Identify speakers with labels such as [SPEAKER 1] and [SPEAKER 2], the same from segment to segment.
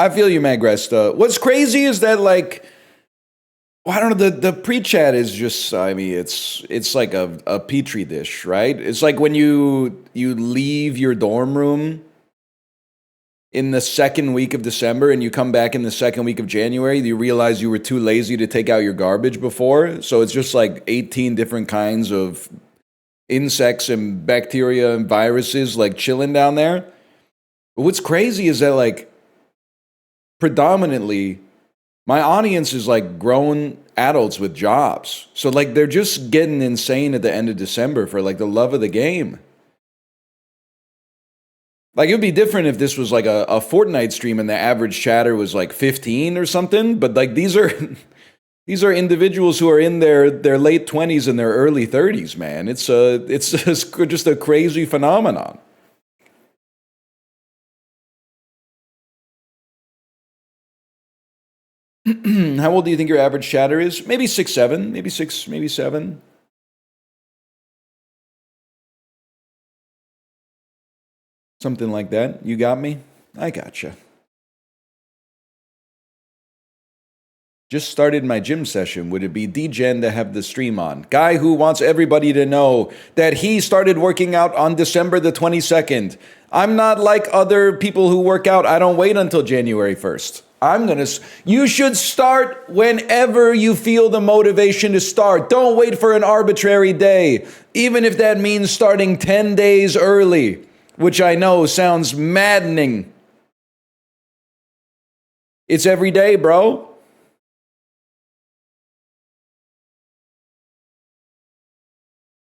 [SPEAKER 1] I feel you, Magresta. What's crazy is that, like, well, I don't know, the pre-chat is just, I mean, it's like a petri dish, right? It's like when you leave your dorm room in the second week of December and you come back in the second week of January, you realize you were too lazy to take out your garbage before. So it's just like 18 different kinds of insects and bacteria and viruses like chilling down there. But what's crazy is that, like, predominantly my audience is like grown adults with jobs. So like they're just getting insane at the end of December for like the love of the game. Like, it would be different if this was like a Fortnite stream and the average chatter was like 15 or something. But like these are these are individuals who are in their late 20s and their early 30s, man. It's just a crazy phenomenon. How old do you think your average chatter is? Maybe 6, 7, maybe 6, maybe 7. Something like that. You got me? I gotcha. Just started my gym session. Would it be degen to have the stream on? Guy who wants everybody to know that he started working out on December the 22nd. I'm not like other people who work out. I don't wait until January 1st. You should start whenever you feel the motivation to start. Don't wait for an arbitrary day, even if that means starting 10 days early, which I know sounds maddening. It's every day, bro.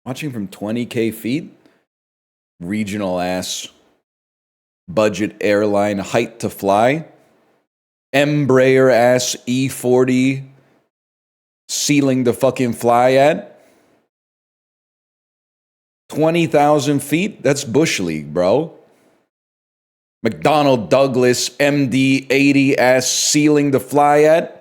[SPEAKER 1] Watching from 20K feet? Regional ass. Budget airline height to fly? Embraer ass E40 ceiling to fucking fly at? 20,000 feet? That's Bush League, bro. McDonnell Douglas MD 80 ass ceiling to fly at?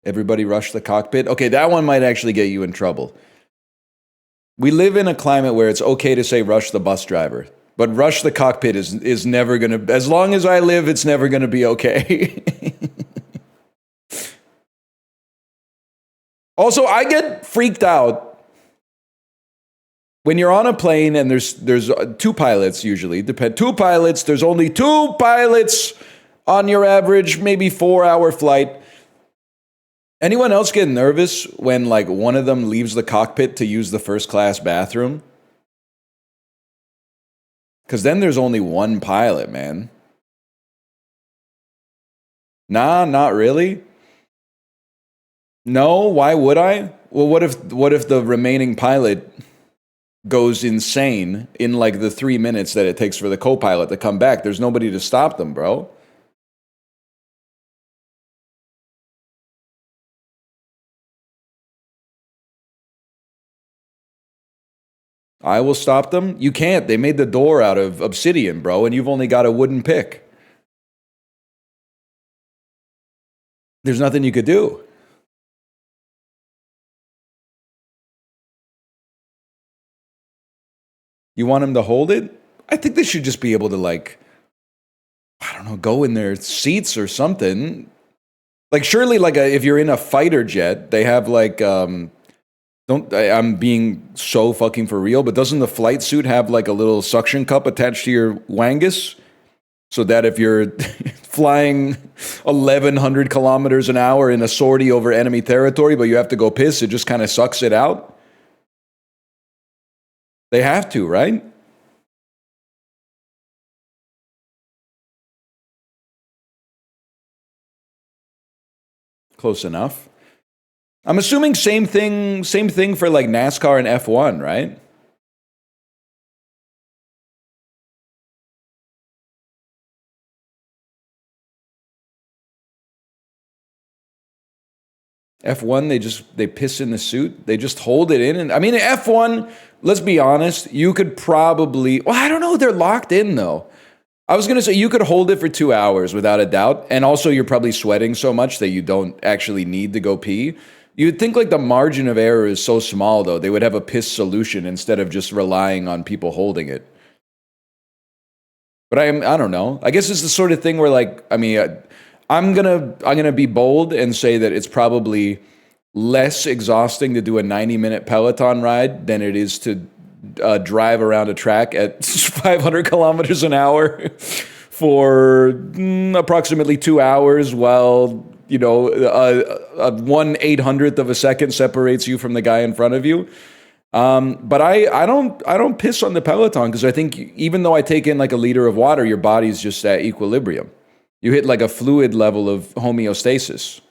[SPEAKER 1] Everybody rush the cockpit. Okay, that one might actually get you in trouble. We live in a climate where it's okay to say rush the bus driver, but rush the cockpit is never gonna, as long as I live, it's never gonna be okay. Also, I get freaked out when you're on a plane and there's two pilots usually. Two pilots, there's only two pilots on your average, maybe 4-hour flight. Anyone else get nervous when, like, one of them leaves the cockpit to use the first class bathroom? Because then there's only one pilot, man. Nah, not really. No, why would I? Well, what if the remaining pilot goes insane in like the 3 minutes that it takes for the co-pilot to come back? There's nobody to stop them, bro. I will stop them? You can't. They made the door out of obsidian, bro, and you've only got a wooden pick. There's nothing you could do. You want them to hold it? I think they should just be able to, like, I don't know, go in their seats or something. Like, surely, like, if you're in a fighter jet, they have, like, I'm being so fucking for real, but doesn't the flight suit have like a little suction cup attached to your wangus? So that if you're flying 1,100 kilometers an hour in a sortie over enemy territory, but you have to go piss, it just kind of sucks it out? They have to, right? Close enough. I'm assuming same thing for like NASCAR and F1, right? F1, they piss in the suit. They just hold it in. And I mean, F1, let's be honest, you could probably, well, I don't know, they're locked in though. I was going to say you could hold it for 2 hours without a doubt. And also you're probably sweating so much that you don't actually need to go pee. You'd think like the margin of error is so small, though. They would have a piss solution instead of just relying on people holding it. But I don't know. I guess it's the sort of thing where, like, I mean, I'm gonna be bold and say that it's probably less exhausting to do a 90-minute Peloton ride than it is to drive around a track at 500 kilometers an hour for approximately 2 hours, while you know a 1/800th of a second separates you from the guy in front of you. But I don't piss on the Peloton, because I think even though I take in like a liter of water, your body's just at equilibrium. You hit like a fluid level of homeostasis.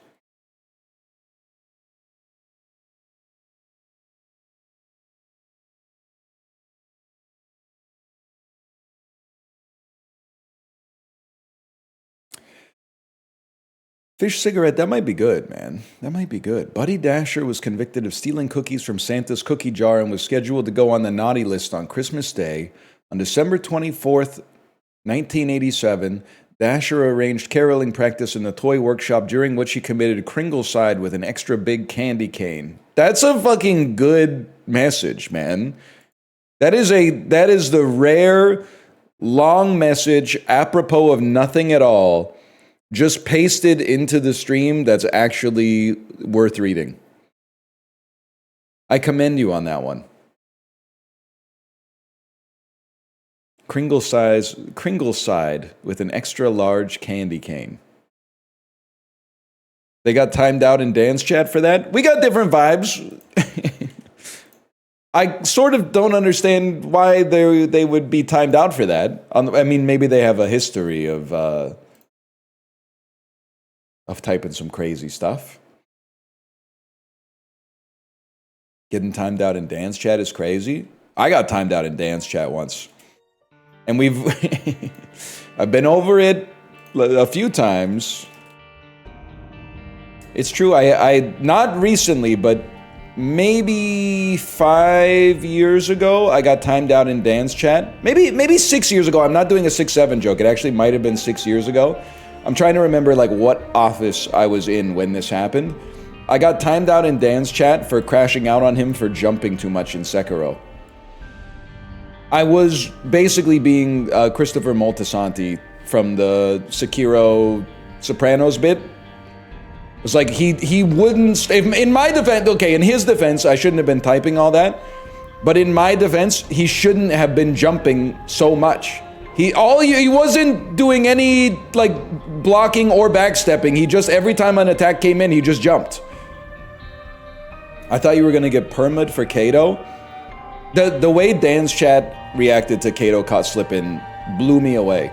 [SPEAKER 1] Fish cigarette, that might be good, man. That might be good. Buddy Dasher was convicted of stealing cookies from Santa's cookie jar and was scheduled to go on the naughty list on Christmas Day. On December 24th, 1987, Dasher arranged caroling practice in the toy workshop, during which he committed Kringleside with an extra big candy cane. That's a fucking good message, man. That is the rare, long message apropos of nothing at all, just pasted into the stream, that's actually worth reading. I commend you on that one. Kringleside with an extra large candy cane. They got timed out in dance chat for that? We got different vibes. I sort of don't understand why they would be timed out for that. I mean, maybe they have a history of typing some crazy stuff. Getting timed out in dance chat is crazy. I got timed out in dance chat once. And I've been over it a few times. It's true, I not recently, but maybe 5 years ago, I got timed out in dance chat. Maybe 6 years ago. I'm not doing a 6-7 joke. It actually might have been 6 years ago. I'm trying to remember like what office I was in when this happened. I got timed out in Dan's chat for crashing out on him for jumping too much in Sekiro. I was basically being Christopher Moltisanti from the Sekiro Sopranos bit. It was like he wouldn't... In my defense... Okay, in his defense, I shouldn't have been typing all that. But in my defense, he shouldn't have been jumping so much. He wasn't doing any like blocking or backstepping. He just, every time an attack came in, he just jumped. I thought you were gonna get perma'd for Kato. The way Dan's chat reacted to Kato caught slipping blew me away.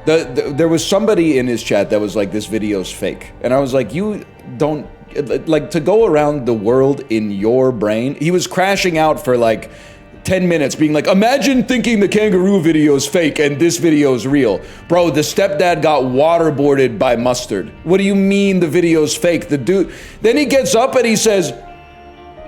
[SPEAKER 1] There was somebody in his chat that was like, this video's fake. And I was like, you don't, like, to go around the world in your brain. He was crashing out for like 10 minutes being like, imagine thinking the kangaroo video is fake and this video is real. Bro, the stepdad got waterboarded by Mustard. What do you mean the video's fake? The dude, then he gets up and he says,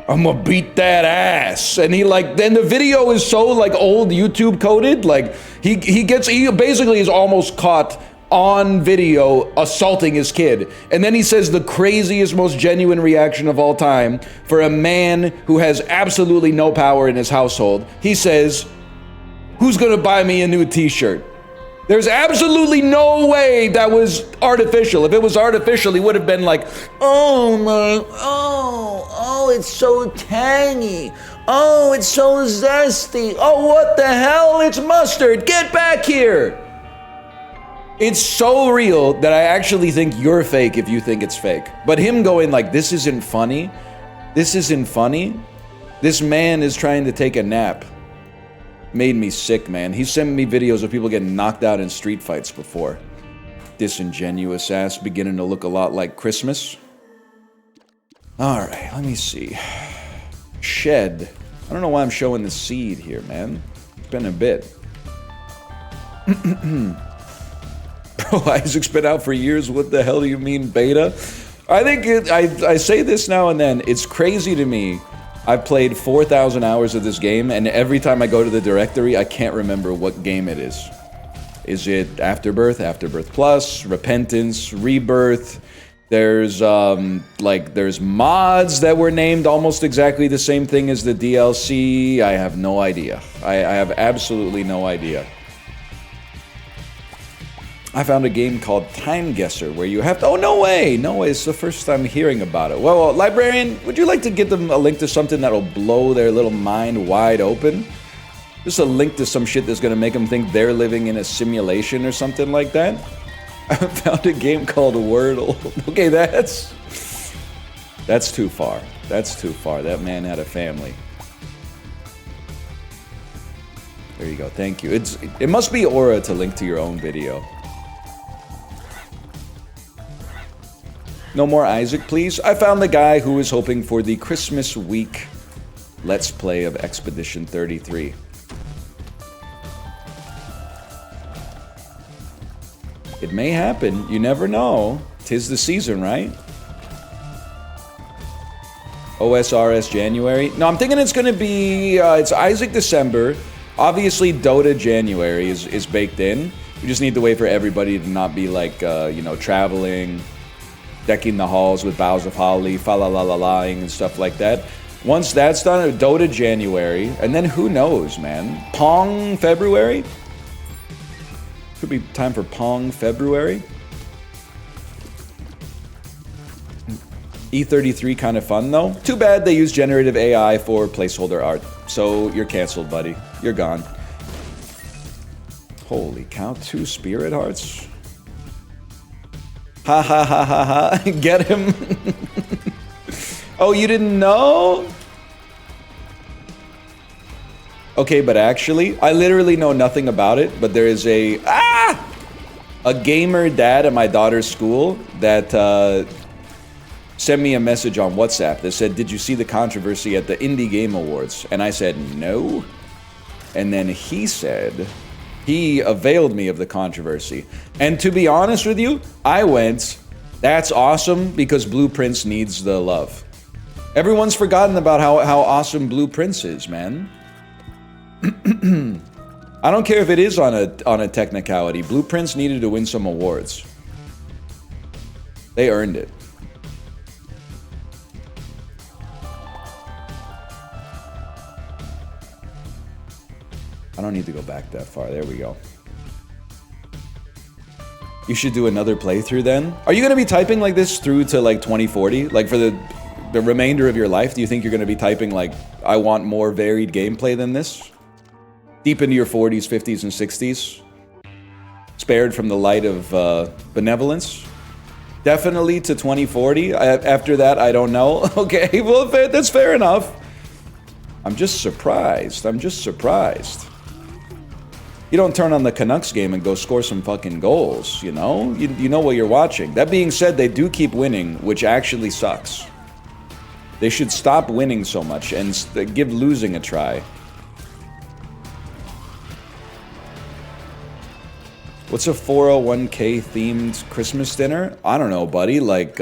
[SPEAKER 1] I'm gonna beat that ass. And he like, then the video is so like old YouTube coded, like he basically is almost caught on video assaulting his kid. And then he says the craziest, most genuine reaction of all time for a man who has absolutely no power in his household. He says, who's gonna buy me a new t-shirt? There's absolutely no way that was artificial. If it was artificial, he would have been like, oh, it's so tangy. Oh, it's so zesty. Oh, what the hell? It's Mustard. Get back here. It's so real that I actually think you're fake if you think it's fake. But him going like, this isn't funny. This isn't funny. This man is trying to take a nap. Made me sick, man. He sent me videos of people getting knocked out in street fights before. Disingenuous ass, beginning to look a lot like Christmas. All right, let me see. Shed. I don't know why I'm showing the seed here, man. It's been a bit. Bro, Isaac's been out for years. What the hell do you mean, beta? I think I say this now and then. It's crazy to me. I've played 4,000 hours of this game, and every time I go to the directory, I can't remember what game it is. Is it Afterbirth, Afterbirth Plus, Repentance, Rebirth, There's there's mods that were named almost exactly the same thing as the DLC. I have no idea. I have absolutely no idea. I found a game called Time Guesser where you have to... Oh, no way! No way, it's the first time hearing about it. Well, Librarian, would you like to give them a link to something that'll blow their little mind wide open? Just a link to some shit that's gonna make them think they're living in a simulation or something like that? I found a game called Wordle. Okay, that's too far. That's too far. That man had a family. There you go, thank you. It must be Aura to link to your own video. No more Isaac, please. I found the guy who was hoping for the Christmas week Let's Play of Expedition 33. It may happen. You never know. 'Tis the season, right? OSRS January. No, I'm thinking it's going to be... it's Isaac December. Obviously, Dota January is baked in. We just need to wait for everybody to not be like, you know, traveling... decking the halls with boughs of holly, fa-la-la-la-la-ing and stuff like that. Once that's done, Dota January, and then who knows, man? Pong February? Could be time for Pong February. E33 kind of fun, though. Too bad they use generative AI for placeholder art. So you're canceled, buddy. You're gone. Holy cow, 2 spirit hearts? Ha ha ha ha ha. Get him. Oh, you didn't know? Okay, but actually, I literally know nothing about it, but there is a gamer dad at my daughter's school that sent me a message on WhatsApp that said, "Did you see the controversy at the Indie Game Awards?" And I said, "No." And then he said... he availed me of the controversy. And to be honest with you, I went, that's awesome because Blue Prince needs the love. Everyone's forgotten about how awesome Blue Prince is, man. I don't care if it is on a technicality. Blue Prince needed to win some awards. They earned it. I don't need to go back that far. There we go. You should do another playthrough then. Are you going to be typing like this through to like 2040? Like for the remainder of your life? Do you think you're going to be typing like, I want more varied gameplay than this? Deep into your 40s, 50s, and 60s? Spared from the light of benevolence? Definitely to 2040. After that, I don't know. Okay, well, that's fair enough. I'm just surprised. I'm just surprised. You don't turn on the Canucks game and go score some fucking goals, you know? You know what you're watching. That being said, they do keep winning, which actually sucks. They should stop winning so much and give losing a try. What's a 401k themed Christmas dinner? I don't know, buddy. Like,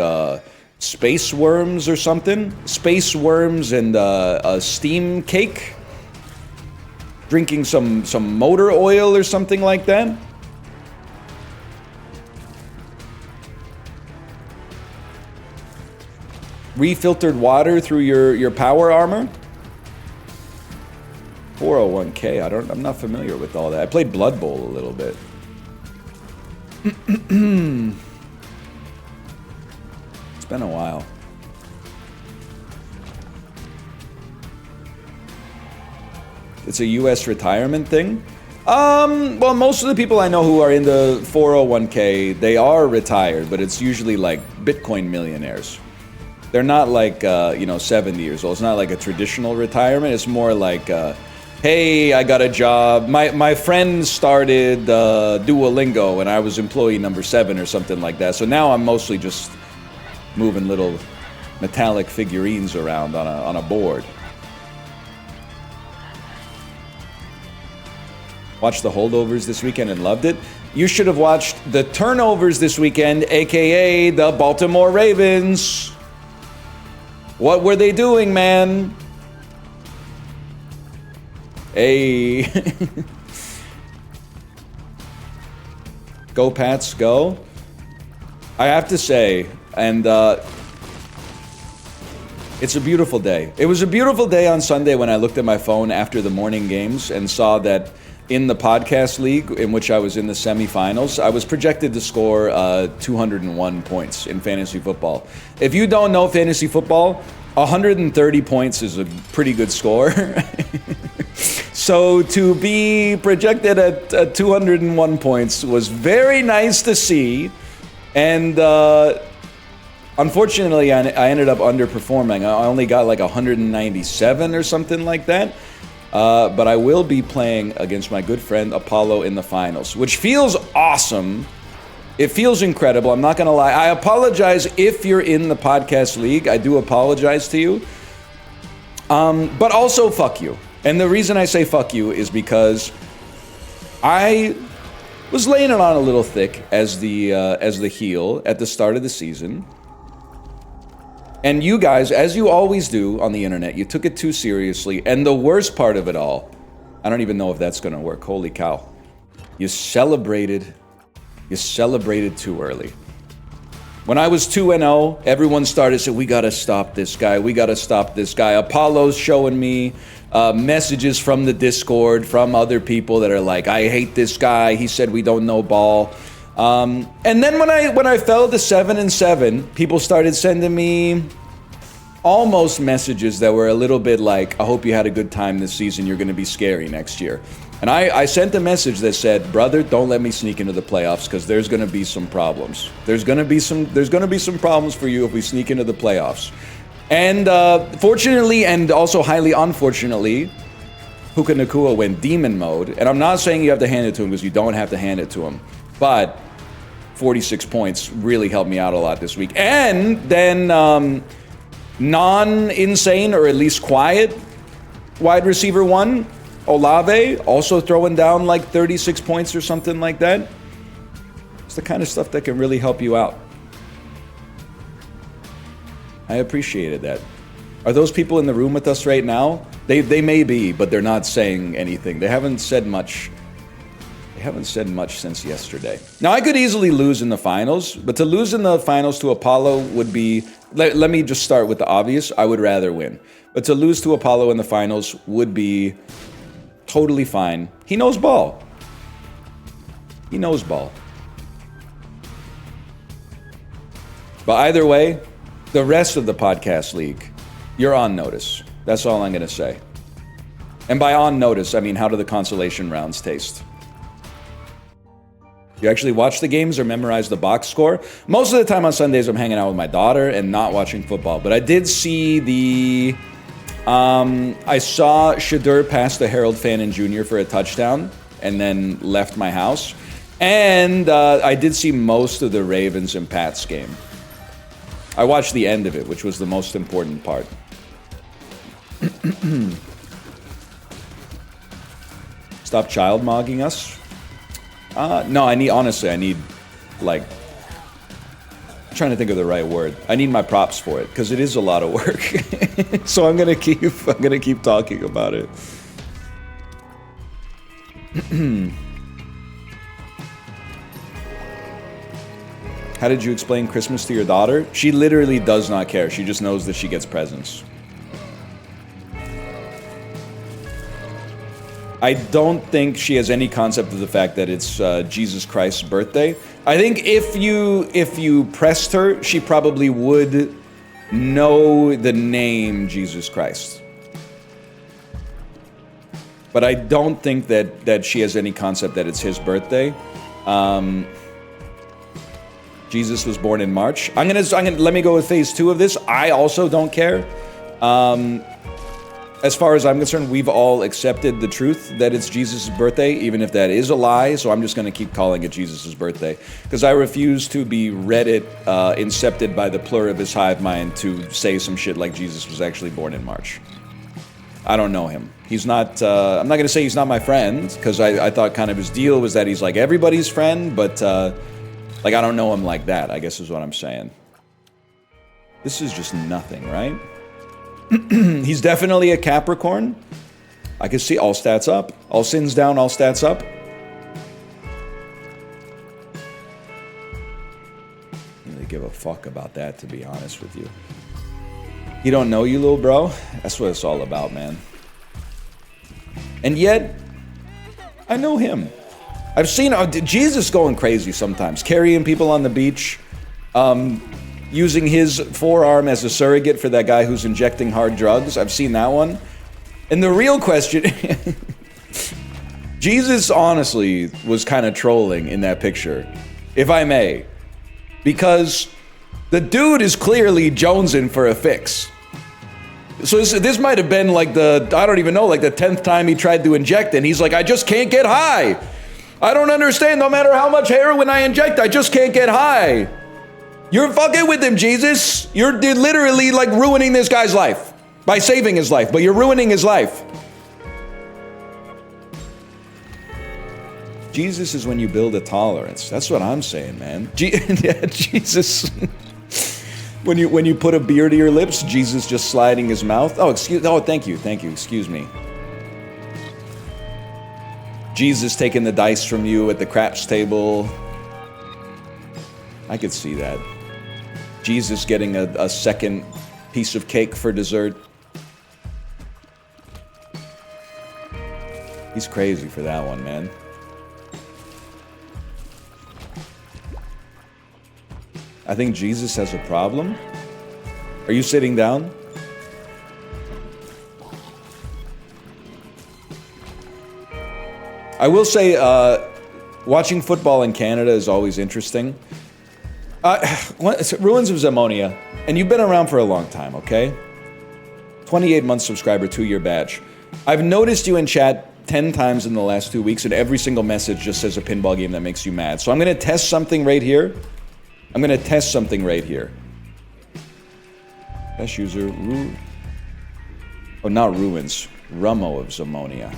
[SPEAKER 1] space worms or something? Space worms and a steam cake? Drinking some motor oil or something like that? Refiltered water through your power armor? 401k, I'm not familiar with all that. I played Blood Bowl a little bit. It's been a while. It's a US retirement thing? Well, most of the people I know who are in the 401k, they are retired, but it's usually like Bitcoin millionaires. They're not like, 70 years old. It's not like a traditional retirement. It's more like, hey, I got a job. My friend started Duolingo, and I was employee number 7 or something like that. So now I'm mostly just moving little metallic figurines around on a board. Watched the Holdovers this weekend and loved it. You should have watched the Turnovers this weekend, aka the Baltimore Ravens. What were they doing, man? Hey. Go Pats, go. I have to say, And it's a beautiful day. It was a beautiful day on Sunday when I looked at my phone after the morning games and saw that in the podcast league in which I was in the semifinals, I was projected to score 201 points in fantasy football. If you don't know fantasy football, 130 points is a pretty good score. So to be projected at 201 points was very nice to see. And unfortunately, I ended up underperforming. I only got like 197 or something like that. But I will be playing against my good friend Apollo in the finals, which feels awesome. It feels incredible. I'm not going to lie. I apologize if you're in the podcast league. I do apologize to you. But also, fuck you. And the reason I say fuck you is because I was laying it on a little thick as the heel at the start of the season. And you guys, as you always do on the internet, you took it too seriously. And the worst part of it all, I don't even know if that's going to work. Holy cow. You celebrated too early. When I was 2-0, everyone started saying, we got to stop this guy. We got to stop this guy. Apollo's showing me messages from the Discord, from other people that are like, I hate this guy. He said we don't know ball. And then when I fell to 7-7, people started sending me almost messages that were a little bit like, I hope you had a good time this season. You're going to be scary next year. And I sent a message that said, brother, don't let me sneak into the playoffs because there's going to be some problems. There's going to be some problems for you if we sneak into the playoffs. And fortunately, and also highly unfortunately, Puka Nacua went demon mode. And I'm not saying you have to hand it to him because you don't have to hand it to him. But 46 points really helped me out a lot this week. And then non-insane, or at least quiet, wide receiver 1, Olave, also throwing down like 36 points or something like that. It's the kind of stuff that can really help you out. I appreciated that. Are those people in the room with us right now? They may be, but they're not saying anything. They haven't said much. They haven't said much since yesterday. Now, I could easily lose in the finals, but to lose in the finals to Apollo would be... Let me just start with the obvious. I would rather win. But to lose to Apollo in the finals would be totally fine. He knows ball. He knows ball. But either way, the rest of the podcast league, you're on notice. That's all I'm going to say. And by on notice, I mean, how do the consolation rounds taste? You actually watch the games or memorize the box score? Most of the time on Sundays, I'm hanging out with my daughter and not watching football. But I did see the... I saw Shadur pass to Harold Fannin Jr. for a touchdown and then left my house. And I did see most of the Ravens and Pats game. I watched the end of it, which was the most important part. Stop child mogging us? No, I need, like, I'm trying to think of the right word. I need my props for it, because it is a lot of work. So I'm gonna keep talking about it. How did you explain Christmas to your daughter? She literally does not care. She just knows that she gets presents. I don't think she has any concept of the fact that it's Jesus Christ's birthday. I think if you pressed her, she probably would know the name Jesus Christ. But I don't think that she has any concept that it's his birthday. Jesus was born in March. I'm gonna let me go with phase 2 of this. I also don't care. As far as I'm concerned, we've all accepted the truth that it's Jesus' birthday, even if that is a lie. So I'm just going to keep calling it Jesus' birthday. Because I refuse to be Reddit incepted by the pluribus hive mind to say some shit like Jesus was actually born in March. I don't know him. He's not, I'm not going to say he's not my friend, because I thought kind of his deal was that he's like everybody's friend, but like I don't know him like that, I guess is what I'm saying. This is just nothing, right? He's definitely a Capricorn. I can see all stats up. All sins down, all stats up. give a fuck about that, to be honest with you. He don't know you, little bro? That's what it's all about, man. And yet, I know him. I've seen Jesus going crazy sometimes, carrying people on the beach, using his forearm as a surrogate for that guy who's injecting hard drugs. I've seen that one. And the real question, Jesus honestly was kind of trolling in that picture, if I may, because the dude is clearly jonesing for a fix. So this might have been like I don't even know, like the 10th time he tried to inject, and he's like, I just can't get high. I don't understand, no matter how much heroin I inject, I just can't get high. You're fucking with him, Jesus. You're literally like ruining this guy's life by saving his life, but you're ruining his life. Jesus is when you build a tolerance. That's what I'm saying, man. Yeah, Jesus. When you put a beer to your lips, Jesus just sliding his mouth. Oh, thank you, excuse me. Jesus taking the dice from you at the craps table. I could see that. Jesus getting a second piece of cake for dessert. He's crazy for that one, man. I think Jesus has a problem. Are you sitting down? I will say, watching football in Canada is always interesting. Ruins of Zamonia, and you've been around for a long time, okay? 28-month subscriber, 2-year badge. I've noticed you in chat 10 times in the last 2 weeks, and every single message just says a pinball game that makes you mad. So I'm going to test something right here. Best user, not Ruins. Rummo of Zamonia.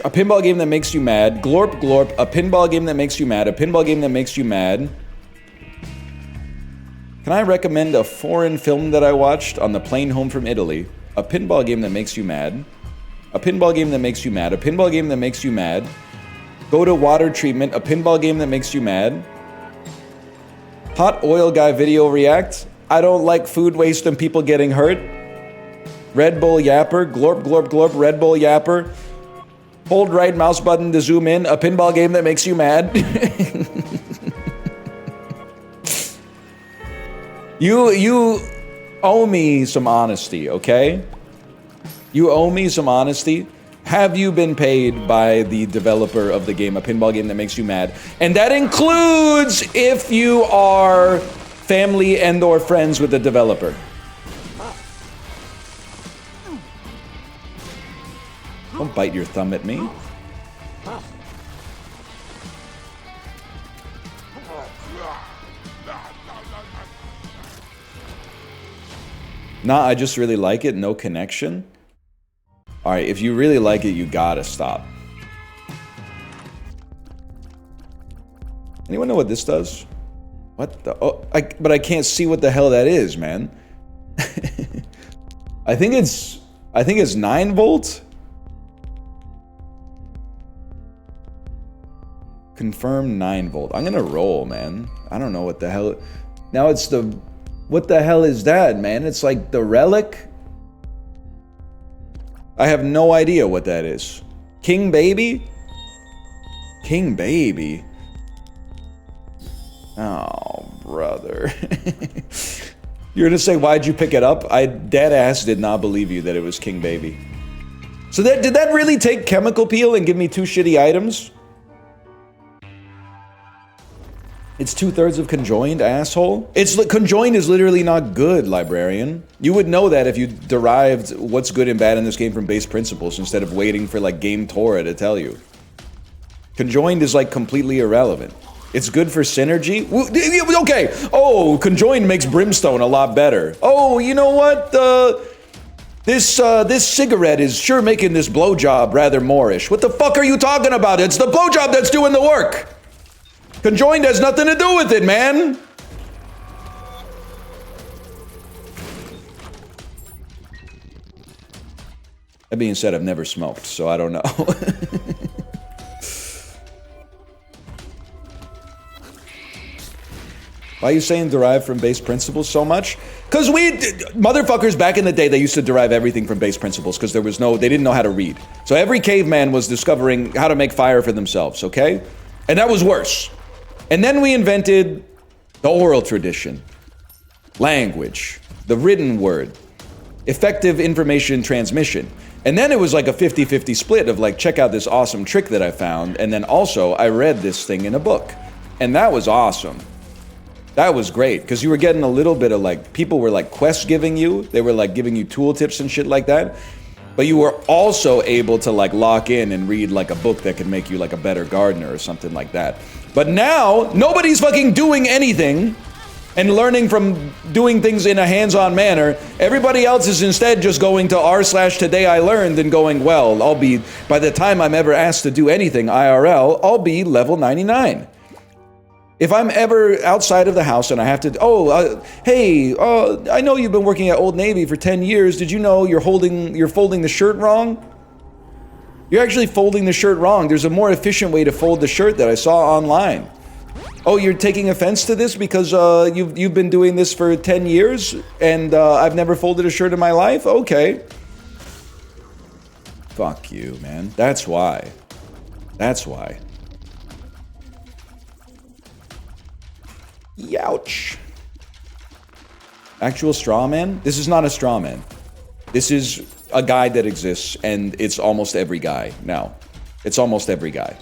[SPEAKER 1] A pinball game that makes you mad. Glorp, glorp. A pinball game that makes you mad. A pinball game that makes you mad. Can I recommend a foreign film that I watched on the plane home from Italy? A pinball game that makes you mad. A pinball game that makes you mad. A pinball game that makes you mad. Go to water treatment. A pinball game that makes you mad. Hot oil guy video react. I don't like food waste and people getting hurt. Red Bull yapper. Glorp, glorp, glorp. Red Bull yapper. Hold right mouse button to zoom in. A pinball game that makes you mad. You owe me some honesty, okay? You owe me some honesty. Have you been paid by the developer of the game, a pinball game that makes you mad? And that includes if you are family and or friends with the developer. Don't bite your thumb at me. Nah, I just really like it. No connection. Alright, if you really like it, you gotta stop. Anyone know what this does? What the? Oh, but I can't see what the hell that is, man. I think it's 9 volts. Confirm 9 volt. I'm gonna roll, man. I don't know what the hell. Now it's the. What the hell is that, man? It's like the relic. I have no idea what that is. King Baby? King Baby? Oh, brother. You're gonna say, why'd you pick it up? I dead ass did not believe you that it was King Baby. So did that really take chemical peel and give me 2 shitty items? It's 2/3 of conjoined, asshole. Conjoined is literally not good, librarian. You would know that if you derived what's good and bad in this game from base principles instead of waiting for like Game Torah to tell you. Conjoined is like completely irrelevant. It's good for synergy. Okay. Oh, conjoined makes brimstone a lot better. Oh, you know what? This cigarette is sure making this blowjob rather Moorish. What the fuck are you talking about? It's the blowjob that's doing the work. Conjoined has nothing to do with it, man. That being said, I've never smoked, so I don't know. Why are you saying derive from base principles so much? Because motherfuckers back in the day, they used to derive everything from base principles because they didn't know how to read. So every caveman was discovering how to make fire for themselves, okay? And that was worse. And then we invented the oral tradition, language, the written word, effective information transmission. And then it was like a 50-50 split of like, check out this awesome trick that I found. And then also I read this thing in a book. And that was awesome. That was great, because you were getting a little bit of like, people were like quest giving you. They were like giving you tool tips and shit like that. But you were also able to like lock in and read like a book that could make you like a better gardener or something like that. But now, nobody's fucking doing anything and learning from doing things in a hands-on manner. Everybody else is instead just going to r/today I learned and going, well, by the time I'm ever asked to do anything IRL, I'll be level 99. If I'm ever outside of the house and I have to, hey, I know you've been working at Old Navy for 10 years. Did you know you're folding the shirt wrong? You're actually folding the shirt wrong. There's a more efficient way to fold the shirt that I saw online. Oh, you're taking offense to this because you've been doing this for 10 years and I've never folded a shirt in my life? Okay. Fuck you, man. That's why. That's why. Youch. Actual straw man? This is not a straw man. This is a guy that exists, and it's almost every guy now. It's almost every guy.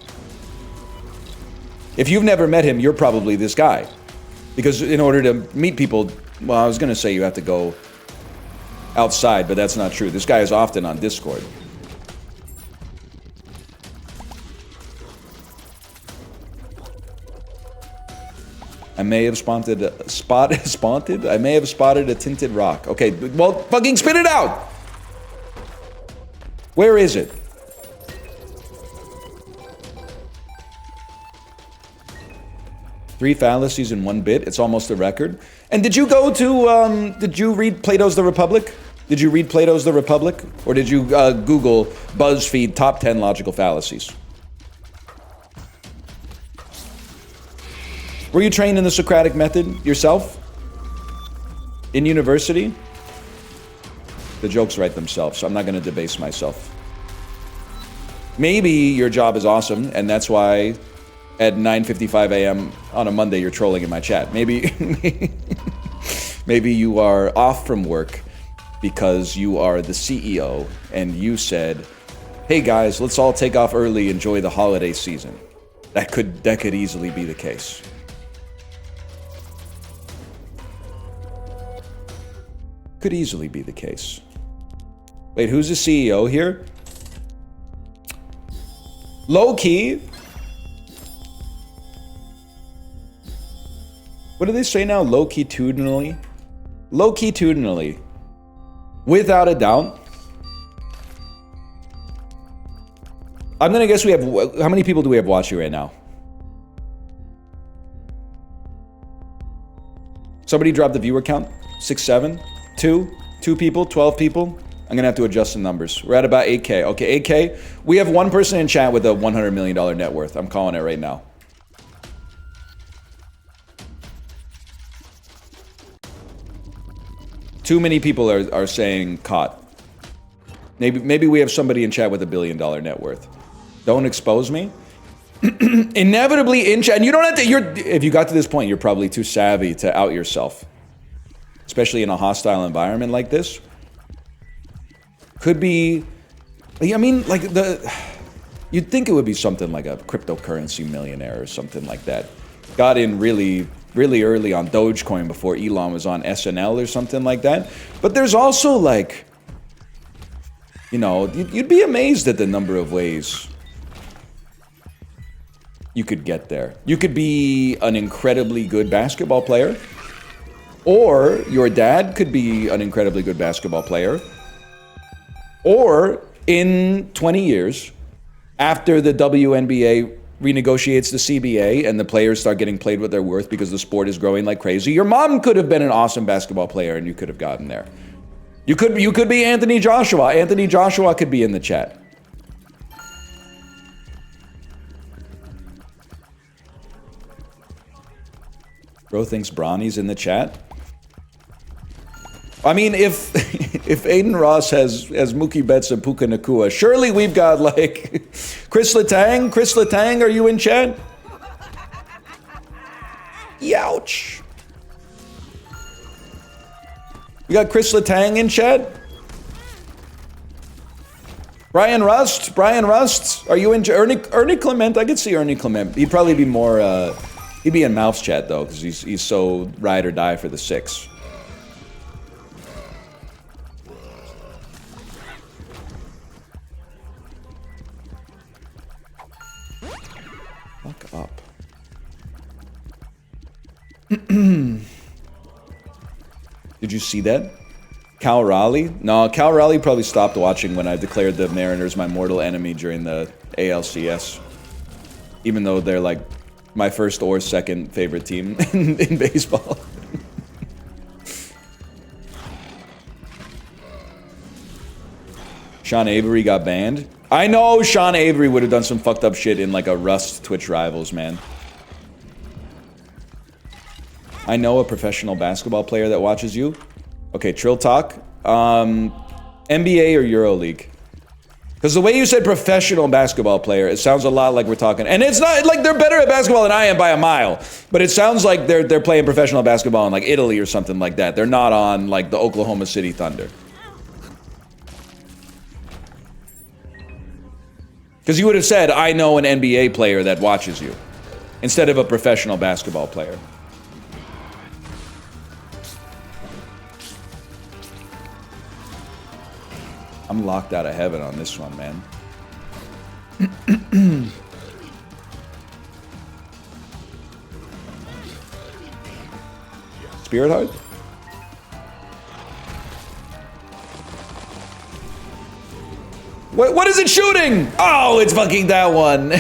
[SPEAKER 1] If you've never met him, you're probably this guy. Because in order to meet people, well, I was going to say you have to go outside, but that's not true. This guy is often on Discord. I may have spotted a tinted rock. Okay, well, fucking spit it out! Where is it? Three fallacies in one bit. It's almost a record. And did you go to, did you read Plato's The Republic? Did you read Plato's The Republic? Or did you Google BuzzFeed top 10 logical fallacies? Were you trained in the Socratic method yourself? In university? The jokes write themselves, so I'm not going to debase myself. Maybe your job is awesome, and that's why at 9:55 a.m. on a Monday you're trolling in my chat. Maybe, maybe you are off from work because you are the CEO, and you said, hey guys, let's all take off early, enjoy the holiday season. That could easily be the case. Could easily be the case. Wait, who's the CEO here? Low-key. What do they say now? Low-key-tudinally? Low-key-tudinally. Without a doubt. I'm gonna guess we have... How many people do we have watching right now? Somebody drop the viewer count. 6, 7, 2 people, 12 people. I'm gonna have to adjust the numbers. We're at about 8K. Okay, 8K. We have one person in chat with a $100 million net worth. I'm calling it right now. Too many people are saying caught. Maybe we have somebody in chat with $1 billion net worth. Don't expose me. Inevitably in chat, and you don't have to, if you got to this point, you're probably too savvy to out yourself. Especially in a hostile environment like this. Could be, I mean, like you'd think it would be something like a cryptocurrency millionaire or something like that. Got in really early on Dogecoin before Elon was on SNL or something like that. But there's also like, you know, you'd be amazed at the number of ways you could get there. You could be an incredibly good basketball player. Or your dad could be an incredibly good basketball player. Or in 20 years, after the WNBA renegotiates the CBA and the players start getting paid what they're worth because the sport is growing like crazy, your mom could have been an awesome basketball player and you could have gotten there. You could be Anthony Joshua. Anthony Joshua could be in the chat. Bro thinks Bronny's in the chat. I mean, if if Aiden Ross has Mookie Betts and Puka Nakua, surely we've got like Chris Letang. Chris Letang, are you in chat? Youch. We got Chris Letang in chat. Brian Rust, are you in? Ernie Clement, I could see Ernie Clement. He'd probably be more. He'd be in Mouth's chat though, because he's so ride or die for the 6. Fuck up. Did you see that? Cal Raleigh? No, Cal Raleigh probably stopped watching when I declared the Mariners my mortal enemy during the ALCS. Even though they're like my first or second favorite team in baseball. Sean Avery got banned. I know Sean Avery would have done some fucked up shit in like a Rust Twitch Rivals, man. I know a professional basketball player that watches you. Okay, Trill Talk. NBA or EuroLeague? Because the way you said professional basketball player, it sounds a lot like we're talking... And it's not like they're better at basketball than I am by a mile. But it sounds like they're playing professional basketball in like Italy or something like that. They're not on like the Oklahoma City Thunder. Because you would have said, I know an NBA player that watches you. Instead of a professional basketball player. I'm locked out of heaven on this one, man. Spirit Heart? What is it shooting? Oh, it's fucking that one.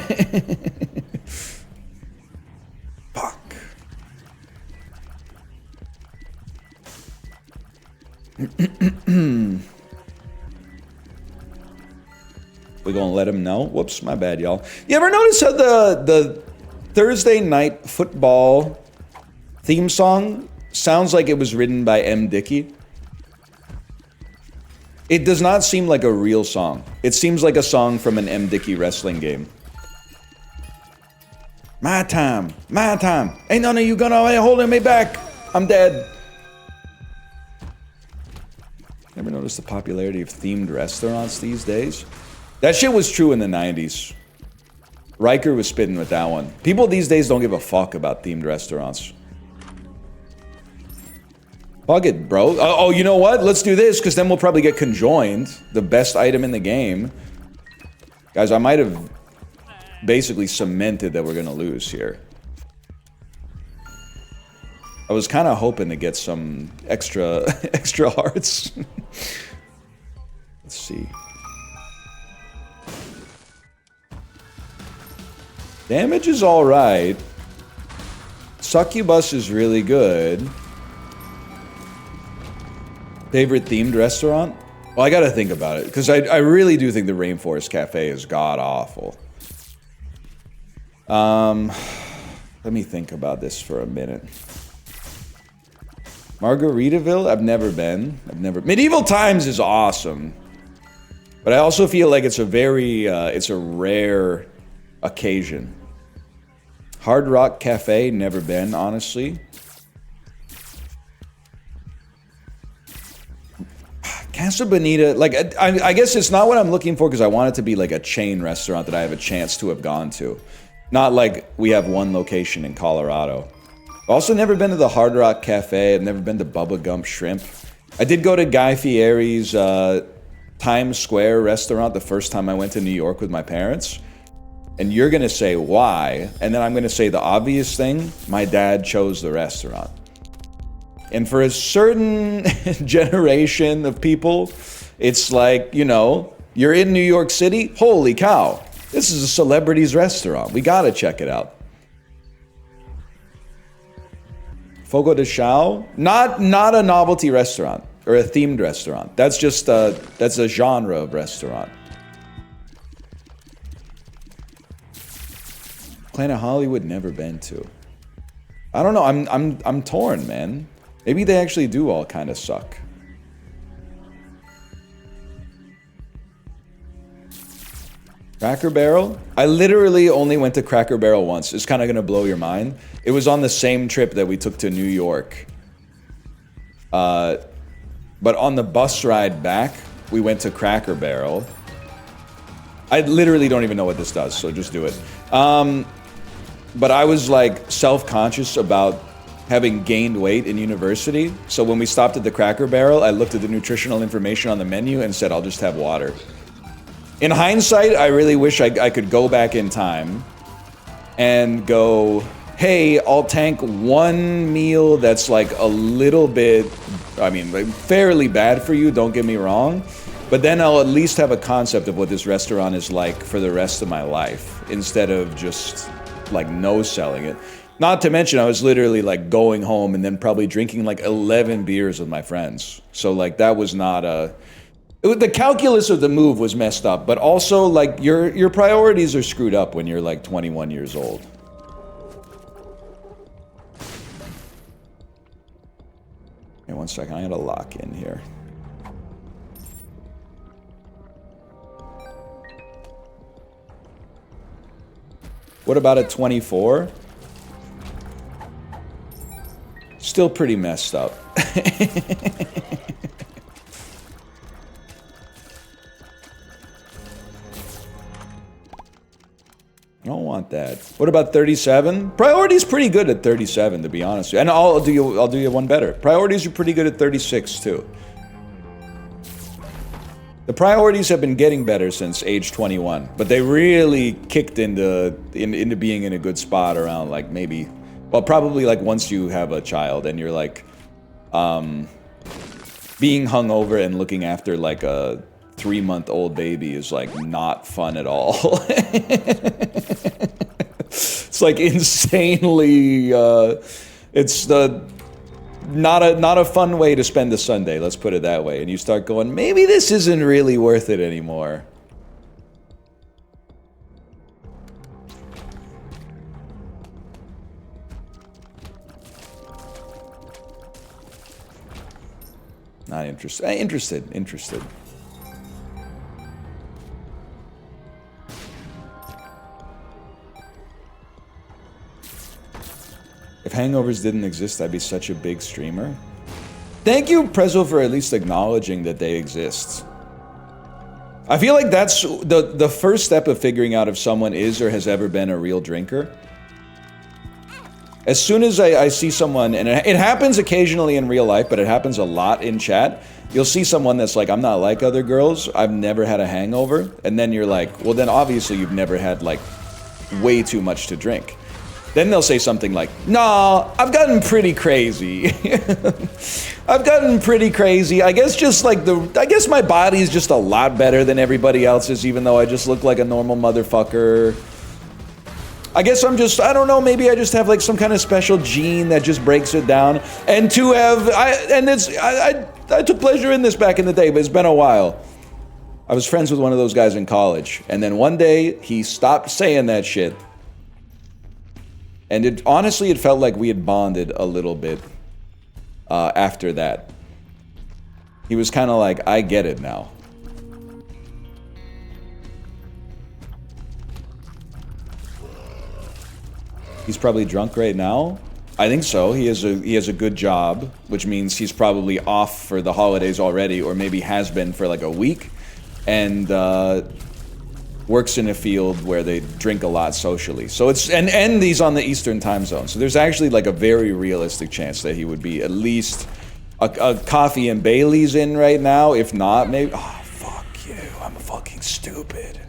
[SPEAKER 1] Fuck. We gonna let him know? Whoops, my bad, y'all. You ever notice how the Thursday night football theme song sounds like it was written by M. Dickey? It does not seem like a real song. It seems like a song from an M. Dickey wrestling game. My time, my time. Ain't none of you gonna holding me back. I'm dead. Ever notice the popularity of themed restaurants these days? That shit was true in the 90s. Riker was spitting with that one. People these days don't give a fuck about themed restaurants. Fuck it, bro. Oh, you know what? Let's do this, because then we'll probably get conjoined. The best item in the game. Guys, I might have basically cemented that we're going to lose here. I was kind of hoping to get some extra hearts. Let's see. Damage is alright. Succubus is really good. Favorite themed restaurant? Well, I gotta think about it, because I really do think the Rainforest Cafe is god-awful. Let me think about this for a minute. Margaritaville? I've never been. Medieval Times is awesome. But I also feel like it's a very, it's a rare occasion. Hard Rock Cafe, never been, honestly. Casa Bonita, like, I guess it's not what I'm looking for, because I want it to be like a chain restaurant that I have a chance to have gone to. Not like we have one location in Colorado. I've also never been to the Hard Rock Cafe. I've never been to Bubba Gump Shrimp. I did go to Guy Fieri's Times Square restaurant the first time I went to New York with my parents. And you're gonna say why, and then I'm gonna say the obvious thing, my dad chose the restaurant. And for a certain generation of people, it's like, you know, you're in New York City, holy cow, this is a celebrity's restaurant, we gotta check it out. Fogo de Chao, not a novelty restaurant, or a themed restaurant, that's just, that's a genre of restaurant. Planet Hollywood, never been to. I don't know. I'm torn, man. Maybe they actually do all kind of suck. Cracker Barrel? I literally only went to Cracker Barrel once. It's kind of gonna blow your mind. It was on the same trip that we took to New York. But on the bus ride back, we went to Cracker Barrel. I literally don't even know what this does, so just do it. But I was like self-conscious about having gained weight in university. So when we stopped at the Cracker Barrel, I looked at the nutritional information on the menu and said, I'll just have water. In hindsight, I really wish I could go back in time and go, hey, I'll tank one meal that's like a little bit, I mean, like fairly bad for you, don't get me wrong. But then I'll at least have a concept of what this restaurant is like for the rest of my life, instead of just like no-selling it. Not to mention, I was literally like going home and then probably drinking like 11 beers with my friends. So like that was not a... The calculus of the move was messed up, but also like your priorities are screwed up when you're like 21 years old. Hey, one second, I gotta lock in here. What about at 24? Still pretty messed up. I don't want that. What about 37? Priority's pretty good at 37, to be honest. And I'll do you one better. Priorities are pretty good at 36 too. The priorities have been getting better since age 21, but they really kicked into being in a good spot around like maybe, well, probably like once you have a child and you're like being hungover and looking after like a 3-month-old baby is like not fun at all. It's like insanely it's not a fun way to spend a Sunday, let's put it that way. And you start going, maybe this isn't really worth it anymore. Not interested. Interested. If hangovers didn't exist, I'd be such a big streamer. Thank you, Prezzo, for at least acknowledging that they exist. I feel like that's the first step of figuring out if someone is or has ever been a real drinker. As soon as I see someone, and it happens occasionally in real life, but it happens a lot in chat, you'll see someone that's like, I'm not like other girls, I've never had a hangover, and then you're like, well then obviously you've never had like way too much to drink. Then they'll say something like, nah, I've gotten pretty crazy. I've gotten pretty crazy. I guess just like I guess my body's just a lot better than everybody else's, even though I just look like a normal motherfucker. I guess I'm just, I don't know, maybe I just have like some kind of special gene that just breaks it down. And to have, I took pleasure in this back in the day, but it's been a while. I was friends with one of those guys in college, and then one day he stopped saying that shit. And honestly, it felt like we had bonded a little bit after that. He was kind of like, I get it now. He's probably drunk right now. I think so. He has a good job, which means he's probably off for the holidays already, or maybe has been for like a week, and works in a field where they drink a lot socially. So it's and he's on the Eastern time zone. So there's actually like a very realistic chance that he would be at least a coffee and Bailey's in right now. If not, maybe. Oh fuck you! I'm fucking stupid.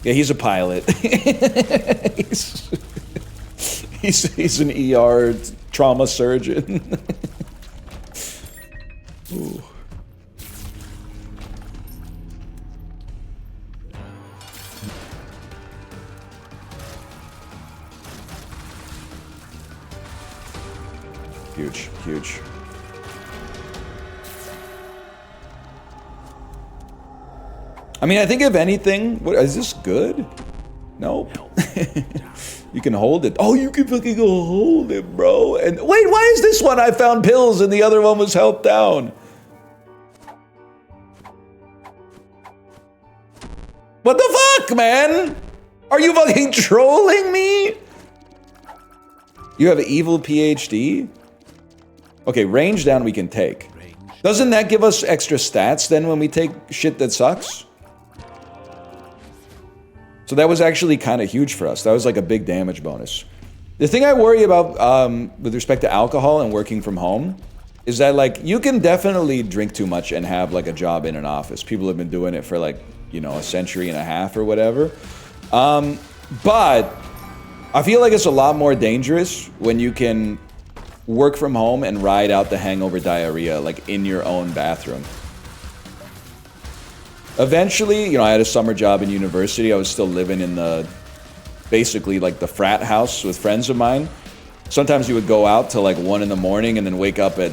[SPEAKER 1] Yeah, he's a pilot. he's an ER trauma surgeon. Ooh. Huge. I mean, I think if anything, what is this good? Nope. You can hold it. Oh, you can fucking go hold it, bro. And wait, why is this one I found pills and the other one was held down? What the fuck, man? Are you fucking trolling me? You have an evil PhD? Okay, range down we can take. Doesn't that give us extra stats then when we take shit that sucks? So that was actually kind of huge for us. That was like a big damage bonus. The thing I worry about with respect to alcohol and working from home is that like you can definitely drink too much and have like a job in an office. People have been doing it for like, you know, a century and a half or whatever. But I feel like it's a lot more dangerous when you can work from home and ride out the hangover diarrhea like in your own bathroom. Eventually, you know, I had a summer job in university. I was still living in the, basically like the frat house with friends of mine. Sometimes you would go out till like 1 in the morning and then wake up at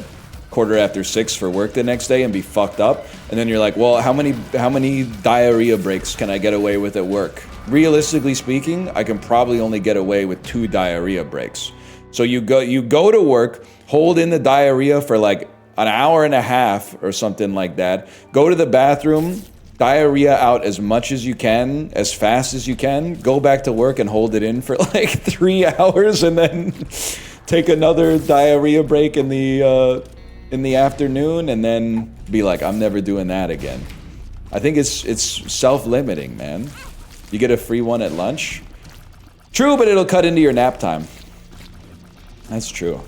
[SPEAKER 1] 6:15 for work the next day and be fucked up. And then you're like, well, how many diarrhea breaks can I get away with at work? Realistically speaking, I can probably only get away with 2 diarrhea breaks. So you go to work, hold in the diarrhea for like an hour and a half or something like that. Go to the bathroom, diarrhea out as much as you can, as fast as you can. Go back to work and hold it in for like 3 hours, and then take another diarrhea break in the afternoon, and then be like, I'm never doing that again. I think it's self-limiting, man. You get a free one at lunch. True, but it'll cut into your nap time. That's true.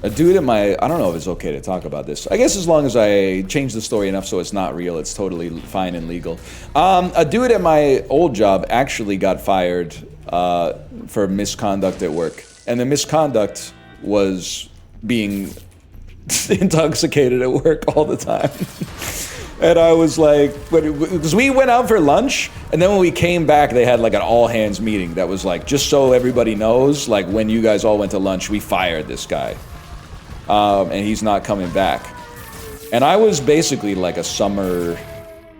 [SPEAKER 1] A dude at my, I don't know if it's okay to talk about this. I guess as long as I change the story enough so it's not real, it's totally fine and legal. A dude at my old job actually got fired for misconduct at work. And the misconduct was being intoxicated at work all the time. And I was like, because we went out for lunch, and then when we came back, they had like an all hands meeting that was like, just so everybody knows, like when you guys all went to lunch, we fired this guy. And he's not coming back. And I was basically like a summer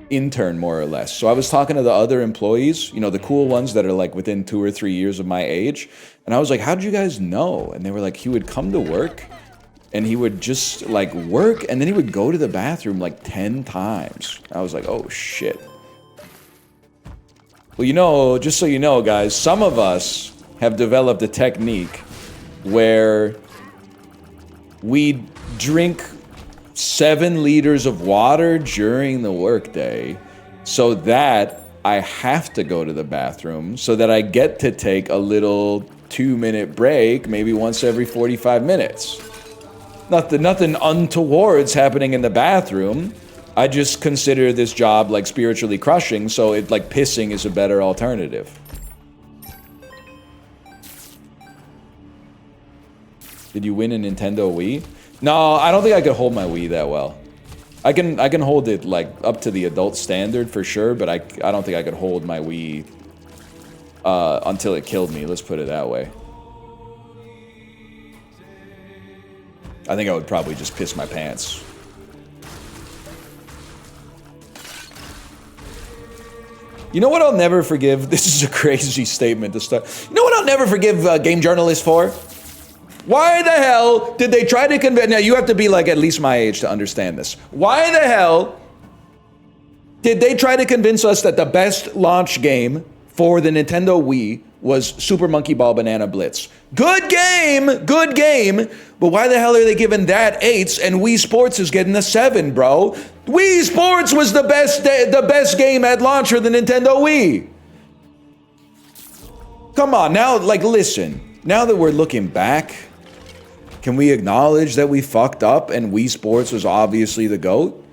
[SPEAKER 1] intern, more or less. So I was talking to the other employees, you know, the cool ones that are like within 2 or 3 years of my age. And I was like, how did you guys know? And they were like, he would come to work and he would just like work, and then he would go to the bathroom like 10 times. I was like, oh shit. Well, you know, just so you know, guys, some of us have developed a technique where we drink 7 liters of water during the workday so that I have to go to the bathroom, so that I get to take a little 2-minute break, maybe once every 45 minutes. Nothing untoward's happening in the bathroom. I just consider this job like spiritually crushing, so it like pissing is a better alternative. Did you win a Nintendo Wii? No, I don't think I could hold my Wii that well. I can hold it like up to the adult standard for sure, but I don't think I could hold my Wii until it killed me, let's put it that way. I think I would probably just piss my pants. You know what I'll never forgive? This is a crazy statement to start. You know what I'll never forgive game journalists for? Why the hell did they try to convince... Now, you have to be like at least my age to understand this. Why the hell did they try to convince us that the best launch game for the Nintendo Wii was Super Monkey Ball Banana Blitz? Good game, but why the hell are they giving that 8s and Wii Sports is getting a 7, bro? Wii Sports was the best game at launch for the Nintendo Wii. Come on, now, like, listen. Now that we're looking back, can we acknowledge that we fucked up and Wii Sports was obviously the GOAT?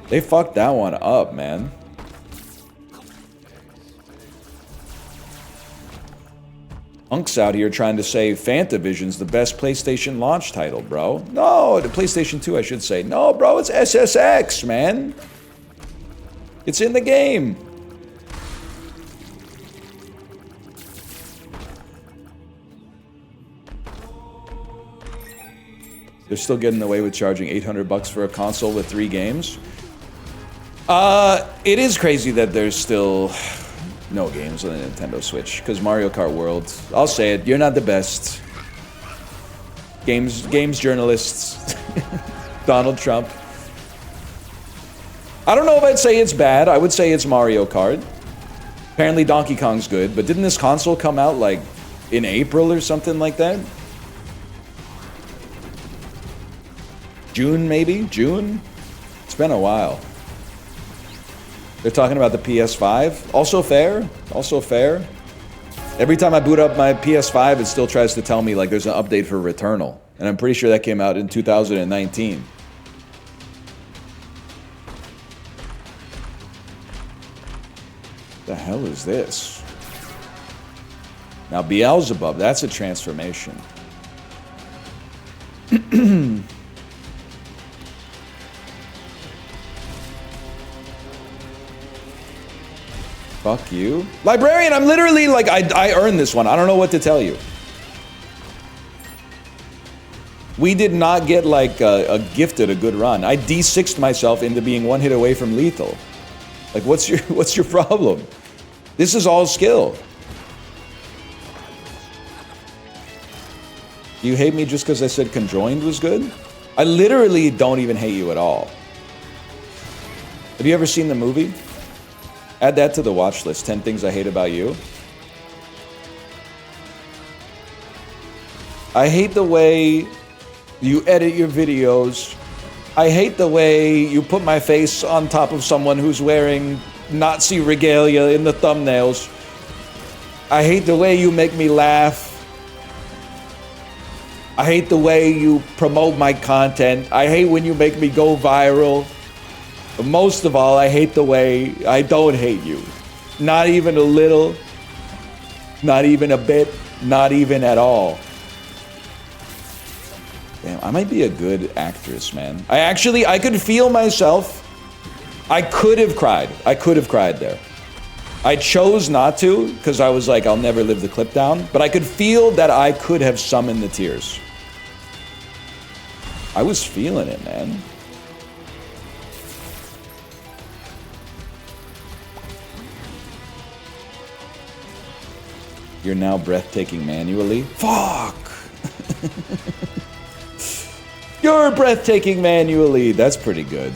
[SPEAKER 1] They fucked that one up, man. Unk's out here trying to say Fantavision's the best PlayStation launch title, bro. No, the PlayStation 2, I should say. No, bro, it's SSX, man. It's in the game. They're still getting away with charging $800 for a console with 3 games. It is crazy that there's still no games on the Nintendo Switch, because Mario Kart World, I'll say it, you're not the best. Games journalists, Donald Trump. I don't know if I'd say it's bad. I would say it's Mario Kart. Apparently Donkey Kong's good, but didn't this console come out like in April or something like that? June, maybe? June? It's been a while. They're talking about the PS5. Also fair. Also fair. Every time I boot up my PS5, it still tries to tell me like there's an update for Returnal. And I'm pretty sure that came out in 2019. The hell is this? Now Beelzebub, that's a transformation. Fuck you. Librarian, I'm literally like, I earned this one. I don't know what to tell you. We did not get like a gifted a good run. I D6'd myself into being 1 hit away from lethal. Like, what's your problem? This is all skill. Do you hate me just because I said Conjoined was good? I literally don't even hate you at all. Have you ever seen the movie? Add that to the watch list. 10 things I hate about you. I hate the way you edit your videos. I hate the way you put my face on top of someone who's wearing Nazi regalia in the thumbnails. I hate the way you make me laugh. I hate the way you promote my content. I hate when you make me go viral. But most of all, I hate the way I don't hate you. Not even a little. Not even a bit. Not even at all. Damn, I might be a good actress, man. I could feel myself. I could have cried. I could have cried there. I chose not to, because I was like, I'll never live the clip down. But I could feel that I could have summoned the tears. I was feeling it, man. You're now breathtaking manually? Fuck! You're breathtaking manually. That's pretty good.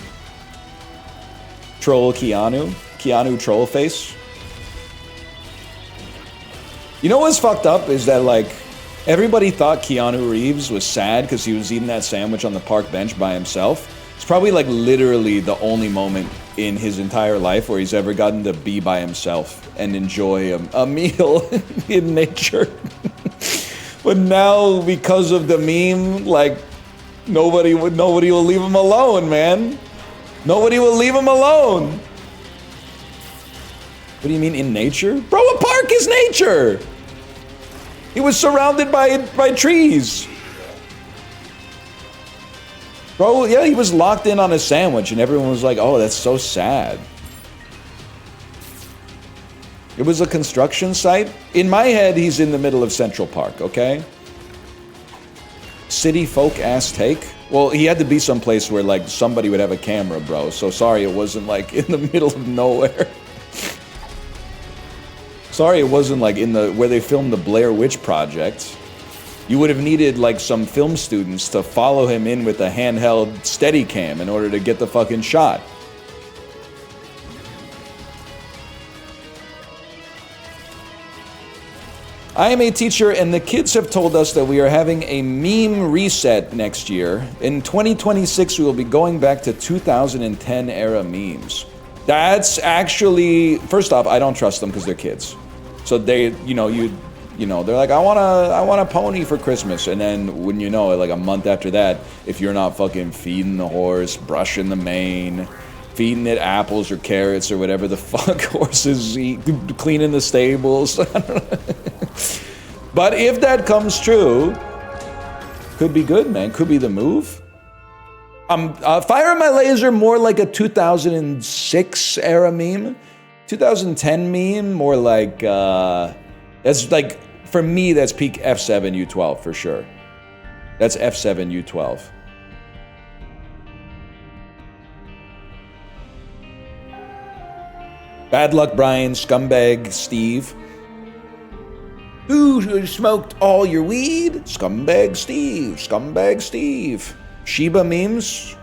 [SPEAKER 1] Troll Keanu. Keanu troll face. You know what's fucked up is that, like, everybody thought Keanu Reeves was sad because he was eating that sandwich on the park bench by himself. It's probably, like, literally the only moment in his entire life where he's ever gotten to be by himself and enjoy a meal in nature. But now, because of the meme, like, nobody will leave him alone, man. Nobody will leave him alone. What do you mean in nature? Bro, a park is nature. He was surrounded by trees. Bro, yeah, he was locked in on a sandwich and everyone was like, oh, that's so sad. It was a construction site. In my head, he's in the middle of Central Park, okay? City folk ass take. Well, he had to be someplace where, like, somebody would have a camera, bro. So sorry it wasn't, like, in the middle of nowhere. Sorry it wasn't, like, in where they filmed the Blair Witch Project. You would have needed, like, some film students to follow him in with a handheld Steadicam in order to get the fucking shot. I am a teacher, and the kids have told us that we are having a meme reset next year. In 2026, we will be going back to 2010 era memes. That's actually, first off, I don't trust them because they're kids. So they, they're like, I want a pony for Christmas, and then when you know it, like a month after that, if you're not fucking feeding the horse, brushing the mane, feeding it apples or carrots or whatever the fuck horses eat, cleaning the stables. But if that comes true, could be good, man. Could be the move. Fire My Laser, more like a 2006 era meme. 2010 meme, more like, that's like, for me, that's peak F7 U12 for sure. That's F7 U12. Bad Luck Brian, Scumbag Steve. Who smoked all your weed? Scumbag Steve, Scumbag Steve. Shiba memes?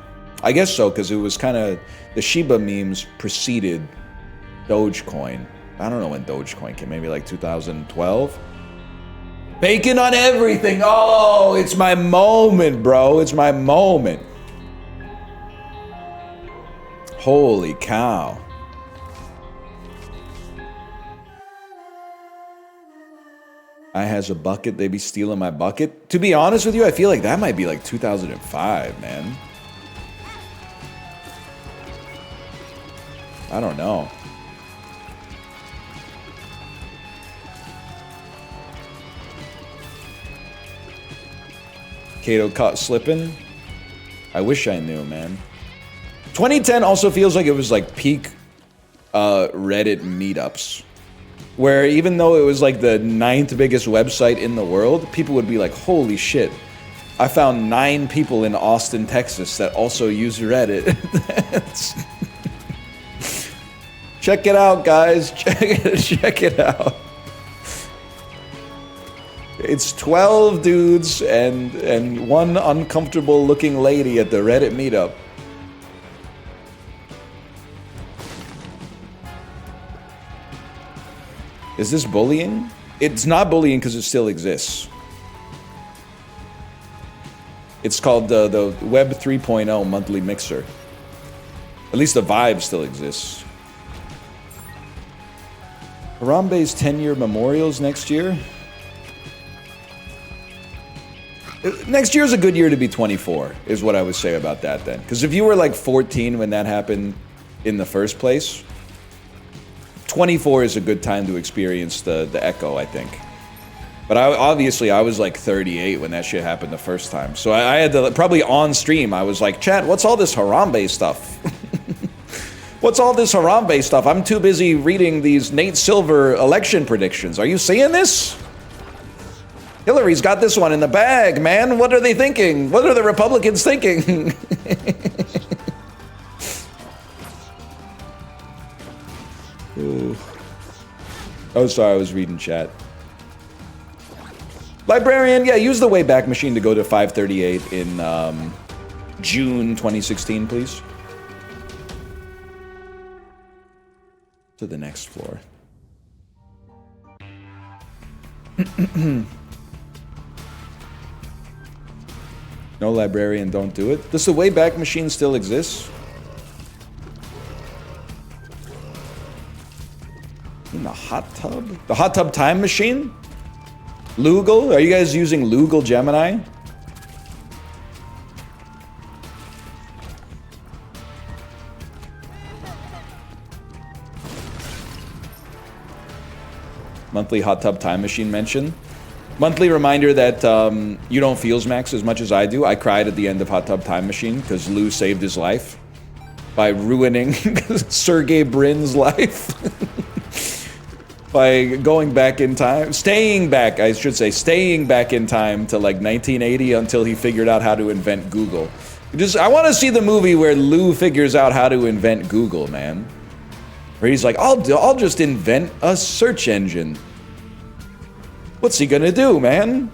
[SPEAKER 1] I guess so, because it was kind of, the Shiba memes preceded Dogecoin. I don't know when Dogecoin came, maybe like 2012? Bacon on everything! Oh, it's my moment, bro. It's my moment. Holy cow. I has a bucket, they be stealing my bucket. To be honest with you, I feel like that might be like 2005, man. I don't know. Kato caught slipping. I wish I knew, man. 2010 also feels like it was like peak Reddit meetups. Where even though it was like the 9th biggest website in the world, people would be like, holy shit, I found 9 people in Austin, Texas that also use Reddit. Check it out, guys. Check it out. It's 12 dudes and one uncomfortable looking lady at the Reddit meetup. Is this bullying? It's not bullying because it still exists. It's called the Web 3.0 monthly mixer. At least the vibe still exists. Harambe's 10-year memorials next year? Next year's a good year to be 24, is what I would say about that then. Because if you were like 14 when that happened in the first place, 24 is a good time to experience the echo, I think. But obviously, I was like 38 when that shit happened the first time. So I had to, probably on stream, I was like, chat, what's all this Harambe stuff? What's all this Harambe stuff? I'm too busy reading these Nate Silver election predictions. Are you seeing this? Hillary's got this one in the bag, man. What are they thinking? What are the Republicans thinking? Oh, sorry, I was reading chat. Librarian, yeah, use the Wayback Machine to go to 538 in June 2016, please. To the next floor. No librarian, don't do it. Does the Wayback Machine still exist? In the hot tub? The hot tub time machine? Lugal? Are you guys using Lugal Gemini? Monthly hot tub time machine mention. Monthly reminder that you don't feels Max as much as I do. I cried at the end of Hot Tub Time Machine because Lou saved his life by ruining Sergey Brin's life. By going back in time, staying back in time to like 1980 until he figured out how to invent Google. I want to see the movie where Lou figures out how to invent Google, man. Where he's like, I'll just invent a search engine. What's he gonna do, man?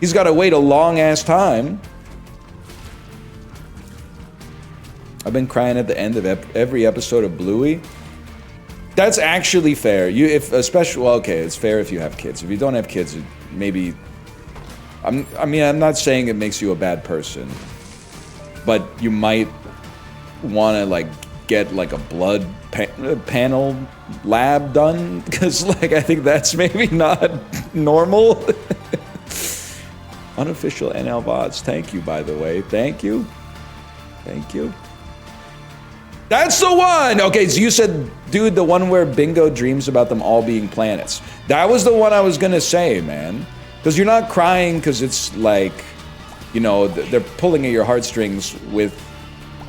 [SPEAKER 1] He's gotta wait a long ass time. I've been crying at the end of every episode of Bluey. That's actually fair. Okay, it's fair if you have kids. If you don't have kids, maybe. I'm not saying it makes you a bad person, but you might want to like get like a blood panel lab done because like I think that's maybe not normal. Unofficial NL VODs. Thank you, by the way. Thank you. That's the one! Okay, so you said, dude, the one where Bingo dreams about them all being planets. That was the one I was gonna say, man. Because you're not crying because it's like, you know, they're pulling at your heartstrings with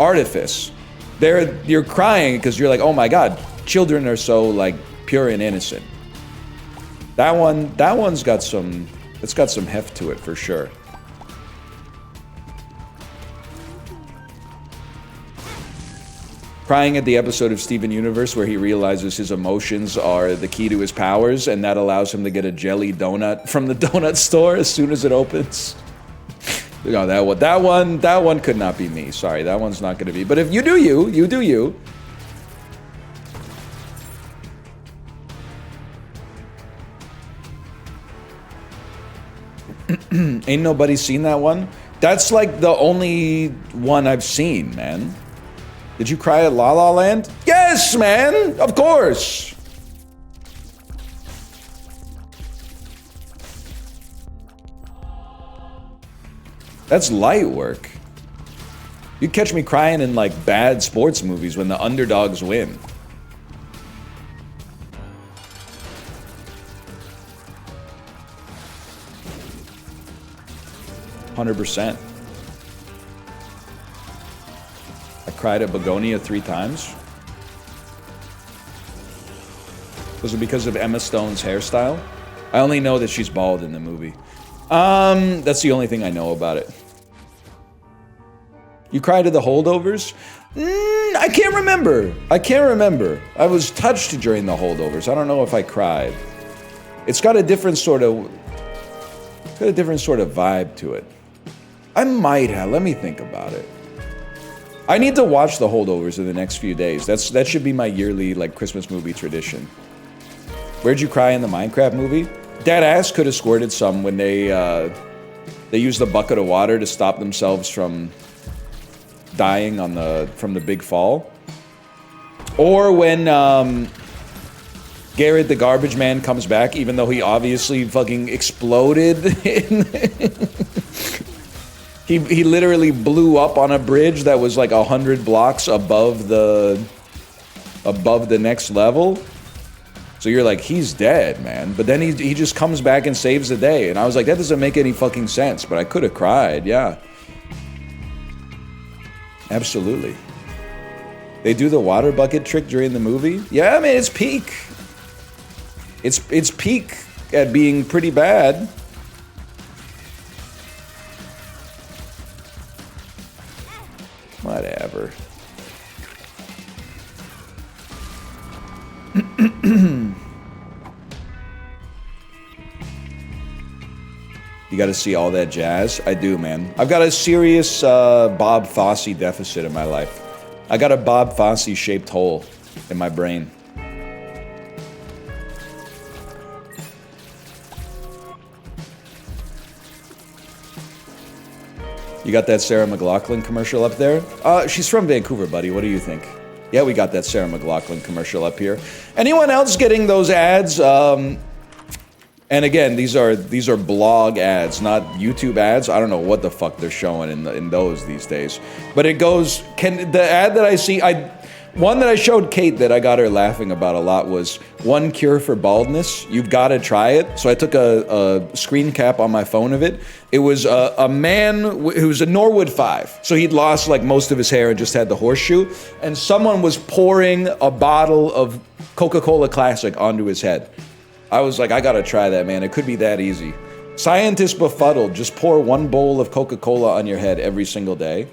[SPEAKER 1] artifice. You're crying because you're like, oh my god, children are so like pure and innocent. It's got some heft to it for sure. Crying at the episode of Steven Universe where he realizes his emotions are the key to his powers, and that allows him to get a jelly donut from the donut store as soon as it opens. No, that one could not be me. Sorry, that one's not going to be. But if you do you, you do you. Ain't nobody seen that one? That's like the only one I've seen, man. Did you cry at La La Land? Yes, man! Of course! That's light work. You catch me crying in like bad sports movies when the underdogs win. %. I cried at Begonia 3 times. Was it because of Emma Stone's hairstyle? I only know that she's bald in the movie. That's the only thing I know about it. You cried at the holdovers? I can't remember. I was touched during the holdovers. I don't know if I cried. It's got a different sort of vibe to it. I might have. Let me think about it. I need to watch the holdovers in the next few days. That should be my yearly like Christmas movie tradition. Where'd you cry in the Minecraft movie? Deadass could have squirted some when they used the bucket of water to stop themselves from dying from the big fall. Or when Garrett the garbage man comes back, even though he obviously fucking exploded. He literally blew up on a bridge that was like 100 blocks above the next level. So you're like, he's dead, man. But then he just comes back and saves the day. And I was like, that doesn't make any fucking sense. But I could have cried, yeah. Absolutely. They do the water bucket trick during the movie? Yeah, I mean, it's peak. It's peak at being pretty bad. Whatever. You gotta see all that jazz? I do, man. I've got a serious Bob Fosse deficit in my life. I got a Bob Fosse shaped hole in my brain. You got that Sarah McLachlan commercial up there? She's from Vancouver, buddy. What do you think? Yeah, we got that Sarah McLachlan commercial up here. Anyone else getting those ads? And again, these are blog ads, not YouTube ads. I don't know what the fuck they're showing in those these days. But it goes. The ad that I see, one that I showed Kate that I got her laughing about a lot was one cure for baldness. You've got to try it. So I took a screen cap on my phone of it. It was a man who was a Norwood 5. So he'd lost like most of his hair and just had the horseshoe. And someone was pouring a bottle of Coca-Cola Classic onto his head. I was like, I gotta try that, man. It could be that easy. Scientist befuddled. Just pour one bowl of Coca-Cola on your head every single day.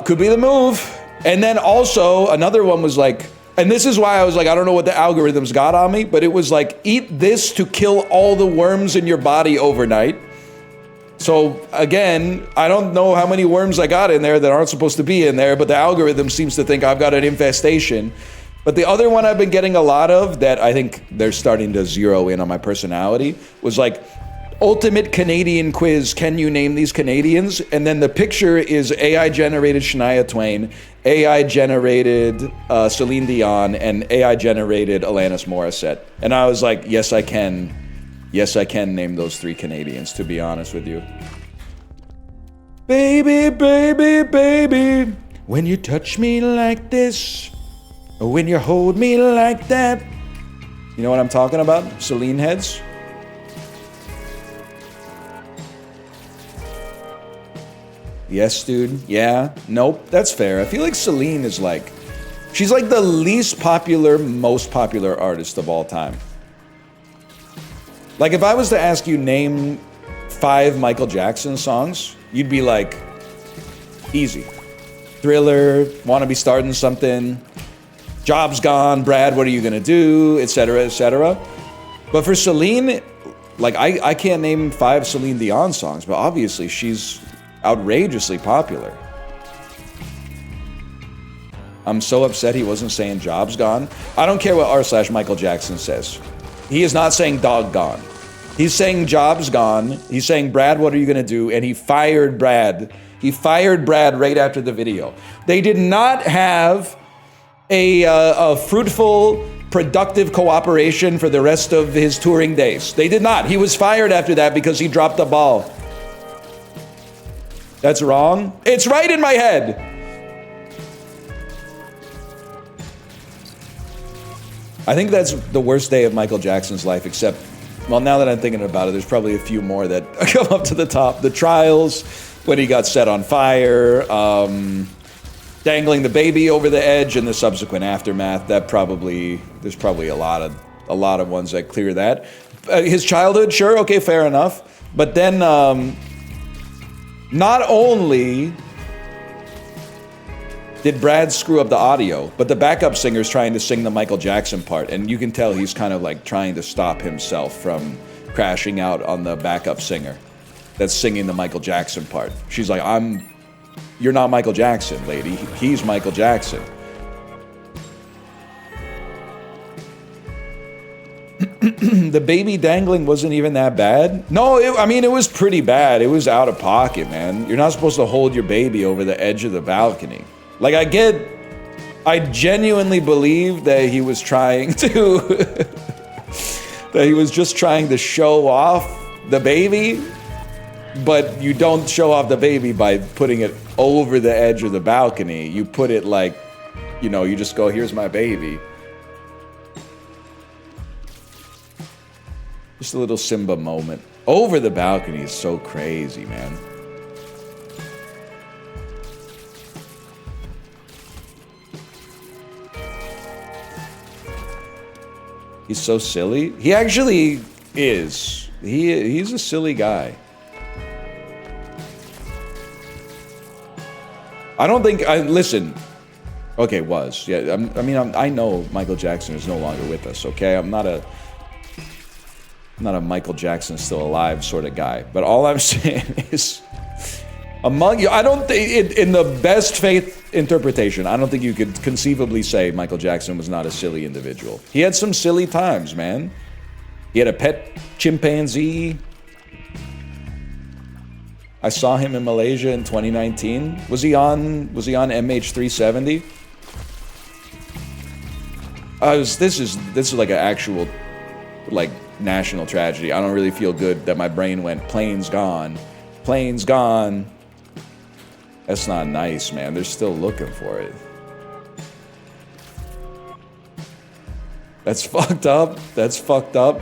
[SPEAKER 1] Could be the move. And then also, another one was like, and this is why I was like, I don't know what the algorithms got on me, but it was like, eat this to kill all the worms in your body overnight. So again, I don't know how many worms I got in there that aren't supposed to be in there, but the algorithm seems to think I've got an infestation. But the other one I've been getting a lot of that I think they're starting to zero in on my personality was like, ultimate Canadian quiz, can you name these Canadians? And then the picture is AI-generated Shania Twain, AI-generated Celine Dion, and AI-generated Alanis Morissette. And I was like, yes, I can. Yes, I can name those 3 Canadians, to be honest with you. Baby, baby, baby, when you touch me like this, or when you hold me like that. You know what I'm talking about? Celine heads. Yes, dude. Yeah. Nope. That's fair. I feel like Celine is like, she's like the least popular, most popular artist of all time. Like if I was to ask you name 5 Michael Jackson songs, you'd be like, easy. Thriller, want to be starting something. Job's gone, Brad, what are you gonna do, etc., etc. But for Celine, like I can't name 5 Celine Dion songs, but obviously she's outrageously popular. I'm so upset he wasn't saying job's gone. I don't care what r/Michael Jackson says. He is not saying dog gone. He's saying job's gone. He's saying, Brad, what are you gonna do? And he fired Brad. He fired Brad right after the video. They did not have a fruitful, productive cooperation for the rest of his touring days. They did not. He was fired after that because he dropped the ball. That's wrong. It's right in my head. I think that's the worst day of Michael Jackson's life, except, well, now that I'm thinking about it, there's probably a few more that come up to the top. The trials, when he got set on fire, dangling the baby over the edge, and the subsequent aftermath. There's probably a lot of ones that clear that. His childhood, sure, okay, fair enough. But then, not only did Brad screw up the audio, but the backup singer's trying to sing the Michael Jackson part, and you can tell he's kind of like trying to stop himself from crashing out on the backup singer that's singing the Michael Jackson part. She's like, you're not Michael Jackson, lady. He's Michael Jackson. The baby dangling wasn't even that bad. No, I mean, it was pretty bad. It was out of pocket, man. You're not supposed to hold your baby over the edge of the balcony. Like, I genuinely believe that he was trying to, that he was just trying to show off the baby, but you don't show off the baby by putting it over the edge of the balcony. You put it like, you know, you just go, here's my baby. Just a little Simba moment. Over the balcony is so crazy, man. He's so silly. He actually is. He's a silly guy. I don't think listen. Okay, was. Yeah, I know Michael Jackson is no longer with us, okay? I'm not a Michael Jackson still alive sort of guy. But all I'm saying is, among you, I don't think, in the best faith interpretation, I don't think you could conceivably say Michael Jackson was not a silly individual. He had some silly times, man. He had a pet chimpanzee. I saw him in Malaysia in 2019. Was he on MH370? This is like an actual, like, national tragedy. I don't really feel good that my brain went, plane's gone. Plane's gone. That's not nice, man. They're still looking for it. That's fucked up. That's fucked up.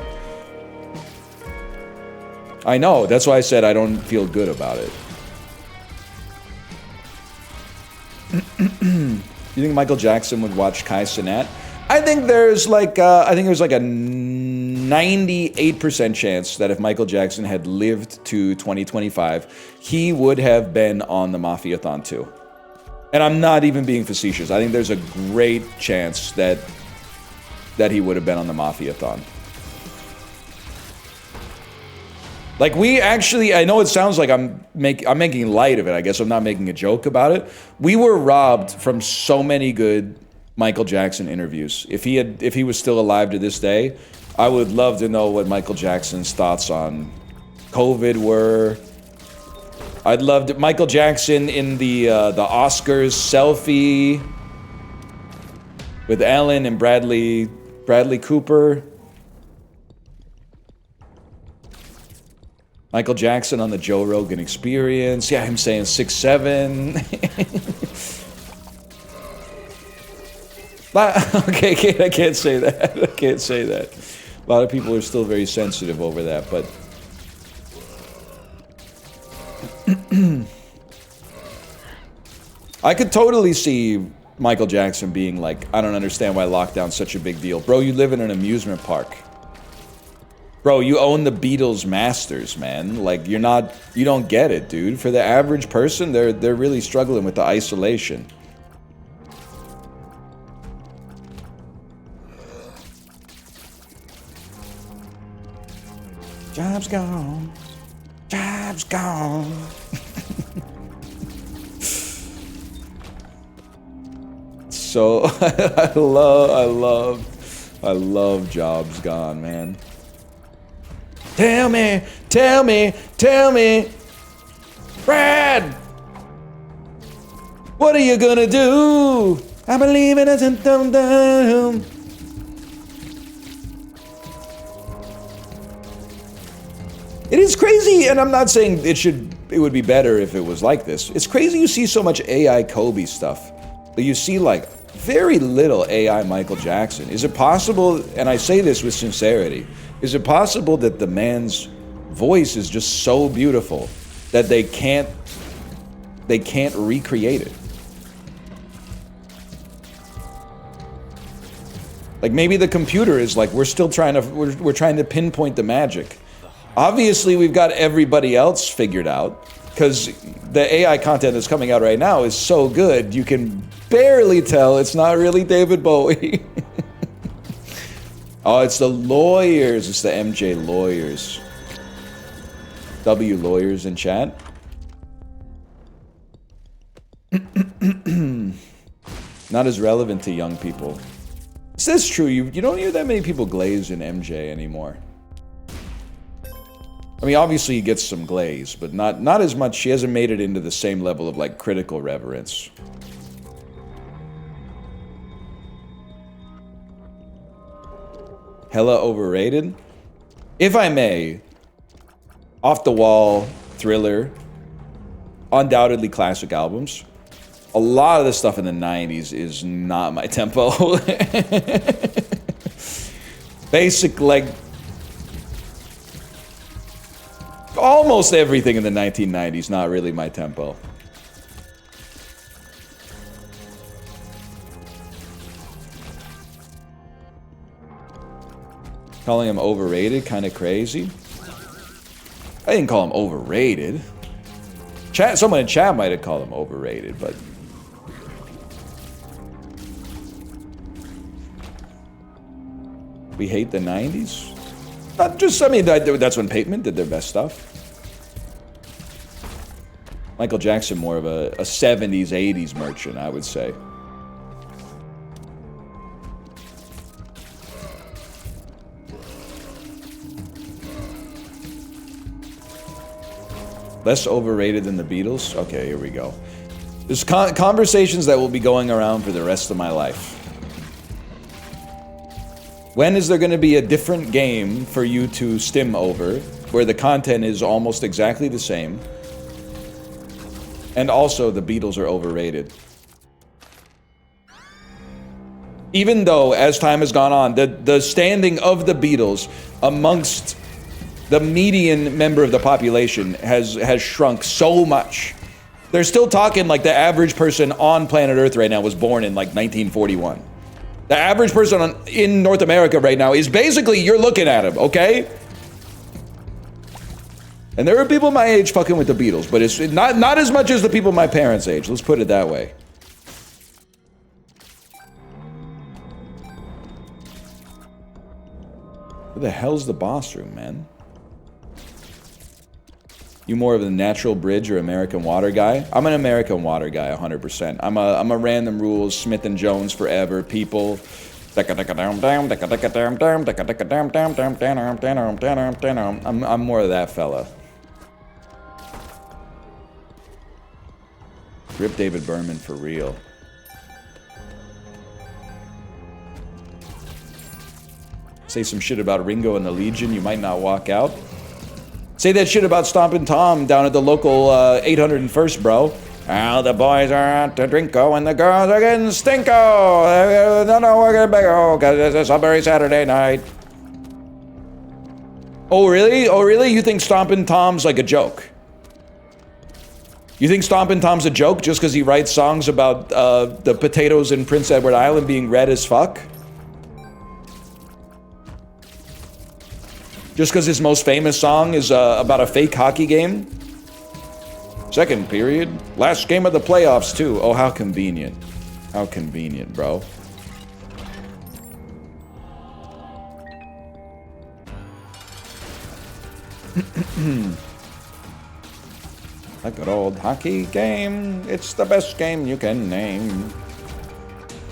[SPEAKER 1] I know. That's why I said I don't feel good about it. You think Michael Jackson would watch Kai Cenat? I think there's like a 98% chance that if Michael Jackson had lived to 2025, he would have been on the Mafia-thon too. And I'm not even being facetious. I think there's a great chance that he would have been on the Mafia-thon. Like, we actually, I know it sounds like I'm making light of it. I guess I'm not making a joke about it. We were robbed from so many good Michael Jackson interviews. If he was still alive to this day, I would love to know what Michael Jackson's thoughts on COVID were. I'd love to, Michael Jackson in the Oscars selfie with Ellen and Bradley Cooper. Michael Jackson on the Joe Rogan Experience. Yeah, him saying 6'7". Okay, I can't say that. I can't say that. A lot of people are still very sensitive over that, but I could totally see Michael Jackson being like, I don't understand why lockdown's such a big deal. Bro, you live in an amusement park. Bro, you own the Beatles masters, man. Like, you don't get it, dude. For the average person, they're really struggling with the isolation. Job's gone. Job's gone. So I love Jobs Gone, man. Tell me, Brad, what are you gonna do? I believe in it and down. It is crazy, and I'm not saying it would be better if it was like this. It's crazy you see so much AI Kobe stuff, but you see like very little AI Michael Jackson. Is it possible, and I say this with sincerity, is it possible that the man's voice is just so beautiful that they can't recreate it? Like maybe the computer is like, we're trying to pinpoint the magic. Obviously, we've got everybody else figured out, because the AI content that's coming out right now is so good, you can barely tell it's not really David Bowie. Oh, it's the lawyers. It's the MJ lawyers. W lawyers in chat. Not as relevant to young people. This is true. You don't hear that many people glaze in MJ anymore. I mean, obviously he gets some glaze, but not as much. She hasn't made it into the same level of like critical reverence. Hella overrated? If I may, Off the Wall, Thriller, undoubtedly classic albums. A lot of the stuff in the 90s is not my tempo. Basic, like, almost everything in the 1990s, not really my tempo. Calling him overrated, kind of crazy. I didn't call him overrated. Someone in chat might have called him overrated, but... We hate the 90s? Not just, I mean, that's when Pateman did their best stuff. Michael Jackson, more of a 70s, 80s merchant, I would say. Less overrated than the Beatles? Okay, here we go. There's conversations that will be going around for the rest of my life. When is there going to be a different game for you to stim over, where the content is almost exactly the same, and also the Beatles are overrated? Even though, as time has gone on, the standing of the Beatles amongst the median member of the population has shrunk so much. They're still talking like the average person on planet Earth right now was born in like 1941. The average person in North America right now is basically, you're looking at him, okay? And there are people my age fucking with the Beatles, but it's not as much as the people my parents' age. Let's put it that way. Where the hell's the boss room, man? You more of the Natural Bridge or American Water guy? I'm an American Water guy, 100%. I'm a Random Rules, Smith and Jones forever, people. I'm more of that fella. Rip David Berman for real. Say some shit about Ringo and the Legion, you might not walk out. Say that shit about Stompin' Tom down at the local 801st, bro. Now the boys are out to drinko and the girls are getting stinko. No, we're gonna go because it's a Sudbury Saturday night. Oh, really? Oh, really? You think Stompin' Tom's like a joke? You think Stompin' Tom's a joke just because he writes songs about the potatoes in Prince Edward Island being red as fuck? Just because his most famous song is about a fake hockey game. Second period. Last game of the playoffs, too. Oh, how convenient. How convenient, bro. A good old hockey game. It's the best game you can name.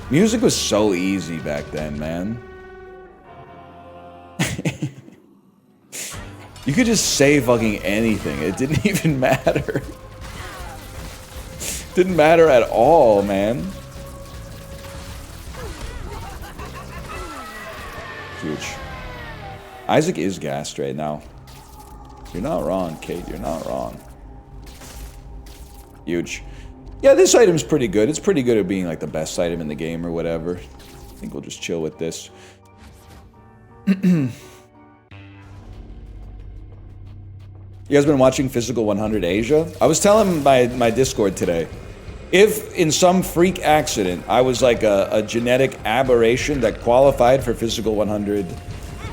[SPEAKER 1] Music was so easy back then, man. You could just say fucking anything. It didn't even matter. Didn't matter at all, man. Huge. Isaac is gassed right now. You're not wrong, Kate. You're not wrong. Huge. Yeah, this item's pretty good. It's pretty good at being like the best item in the game or whatever. I think we'll just chill with this. You guys been watching Physical 100 Asia? I was telling my Discord today, if in some freak accident I was like a genetic aberration that qualified for Physical 100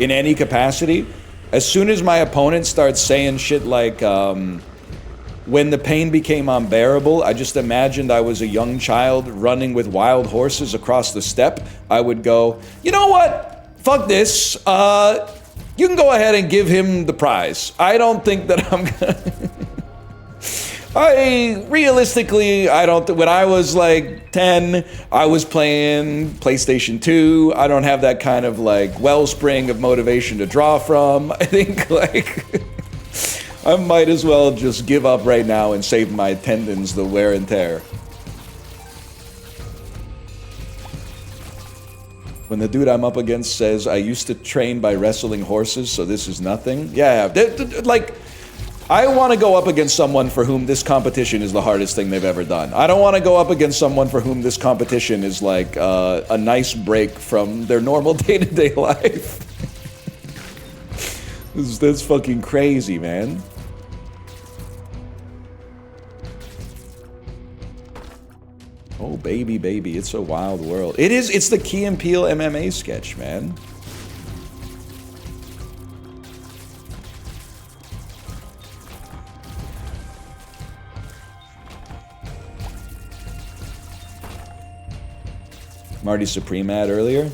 [SPEAKER 1] in any capacity, as soon as my opponent starts saying shit like, when the pain became unbearable, I just imagined I was a young child running with wild horses across the steppe, I would go, you know what? Fuck this. You can go ahead and give him the prize. I don't think that I'm gonna... Realistically, I don't... When I was like 10, I was playing PlayStation 2. I don't have that kind of like wellspring of motivation to draw from. I think like... I might as well just give up right now and save my tendons the wear and tear. When the dude I'm up against says, I used to train by wrestling horses, so this is nothing. Yeah, like, I want to go up against someone for whom this competition is the hardest thing they've ever done. I don't want to go up against someone for whom this competition is like a nice break from their normal day-to-day life. That's fucking crazy, man. Oh, baby, baby, it's a wild world. It is, it's the Key and Peele MMA sketch, man. Marty Supreme ad earlier.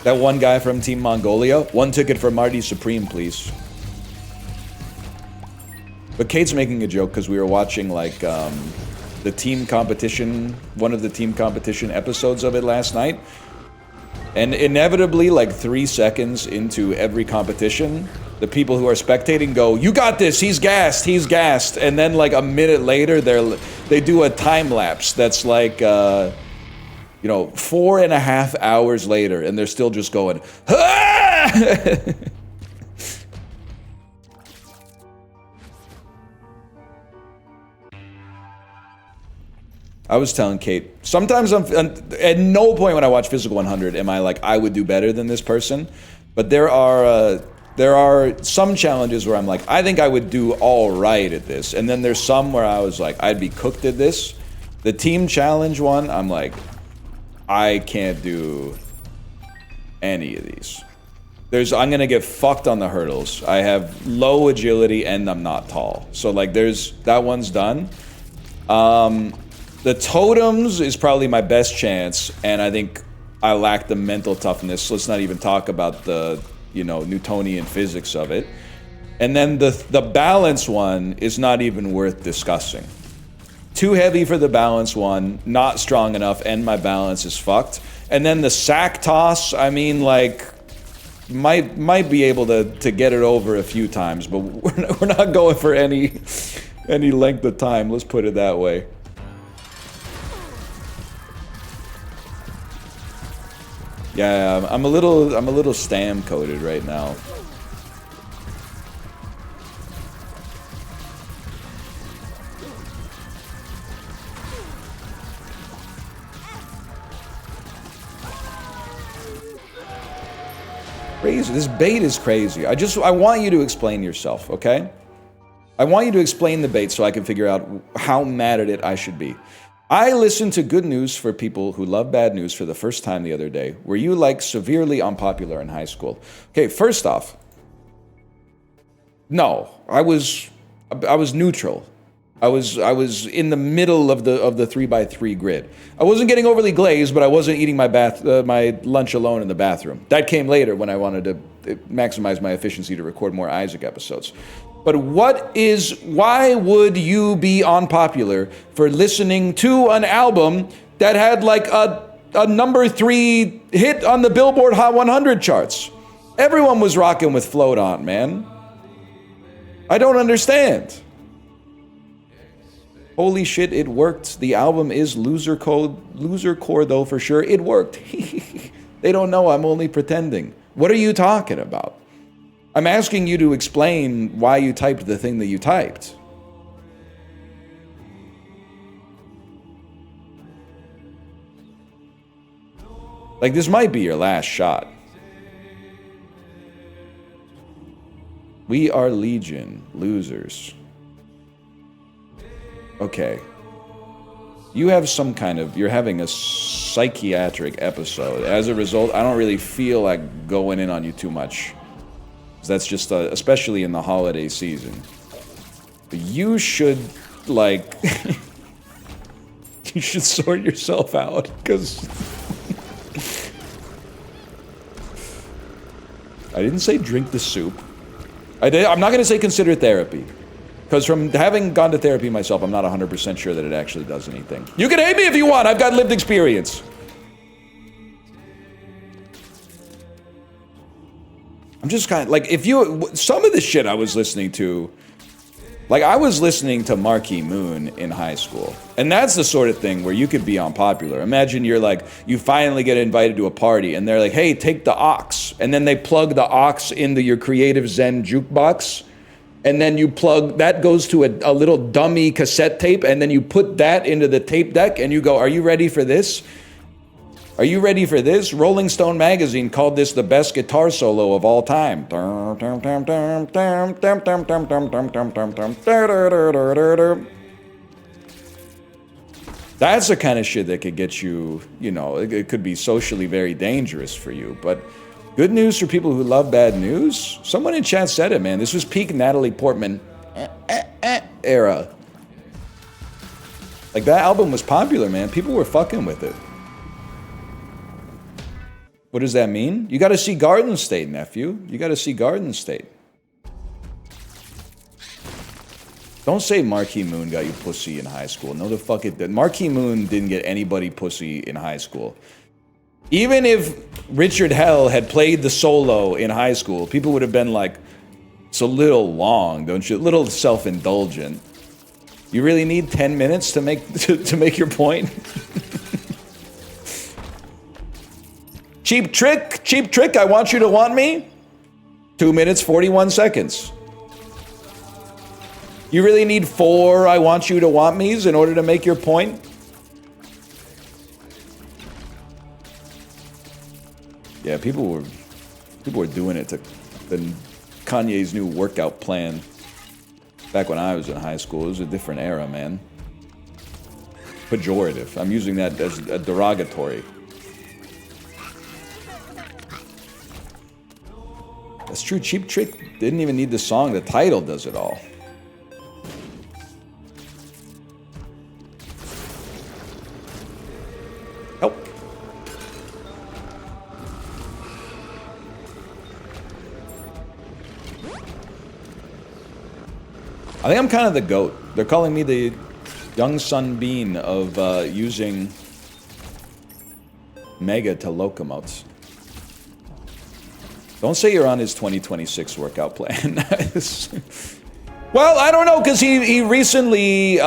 [SPEAKER 1] That one guy from Team Mongolia. One ticket for Marty Supreme, please. But Kate's making a joke because we were watching, like, the team competition, one of the team competition episodes of it last night. And inevitably, like 3 seconds into every competition, the people who are spectating go, you got this, he's gassed, he's gassed. And then like a minute later, they do a time lapse that's like, you know, 4.5 hours later, and they're still just going, ah! I was telling Kate, sometimes at no point when I watch Physical 100 am I like, I would do better than this person. But there are some challenges where I'm like, I think I would do all right at this. And then there's some where I was like, I'd be cooked at this. The team challenge one, I'm like, I can't do any of these. I'm gonna get fucked on the hurdles. I have low agility and I'm not tall. So like that one's done. The totems is probably my best chance, and I think I lack the mental toughness. Let's not even talk about the, you know, Newtonian physics of it. And then the balance one is not even worth discussing. Too heavy for the balance one, not strong enough, and my balance is fucked. And then the sack toss, I mean, like, might be able to get it over a few times, but we're not going for any length of time. Let's put it that way. Yeah, I'm a little stam coated right now. Crazy. This bait is crazy. I want you to explain yourself, okay? I want you to explain the bait so I can figure out how mad at it I should be. I listened to Good News for People Who Love Bad News for the first time the other day. Were you like severely unpopular in high school? Okay, first off, no, I was neutral. I was in the middle of the 3x3 grid. I wasn't getting overly glazed, but I wasn't eating my lunch alone in the bathroom. That came later when I wanted to maximize my efficiency to record more Isaac episodes. But why would you be unpopular for listening to an album that had like a #3 hit on the Billboard Hot 100 charts? Everyone was rocking with Float On, man. I don't understand. Holy shit, it worked. The album is loser core though, for sure. It worked. They don't know I'm only pretending. What are you talking about? I'm asking you to explain why you typed the thing that you typed. Like, this might be your last shot. We are Legion, losers. Okay. You have some kind of, you're having a psychiatric episode. As a result, I don't really feel like going in on you too much. That's just, especially in the holiday season. But you should, like, you should sort yourself out, because I didn't say drink the soup. I'm not going to say consider therapy. Because from having gone to therapy myself, I'm not 100% sure that it actually does anything. You can hate me if you want, I've got lived experience. I'm just kind of, like, some of the shit I was listening to, like, I was listening to Marquee Moon in high school. And that's the sort of thing where you could be unpopular. Imagine you're like, you finally get invited to a party, and they're like, hey, take the aux. And then they plug the aux into your Creative Zen jukebox. And then you plug, that goes to a little dummy cassette tape, and then you put that into the tape deck, and you go, are you ready for this? Are you ready for this? Rolling Stone magazine called this the best guitar solo of all time. That's the kind of shit that could get you, you know, it could be socially very dangerous for you. But good news for people who love bad news? Someone in chat said it, man. This was peak Natalie Portman era. Like, that album was popular, man. People were fucking with it. What does that mean? You gotta see Garden State, nephew. You gotta see Garden State. Don't say Marquee Moon got you pussy in high school. No, the fuck it did. Marquee Moon didn't get anybody pussy in high school. Even if Richard Hell had played the solo in high school, people would have been like, it's a little long, don't you? A little self-indulgent. You really need 10 minutes to make your point? Cheap trick, I want you to want me? 2 minutes, 41 seconds. You really need 4 I want you to want me's in order to make your point? Yeah, people were doing it to Kanye's new workout plan. Back when I was in high school, it was a different era, man. Pejorative. I'm using that as a derogatory. That's true. Cheap Trick didn't even need the song. The title does it all. Oh. I think I'm kind of the GOAT. They're calling me the young Sun Bean of using Mega to locomotes. Don't say you're on his 2026 workout plan. Well, I don't know, because he recently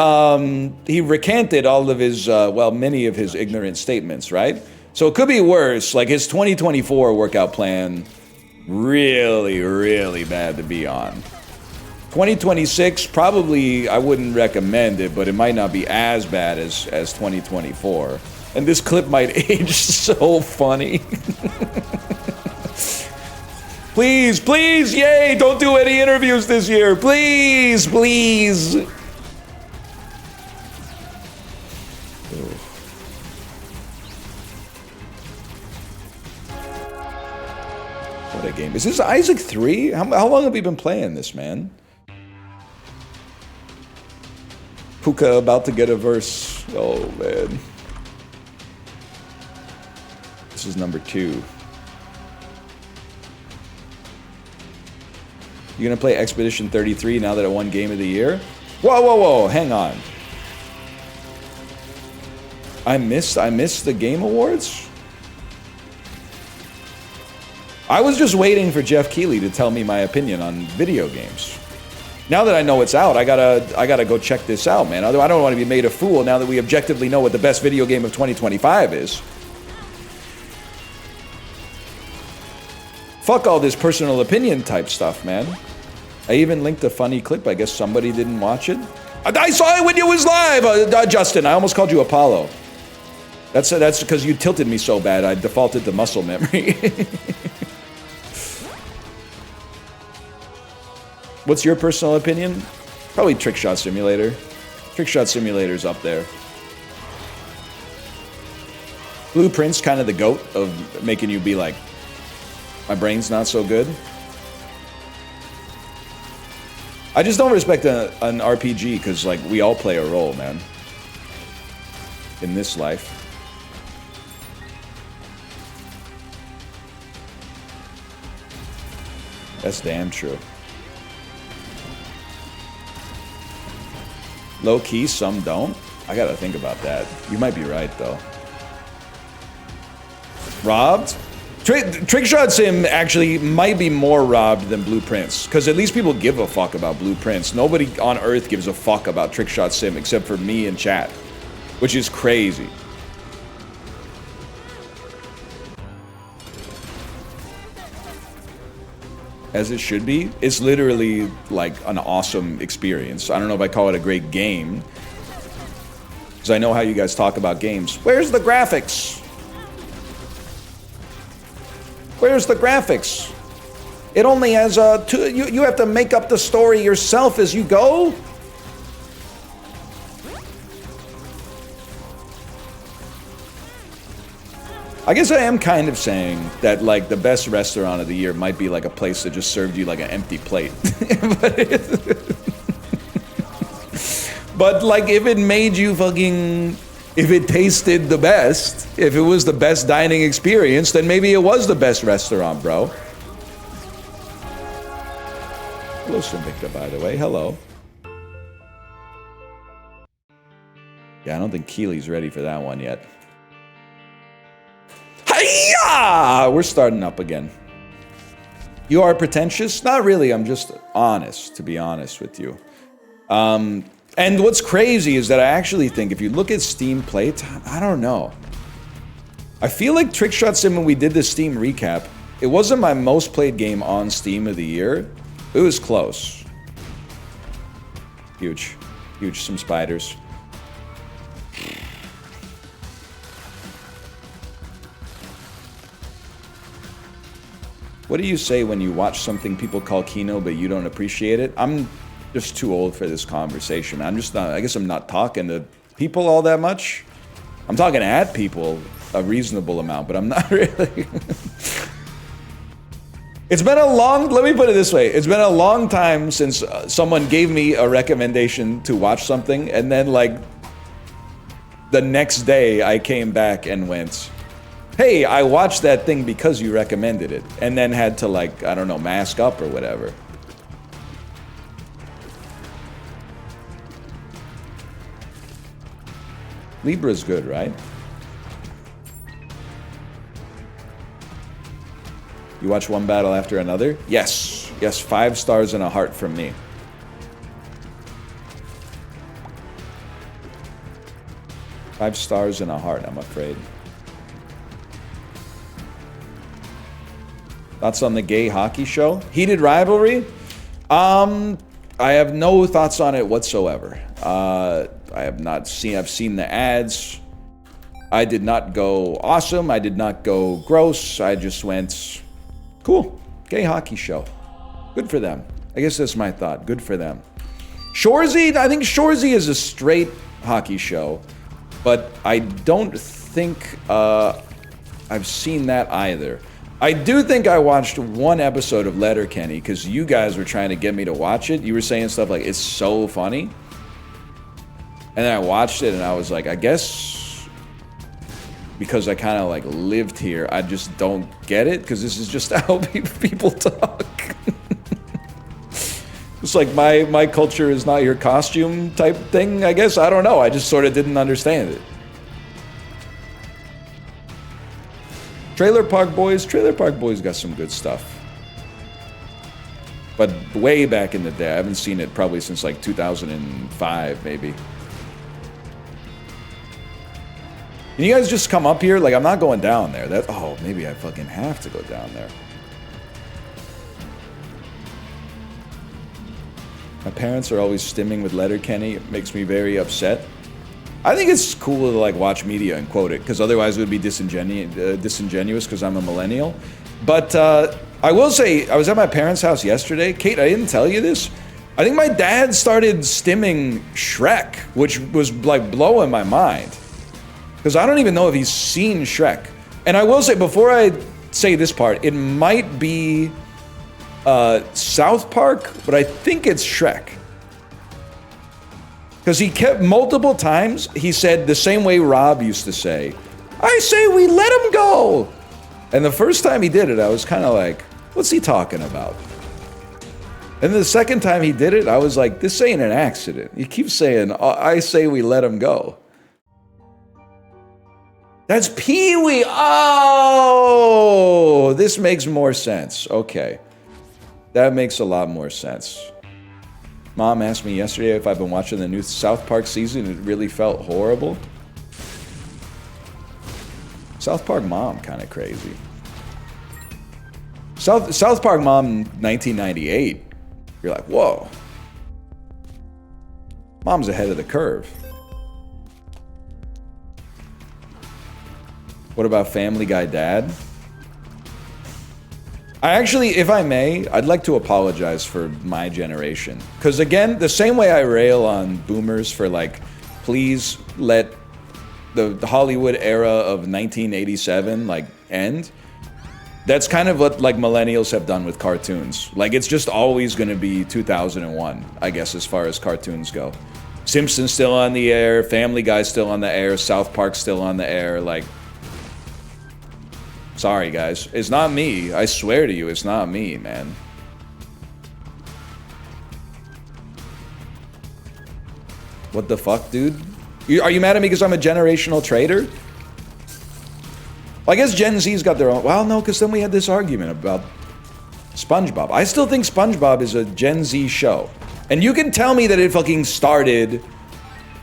[SPEAKER 1] he recanted all of his, many of his ignorant statements, right? So it could be worse. Like, his 2024 workout plan, really, really bad to be on. 2026, probably I wouldn't recommend it, but it might not be as bad as 2024. And this clip might age so funny. Please, please, yay, don't do any interviews this year. Please, please. a game. Is this Isaac 3? How long have we been playing this, man? Puka about to get a verse. Oh, man. This is number 2. You gonna play Expedition 33 now that it won Game of the Year? Whoa, whoa, whoa, hang on. I missed the Game Awards? I was just waiting for Jeff Keighley to tell me my opinion on video games. Now that I know it's out, I gotta go check this out, man. Although I don't want to be made a fool now that we objectively know what the best video game of 2025 is. Fuck all this personal opinion type stuff, man. I even linked a funny clip. I guess somebody didn't watch it. I saw it when you was live, Justin. I almost called you Apollo. That's because you tilted me so bad. I defaulted to muscle memory. What's your personal opinion? Probably Trickshot Simulator. Trickshot Simulator's up there. Blueprint's kind of the goat of making you be like, my brain's not so good. I just don't respect an RPG because, like, we all play a role, man. In this life. That's damn true. Low key, some don't. I gotta think about that. You might be right, though. Robbed? Trickshot Sim actually might be more robbed than Blueprints, because at least people give a fuck about Blueprints. Nobody on Earth gives a fuck about Trickshot Sim except for me and chat, which is crazy. As it should be. It's literally like an awesome experience. I don't know if I call it a great game, because I know how you guys talk about games. Where's the graphics? Where's the graphics? It only has you have to make up the story yourself as you go? I guess I am kind of saying that, like, the best restaurant of the year might be like a place that just served you like an empty plate. But like, if it made you fucking, if it tasted the best, if it was the best dining experience, then maybe it was the best restaurant, bro. Hello, Simvicta, by the way. Hello. Yeah, I don't think Keely's ready for that one yet. Hiya! We're starting up again. You are pretentious? Not really, I'm just honest, to be honest with you. And what's crazy is that I actually think if you look at Steam playtime, I don't know. I feel like Trickshot Sim, when we did the Steam recap, it wasn't my most played game on Steam of the year. It was close. Huge. Huge, some spiders. What do you say when you watch something people call Kino but you don't appreciate it? I'm just too old for this conversation. I'm just not, I guess I'm not talking to people all that much. I'm talking at people a reasonable amount, but I'm not really. It's been a long, let me put it this way. It's been a long time since someone gave me a recommendation to watch something, and then like the next day I came back and went, hey, I watched that thing because you recommended it, and then had to, like, I don't know, mask up or whatever. Libra's good, right? You watch one battle after another? Yes. Yes, 5 stars and a heart from me. Five stars and a heart, I'm afraid. Thoughts on the gay hockey show? Heated rivalry? I have no thoughts on it whatsoever. I have not seen, I've seen the ads. I did not go awesome. I did not go gross. I just went, cool, gay hockey show. Good for them. I guess that's my thought. Good for them. Shorzy, I think Shorzy is a straight hockey show, but I don't think I've seen that either. I do think I watched one episode of Letterkenny because you guys were trying to get me to watch it. You were saying stuff like, it's so funny. And then I watched it and I was like, I guess because I kind of like lived here, I just don't get it because this is just how people talk. It's like my culture is not your costume type thing, I guess. I don't know. I just sort of didn't understand it. Trailer Park Boys got some good stuff. But way back in the day, I haven't seen it probably since like 2005, maybe. Can you guys just come up here? Like, I'm not going down there. Oh, maybe I fucking have to go down there. My parents are always stimming with Letterkenny. It makes me very upset. I think it's cool to like watch media and quote it, because otherwise it would be disingenuous because I'm a millennial. But I will say, I was at my parents' house yesterday. Kate, I didn't tell you this. I think my dad started stimming Shrek, which was like blowing my mind. Because I don't even know if he's seen Shrek. And I will say, before I say this part, it might be South Park, but I think it's Shrek. Because he kept multiple times, he said the same way Rob used to say, I say we let him go. And the first time he did it, I was kind of like, what's he talking about? And the second time he did it, I was like, this ain't an accident. He keeps saying, I say we let him go. That's Pee-wee. Oh, this makes more sense. Okay. That makes a lot more sense. Mom asked me yesterday if I've been watching the new South Park season. It really felt horrible. South Park Mom, kind of crazy. South Park Mom 1998. You're like, whoa. Mom's ahead of the curve. What about Family Guy Dad? I actually, if I may, I'd like to apologize for my generation. Because again, the same way I rail on boomers for like, please let the Hollywood era of 1987 like end. That's kind of what like millennials have done with cartoons. Like it's just always going to be 2001, I guess, as far as cartoons go. Simpsons still on the air, Family Guy still on the air, South Park still on the air, like... Sorry, guys. It's not me. I swear to you, it's not me, man. What the fuck, dude? Are you mad at me because I'm a generational traitor? Well, I guess Gen Z's got their own... Well, no, because then we had this argument about SpongeBob. I still think SpongeBob is a Gen Z show. And you can tell me that it fucking started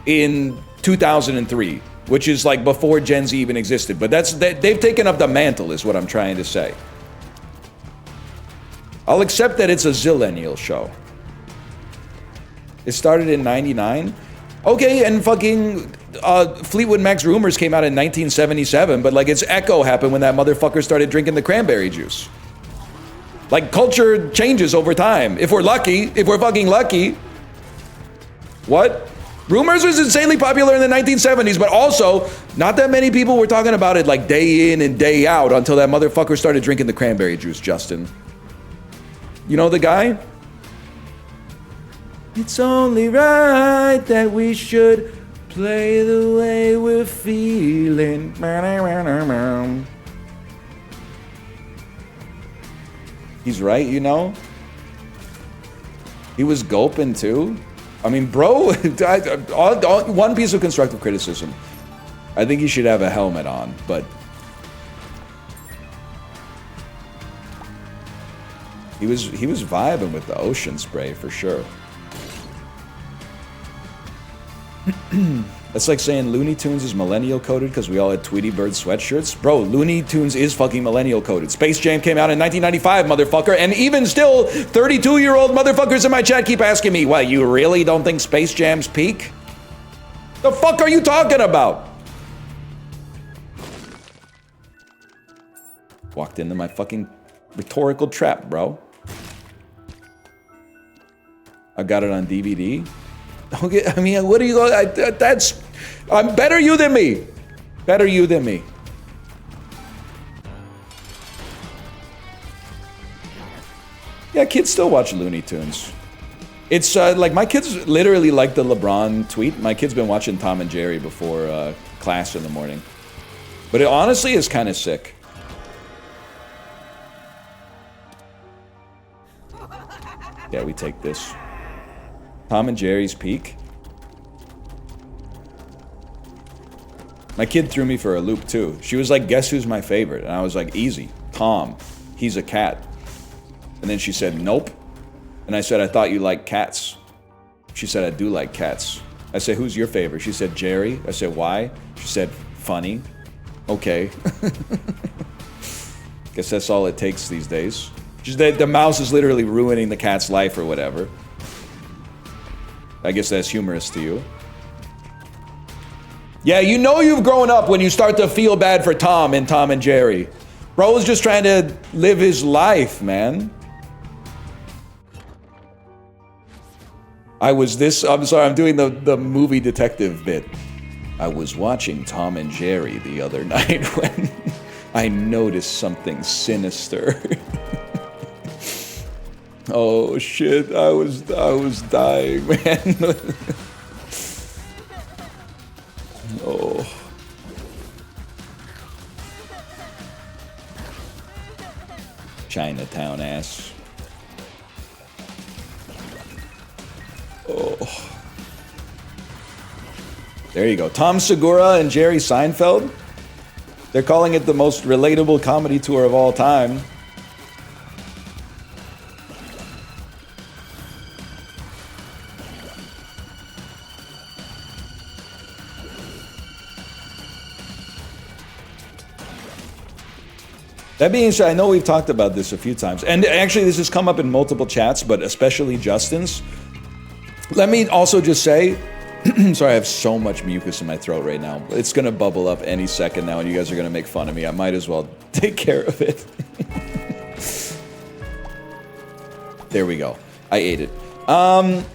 [SPEAKER 1] in 2003. Which is like before Gen Z even existed. But they've taken up the mantle is what I'm trying to say. I'll accept that it's a zillennial show. It started in 99. Okay, and fucking Fleetwood Mac's Rumors came out in 1977. But like its echo happened when that motherfucker started drinking the cranberry juice. Like culture changes over time. If we're lucky, if we're fucking lucky. What? Rumors was insanely popular in the 1970s, but also, not that many people were talking about it like day in and day out until that motherfucker started drinking the cranberry juice, Justin. You know the guy? It's only right that we should play the way we're feeling. He's right, you know? He was gulping too. I mean, bro, one piece of constructive criticism. I think he should have a helmet on, but... He was vibing with the ocean spray, for sure. That's like saying Looney Tunes is millennial coded because we all had Tweety Bird sweatshirts. Bro, Looney Tunes is fucking millennial coded. Space Jam came out in 1995, motherfucker. And even still, 32-year-old motherfuckers in my chat keep asking me, well, you really don't think Space Jam's peak? The fuck are you talking about? Walked into my fucking rhetorical trap, bro. I got it on DVD. Okay, I mean, what do you go? That's... I'm better you than me. Better you than me. Yeah, kids still watch Looney Tunes. It's like my kids literally like the LeBron tweet. My kid's been watching Tom and Jerry before class in the morning. But it honestly is kind of sick. Yeah, we take this. Tom and Jerry's peak. My kid threw me for a loop too. She was like, guess who's my favorite? And I was like, easy. Tom. He's a cat. And then she said, nope. And I said, I thought you liked cats. She said, I do like cats. I said, who's your favorite? She said, Jerry. I said, why? She said, funny. Okay. Guess that's all it takes these days. Just the mouse is literally ruining the cat's life or whatever. I guess that's humorous to you. Yeah, you know you've grown up when you start to feel bad for Tom in Tom and Jerry. Bro was just trying to live his life, man. I'm sorry, I'm doing the movie detective bit. I was watching Tom and Jerry the other night when I noticed something sinister. Oh shit, I was dying, man. Oh. Chinatown ass. Oh. There you go. Tom Segura and Jerry Seinfeld. They're calling it the most relatable comedy tour of all time. That being said, I know we've talked about this a few times, and actually this has come up in multiple chats, but especially Justin's. Let me also just say, sorry, I have so much mucus in my throat right now. It's gonna bubble up any second now, and you guys are gonna make fun of me. I might as well take care of it. There we go. I ate it. And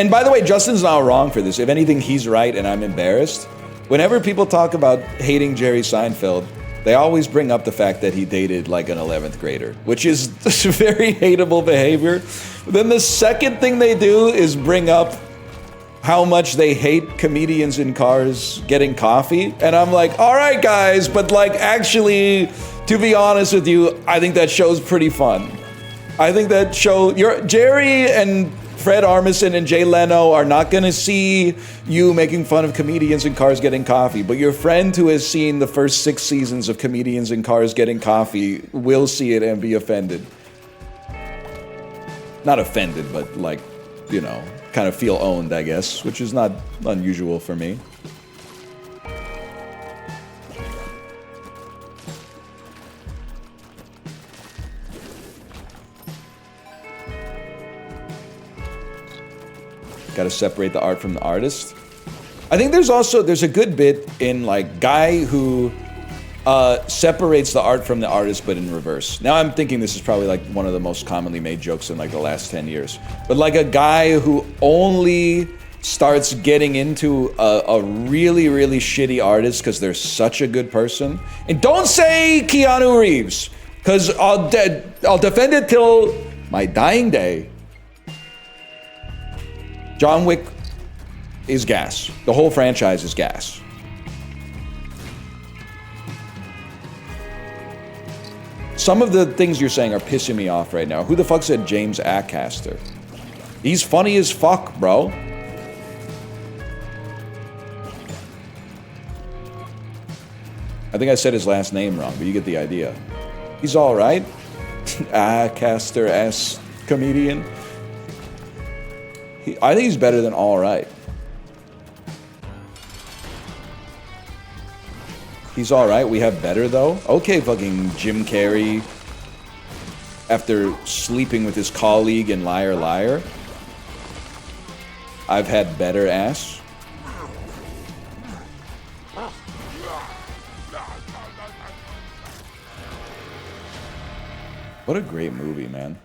[SPEAKER 1] by the way, Justin's not wrong for this. If anything, he's right, and I'm embarrassed. Whenever people talk about hating Jerry Seinfeld, they always bring up the fact that he dated like an 11th grader, which is very hateable behavior. Then the second thing they do is bring up how much they hate comedians in cars getting coffee. And I'm like, all right, guys, but like actually, to be honest with you, I think that show's pretty fun. I think that show, Jerry and Fred Armisen and Jay Leno are not gonna see you making fun of comedians in cars getting coffee, but your friend who has seen the first 6 seasons of comedians in cars getting coffee will see it and be offended. Not offended, but like, you know, kind of feel owned, I guess, which is not unusual for me. Got to separate the art from the artist. I think there's a good bit in like guy who separates the art from the artist, but in reverse. Now I'm thinking this is probably like one of the most commonly made jokes in like the last 10 years. But like a guy who only starts getting into a really, really shitty artist because they're such a good person. And don't say Keanu Reeves, because I'll defend it till my dying day. John Wick is gas. The whole franchise is gas. Some of the things you're saying are pissing me off right now. Who the fuck said James Acaster? He's funny as fuck, bro. I think I said his last name wrong, but you get the idea. He's alright. Acaster-ass comedian. I think he's better than all right. He's all right. We have better though. Okay, fucking Jim Carrey. After sleeping with his colleague in Liar Liar, I've had better ass. What a great movie, man.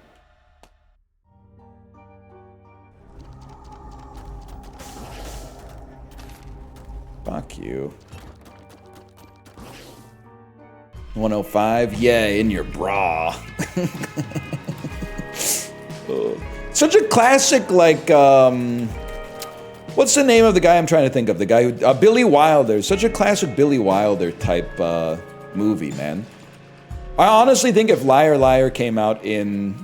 [SPEAKER 1] Fuck you. 105? Yeah, in your bra. Such a classic, like, what's the name of the guy I'm trying to think of? The guy who, Billy Wilder. Such a classic Billy Wilder type movie, man. I honestly think if Liar Liar came out in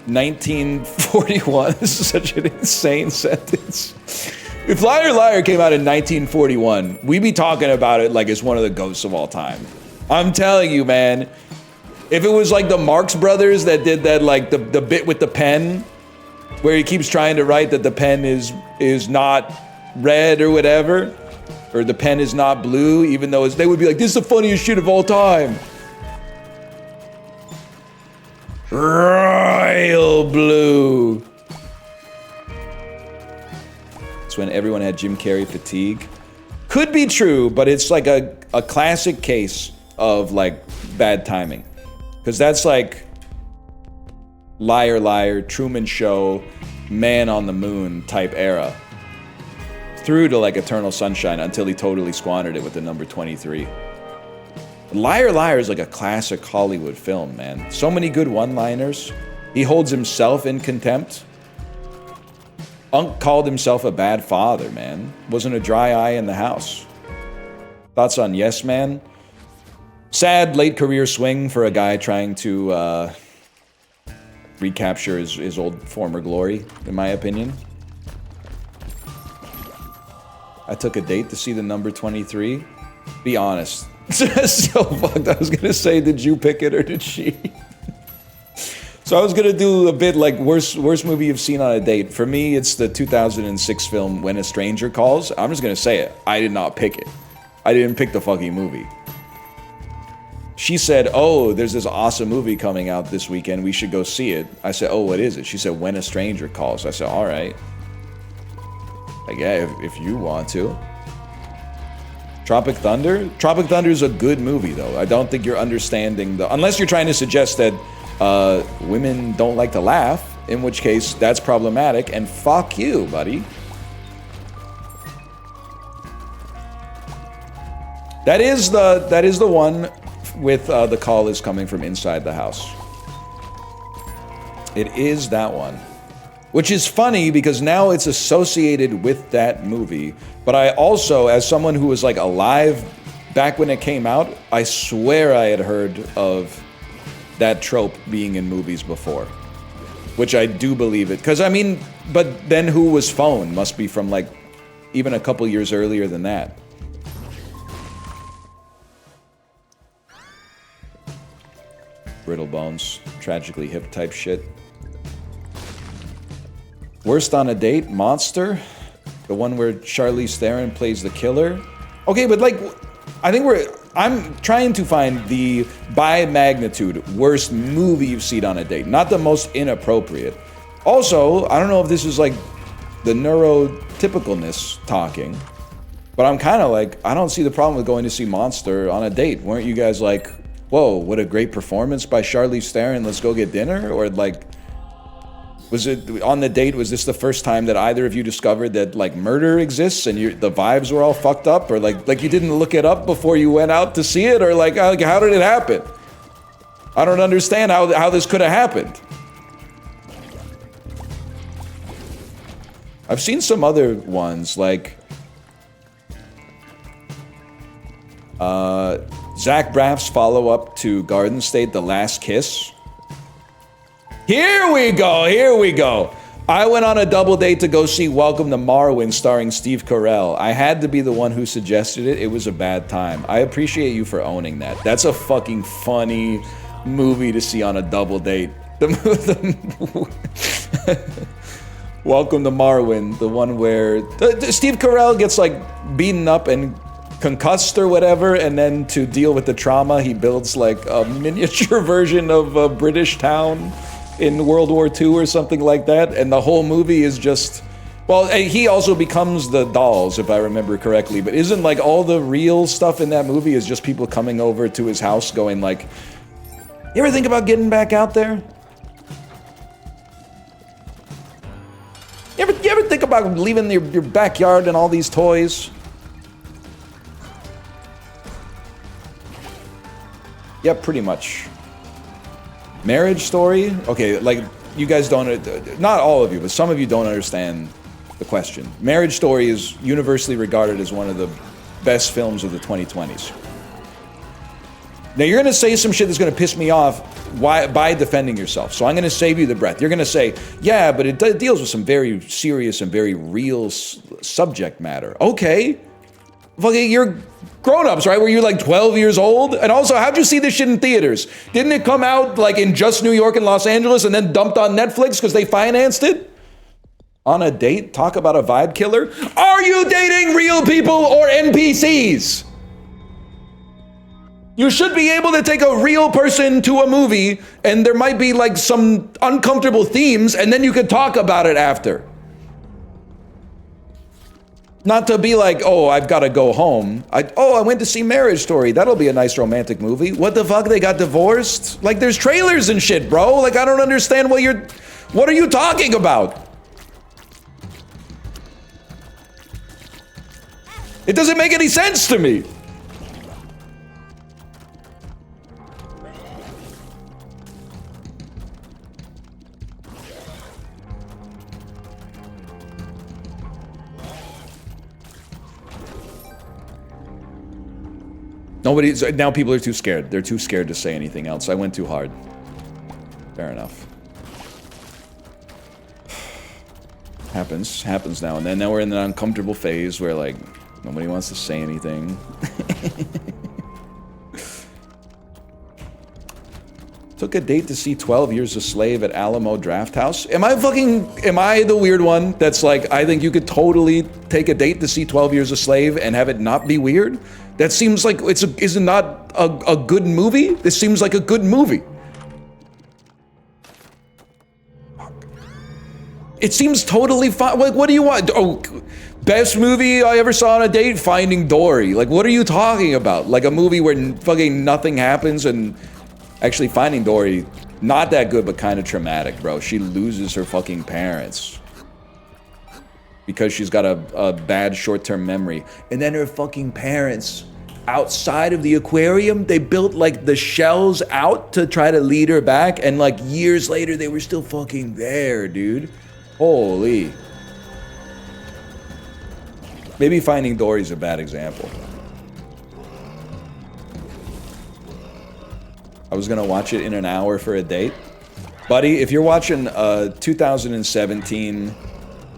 [SPEAKER 1] 1941, this is such an insane sentence. If Liar Liar came out in 1941, we'd be talking about it like it's one of the ghosts of all time. I'm telling you, man. If it was like the Marx Brothers that did that, like the bit with the pen, where he keeps trying to write that the pen is not red or whatever, or the pen is not blue, even though they would be like, this is the funniest shit of all time. Royal blue. It's when everyone had Jim Carrey fatigue. Could be true, but it's like a classic case of like bad timing. Because that's like Liar Liar, Truman Show, Man on the Moon type era. Through to like Eternal Sunshine until he totally squandered it with the number 23. Liar Liar is like a classic Hollywood film, man. So many good one-liners. He holds himself in contempt. Unc called himself a bad father, man. Wasn't a dry eye in the house. Thoughts on Yes Man? Sad late career swing for a guy trying to recapture his old former glory, in my opinion. I took a date to see the number 23. Be honest. So fucked. I was gonna say, did you pick it or did she? So I was gonna do a bit like worst movie you've seen on a date. For me, it's the 2006 film When a Stranger Calls. I'm just gonna say it. I did not pick it. I didn't pick the fucking movie. She said, oh, there's this awesome movie coming out this weekend. We should go see it. I said, oh, what is it? She said, When a Stranger Calls. I said, all right. Like, yeah, if you want to. Tropic Thunder? Tropic Thunder is a good movie, though. I don't think you're understanding the... Unless you're trying to suggest that women don't like to laugh, in which case that's problematic, and fuck you, buddy. That is the one with the call is coming from inside the house. It is that one. Which is funny because now it's associated with that movie. But I also, as someone who was like alive back when it came out, I swear I had heard of that trope being in movies before. Which I do believe it. Because I mean, but then Who Was Phone must be from like even a couple years earlier than that. Brittle bones, tragically hip type shit. Worst on a date, Monster, the one where Charlize Theron plays the killer. Okay, but like, I think I'm trying to find the by magnitude worst movie you've seen on a date, not the most inappropriate. Also, I don't know if this is like the neurotypicalness talking, but I'm kind of like, I don't see the problem with going to see Monster on a date. Weren't you guys like, whoa, what a great performance by Charlize Theron, let's go get dinner? Or like, was it on the date, was this the first time that either of you discovered that like murder exists and the vibes were all fucked up? Or like you didn't look it up before you went out to see it? Or like how did it happen? I don't understand how this could have happened. I've seen some other ones like Zach Braff's follow-up to Garden State, The Last Kiss. Here we go. I went on a double date to go see Welcome to Marwin starring Steve Carell. I had to be the one who suggested it. It was a bad time. I appreciate you for owning that. That's a fucking funny movie to see on a double date. Welcome to Marwin, the one where Steve Carell gets like beaten up and concussed or whatever, and then to deal with the trauma, he builds like a miniature version of a British town in World War II or something like that, and the whole movie is just... Well, he also becomes the dolls, if I remember correctly, but isn't like all the real stuff in that movie is just people coming over to his house going like, you ever think about getting back out there? You ever think about leaving your backyard and all these toys? Yeah, pretty much. Marriage Story? Okay, like, you guys don't, not all of you, but some of you don't understand the question. Marriage Story is universally regarded as one of the best films of the 2020s. Now you're gonna say some shit that's gonna piss me off by defending yourself. So I'm gonna save you the breath. You're gonna say, yeah, but it deals with some very serious and very real subject matter. Okay. Fucking, you're grown-ups, right? Were you like 12 years old? And also, how'd you see this shit in theaters? Didn't it come out like in just New York and Los Angeles and then dumped on Netflix because they financed it? On a date? Talk about a vibe killer? Are you dating real people or NPCs? You should be able to take a real person to a movie and there might be like some uncomfortable themes and then you could talk about it after. Not to be like, oh, I've got to go home. I went to see Marriage Story. That'll be a nice romantic movie. What the fuck? They got divorced? Like, there's trailers and shit, bro. Like, I don't understand what are you talking about? It doesn't make any sense to me. Now people are too scared. They're too scared to say anything else. I went too hard. Fair enough. Happens now and then. Now we're in the uncomfortable phase where like nobody wants to say anything. Took a date to see 12 Years a Slave at Alamo Drafthouse. Am I the weird one that's like, I think you could totally take a date to see 12 Years a Slave and have it not be weird? That seems like is it not a good movie? This seems like a good movie. It seems totally fine. Like, what do you want? Oh, best movie I ever saw on a date? Finding Dory. Like, what are you talking about? Like a movie where fucking nothing happens and... Actually, Finding Dory, not that good, but kind of traumatic, bro. She loses her fucking parents. Because she's got a bad short-term memory. And then her fucking parents, outside of the aquarium, they built, like, the shells out to try to lead her back. And, like, years later, they were still fucking there, dude. Holy. Maybe Finding Dory's a bad example. I was gonna watch it in an hour for a date. Buddy, if you're watching a 2017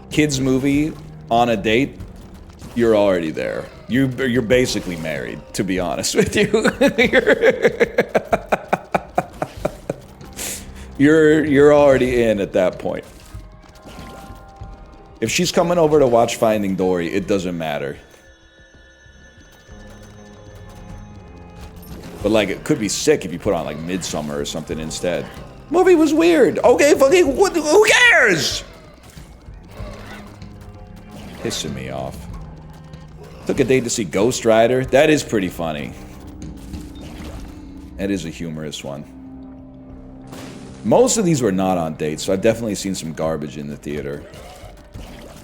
[SPEAKER 1] kids movie on a date, you're already there. You're basically married, to be honest with you. You're already in at that point. If she's coming over to watch Finding Dory, it doesn't matter. But like, it could be sick if you put on like Midsummer or something instead. Movie was weird. Okay, fucking, who cares? Pissing me off. Took a date to see Ghost Rider. That is pretty funny. That is a humorous one. Most of these were not on dates, so I've definitely seen some garbage in the theater.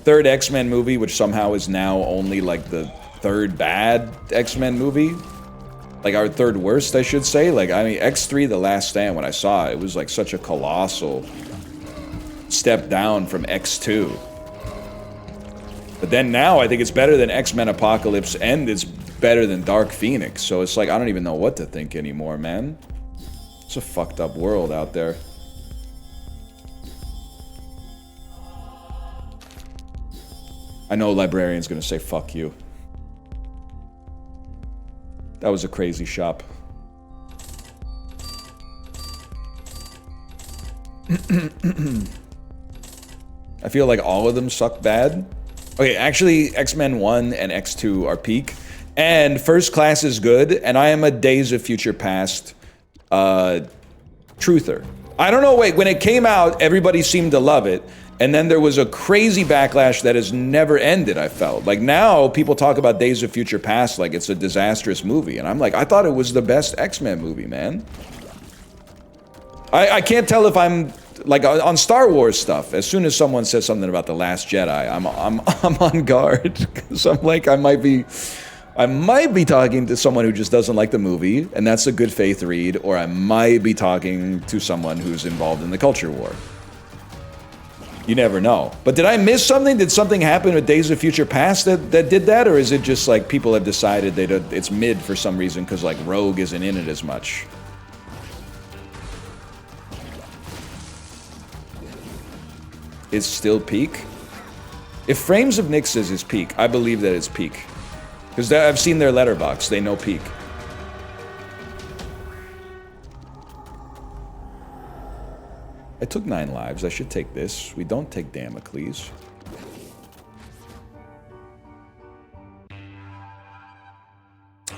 [SPEAKER 1] Third X-Men movie, which somehow is now only like the third bad X-Men movie. Like, our third worst, I should say. Like, I mean, X3, The Last Stand, when I saw it, it was like such a colossal step down from X2. But then now, I think it's better than X-Men Apocalypse, and it's better than Dark Phoenix. So it's like, I don't even know what to think anymore, man. It's a fucked up world out there. I know Librarian's gonna say, fuck you. That was a crazy shop. I feel like all of them suck bad. Okay, actually, X-Men 1 and X2 are peak. And First Class is good, and I am a Days of Future Past truther. I don't know, wait, when it came out, everybody seemed to love it. And then there was a crazy backlash that has never ended, I felt. Like, now, people talk about Days of Future Past like it's a disastrous movie. And I'm like, I thought it was the best X-Men movie, man. I can't tell if I'm, like, on Star Wars stuff, as soon as someone says something about The Last Jedi, I'm on guard. Because I'm like, I might be talking to someone who just doesn't like the movie, and that's a good faith read, or I might be talking to someone who's involved in the culture war. You never know. But did I miss something? Did something happen with Days of Future Past that did that? Or is it just like people have decided that it's mid for some reason because like Rogue isn't in it as much? Is still peak? If Frames of Nick says it's peak, I believe that it's peak. Because I've seen their letterbox, they know peak. I took 9 lives, I should take this. We don't take Damocles.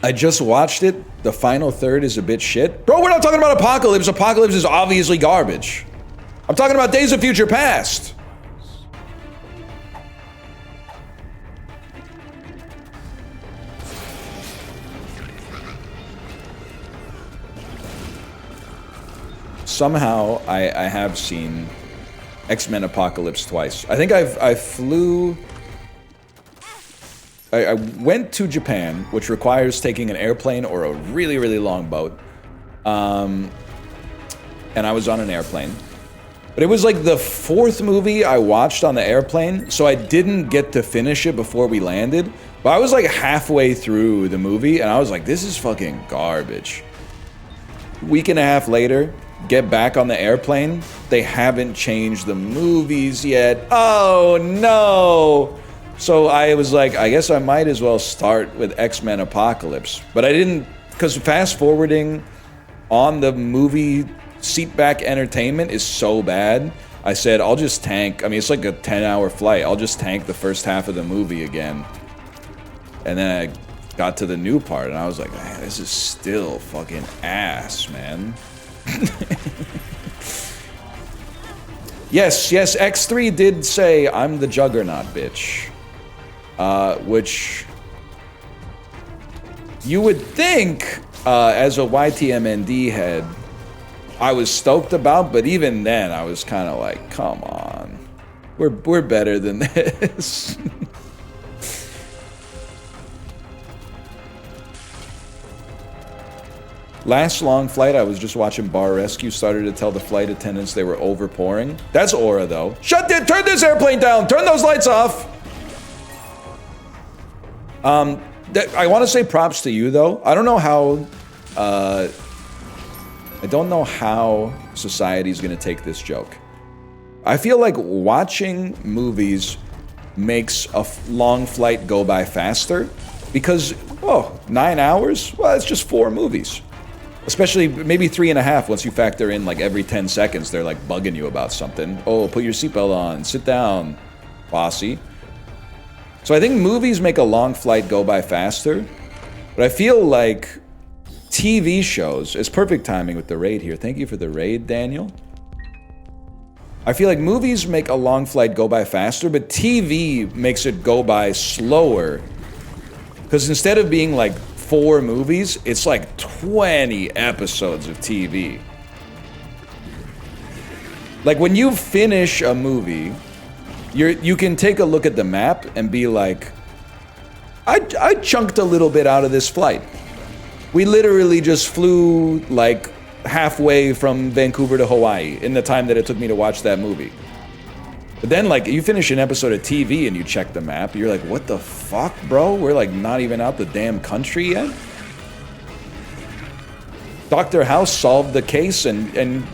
[SPEAKER 1] I just watched it, the final third is a bit shit. Bro, we're not talking about Apocalypse, Apocalypse is obviously garbage. I'm talking about Days of Future Past. Somehow, I have seen X-Men Apocalypse twice. I think I went to Japan, which requires taking an airplane or a really, really long boat. And I was on an airplane. But it was like the 4th movie I watched on the airplane, so I didn't get to finish it before we landed. But I was like halfway through the movie, and I was like, this is fucking garbage. Week and a half later, get back on the airplane, they haven't changed the movies yet. Oh no! So I was like, I guess I might as well start with X-Men Apocalypse. But I didn't, because fast forwarding on the movie seatback entertainment is so bad. I said, I'll just tank. I mean, it's like a 10-hour flight. I'll just tank the first half of the movie again. And then I got to the new part, and I was like, man, this is still fucking ass, man. Yes, X3 did say, I'm the Juggernaut, bitch. Which you would think, as a YTMND head, I was stoked about, but even then, I was kind of like, come on. We're better than this. Last long flight, I was just watching Bar Rescue, started to tell the flight attendants they were over-pouring. That's Aura, though. Turn this airplane down! Turn those lights off! I want to say props to you, though. I don't know how society's gonna take this joke. I feel like watching movies makes a long flight go by faster because, 9 hours? Well, it's just 4 movies. Especially maybe 3.5 once you factor in like every 10 seconds they're like bugging you about something. Oh, put your seatbelt on, sit down, bossy. So I think movies make a long flight go by faster, but I feel like TV shows, it's perfect timing with the raid here. Thank you for the raid, Daniel. I feel like movies make a long flight go by faster, but TV makes it go by slower. Because instead of being like 4 movies, it's like 20 episodes of TV. Like when you finish a movie, you can take a look at the map and be like, I chunked a little bit out of this flight. We literally just flew like halfway from Vancouver to Hawaii in the time that it took me to watch that movie. But then like you finish an episode of TV and you check the map, you're like, what the fuck, bro? We're like not even out the damn country yet? Dr. House solved the case and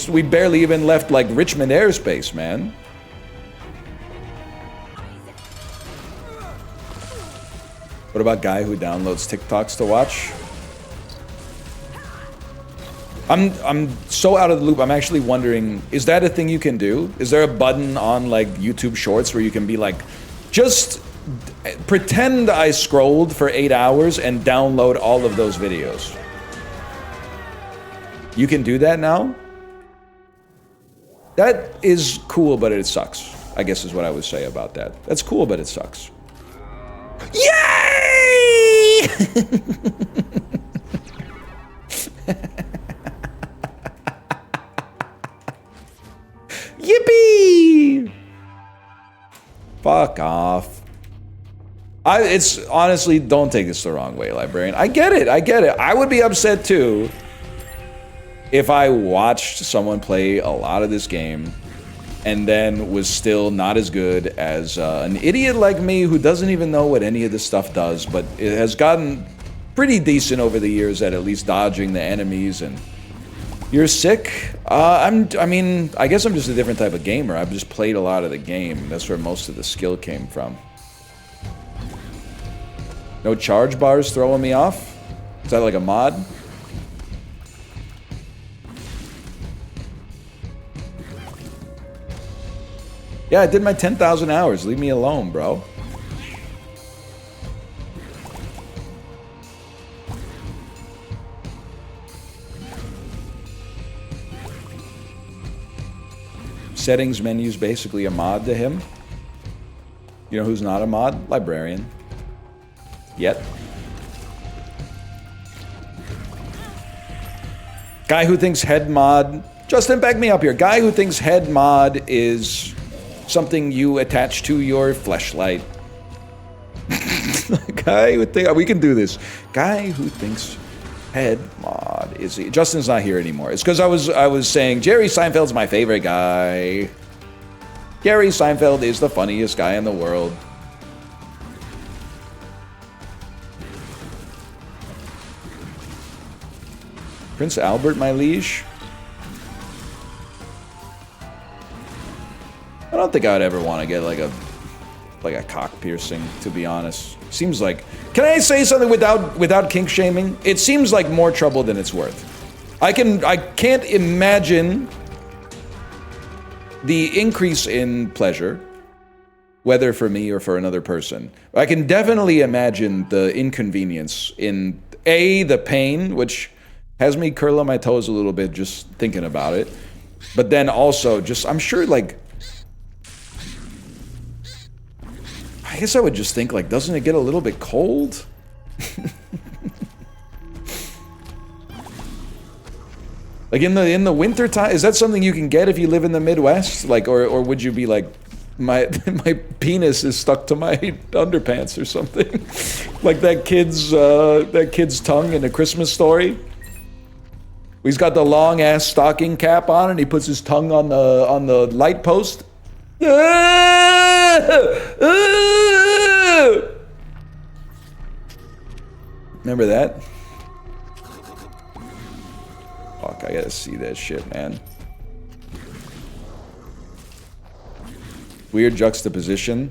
[SPEAKER 1] we barely even left like Richmond airspace, man. What about guy who downloads TikToks to watch? I'm so out of the loop. I'm actually wondering, is that a thing you can do? Is there a button on like YouTube Shorts where you can be like, just pretend I scrolled for 8 hours and download all of those videos? You can do that now? That is cool, but it sucks, I guess is what I would say about that. That's cool, but it sucks. Yay! Yippee! Fuck off. It's honestly, don't take this the wrong way, Librarian. I get it. I would be upset too if I watched someone play a lot of this game and then was still not as good as an idiot like me who doesn't even know what any of this stuff does, but it has gotten pretty decent over the years at least dodging the enemies. And you're sick? I mean, I guess I'm just a different type of gamer. I've just played a lot of the game. That's where most of the skill came from. No charge bars throwing me off? Is that like a mod? Yeah, I did my 10,000 hours. Leave me alone, bro. Settings menu's basically a mod to him. You know who's not a mod? Librarian. Yet. Guy who thinks head mod... Justin, back me up here. Guy who thinks head mod is something you attach to your fleshlight. Guy who thinks... We can do this. Guy who thinks head mod is... Justin's not here anymore. It's because I was saying Jerry Seinfeld's my favorite guy. Jerry Seinfeld is the funniest guy in the world. Prince Albert, my liege? I don't think I'd ever want to get like a cock piercing, to be honest. Seems like... Can I say something without kink shaming? It seems like more trouble than it's worth. I can't imagine the increase in pleasure, whether for me or for another person. I can definitely imagine the inconvenience in the pain, which has me curling my toes a little bit just thinking about it. But then also just, I'm sure like, I guess I would just think like, doesn't it get a little bit cold? Like in the winter time, is that something you can get if you live in the Midwest? Like, or would you be like, my penis is stuck to my underpants or something? Like that kid's tongue in A Christmas Story. He's got the long ass stocking cap on and he puts his tongue on the light post. Remember that? Fuck, I gotta see that shit, man. Weird juxtaposition.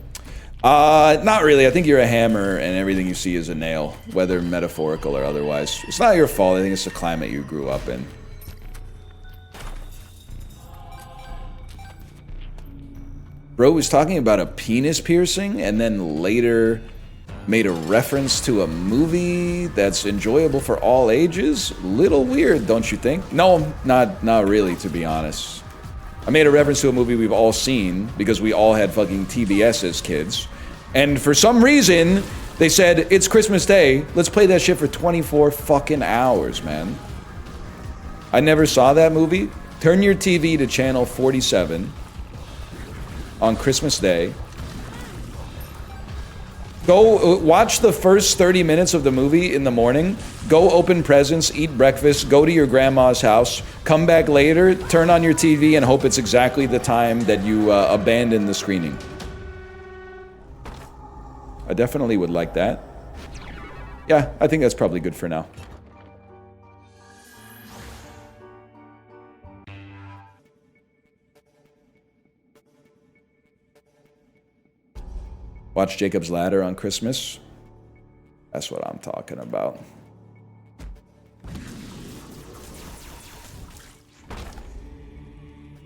[SPEAKER 1] Not really. I think you're a hammer and everything you see is a nail, whether metaphorical or otherwise. It's not your fault. I think it's the climate you grew up in. Bro was talking about a penis piercing and then later made a reference to a movie that's enjoyable for all ages. Little weird, don't you think? No, not really, to be honest. I made a reference to a movie we've all seen because we all had fucking TBS as kids. And for some reason, they said, it's Christmas Day, let's play that shit for 24 fucking hours, man. I never saw that movie. Turn your TV to channel 47 on Christmas Day. Go watch the first 30 minutes of the movie in the morning. Go open presents, eat breakfast, go to your grandma's house, come back later, turn on your TV and hope it's exactly the time that you abandon the screening. I definitely would like that. Yeah, I think that's probably good for now. Watch Jacob's Ladder on Christmas. That's what I'm talking about.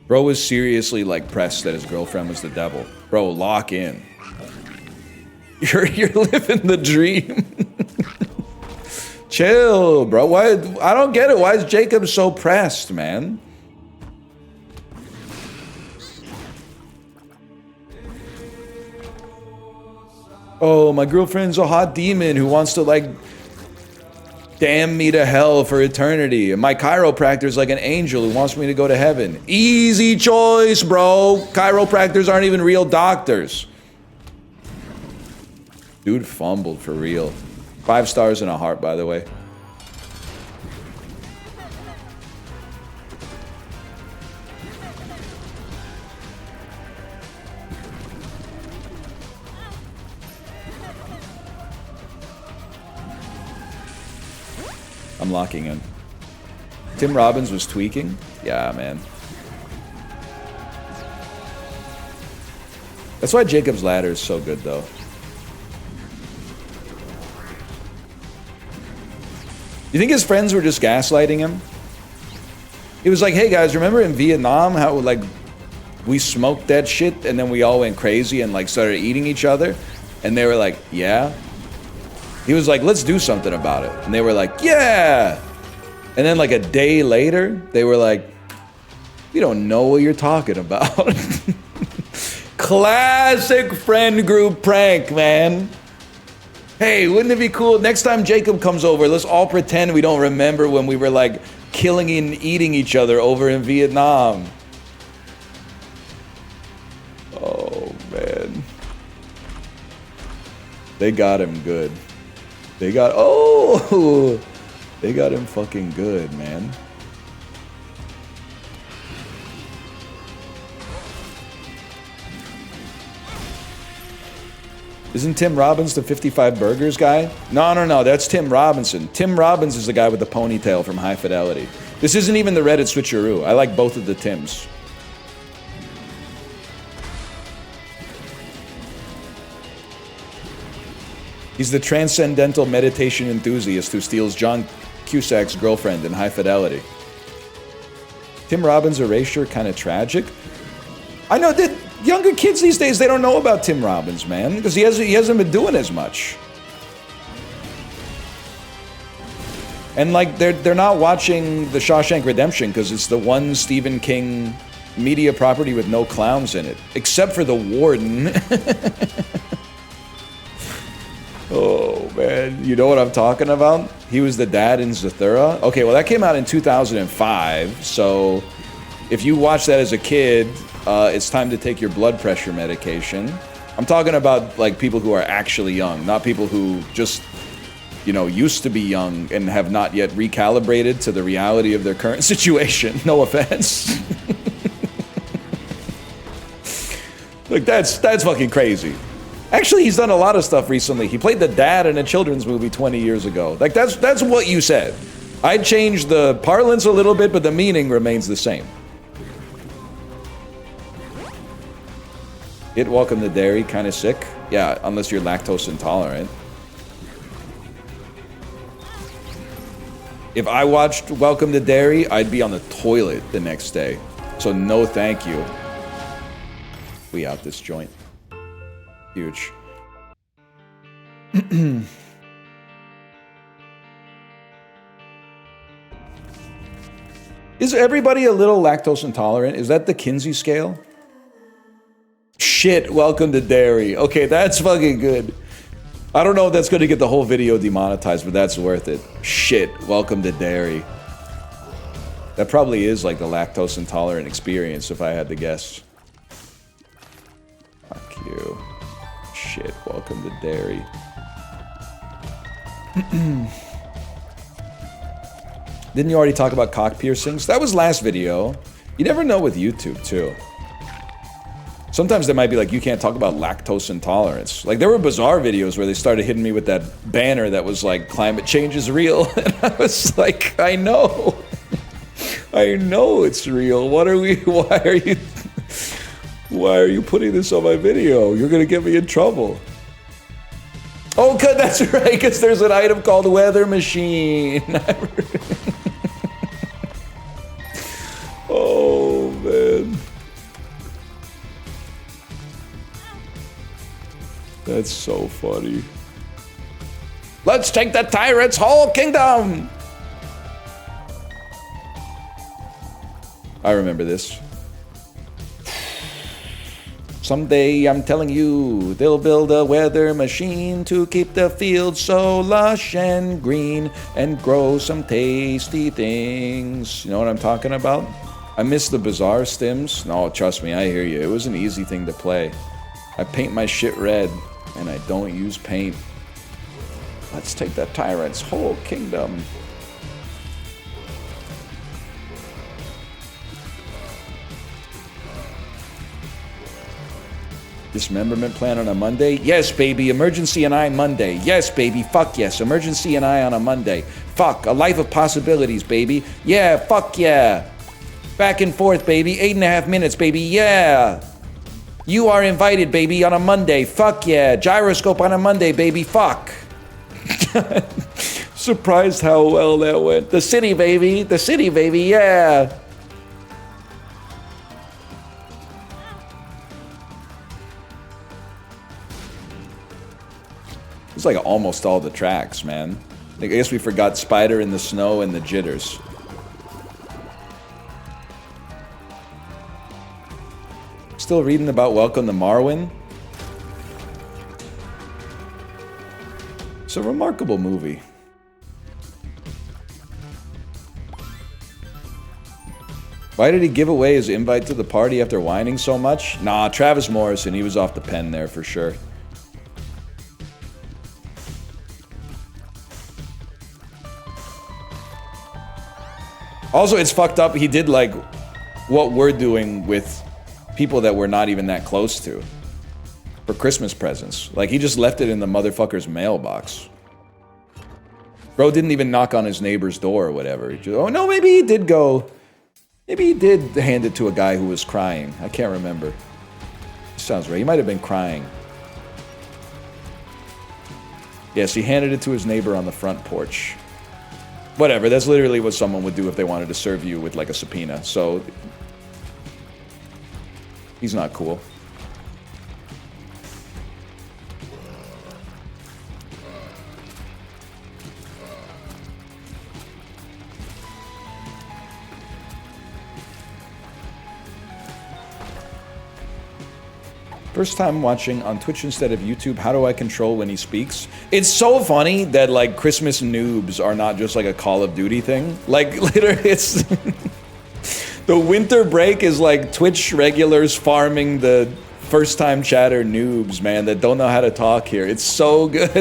[SPEAKER 1] Bro was seriously like pressed that his girlfriend was the devil. Bro, lock in. You're living the dream. Chill, bro. Why? I don't get it. Why is Jacob so pressed, man? Oh, my girlfriend's a hot demon who wants to, like, damn me to hell for eternity. And my chiropractor's like an angel who wants me to go to heaven. Easy choice, bro. Chiropractors aren't even real doctors. Dude fumbled for real. 5 stars and a heart, by the way. I'm locking in. Tim Robbins was tweaking? Yeah, man. That's why Jacob's Ladder is so good, though. You think his friends were just gaslighting him? He was like, hey guys, remember in Vietnam how like we smoked that shit and then we all went crazy and like started eating each other? And they were like, yeah. He was like, let's do something about it. And they were like, yeah. And then like a day later, they were like, we don't know what you're talking about. Classic friend group prank, man. Hey, wouldn't it be cool? Next time Jacob comes over, let's all pretend we don't remember when we were like killing and eating each other over in Vietnam. Oh, man. They got him good. They got him fucking good, man. Isn't Tim Robbins the 55 Burgers guy? No, that's Tim Robinson. Tim Robbins is the guy with the ponytail from High Fidelity. This isn't even the Reddit switcheroo. I like both of the Tims. He's the transcendental meditation enthusiast who steals John Cusack's girlfriend in High Fidelity. Tim Robbins' erasure kind of tragic. I know that younger kids these days, they don't know about Tim Robbins, man, because he hasn't been doing as much. And like they're not watching The Shawshank Redemption because it's the one Stephen King media property with no clowns in it, except for the warden. Oh man, you know what I'm talking about? He was the dad in Zathura. Okay, well that came out in 2005, so if you watched that as a kid, it's time to take your blood pressure medication. I'm talking about like people who are actually young, not people who just, you know, used to be young and have not yet recalibrated to the reality of their current situation. No offense. Like that's fucking crazy. Actually, he's done a lot of stuff recently. He played the dad in a children's movie 20 years ago. Like that's what you said. I changed the parlance a little bit, but the meaning remains the same. Welcome to Dairy, kind of sick. Yeah, unless you're lactose intolerant. If I watched Welcome to Dairy, I'd be on the toilet the next day. So no thank you. We out this joint. Huge. Is everybody a little lactose intolerant? Is that the Kinsey scale? Shit, welcome to Dairy. Okay, that's fucking good. I don't know if that's going to get the whole video demonetized, but that's worth it. Shit, welcome to Dairy. That probably is like the lactose intolerant experience if I had to guess. Fuck you. Shit, welcome to Dairy. Didn't you already talk about cock piercings? That was last video. You never know with YouTube, too. Sometimes they might be like, you can't talk about lactose intolerance. Like, there were bizarre videos where they started hitting me with that banner that was like, climate change is real. And I was like, I know. I know it's real. Why are you putting this on my video? You're gonna get me in trouble. Oh, good, that's right, because there's an item called Weather Machine. Oh, man. That's so funny. Let's take the tyrant's whole kingdom! I remember this. Someday, I'm telling you, they'll build a weather machine to keep the fields so lush and green and grow some tasty things. You know what I'm talking about? I miss the bizarre stims. No, trust me, I hear you. It was an easy thing to play. I paint my shit red, and I don't use paint. Let's take that tyrant's whole kingdom. Dismemberment plan on a Monday? Yes, baby. Emergency and I Monday. Yes, baby. Fuck yes. Emergency and I on a Monday. Fuck. A life of possibilities, baby. Yeah, fuck yeah. Back and forth, baby. 8.5 minutes, baby. Yeah. You are invited, baby, on a Monday. Fuck yeah. Gyroscope on a Monday, baby. Fuck. Surprised how well that went. The city, baby. The city, baby. Yeah. It's like almost all the tracks, man. I guess we forgot Spider in the Snow and the Jitters. Still reading about Welcome to Marwin? It's a remarkable movie. Why did he give away his invite to the party after whining so much? Nah, Travis Morrison, he was off the pen there for sure. Also, it's fucked up. He did like what we're doing with people that we're not even that close to for Christmas presents. Like, he just left it in the motherfucker's mailbox. Bro didn't even knock on his neighbor's door or whatever. He just, oh no, maybe he did go. Maybe he did hand it to a guy who was crying. I can't remember. Sounds right. He might have been crying. Yes, he handed it to his neighbor on the front porch. Whatever, that's literally what someone would do if they wanted to serve you with like a subpoena. So he's not cool. First time watching on Twitch instead of YouTube. How do I control when he speaks? It's so funny that like Christmas noobs are not just like a Call of Duty thing. Like literally it's the winter break is like Twitch regulars farming the first time chatter noobs, man, that don't know how to talk here. It's so good.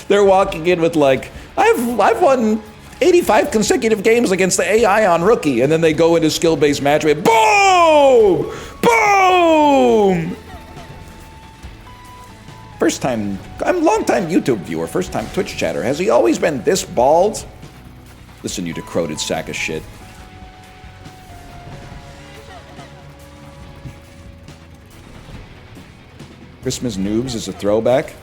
[SPEAKER 1] They're walking in with like, I've won 85 consecutive games against the AI on Rookie, and then they go into skill-based match with boom! Boom! First time, I'm long time YouTube viewer, first time Twitch chatter. Has he always been this bald? Listen, you decrepit sack of shit. Christmas Noobs is a throwback.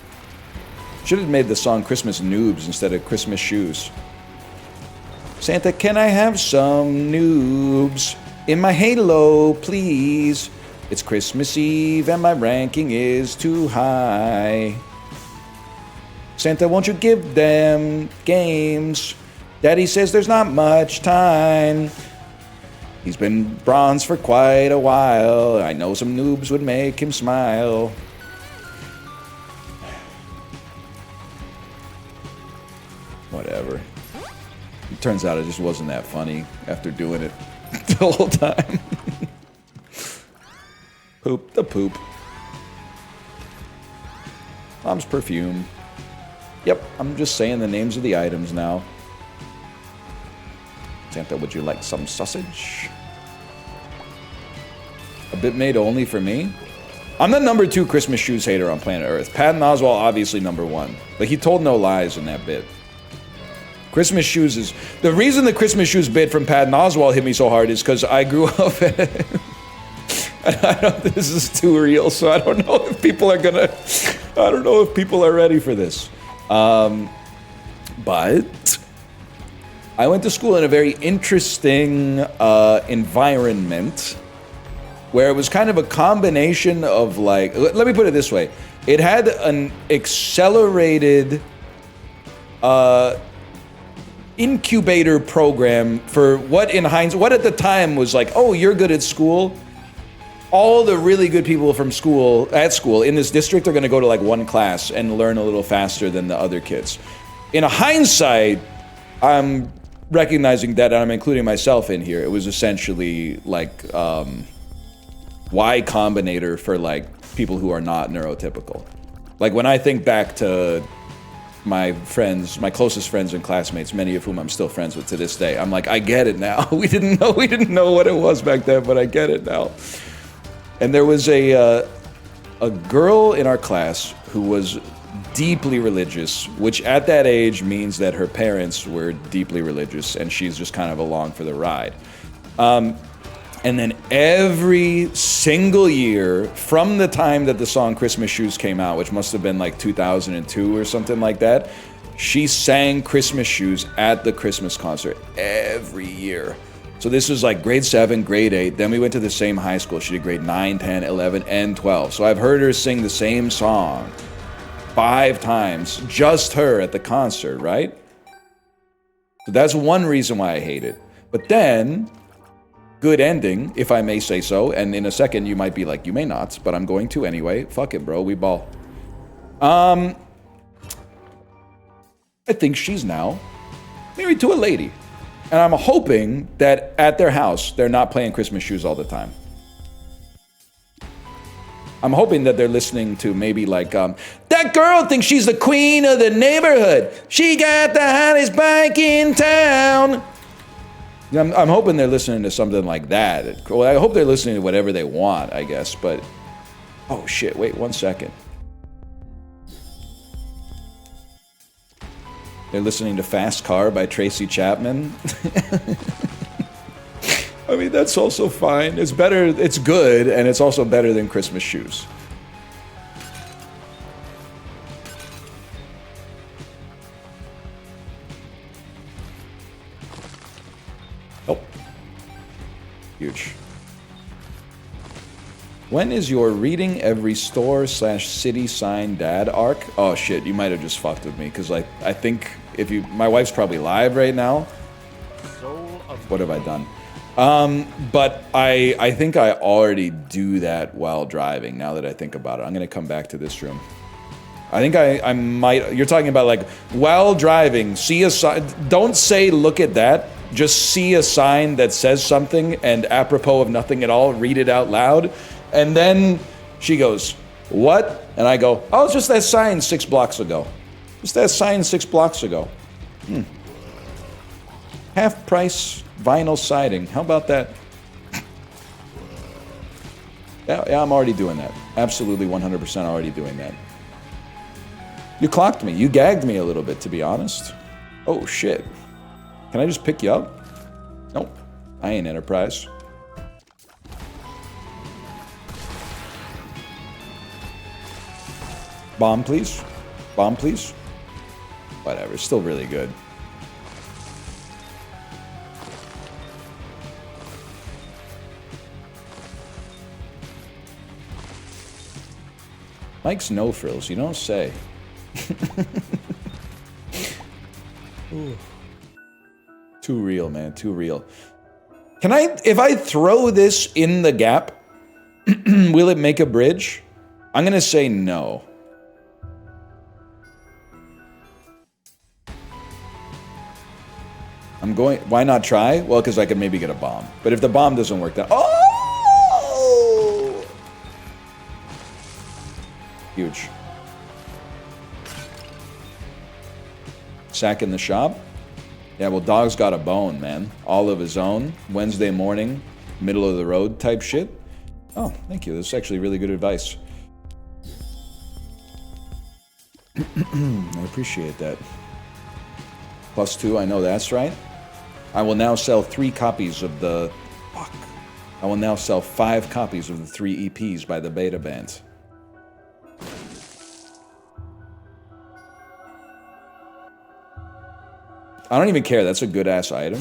[SPEAKER 1] Should have made the song Christmas Noobs instead of Christmas Shoes. Santa, can I have some noobs in my halo, please? It's Christmas Eve and my ranking is too high. Santa, won't you give them games? Daddy says there's not much time. He's been bronze for quite a while. I know some noobs would make him smile. Whatever. It turns out it just wasn't that funny after doing it the whole time. Poop the poop. Mom's perfume. Yep, I'm just saying the names of the items now. Santa, would you like some sausage? A bit made only for me? I'm the #2 Christmas shoes hater on planet Earth. Patton Oswalt obviously #1. But he told no lies in that bit. Christmas shoes is... The reason the Christmas shoes bit from Patton Oswalt hit me so hard is because I grew up... I don't, this is too real, so I don't know if people are gonna... I don't know if people are ready for this. But... I went to school in a very interesting environment where it was kind of a combination of like... Let me put it this way. It had an accelerated... incubator program for what in hindsight, what at the time was like, oh, you're good at school. All the really good people from school, in this district are going to go to like one class and learn a little faster than the other kids. In hindsight, I'm recognizing that, and I'm including myself in here. It was essentially like Y Combinator for like people who are not neurotypical. Like when I think back to my friends, my closest friends and classmates, many of whom I'm still friends with to this day, I'm like, I get it now. We didn't know what it was back then, but I get it now. And there was a a girl in our class who was deeply religious, which at that age means that her parents were deeply religious and she's just kind of along for the ride. And then every single year from the time that the song Christmas Shoes came out, which must have been like 2002 or something like that, she sang Christmas Shoes at the Christmas concert every year. So this was like grade 7, grade 8. Then we went to the same high school. She did grade 9, 10, 11, and 12. So I've heard her sing the same song 5 times, just her at the concert, right? So that's one reason why I hate it. But then, good ending, if I may say so. And in a second, you might be like, you may not, but I'm going to anyway. Fuck it, bro. We ball. I think she's now married to a lady. And I'm hoping that at their house, they're not playing Christmas Shoes all the time. I'm hoping that they're listening to maybe like, that girl thinks she's the queen of the neighborhood. She got the hottest bike in town. I'm hoping they're listening to something like that. Well, I hope they're listening to whatever they want, I guess, but... Oh, shit, wait 1 second. They're listening to Fast Car by Tracy Chapman. I mean, that's also fine. It's better, it's good, and it's also better than Christmas Shoes. Oh. Huge. When is your reading every store/city sign dad arc? Oh shit, you might have just fucked with me, because I think if you... My wife's probably live right now. What have I done? But I think I already do that while driving, now that I think about it. I'm gonna come back to this room. I think I might... You're talking about like, while driving, see a sign... Don't say, look at that. Just see a sign that says something, and apropos of nothing at all, read it out loud. And then she goes, what? And I go, oh, it's just that sign 6 blocks ago. Just that sign 6 blocks ago. Half price vinyl siding. How about that? Yeah, I'm already doing that. Absolutely 100% already doing that. You clocked me. You gagged me a little bit, to be honest. Oh, shit. Can I just pick you up? Nope. I ain't Enterprise. Bomb, please. Bomb, please. Whatever. Still really good. Mike's no frills. You don't say. Too real, man. Too real. Can I... If I throw this in the gap, will it make a bridge? I'm gonna say no. I'm going... Why not try? Well, because I could maybe get a bomb. But if the bomb doesn't work, then... Oh! Huge. Sack in the shop? Yeah, well, dog's got a bone, man. All of his own. Wednesday morning, middle of the road type shit. Oh, thank you. That's actually really good advice. I appreciate that. +2, I know that's right. I will now sell 3 copies of the... Fuck. I will now sell 5 copies of the 3 EPs by the Beta Band. I don't even care. That's a good-ass item.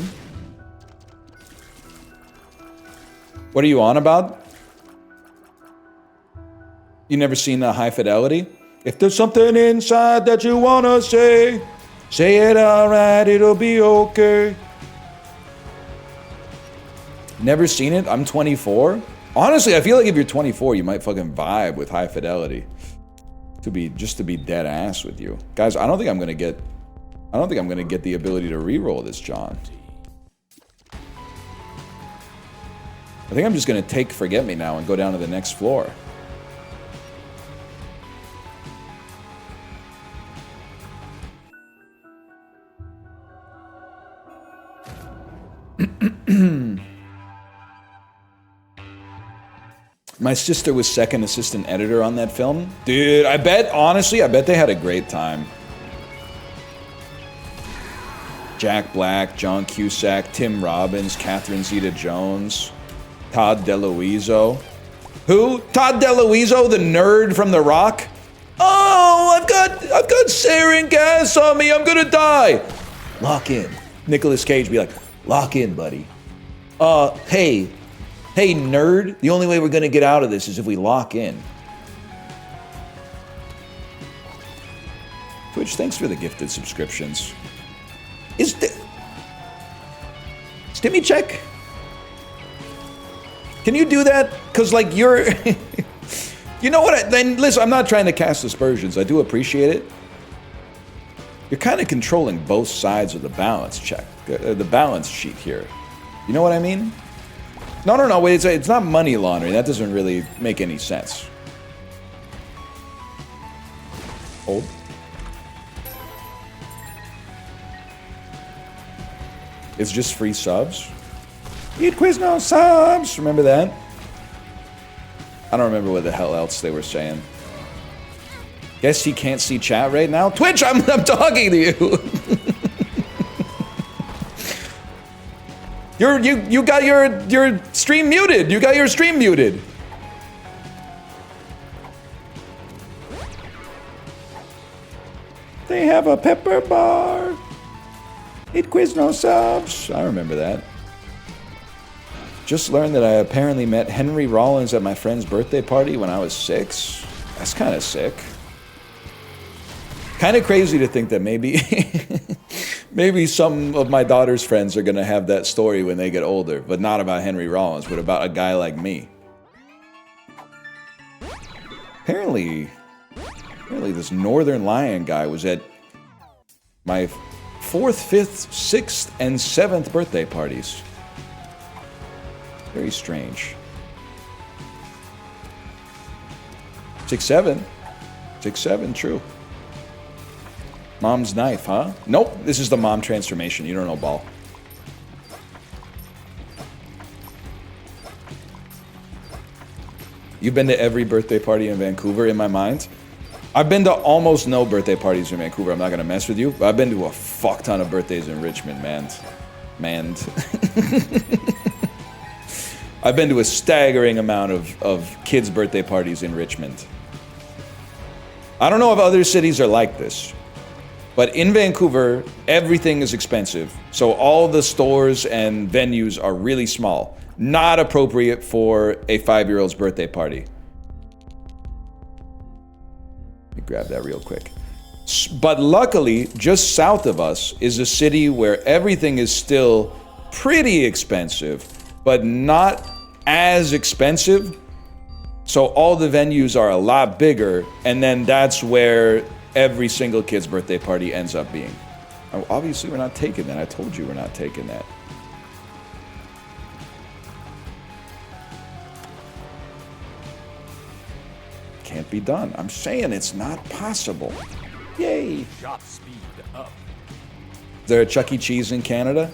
[SPEAKER 1] What are you on about? You never seen the High Fidelity? If there's something inside that you wanna say it alright, it'll be okay. Never seen it? I'm 24. Honestly, I feel like if you're 24, you might fucking vibe with High Fidelity. Just to be dead ass with you. Guys, I don't think I'm gonna get the ability to re-roll this, John. I think I'm just gonna take Forget Me Now and go down to the next floor. My sister was second assistant editor on that film. Dude, I bet, honestly, I bet they had a great time. Jack Black, John Cusack, Tim Robbins, Catherine Zeta-Jones, Todd DeLuiso. Who? Todd DeLuiso, the nerd from The Rock? Oh, I've got sarin gas on me, I'm gonna die. Lock in. Nicolas Cage be like, lock in, buddy. Hey, nerd, the only way we're gonna get out of this is if we lock in. Twitch, thanks for the gifted subscriptions. Stimmy check? Can you do that? Cause like you're, you know what? Then listen, I'm not trying to cast aspersions. I do appreciate it. You're kind of controlling both sides of the balance check, the balance sheet here. You know what I mean? No. Wait, it's not money laundering. That doesn't really make any sense. Hold. It's just free subs. Eat quiz, no subs. Remember that? I don't remember what the hell else they were saying. Guess he can't see chat right now. Twitch, I'm talking to you. You got your stream muted. You got your stream muted. They have a pepper bar. Eat quiz, no subs. I remember that. Just learned that I apparently met Henry Rollins at my friend's birthday party when I was 6. That's kind of sick. Kind of crazy to think that maybe maybe some of my daughter's friends are going to have that story when they get older, but not about Henry Rollins, but about a guy like me. Apparently this Northernlion guy was at my 4th, 5th, 6th, and 7th birthday parties. Very strange. 6'7". 6'7", true. Mom's knife, huh? Nope, this is the mom transformation. You don't know ball. You've been to every birthday party in Vancouver in my mind. I've been to almost no birthday parties in Vancouver. I'm not gonna mess with you, but I've been to a fuck ton of birthdays in Richmond, man. I've been to a staggering amount of kids' birthday parties in Richmond. I don't know if other cities are like this, but in Vancouver, everything is expensive. So all the stores and venues are really small. Not appropriate for a 5-year-old's birthday party. Let me grab that real quick. But luckily, just south of us is a city where everything is still pretty expensive, but not as expensive. So all the venues are a lot bigger, and then that's where every single kid's birthday party ends up being. Oh, obviously, we're not taking that. I told you we're not taking that. Can't be done. I'm saying it's not possible. Yay. Shot speed up. Is there a Chuck E. Cheese in Canada?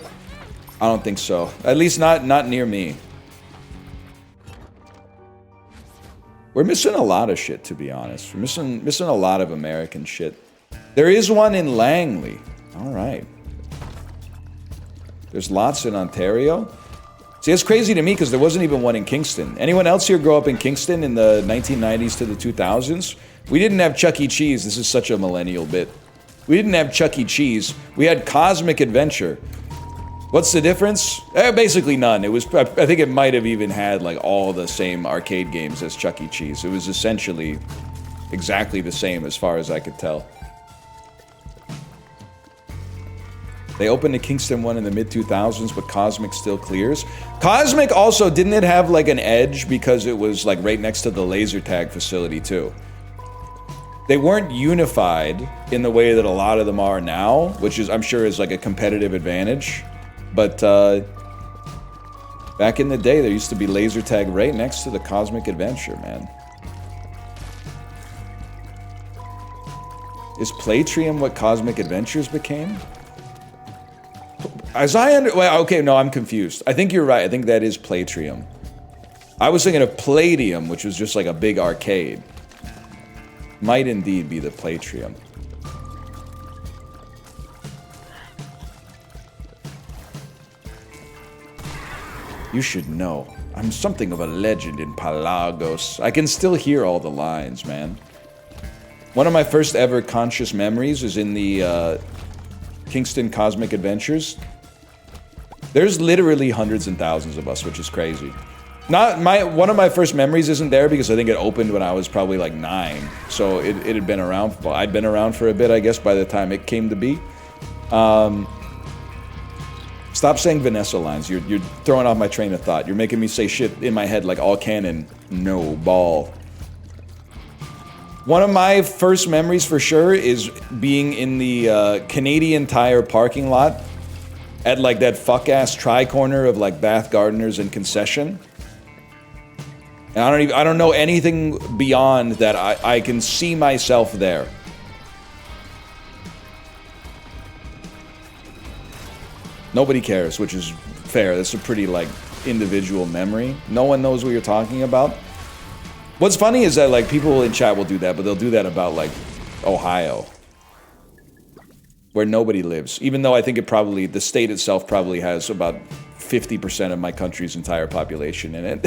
[SPEAKER 1] I don't think so. At least not near me. We're missing a lot of shit, to be honest. We're missing a lot of American shit. There is one in Langley. All right. There's lots in Ontario. See, it's crazy to me because there wasn't even one in Kingston. Anyone else here grow up in Kingston in the 1990s to the 2000s? We didn't have Chuck E. Cheese. This is such a millennial bit. We didn't have Chuck E. Cheese. We had Cosmic Adventure. What's the difference? Basically none. It was, I think it might have even had like all the same arcade games as Chuck E. Cheese. It was essentially exactly the same as far as I could tell. They opened the Kingston one in the mid-2000s, but Cosmic still clears. Cosmic also, didn't it have like an edge because it was like right next to the laser tag facility too? They weren't unified in the way that a lot of them are now, which is, I'm sure, is like a competitive advantage. But back in the day, there used to be laser tag right next to the Cosmic Adventure, man. Is Playtrium what Cosmic Adventures became? As I well, okay, no, I'm confused. I think you're right. I think that is Playtrium. I was thinking of Palladium, which was just like a big arcade. Might indeed be the Platrium. You should know. I'm something of a legend in Palagos. I can still hear all the lines, man. One of my first ever conscious memories is in the Kingston Cosmic Adventures. There's literally hundreds and thousands of us, which is crazy. One of my first memories isn't there because I think it opened when I was probably like 9. So it had been around, well, I'd been around for a bit, I guess, by the time it came to be. Stop saying Vanessa lines. You're throwing off my train of thought. You're making me say shit in my head like all canon, no ball. One of my first memories for sure is being in the Canadian Tire parking lot at like that fuck-ass tri-corner of like Bath Gardeners and Concession. And I don't know anything beyond that. I can see myself there. Nobody cares, which is fair. That's a pretty, like, individual memory. No one knows what you're talking about. What's funny is that, like, people in chat will do that, but they'll do that about, like, Ohio. Where nobody lives. Even though I think the state itself probably has about 50% of my country's entire population in it.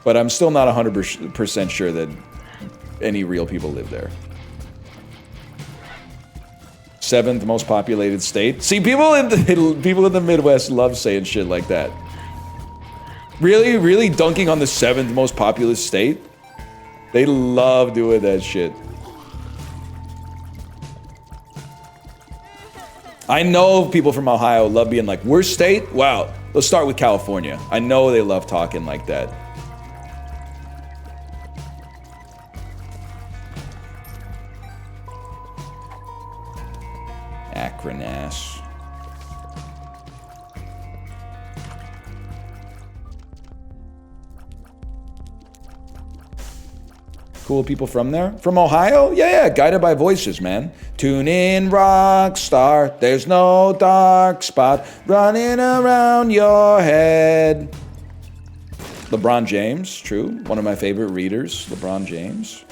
[SPEAKER 1] But I'm still not 100% sure that any real people live there. 7th most populated state. See, people in the Midwest love saying shit like that. Really dunking on the 7th most populous state? They love doing that shit. I know people from Ohio love being like, worst state? Wow, let's start with California. I know they love talking like that. Akron ass. Cool people from there? From Ohio? Yeah, guided by voices, man. Tune in, Rockstar. There's no dark spot running around your head. LeBron James, true. One of my favorite readers, LeBron James.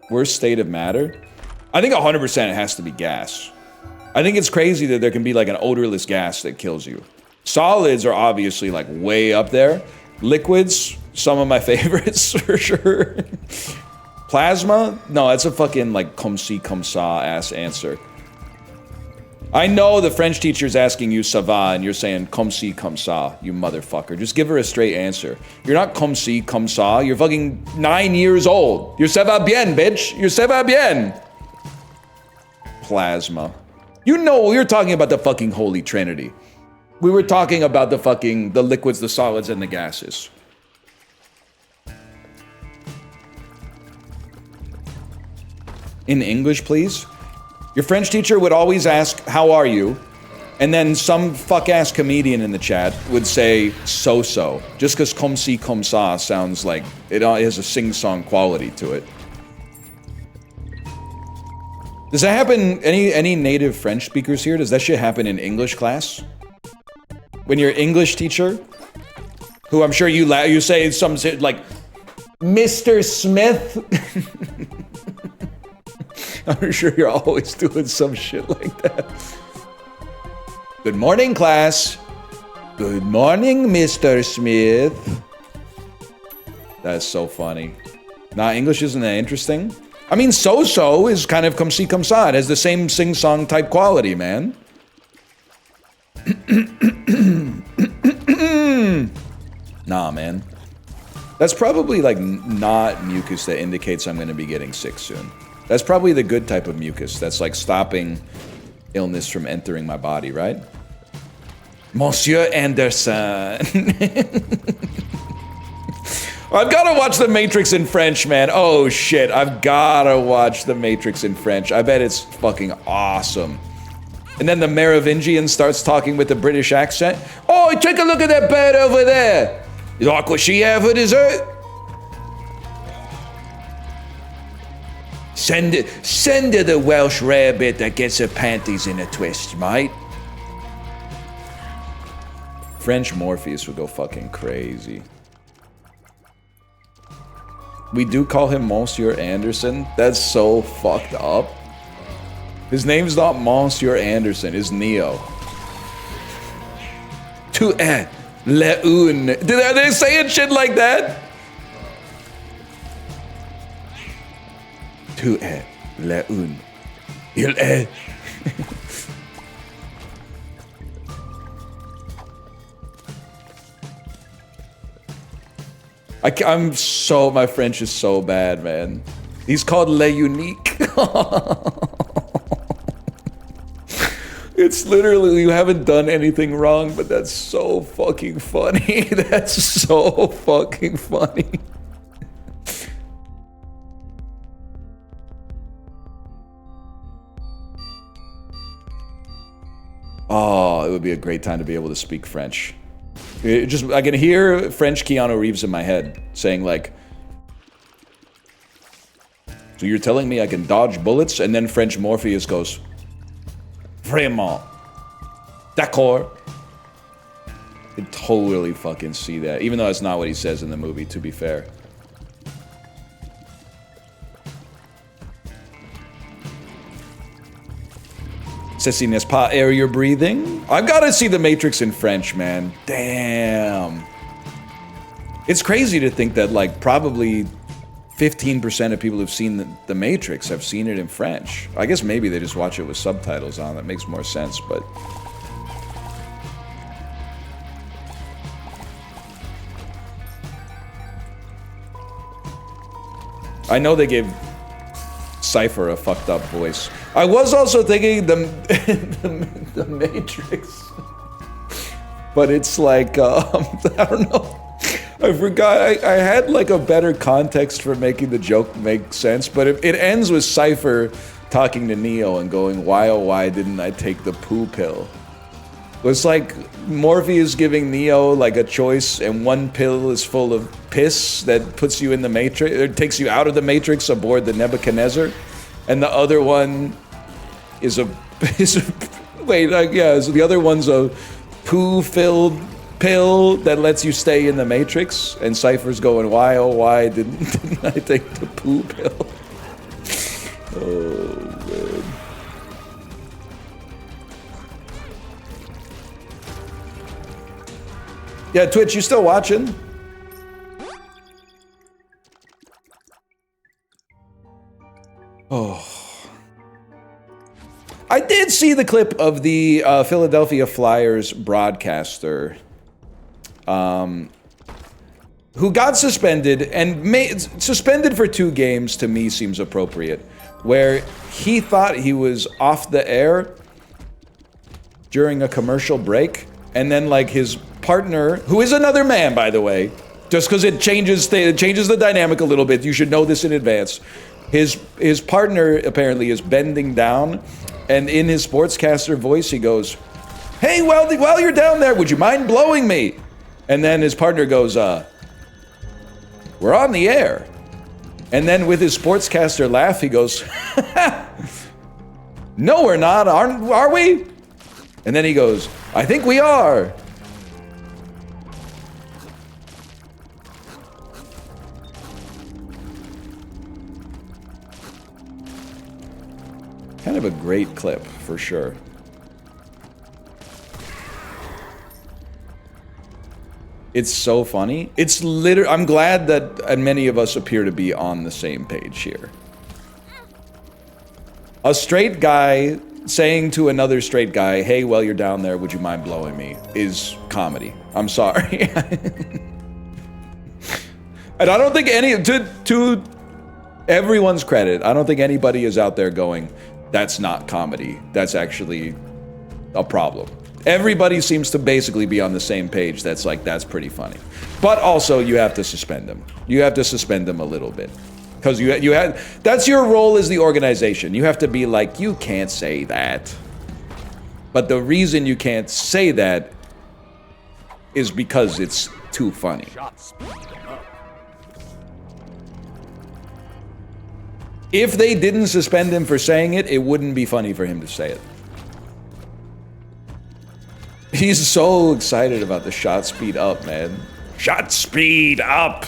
[SPEAKER 1] Worst state of matter? I think 100% it has to be gas. I think it's crazy that there can be like an odorless gas that kills you. Solids are obviously like way up there. Liquids, some of my favorites for sure. Plasma? No, that's a fucking like comme ci comme ça ass answer. I know the French teacher's asking you ça va and you're saying comme ci comme ça, you motherfucker. Just give her a straight answer. You're not comme ci comme ça, you're fucking 9 years old. You're ça va bien, bitch. You're ça va bien. Plasma. You know, we were talking about the fucking Holy Trinity. We were talking about the liquids, the solids, and the gases. In English, please. Your French teacher would always ask, how are you? And then some fuck-ass comedian in the chat would say, so-so. Just because comme ci, comme ça sounds like it has a sing-song quality to it. Does that happen, any native French speakers here? Does that shit happen in English class? When your English teacher, who I'm sure you say some shit like, Mr. Smith? I'm sure you're always doing some shit like that. Good morning, class. Good morning, Mr. Smith. That's so funny. Nah, English isn't that interesting. I mean, so-so is kind of comme ci comme ça. It has the same sing-song type quality, man. Nah, man. That's probably like not mucus that indicates I'm going to be getting sick soon. That's probably the good type of mucus that's like stopping illness from entering my body, right? Monsieur Anderson. I've got to watch The Matrix in French, man. Oh shit, I've got to watch The Matrix in French. I bet it's fucking awesome. And then the Merovingian starts talking with a British accent. Oh, take a look at that bird over there. You like what she had for dessert? Send her the Welsh rarebit that gets her panties in a twist, mate. French Morpheus would go fucking crazy. We do call him Monsieur Anderson. That's so fucked up. His name's not Monsieur Anderson, it's Neo. Tu es le un. Are they saying shit like that? Tu es le un. Il est. My French is so bad, man. He's called Le Unique. It's literally, you haven't done anything wrong, but that's so fucking funny. That's so fucking funny. Oh, it would be a great time to be able to speak French. I can hear French Keanu Reeves in my head saying like, so you're telling me I can dodge bullets? And then French Morpheus goes, Vraiment. D'accord. I can totally fucking see that. Even though that's not what he says in the movie, to be fair. Ceci n'est pas air you're breathing? I've got to see The Matrix in French, man. Damn. It's crazy to think that, like, probably 15% of people who've seen the Matrix have seen it in French. I guess maybe they just watch it with subtitles on. That makes more sense, but... I know they gave Cypher a fucked up voice. I was also thinking the Matrix. But it's like, I don't know. I forgot, I had like a better context for making the joke make sense, but it ends with Cypher talking to Neo and going, why oh why didn't I take the poo pill? It's like Morpheus giving Neo like a choice, and one pill is full of piss that puts you in the Matrix, or takes you out of the Matrix aboard the Nebuchadnezzar, and the other one is a wait, yeah, so the other one's a poo-filled pill that lets you stay in the Matrix, and Cypher's going, why oh why didn't I take the poo pill? Oh man. Yeah, Twitch, you still watching? Oh. I did see the clip of the Philadelphia Flyers broadcaster who got suspended, and suspended for 2 games to me seems appropriate, where he thought he was off the air during a commercial break, and then like his partner, who is another man by the way, just because it changes the dynamic a little bit, you should know this in advance. His partner apparently is bending down, and in his sportscaster voice he goes, hey, while you're down there, would you mind blowing me? And then his partner goes, we're on the air. And then with his sportscaster laugh, he goes, no, we're not, are we? And then he goes, I think we are. Kind of a great clip, for sure. It's so funny. It's literally, I'm glad that many of us appear to be on the same page here. A straight guy saying to another straight guy, hey, while you're down there, would you mind blowing me, is comedy. I'm sorry. And I don't think to everyone's credit, I don't think anybody is out there going, that's not comedy. That's actually a problem. Everybody seems to basically be on the same page. That's like, that's pretty funny. But also, you have to suspend them. You have to suspend them a little bit. Because you had, that's your role as the organization. You have to be like, you can't say that. But the reason you can't say that is because it's too funny. If they didn't suspend him for saying it, it wouldn't be funny for him to say it. He's so excited about the shot speed up, man. Shot speed up!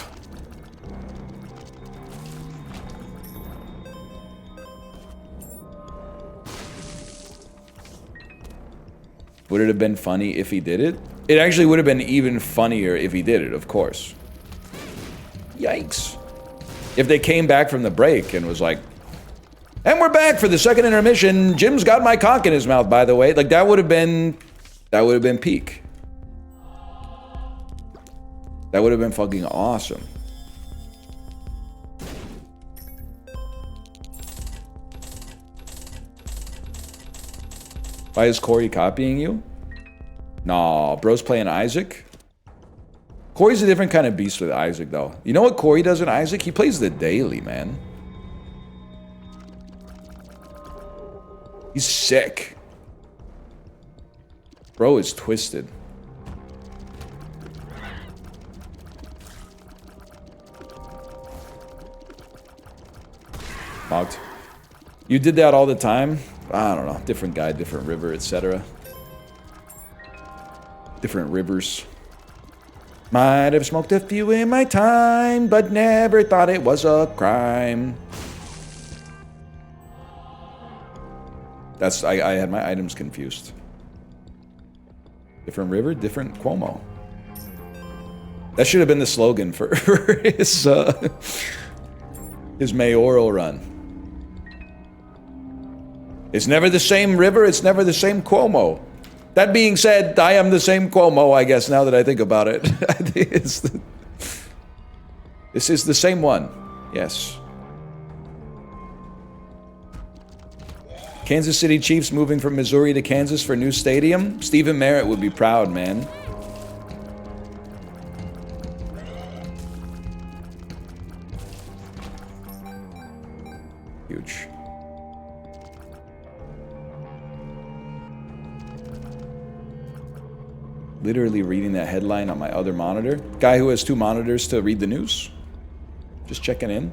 [SPEAKER 1] Would it have been funny if he did it? It actually would have been even funnier if he did it, of course. Yikes. If they came back from the break and was like, and we're back for the second intermission. Jim's got my cock in his mouth, by the way. Like, that would have been peak. That would have been fucking awesome. Why is Corey copying you? Nah, bro's playing Isaac. Corey's a different kind of beast with Isaac, though. You know what Corey does in Isaac? He plays the daily, man. He's sick. Bro is twisted. Mocked. You did that all the time? I don't know. Different guy, different river, etc. Different rivers. Might have smoked a few in my time, but never thought it was a crime. That's, I had my items confused. Different river, different Cuomo. That should have been the slogan for his mayoral run. It's never the same river, it's never the same Cuomo. That being said, I am the same Cuomo, I guess, now that I think about it. I think this is the same one. Yes. Kansas City Chiefs moving from Missouri to Kansas for new stadium. Stephen Merritt would be proud, man. Huge. Literally reading that headline on my other monitor. Guy who has two monitors to read the news. Just checking in.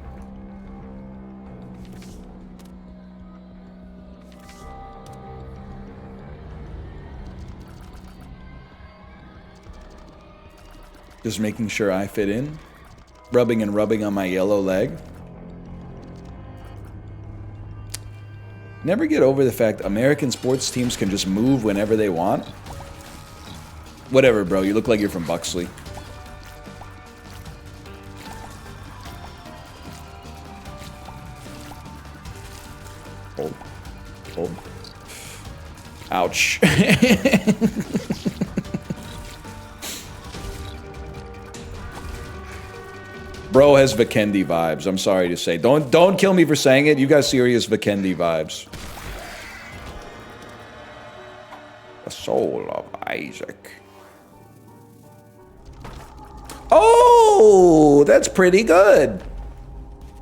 [SPEAKER 1] Just making sure I fit in. Rubbing and rubbing on my yellow leg. Never get over the fact American sports teams can just move whenever they want. Whatever, bro. You look like you're from Buxley. Oh. Oh. Ouch. Bro has Vikendi vibes. I'm sorry to say. Don't kill me for saying it. You got serious Vikendi vibes. The soul of Isaac. Oh, that's pretty good.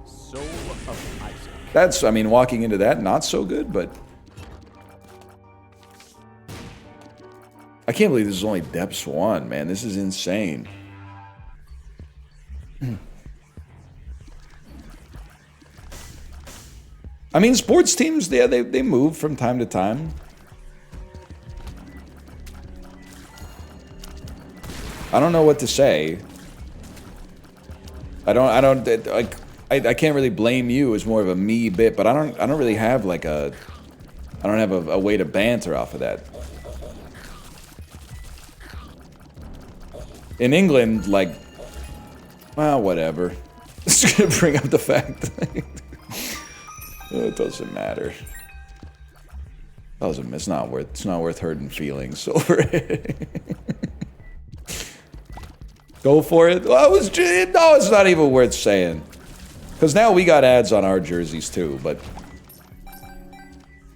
[SPEAKER 1] Soul of Isaac. That's, I mean, walking into that, not so good, but I can't believe this is only Depths 1, man. This is insane. I mean, sports teams, yeah, they move from time to time. I don't know what to say. I can't really blame you. It's more of a me bit, but I don't really have like I don't have a way to banter off of that. In England, like, well, whatever. Just gonna bring up the fact that it doesn't matter. It's not worth hurting feelings over it. Go for it. Well, no, it's not even worth saying. Because now we got ads on our jerseys too, but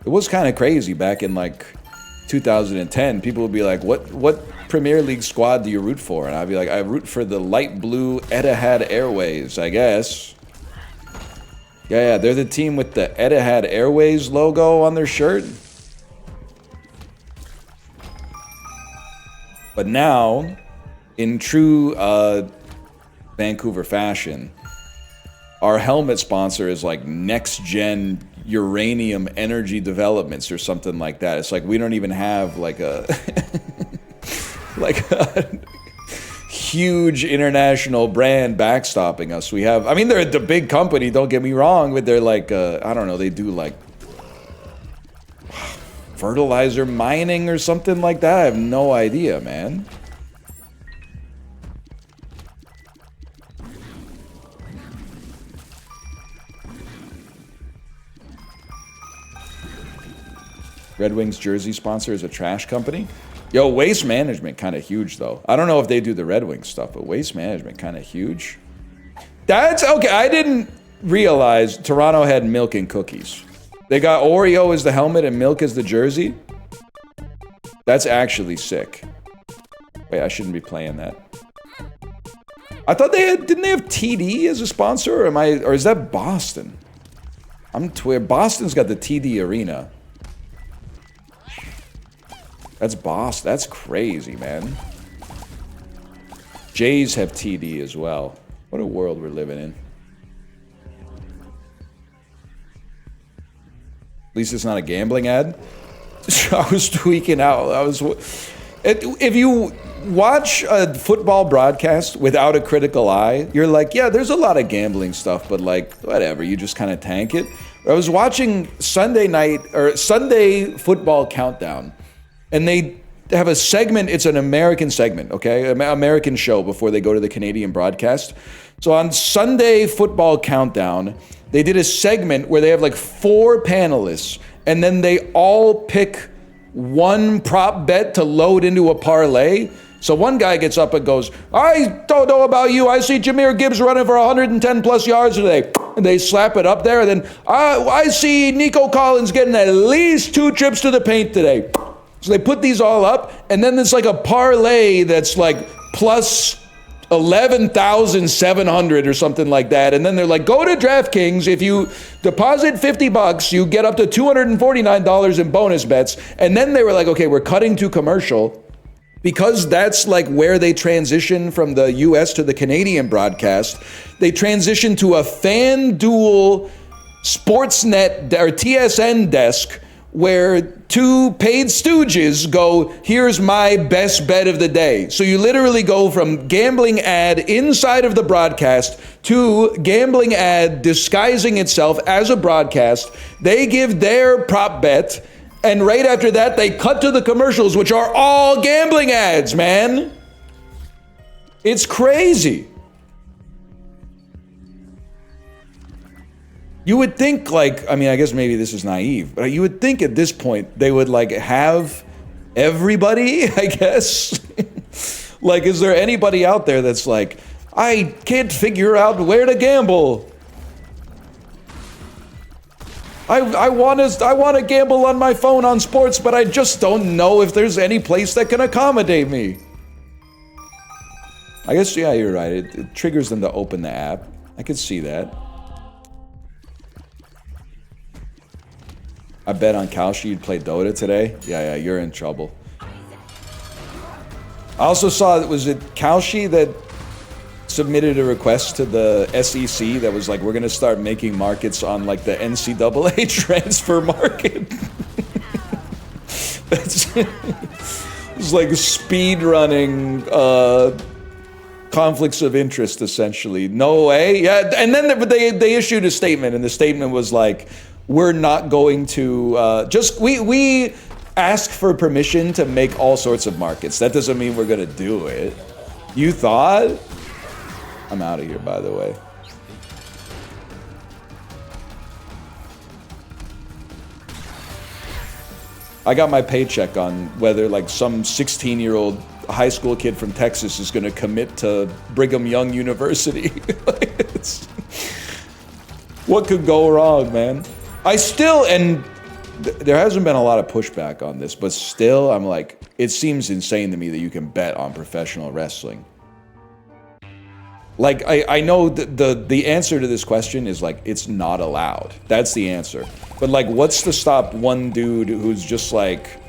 [SPEAKER 1] it was kind of crazy back in like 2010. People would be like, what Premier League squad do you root for? And I'd be like, I root for the light blue Etihad Airways, I guess. Yeah, they're the team with the Etihad Airways logo on their shirt. But now, in true Vancouver fashion, our helmet sponsor is like Next Gen Uranium Energy Developments or something like that. It's like we don't even have like a like a huge international brand backstopping us. We have, I mean, they're the big company, don't get me wrong, but they're like, I don't know, they do like fertilizer mining or something like that. I have no idea, man. Red Wings jersey sponsor is a trash company. Yo, Waste Management kind of huge though. I don't know if they do the Red Wings stuff, but Waste Management kind of huge. That's okay. I didn't realize Toronto had milk and cookies. They got Oreo as the helmet and milk as the jersey. That's actually sick. Wait, I shouldn't be playing that. I thought they had, didn't they have TD as a sponsor? Or is that Boston? Boston's got the TD Arena. That's Boston. That's crazy, man. Jays have TD as well. What a world we're living in. At least it's not a gambling ad. I was tweaking out. If you watch a football broadcast without a critical eye, you're like, yeah, there's a lot of gambling stuff, but like, whatever, you just kind of tank it. I was watching Sunday football countdown, and they have a segment. It's an American segment, okay? American show before they go to the Canadian broadcast. So on Sunday football countdown, they did a segment where they have like 4 panelists, and then they all pick one prop bet to load into a parlay. So one guy gets up and goes, I don't know about you, I see Jahmyr Gibbs running for 110 plus yards today. And they slap it up there, and then I see Nico Collins getting at least 2 trips to the paint today. So they put these all up, and then there's like a parlay that's like plus 11,700 or something like that. And then they're like, go to DraftKings. If you deposit $50, you get up to $249 in bonus bets. And then they were like, okay, we're cutting to commercial. Because that's like where they transition from the US to the Canadian broadcast. They transition to a FanDuel Sportsnet or TSN desk where 2 paid stooges go, here's my best bet of the day. So you literally go from gambling ad inside of the broadcast to gambling ad disguising itself as a broadcast. They give their prop bet, and right after that, they cut to the commercials, which are all gambling ads, man. It's crazy. You would think, like, I mean, I guess maybe this is naive, but you would think at this point they would, like, have everybody, I guess. Like, is there anybody out there that's like, I can't figure out where to gamble? I want to gamble on my phone on sports, but I just don't know if there's any place that can accommodate me. I guess, yeah, you're right. It triggers them to open the app. I could see that. I bet on Kalshi you'd play Dota today. Yeah, you're in trouble. I also saw, was it Kalshi that submitted a request to the SEC that was like, we're going to start making markets on like the NCAA transfer market. It's like speed running conflicts of interest, essentially. No way. Yeah, and then they issued a statement, and the statement was like, we're not going to we ask for permission to make all sorts of markets. That doesn't mean we're going to do it. You thought? I'm out of here, by the way. I got my paycheck on whether like some 16-year-old high school kid from Texas is going to commit to Brigham Young University. What could go wrong, man? There hasn't been a lot of pushback on this, but still, I'm like, it seems insane to me that you can bet on professional wrestling. Like, I know the answer to this question is like, it's not allowed. That's the answer. But like, what's to stop one dude who's just like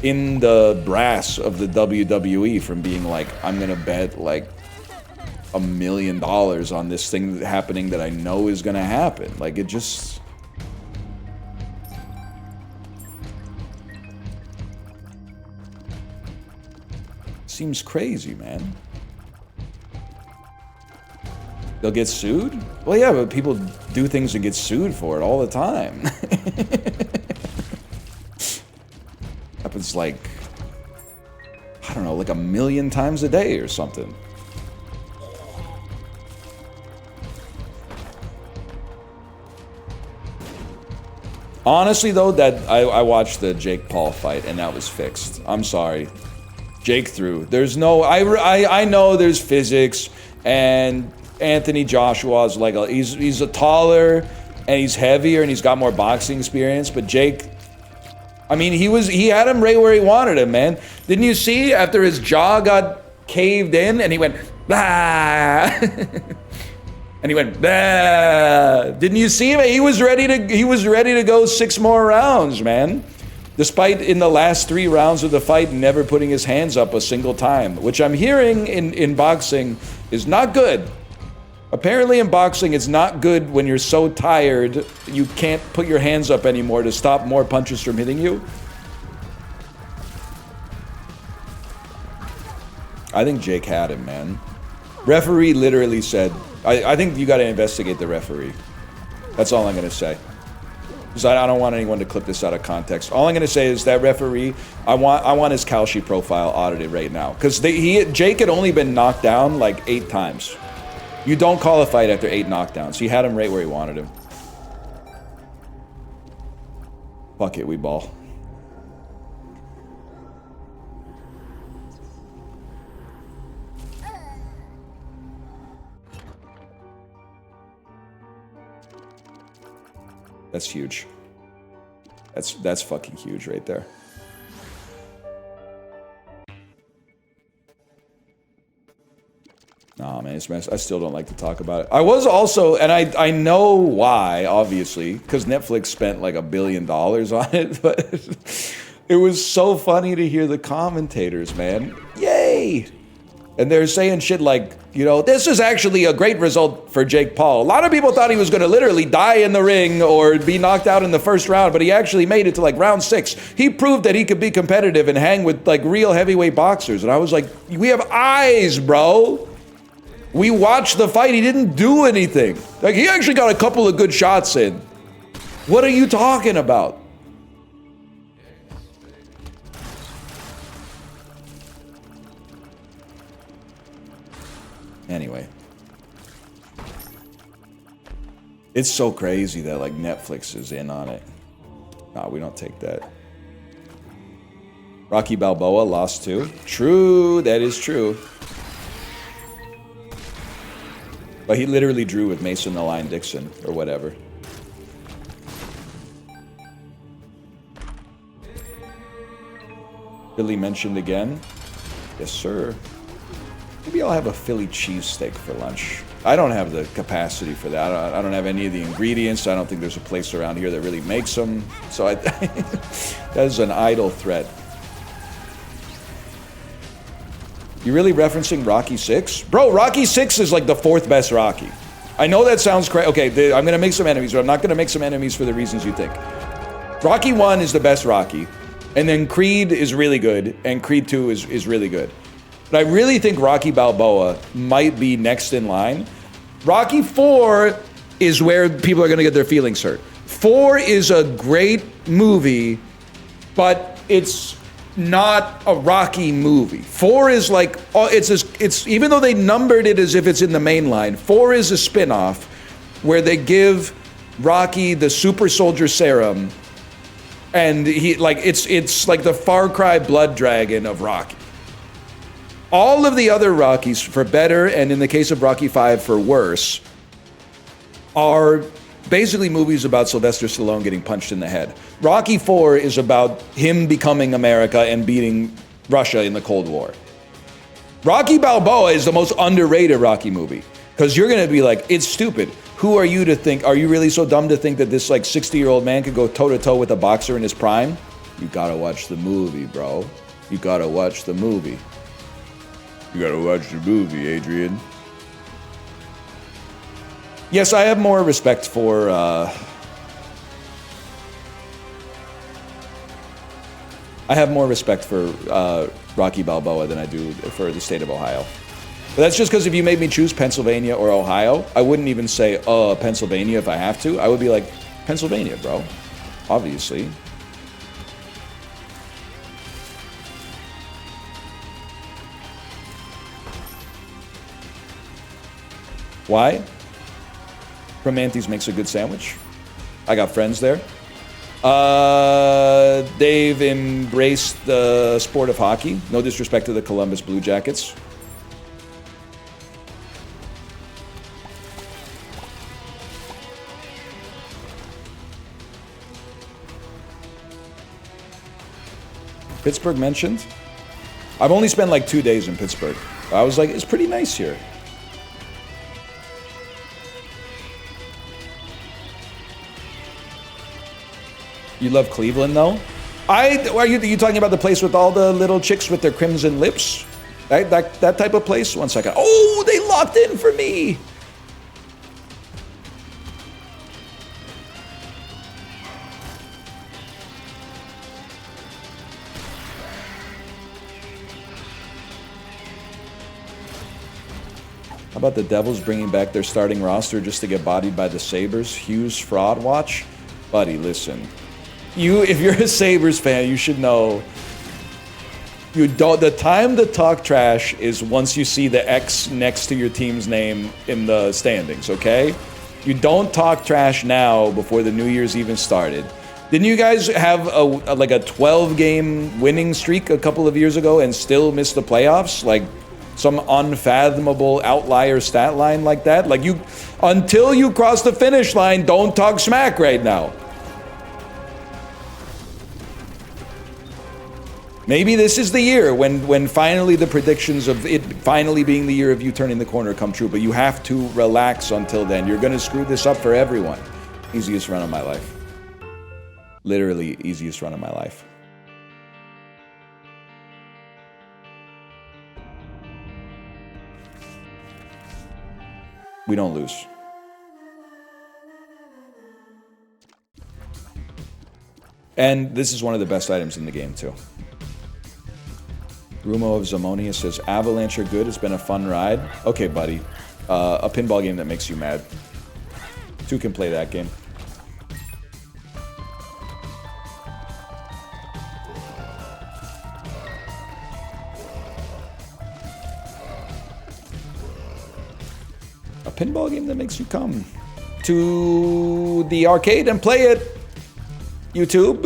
[SPEAKER 1] in the brass of the WWE from being like, I'm gonna bet like $1 million on this thing happening that I know is gonna happen. Like, it just... seems crazy, man. They'll get sued? Well, yeah, but people do things and get sued for it all the time. Happens like, I don't know, like 1 million times a day or something. Honestly, though, that I watched the Jake Paul fight and that was fixed. I'm sorry. Jake threw. There's no... I know there's physics, and Anthony Joshua's like... he's a taller, and he's heavier, and he's got more boxing experience, but Jake... I mean, he had him right where he wanted him, man. Didn't you see after his jaw got caved in, and he went... bah! And he went... bah! Didn't you see him? He was ready to go 6 more rounds, man. Despite in the last 3 rounds of the fight never putting his hands up a single time, which I'm hearing in boxing is not good. Apparently in boxing it's not good when you're so tired you can't put your hands up anymore to stop more punches from hitting you. I think Jake had him, man. Referee literally said, I think you gotta investigate the referee. That's all I'm gonna say. Because I don't want anyone to clip this out of context. All I'm going to say is that referee, I want his Kalshi profile audited right now. Because Jake had only been knocked down like 8 times. You don't call a fight after 8 knockdowns. He had him right where he wanted him. Fuck it, we ball. That's huge. That's fucking huge right there. Nah, man, it's mess. I still don't like to talk about it. I was also, and I know why, obviously, because Netflix spent like $1 billion on it, but it was so funny to hear the commentators, man. Yay! And they're saying shit like, you know, this is actually a great result for Jake Paul. A lot of people thought he was going to literally die in the ring or be knocked out in the first round, but he actually made it to like round 6. He proved that he could be competitive and hang with like real heavyweight boxers. And I was like, we have eyes, bro. We watched the fight. He didn't do anything. Like, he actually got a couple of good shots in. What are you talking about? Anyway. It's so crazy that, like, Netflix is in on it. Nah, we don't take that. Rocky Balboa lost too. True, that is true. But he literally drew with Mason the Lion Dixon, or whatever. Philly mentioned again. Yes, sir. Maybe I'll have a Philly cheesesteak for lunch. I don't have the capacity for that. I don't have any of the ingredients. I don't think there's a place around here that really makes them. So that is an idle threat. You really referencing Rocky 6? Bro, Rocky 6 is like the 4th best Rocky. I know that sounds crazy. Okay, I'm going to make some enemies, but I'm not going to make some enemies for the reasons you think. Rocky 1 is the best Rocky. And then Creed is really good. And Creed 2 is really good. But I really think Rocky Balboa might be next in line. Rocky 4 is where people are going to get their feelings hurt. 4 is a great movie, but it's not a Rocky movie. 4 is like, it's even though they numbered it as if it's in the main line, 4 is a spin-off where they give Rocky the super soldier serum, and he like it's like the Far Cry blood dragon of Rocky. All of the other Rockies, for better, and in the case of Rocky 5 for worse, are basically movies about Sylvester Stallone getting punched in the head. Rocky 4 is about him becoming America and beating Russia in the Cold War. Rocky Balboa is the most underrated Rocky movie, because you're going to be like, it's stupid. Who are you to think, are you really so dumb to think that this like 60-year-old man could go toe-to-toe with a boxer in his prime? You gotta watch the movie, bro. You gotta watch the movie. You gotta watch the movie, Adrian. Yes, I have more respect for Rocky Balboa than I do for the state of Ohio. But that's just because if you made me choose Pennsylvania or Ohio, I wouldn't even say, Pennsylvania if I have to. I would be like, Pennsylvania, bro. Obviously. Why? Romantis makes a good sandwich. I got friends there. They've embraced the sport of hockey. No disrespect to the Columbus Blue Jackets. Pittsburgh mentioned. I've only spent like 2 days in Pittsburgh. I was like, it's pretty nice here. You love Cleveland, though? Are you talking about the place with all the little chicks with their crimson lips? That type of place? 1 second. Oh, they locked in for me! How about the Devils bringing back their starting roster just to get bodied by the Sabres? Hughes fraud watch? Buddy, listen. If you're a Sabres fan, you should know. The time to talk trash is once you see the X next to your team's name in the standings, okay? You don't talk trash now before the New Year's even started. Didn't you guys have a 12-game winning streak a couple of years ago and still miss the playoffs? Like some unfathomable outlier stat line like that? Like until you cross the finish line, don't talk smack right now. Maybe this is the year when finally the predictions of it finally being the year of you turning the corner come true, but you have to relax until then. You're going to screw this up for everyone. Easiest run of my life. Literally easiest run of my life. We don't lose. And this is one of the best items in the game, too. Rumo of Zamonia says, Avalanche are good. It's been a fun ride. Okay, buddy. A pinball game that makes you mad. 2 can play that game. A pinball game that makes you come to the arcade and play it. YouTube.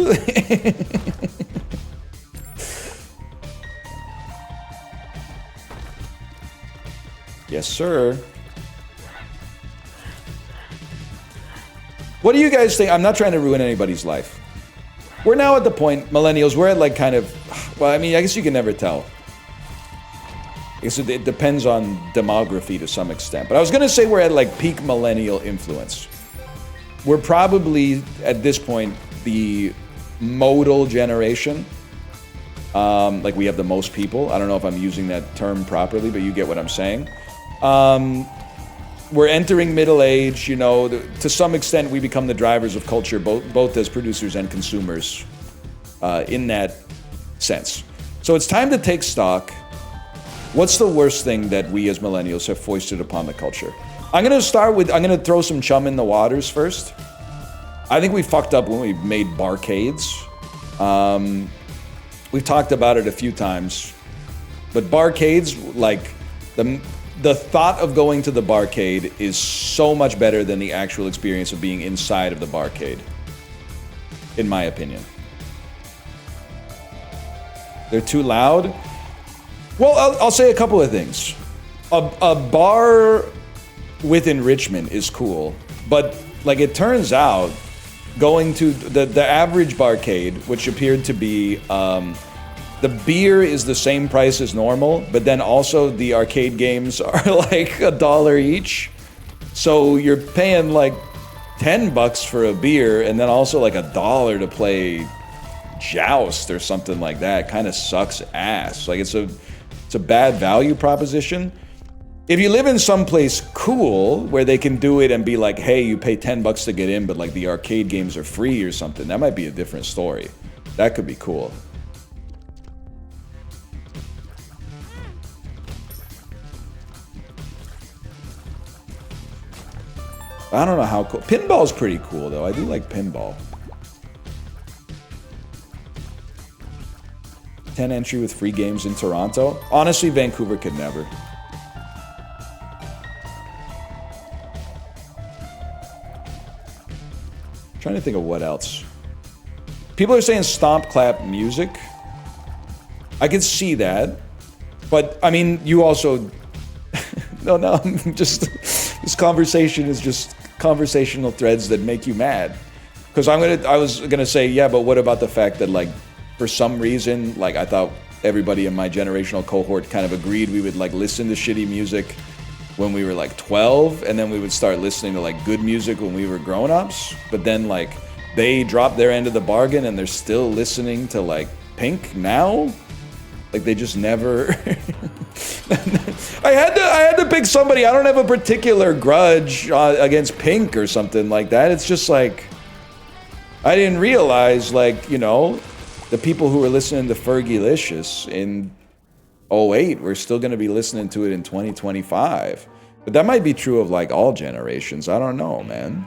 [SPEAKER 1] Yes, sir. What do you guys think? I'm not trying to ruin anybody's life. We're now at the point, millennials, we're at like kind of, well, I mean, I guess you can never tell. It depends on demography to some extent. But I was going to say we're at like peak millennial influence. We're probably, at this point, the modal generation. Like we have the most people. I don't know if I'm using that term properly, but you get what I'm saying. We're entering middle age, you know, to some extent we become the drivers of culture, both as producers and consumers, in that sense. So it's time to take stock. What's the worst thing that we as millennials have foisted upon the culture? I'm going to throw some chum in the waters first. I think we fucked up when we made barcades. We've talked about it a few times, but barcades, like the thought of going to the barcade is so much better than the actual experience of being inside of the barcade, in my opinion. They're too loud. Well, I'll say a couple of things. A bar with enrichment is cool, but like it turns out, going to the average barcade, which appeared to be the beer is the same price as normal, but then also the arcade games are like $1 each. So you're paying like $10 for a beer and then also like $1 to play Joust or something like that. Kind of sucks ass. Like it's a bad value proposition. If you live in someplace cool where they can do it and be like, hey, you pay $10 to get in, but like the arcade games are free or something, that might be a different story. That could be cool. I don't know how cool. Pinball's pretty cool though. I do like pinball. 10 entry with free games in Toronto. Honestly, Vancouver could never. Trying to think of what else. People are saying stomp clap music. I can see that. But I mean, you also no, just this conversation is just conversational threads that make you mad. Because I was gonna say, yeah, but what about the fact that like for some reason, like I thought everybody in my generational cohort kind of agreed we would like listen to shitty music when we were like 12, and then we would start listening to like good music when we were grown-ups. But then like they dropped their end of the bargain and they're still listening to like Pink now. Like they just never. I had to pick somebody. I don't have a particular grudge against Pink or something like that. It's just like I didn't realize, like, you know, the people who were listening to Fergalicious in 08 were still going to be listening to it in 2025. But that might be true of like all generations. I don't know, man.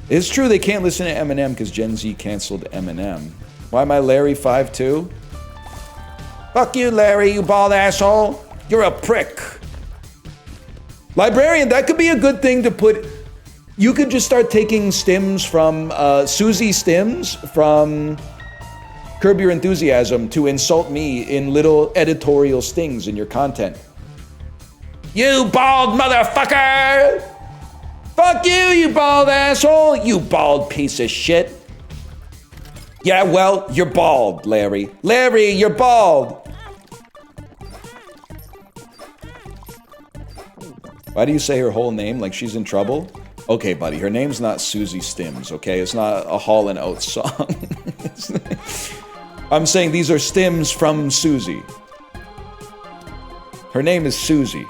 [SPEAKER 1] It's true they can't listen to Eminem because Gen Z canceled Eminem. Why am I Larry 5'2"? Fuck you, Larry, you bald asshole. You're a prick. Librarian, that could be a good thing to put. You could just start taking stims from, Susie stims from Curb Your Enthusiasm to insult me in little editorial stings in your content. You bald motherfucker! Fuck you, you bald asshole! You bald piece of shit. Yeah, well, you're bald, Larry. Larry, you're bald! Why do you say her whole name like she's in trouble? Okay, buddy, her name's not Susie Stims, okay? It's not a Hall & Oates song. I'm saying these are stims from Susie. Her name is Susie.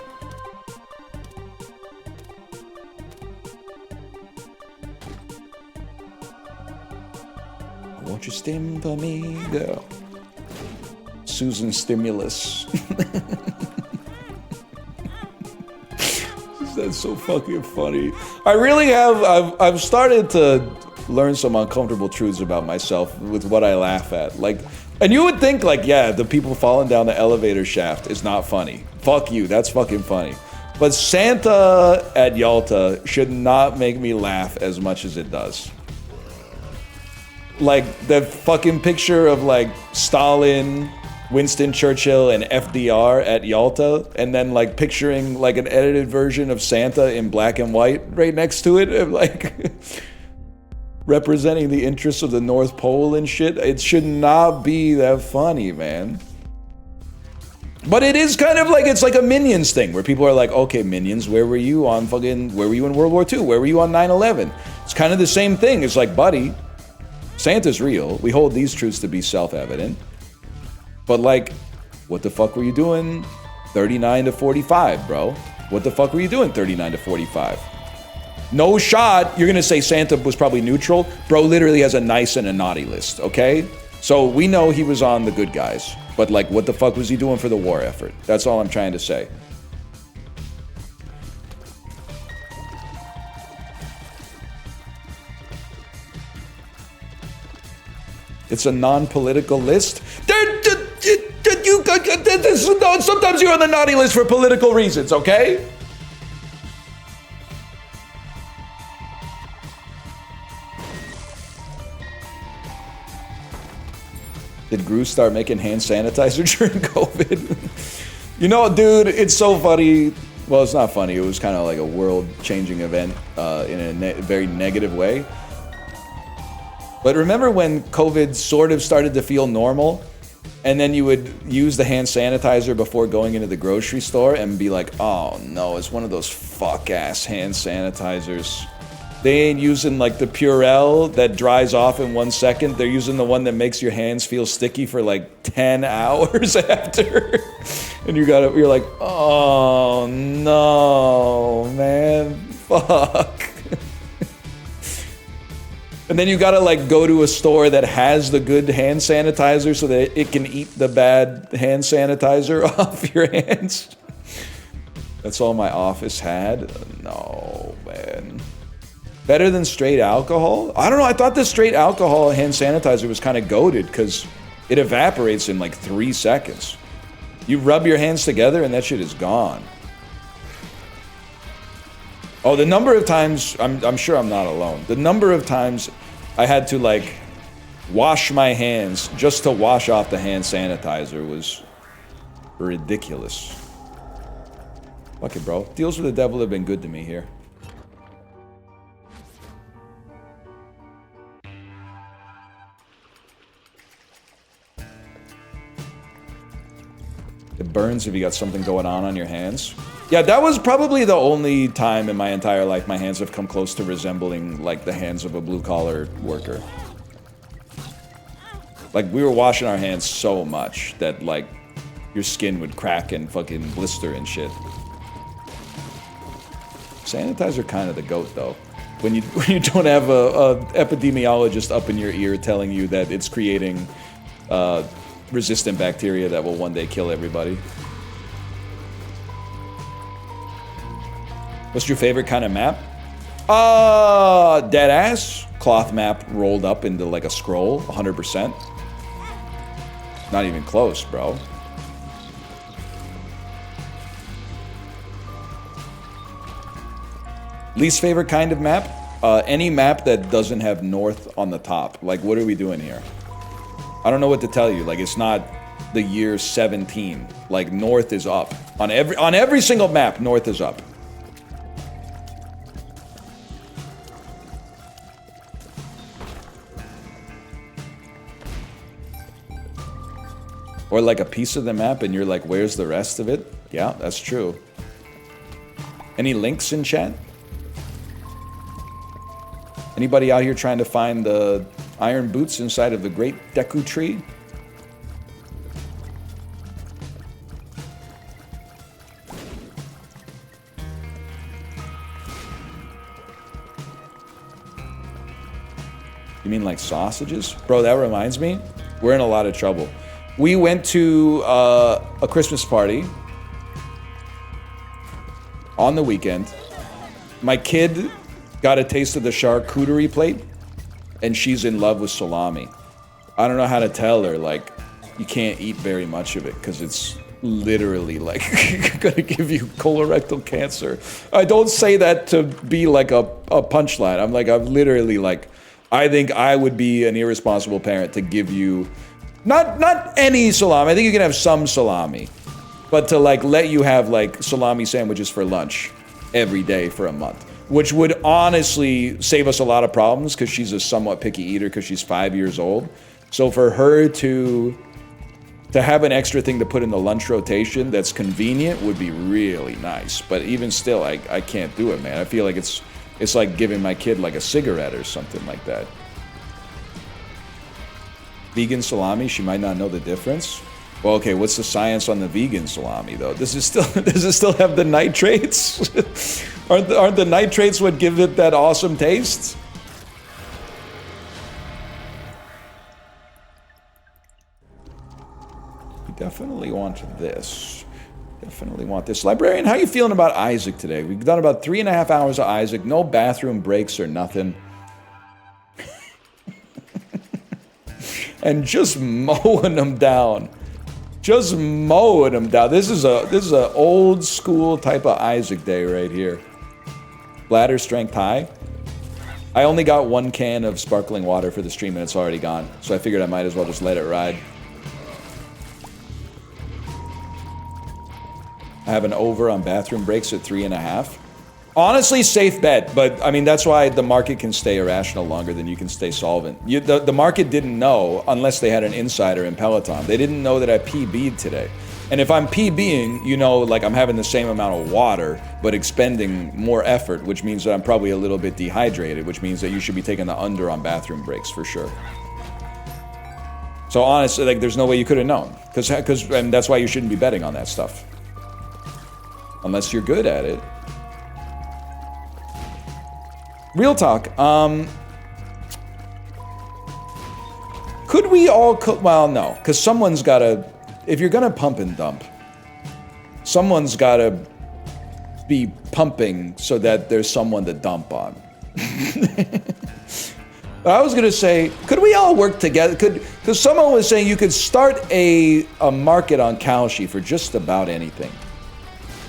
[SPEAKER 1] Won't you stim for me, girl? Susan Stimulus. That's so fucking funny. I really have. I've started to learn some uncomfortable truths about myself with what I laugh at. Like, and you would think like, yeah, the people falling down the elevator shaft is not funny. Fuck you, that's fucking funny. But Santa at Yalta should not make me laugh as much as it does. Like the fucking picture of like Stalin, Winston Churchill, and FDR at Yalta, and then like picturing like an edited version of Santa in black and white right next to it, and like representing the interests of the North Pole and shit. It should not be that funny, man. But it is kind of like, it's like a Minions thing where people are like, okay, Minions, where were you on fucking, where were you in World War II? Where were you on 9/11? It's kind of the same thing. It's like, buddy, Santa's real. We hold these truths to be self-evident. But like, what the fuck were you doing 39 to 45, bro? What the fuck were you doing 39 to 45? No shot, you're gonna say Santa was probably neutral. Bro literally has a nice and a naughty list, okay? So we know he was on the good guys. But like, what the fuck was he doing for the war effort? That's all I'm trying to say. It's a non-political list. Sometimes you're on the naughty list for political reasons, okay? Did Gru start making hand sanitizer during COVID? You know, dude, it's so funny. Well, it's not funny. It was kind of like a world-changing event in a very negative way. But remember when COVID sort of started to feel normal, and then you would use the hand sanitizer before going into the grocery store and be like, oh no, it's one of those fuck-ass hand sanitizers. They ain't using like the Purell that dries off in 1 second. They're using the one that makes your hands feel sticky for like 10 hours after. And you're like, oh no, man, fuck. And then you gotta like go to a store that has the good hand sanitizer so that it can eat the bad hand sanitizer off your hands. That's all my office had? No, man. Better than straight alcohol? I don't know, I thought the straight alcohol hand sanitizer was kind of goated because it evaporates in like 3 seconds. You rub your hands together and that shit is gone. Oh, the number of times, I'm sure I'm not alone. The number of times I had to like wash my hands just to wash off the hand sanitizer was ridiculous. Fuck it, bro. Deals with the devil have been good to me here. It burns if you got something going on your hands. Yeah, that was probably the only time in my entire life my hands have come close to resembling like the hands of a blue-collar worker. Like, we were washing our hands so much that like your skin would crack and fucking blister and shit. Sanitizer kind of the goat though. When you don't have a epidemiologist up in your ear telling you that it's creating resistant bacteria that will one day kill everybody. What's your favorite kind of map? Dead ass. Cloth map rolled up into like a scroll, 100%. Not even close, bro. Least favorite kind of map? Any map that doesn't have north on the top. Like, what are we doing here? I don't know what to tell you. Like, it's not the year 17. Like, north is up. On every single map, north is up. Or like a piece of the map and you're like, where's the rest of it? Yeah, that's true. Any links in chat? Anybody out here trying to find the iron boots inside of the Great Deku Tree? You mean like sausages? Bro, that reminds me, we're in a lot of trouble. We went to a Christmas party on the weekend. My kid got a taste of the charcuterie plate, and she's in love with salami. I don't know how to tell her, like, you can't eat very much of it, because it's literally, like, gonna give you colorectal cancer. I don't say that to be, like, a punchline. I'm literally, like, I think I would be an irresponsible parent to give you, not any salami, I think you can have some salami, but to, like, let you have, like, salami sandwiches for lunch every day for a month. Which would honestly save us a lot of problems because she's a somewhat picky eater because she's 5 years old. So for her to have an extra thing to put in the lunch rotation that's convenient would be really nice. But even still, I can't do it, man. I feel like it's like giving my kid like a cigarette or something like that. Vegan salami, she might not know the difference. Well, okay, what's the science on the vegan salami though? Does it still have the nitrates? Aren't the nitrates what give it that awesome taste? We definitely want this. Definitely want this. Librarian, how you feeling about Isaac today? We've done about 3.5 hours of Isaac, no bathroom breaks or nothing. And just mowing them down. Just mowing them down. This is a old school type of Isaac day right here. Bladder strength high. I only got 1 can of sparkling water for the stream and it's already gone. So I figured I might as well just let it ride. I have an over on bathroom breaks at 3.5. Honestly, safe bet, but I mean, that's why the market can stay irrational longer than you can stay solvent. The market didn't know unless they had an insider in Peloton. They didn't know that I PB'd today. And if I'm PBing, you know, like I'm having the same amount of water, but expending more effort, which means that I'm probably a little bit dehydrated, which means that you should be taking the under on bathroom breaks for sure. So So honestly, like, there's no way you could have known, and that's why you shouldn't be betting on that stuff, unless you're good at it. Real talk. Could we all? Well, no, because someone's gotta. If you're gonna pump and dump, someone's gotta be pumping so that there's someone to dump on. I was gonna say, could we all work together? Because someone was saying you could start a market on Kalshi for just about anything.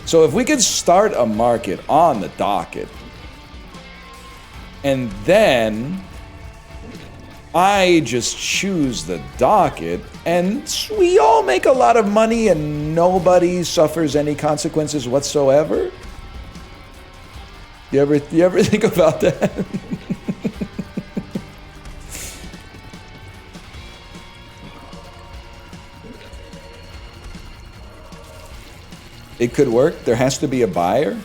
[SPEAKER 1] So if we could start a market on the docket, and then I just choose the docket, and we all make a lot of money and nobody suffers any consequences whatsoever. You ever think about that? It could work. There has to be a buyer.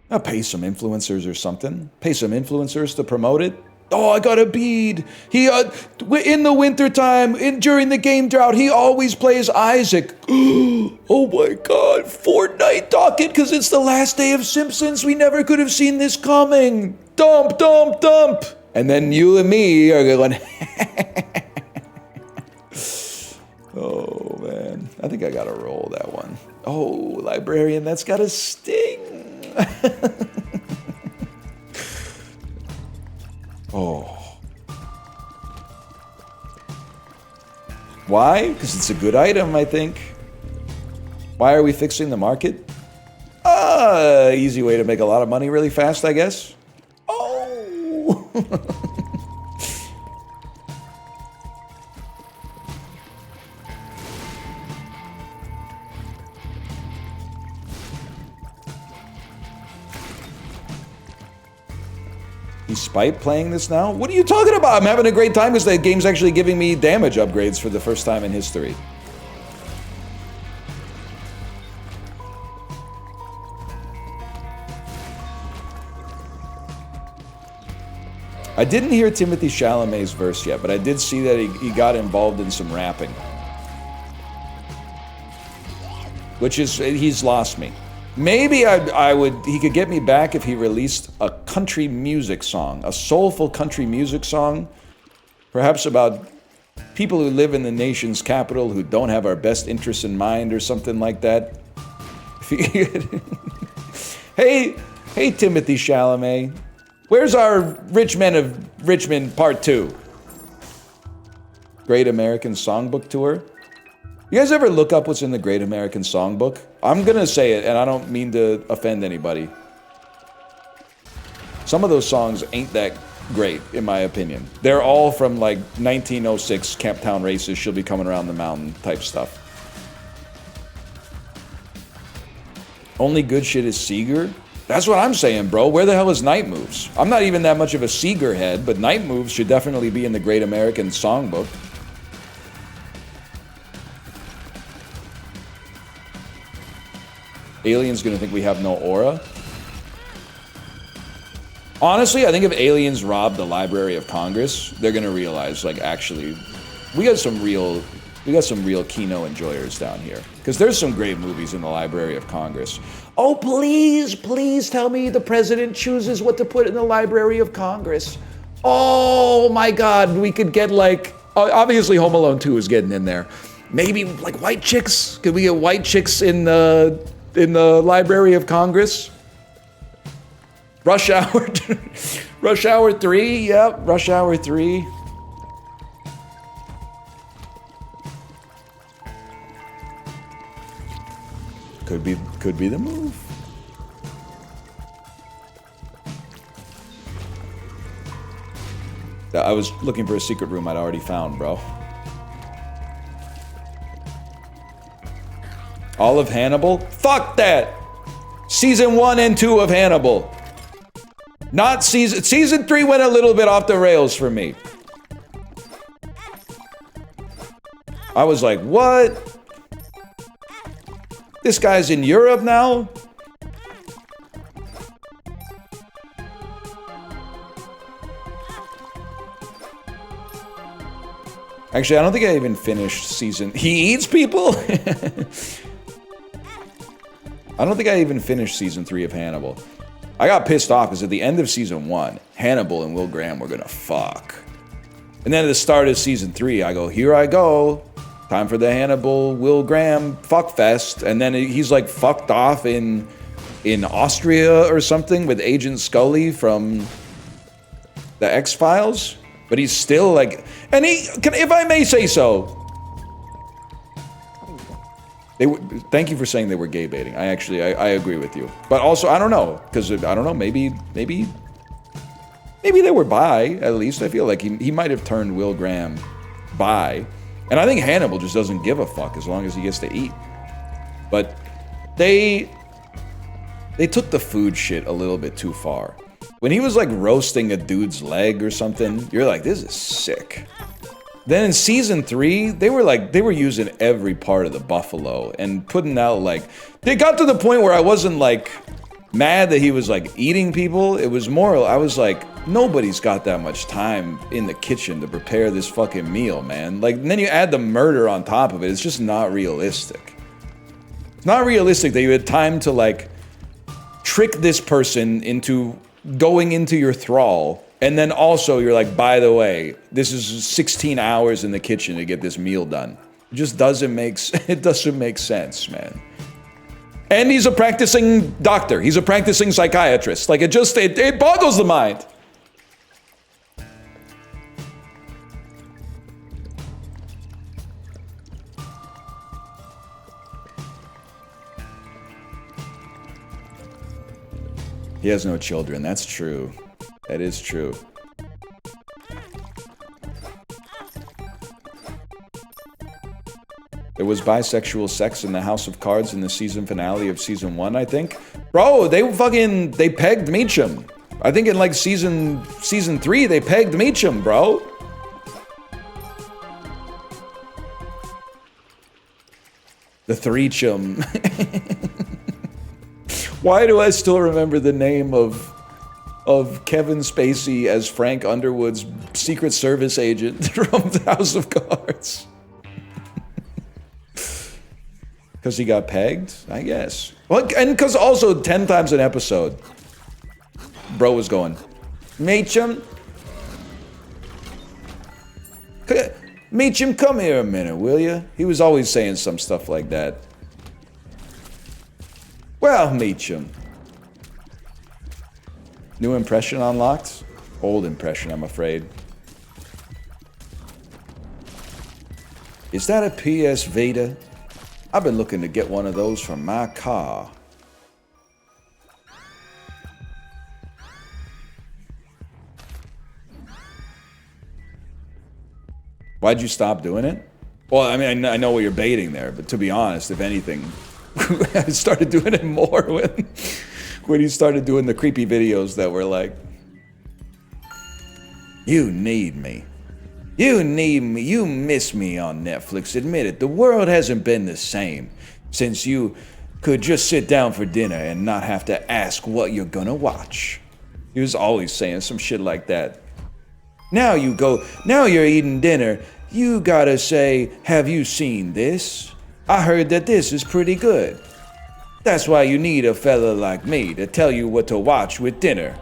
[SPEAKER 1] I'll pay some influencers or something. Pay some influencers to promote it. Oh, I got a bead. He in the wintertime, during the game drought, he always plays Isaac. Oh my God, Fortnite docket, because it's the last day of Simpsons. We never could have seen this coming. Dump, dump, dump. And then you and me are going. Oh man, I think I gotta roll that one. Oh, librarian, that's gotta sting. Oh. Why? Because it's a good item, I think. Why are we fixing the market? Easy way to make a lot of money really fast, I guess. Oh. He's Spite playing this now? What are you talking about? I'm having a great time because the game's actually giving me damage upgrades for the first time in history. I didn't hear Timothy Chalamet's verse yet, but I did see that he got involved in some rapping. Which is, he's lost me. Maybe he could get me back if he released a country music song, a soulful country music song, perhaps about people who live in the nation's capital who don't have our best interests in mind or something like that. Hey, Timothy Chalamet, where's our Rich Men of Richmond Part 2? Great American Songbook Tour? You guys ever look up what's in the Great American Songbook? I'm gonna say it, and I don't mean to offend anybody. Some of those songs ain't that great, in my opinion. They're all from like 1906 Camptown Races, She'll Be Coming Around the Mountain type stuff. Only good shit is Seeger? That's what I'm saying, bro. Where the hell is Night Moves? I'm not even that much of a Seeger head, but Night Moves should definitely be in the Great American Songbook. Aliens gonna think we have no aura. Honestly, I think if aliens rob the Library of Congress, they're gonna realize, like, actually, we got some real Kino enjoyers down here. Because there's some great movies in the Library of Congress. Oh, please tell me the president chooses what to put in the Library of Congress. Oh my God, we could get like, obviously Home Alone 2 is getting in there. Maybe like white chicks? Could we get white chicks in the Library of Congress? Rush Hour, Rush Hour 3, yep, Rush Hour 3. Could be the move. I was looking for a secret room I'd already found, bro. All of Hannibal? Fuck that! Season 1 and 2 of Hannibal. Not season 3 went a little bit off the rails for me. I was like, what? This guy's in Europe now? Actually, I don't think I even finished season... He eats people? I don't think I even finished season 3 of Hannibal. I got pissed off because at the end of season 1, Hannibal and Will Graham were gonna fuck. And then at the start of season 3, I go, here I go. Time for the Hannibal Will Graham fuck fest. And then he's like fucked off in Austria or something with Agent Scully from the X-Files. But he's still like, and if I may say so, thank you for saying they were gay baiting. I agree with you. But also, I don't know, because I don't know, maybe they were bi, at least. I feel like he might have turned Will Graham bi. And I think Hannibal just doesn't give a fuck as long as he gets to eat. But they took the food shit a little bit too far. When he was like roasting a dude's leg or something, you're like, this is sick. Then in season 3, they were using every part of the buffalo and putting out like, they got to the point where I wasn't like mad that he was like eating people. It was more, I was like, nobody's got that much time in the kitchen to prepare this fucking meal, man. Like, and then you add the murder on top of it. It's just not realistic. It's not realistic that you had time to like trick this person into going into your thrall, and then also you're like, by the way, this is 16 hours in the kitchen to get this meal done. It just doesn't make sense, man. And he's a practicing doctor. He's a practicing psychiatrist. Like, it boggles the mind. He has no children. That's true. That is true. There was bisexual sex in the House of Cards in the season finale of season 1, I think. Bro, they pegged Meacham. I think in like season 3, they pegged Meacham, bro. The Threecham. Why do I still remember the name of Kevin Spacey as Frank Underwood's Secret Service agent from the House of Cards? Because he got pegged, I guess. Well, and because also 10 times an episode, bro was going, Meacham, come here a minute, will you? He was always saying some stuff like that. Well, Meacham. New impression unlocked? Old impression, I'm afraid. Is that a PS Vita? I've been looking to get one of those for my car. Why'd you stop doing it? Well, I mean, I know what you're baiting there, but to be honest, if anything, I started doing it more when he started doing the creepy videos that were like, you need me. You need me. You miss me on Netflix. Admit it. The world hasn't been the same since you could just sit down for dinner and not have to ask what you're gonna watch. He was always saying some shit like that. Now you're eating dinner. You gotta say, have you seen this? I heard that this is pretty good. That's why you need a fella like me to tell you what to watch with dinner.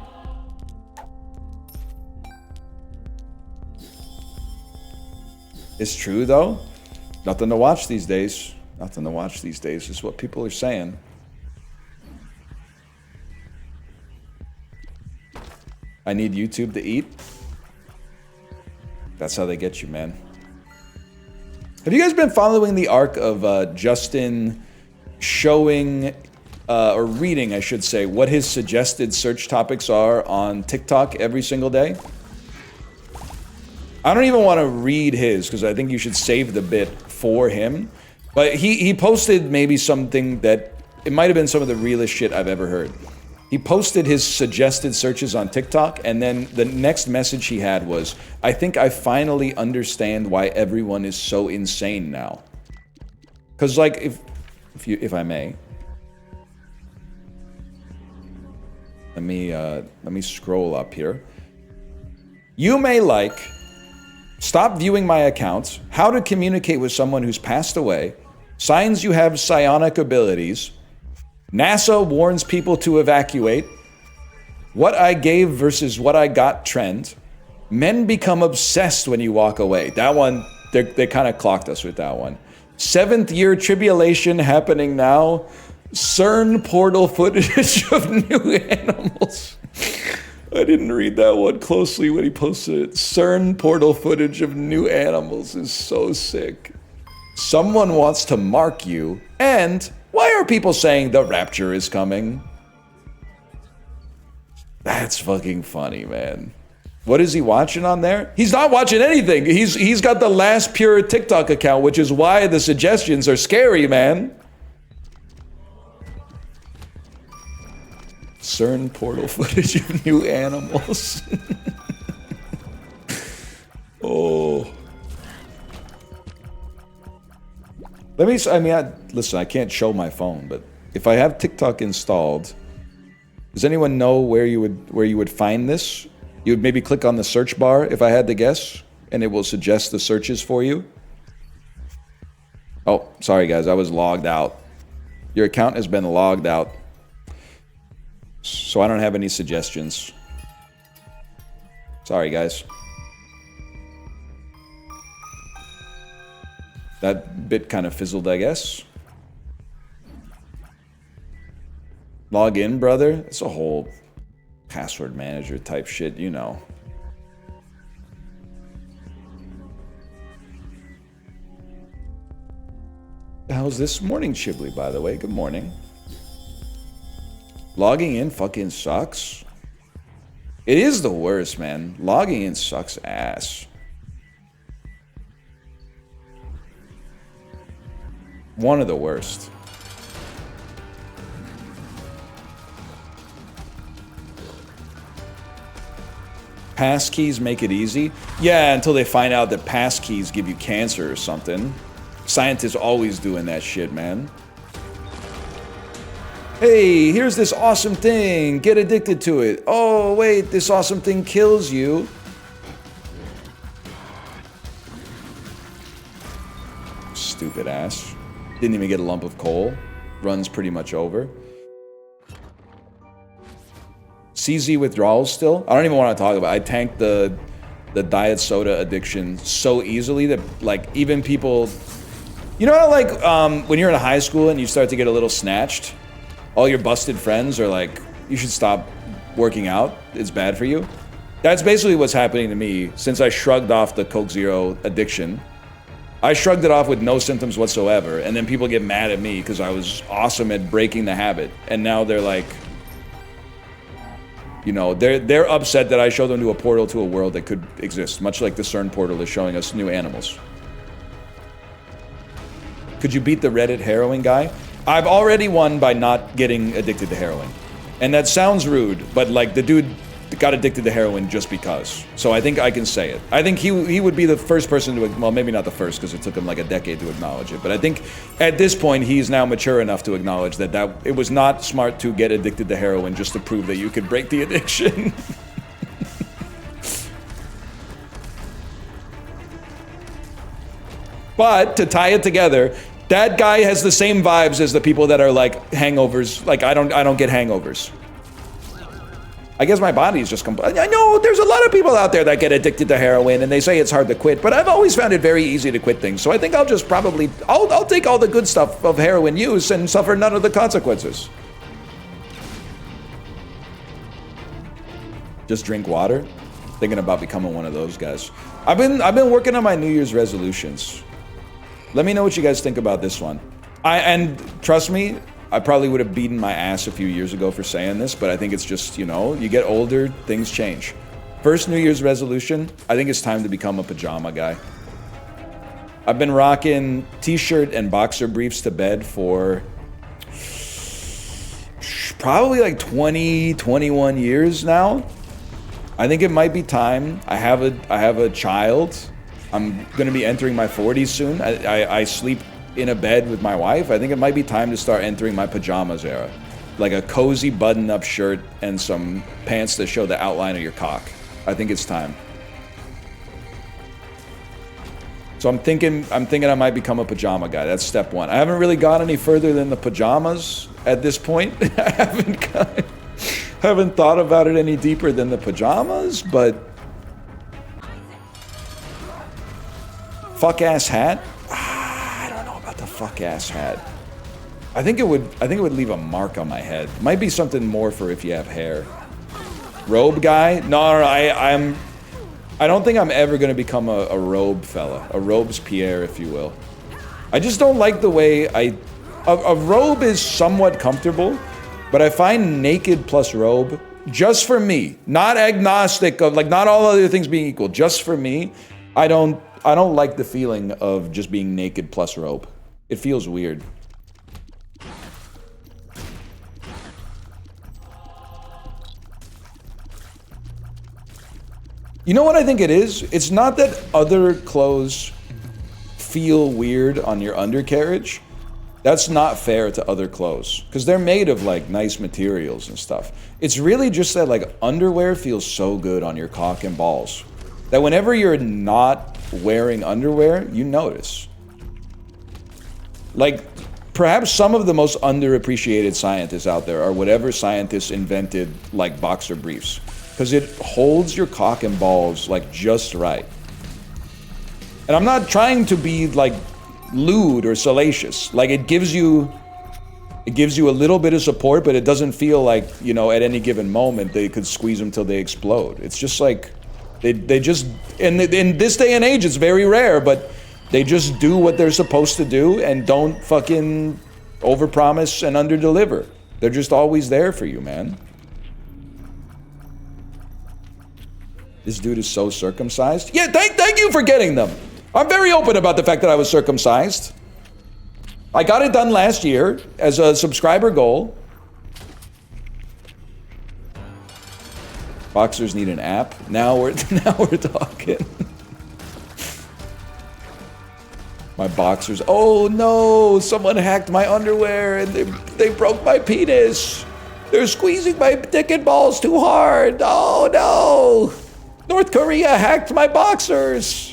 [SPEAKER 1] It's true, though. Nothing to watch these days. Nothing to watch these days is what people are saying. I need YouTube to eat. That's how they get you, man. Have you guys been following the arc of Justin showing, or reading, I should say, what his suggested search topics are on TikTok every single day? I don't even want to read his, because I think you should save the bit for him. But he posted maybe something that, it might have been some of the realest shit I've ever heard. He posted his suggested searches on TikTok, and then the next message he had was, I think I finally understand why everyone is so insane now. Because, like, if I may, let me scroll up here. You may like Stop viewing my account. How to communicate with someone who's passed away. Signs you have psionic abilities. NASA warns people to evacuate. What I gave versus what I got trend. Men become obsessed when you walk away. That one, they kind of clocked us with that one. 7th year tribulation happening now. CERN portal footage of new animals. I didn't read that one closely when he posted it. CERN portal footage of new animals is so sick. Someone wants to mark you. And why are people saying the rapture is coming? That's fucking funny, man. What is he watching on there? He's not watching anything. He's got the last pure TikTok account, which is why the suggestions are scary, man. CERN portal footage of new animals. Oh. Listen, I can't show my phone, but if I have TikTok installed, does anyone know where you would find this? You would maybe click on the search bar, if I had to guess, and it will suggest the searches for you. Oh, sorry guys, I was logged out. Your account has been logged out. So I don't have any suggestions. Sorry, guys. That bit kind of fizzled, I guess. Log in, brother. It's a whole password manager type shit, you know. How's this morning, Chibli, by the way? Good morning. Logging in fucking sucks. It is the worst, man. Logging in sucks ass. One of the worst. Passkeys make it easy? Yeah, until they find out that passkeys give you cancer or something. Scientists always doing that shit, man. Hey, here's this awesome thing. Get addicted to it. Oh, wait, this awesome thing kills you. Stupid ass. Didn't even get a lump of coal. Run's pretty much over. CZ withdrawals still? I don't even want to talk about it. I tanked the diet soda addiction so easily that, like, even people... You know how, like, when you're in high school and you start to get a little snatched? All your busted friends are like, you should stop working out. It's bad for you. That's basically what's happening to me since I shrugged off the Coke Zero addiction. I shrugged it off with no symptoms whatsoever, and then people get mad at me because I was awesome at breaking the habit. And now they're like, you know, they're upset that I showed them to a portal to a world that could exist, much like the CERN portal is showing us new animals. Could you beat the Reddit heroin guy? I've already won by not getting addicted to heroin. And that sounds rude, but like the dude got addicted to heroin just because. So I think I can say it. I think he would be the first person to, well, maybe not the first because it took him like a decade to acknowledge it. But I think at this point he's now mature enough to acknowledge that it was not smart to get addicted to heroin just to prove that you could break the addiction. But to tie it together, that guy has the same vibes as the people that are like hangovers. Like I don't get hangovers. I guess my body is just I know there's a lot of people out there that get addicted to heroin and they say it's hard to quit, but I've always found it very easy to quit things. So I think I'll just probably I'll take all the good stuff of heroin use and suffer none of the consequences. Just drink water. Thinking about becoming one of those guys. I've been working on my New Year's resolutions. Let me know what you guys think about this one. And trust me, I probably would have beaten my ass a few years ago for saying this, but I think it's just, you know, you get older, things change. First New Year's resolution, I think it's time to become a pajama guy. I've been rocking t-shirt and boxer briefs to bed for probably like 20, 21 years now. I think it might be time. I have a child. I'm going to be entering my 40s soon. I sleep in a bed with my wife. I think it might be time to start entering my pajamas era. Like a cozy button-up shirt and some pants that show the outline of your cock. I think it's time. So I'm thinking I might become a pajama guy. That's step one. I haven't really got any further than the pajamas at this point. I haven't thought about it any deeper than the pajamas, but fuck ass hat? I don't know about the fuck ass hat. I think it would leave a mark on my head. Might be something more for if you have hair. Robe guy? No, I don't think I'm ever gonna become a robe fella. A Robespierre, if you will. I just don't like the way a robe is somewhat comfortable, but I find naked plus robe, just for me, not agnostic of, like, not all other things being equal, just for me, I don't like the feeling of just being naked plus robe. It feels weird. You know what I think it is? It's not that other clothes feel weird on your undercarriage. That's not fair to other clothes, because they're made of, like, nice materials and stuff. It's really just that, like, underwear feels so good on your cock and balls that whenever you're not wearing underwear, you notice. Like, perhaps some of the most underappreciated scientists out there are whatever scientists invented, like, boxer briefs. Because it holds your cock and balls, like, just right. And I'm not trying to be, like, lewd or salacious. Like, it gives you a little bit of support, but it doesn't feel like, you know, at any given moment they could squeeze them till they explode. It's just like, they just, in this day and age, it's very rare, but they just do what they're supposed to do and don't fucking overpromise and underdeliver. They're just always there for you, man. This dude is so circumcised. Yeah, thank you for getting them. I'm very open about the fact that I was circumcised. I got it done last year as a subscriber goal. Boxers need an app. Now we're talking. My boxers. Oh no! Someone hacked my underwear and they broke my penis. They're squeezing my dick and balls too hard. Oh no! North Korea hacked my boxers.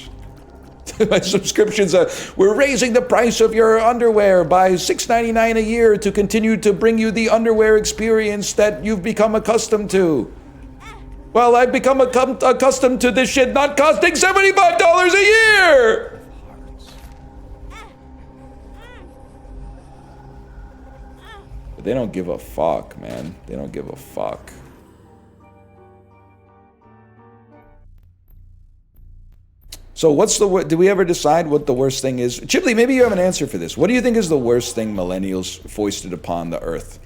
[SPEAKER 1] My subscriptions are, we're raising the price of your underwear by $6.99 a year to continue to bring you the underwear experience that you've become accustomed to. Well, I've become accustomed to this shit not costing $75 a year. But they don't give a fuck, man. They don't give a fuck. So did we ever decide what the worst thing is? Chipley, maybe you have an answer for this. What do you think is the worst thing millennials foisted upon the earth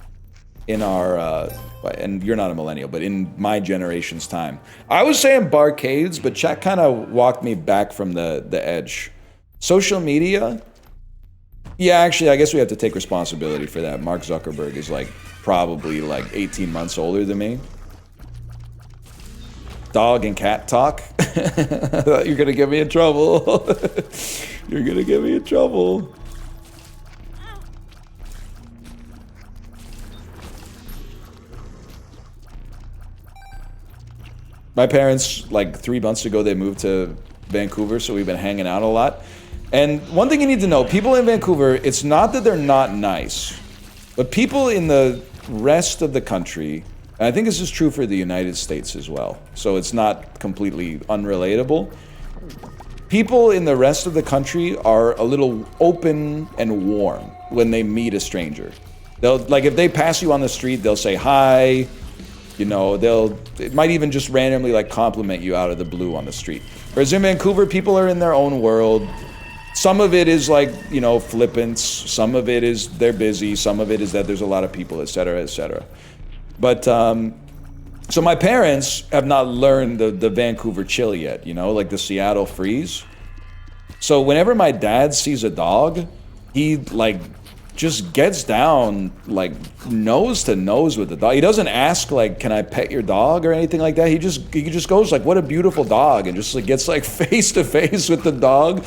[SPEAKER 1] in our, and you're not a millennial, but in my generation's time? I was saying barcades, but chat kind of walked me back from the edge. Social media? Yeah, actually, I guess we have to take responsibility for that. Mark Zuckerberg is like probably like 18 months older than me. Dog and cat talk. You're gonna get me in trouble. You're gonna get me in trouble. My parents, like 3 months ago, they moved to Vancouver, so we've been hanging out a lot. And one thing you need to know, people in Vancouver, it's not that they're not nice, but people in the rest of the country, and I think this is true for the United States as well, so it's not completely unrelatable. People in the rest of the country are a little open and warm when they meet a stranger. They'll, like, if they pass you on the street, they'll say hi, you know, it might even just randomly, like, compliment you out of the blue on the street. Whereas in Vancouver, people are in their own world. Some of it is, like, you know, flippance, some of it is they're busy, some of it is that there's a lot of people, etc., etc. But, so my parents have not learned the Vancouver chill yet, you know, like the Seattle freeze. So whenever my dad sees a dog, he, like, just gets down, like, nose to nose with the dog. He doesn't ask, like, can I pet your dog or anything like that. He just goes, like, what a beautiful dog, and just, like, gets, like, face to face with the dog.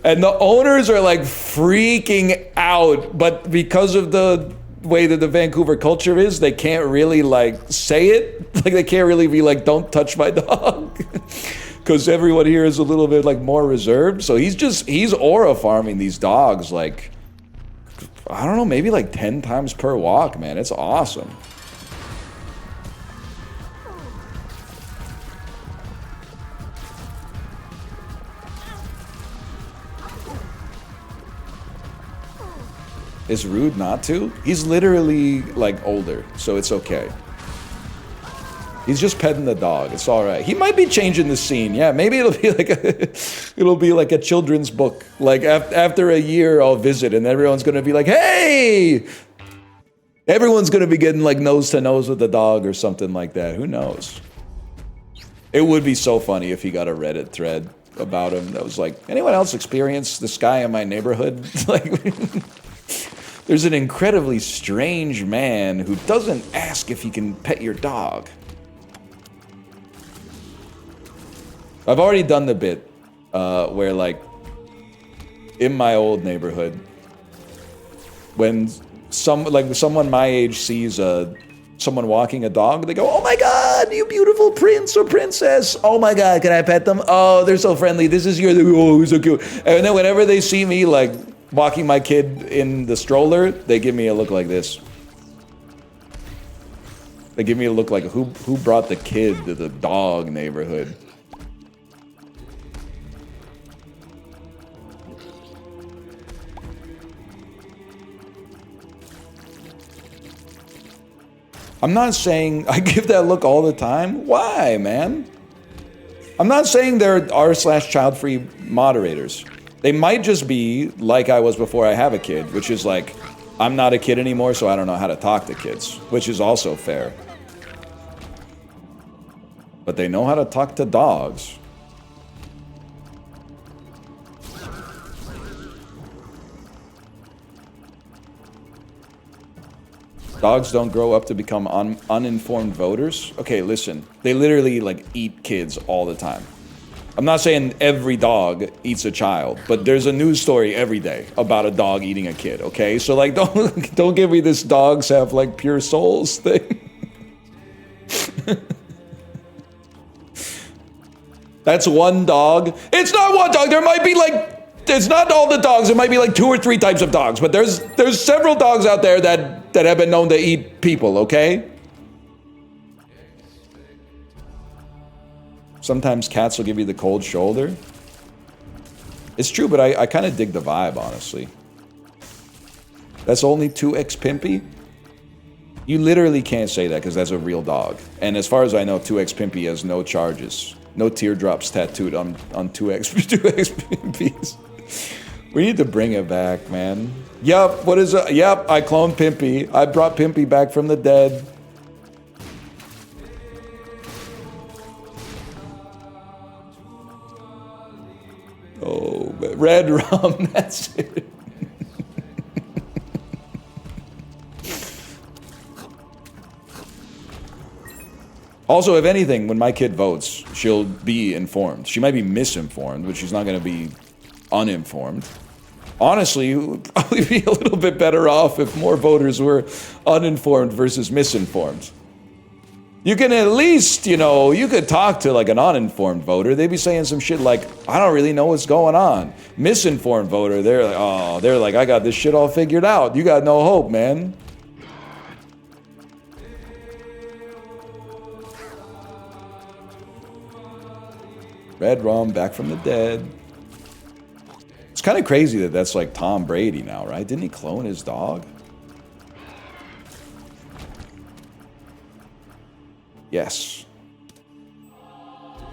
[SPEAKER 1] And the owners are, like, freaking out, but because of the way that the Vancouver culture is, they can't really, like, say it. Like, they can't really be like, don't touch my dog. because everyone here is a little bit like more reserved. So he's aura farming these dogs like, I don't know, maybe like 10 times per walk, man. It's awesome. It's rude not to. He's literally like older, so it's okay. He's just petting the dog. It's all right. He might be changing the scene. Yeah, maybe it'll be like a children's book. Like after a year, I'll visit, and everyone's gonna be like, "Hey!" Everyone's gonna be getting like nose to nose with the dog or something like that. Who knows? It would be so funny if he got a Reddit thread about him that was like, "Anyone else experience this guy in my neighborhood?" Like, there's an incredibly strange man who doesn't ask if he can pet your dog. I've already done the bit where, like, in my old neighborhood, when someone my age sees someone walking a dog, they go, "Oh my God, you beautiful prince or princess! Oh my God, can I pet them? Oh, they're so friendly. This is your, oh, so cute." And then whenever they see me, like, walking my kid in the stroller, they give me a look like this. They give me a look like, who brought the kid to the dog neighborhood? I'm not saying I give that look all the time. Why, man? I'm not saying there are r/child-free moderators. They might just be like I was before I have a kid, which is like, I'm not a kid anymore, so I don't know how to talk to kids, which is also fair. But they know how to talk to dogs. Dogs don't grow up to become uninformed voters? Okay, listen. They literally, like, eat kids all the time. I'm not saying every dog eats a child, but there's a news story every day about a dog eating a kid, okay? So, like, don't give me this dogs have, like, pure souls thing. That's one dog. It's not one dog. There might be, like, it's not all the dogs. It might be like 2 or 3 types of dogs, but there's several dogs out there that have been known to eat people, okay? Sometimes cats will give you the cold shoulder. It's true, but I kind of dig the vibe, honestly. That's only 2x Pimpy? You literally can't say that because that's a real dog. And as far as I know, 2x Pimpy has no charges. No teardrops tattooed on 2x Pimpies. We need to bring it back, man. Yup, what is it? Yup, I cloned Pimpy. I brought Pimpy back from the dead. Oh, red rum, that's it. Also, if anything, when my kid votes, she'll be informed. She might be misinformed, but she's not going to be uninformed. Honestly, it would probably be a little bit better off if more voters were uninformed versus misinformed. You can at least, you know, you could talk to like an uninformed voter. They'd be saying some shit like, I don't really know what's going on. Misinformed voter, they're like, oh, they're like, I got this shit all figured out. You got no hope, man. Red rum, back from the dead. It's kind of crazy that that's like Tom Brady now, right? Didn't he clone his dog? Yes.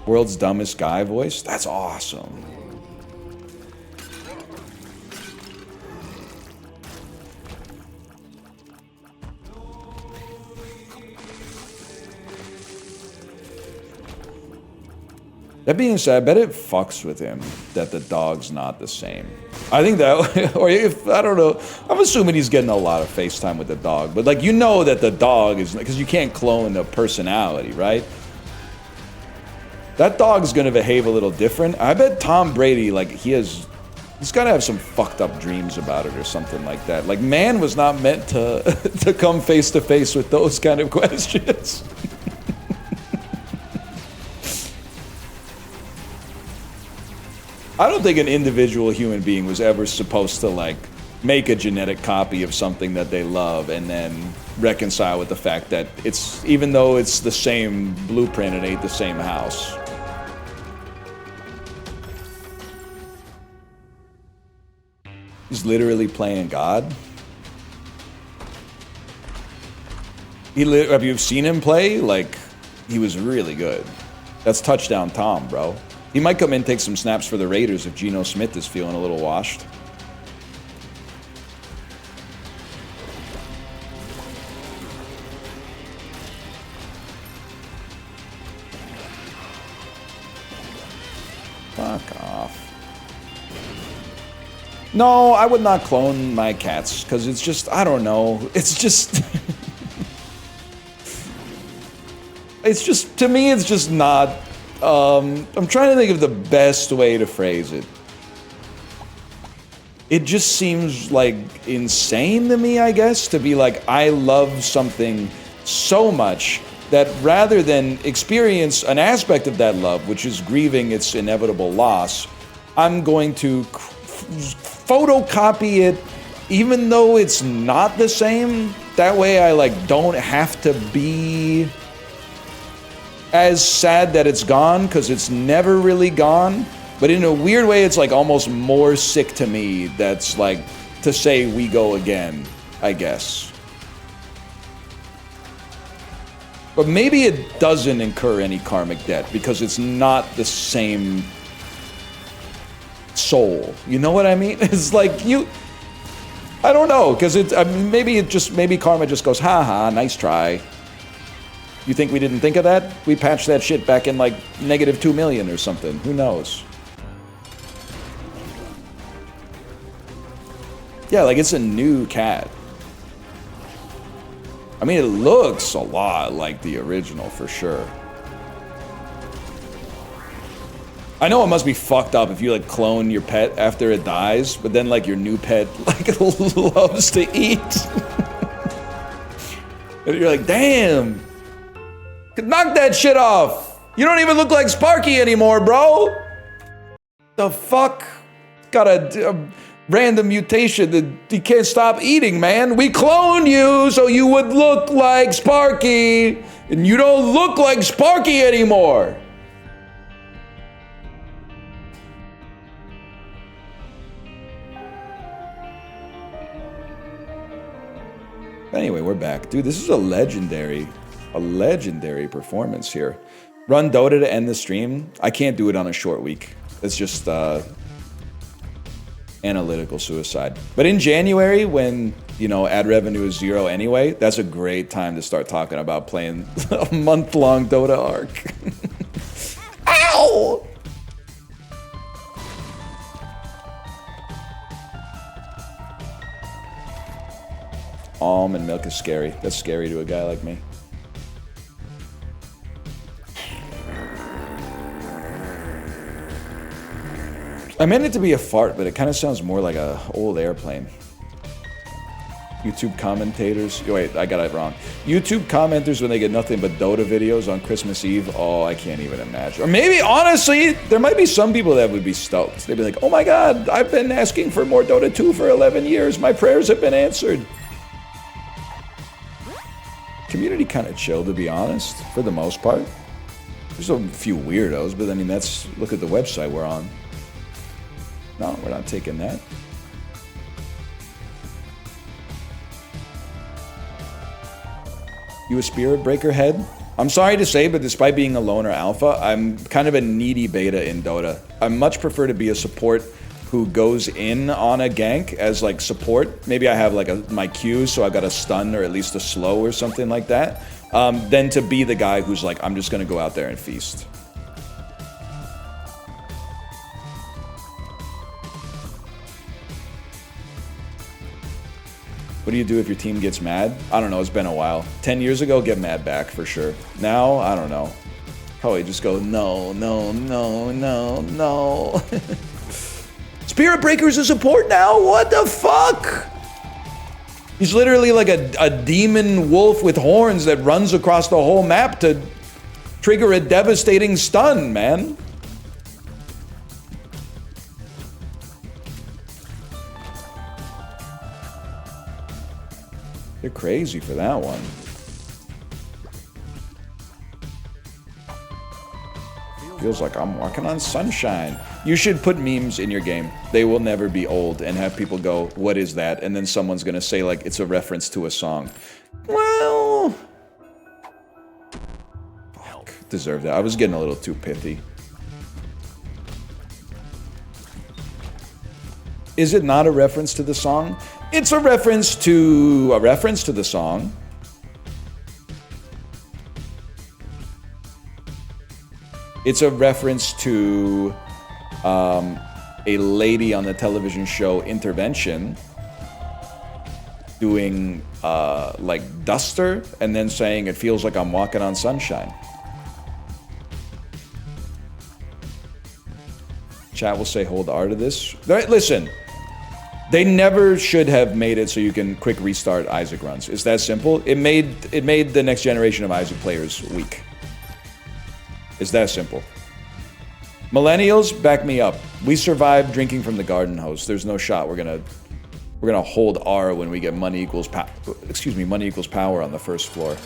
[SPEAKER 1] World's dumbest guy voice? That's awesome. That being said, I bet it fucks with him that the dog's not the same. I think that, or if, I don't know, I'm assuming he's getting a lot of FaceTime with the dog, but like, you know that the dog is, because you can't clone a personality, right? That dog's gonna behave a little different. I bet Tom Brady, like, he's gotta have some fucked up dreams about it or something like that. Like, man was not meant to, to come face to face with those kind of questions. I don't think an individual human being was ever supposed to, like, make a genetic copy of something that they love and then reconcile with the fact that it's, even though it's the same blueprint, it ain't the same house. He's literally playing God. Have you seen him play? Like, he was really good. That's touchdown Tom, bro. He might come in and take some snaps for the Raiders if Geno Smith is feeling a little washed. Fuck off. No, I would not clone my cats, because it's just, I don't know. It's just... it's just, to me, it's just not... I'm trying to think of the best way to phrase it. It just seems, like, insane to me, I guess, to be like, I love something so much that rather than experience an aspect of that love, which is grieving its inevitable loss, I'm going to photocopy it even though it's not the same. That way I, like, don't have to be as sad that it's gone, because it's never really gone. But in a weird way, it's like almost more sick to me that's like to say we go again, I guess. But maybe it doesn't incur any karmic debt because it's not the same soul. You know what I mean? It's like you... I don't know, because it's... I mean, maybe karma just goes, ha, nice try. You think we didn't think of that? We patched that shit back in like -2 million or something. Who knows? Yeah, like it's a new cat. I mean, it looks a lot like the original for sure. I know it must be fucked up if you like clone your pet after it dies, but then like your new pet like loves to eat. And you're like, damn. Knock that shit off! You don't even look like Sparky anymore, bro! The fuck? Got a random mutation that he can't stop eating, man. We cloned you so you would look like Sparky, and you don't look like Sparky anymore! Anyway, we're back. Dude, this is a legendary performance here. Run Dota to end the stream. I can't do it on a short week. It's just analytical suicide. But in January, when, you know, ad revenue is 0 anyway, that's a great time to start talking about playing a month-long Dota arc. Ow! Almond milk is scary. That's scary to a guy like me. I meant it to be a fart, but it kind of sounds more like a old airplane. YouTube commentators. Wait, I got it wrong. YouTube commenters when they get nothing but Dota videos on Christmas Eve. Oh, I can't even imagine. Or maybe, honestly, there might be some people that would be stoked. They'd be like, oh my god, I've been asking for more Dota 2 for 11 years. My prayers have been answered. Community kind of chill, to be honest, for the most part. There's a few weirdos, but I mean, that's... Look at the website we're on. No, we're not taking that. You a spirit breaker head? I'm sorry to say, but despite being a loner alpha, I'm kind of a needy beta in Dota. I much prefer to be a support who goes in on a gank as like support. Maybe I have like my Q, so I got a stun or at least a slow or something like that. Than to be the guy who's like, I'm just gonna go out there and feast. What do you do if your team gets mad? I don't know, it's been a while. 10 years ago, get mad back for sure. Now, I don't know. Probably just go, no, no, no, no, no. Spirit Breaker's a support now? What the fuck? He's literally like a demon wolf with horns that runs across the whole map to trigger a devastating stun, man. They're crazy for that one. Feels like I'm walking on sunshine. You should put memes in your game. They will never be old, and have people go, what is that? And then someone's gonna say like it's a reference to a song. Well, fuck, deserve that. I was getting a little too pithy. Is it not a reference to the song? It's a reference to the song. It's a reference to a lady on the television show Intervention doing like Duster and then saying it feels like I'm walking on sunshine. Chat will say hold R to this. Listen, they never should have made it so you can quick restart Isaac runs. It's that simple. It made the next generation of Isaac players weak. It's that simple. Millennials, back me up. We survived drinking from the garden hose. There's no shot we're gonna hold R when we get money equals power on the first floor.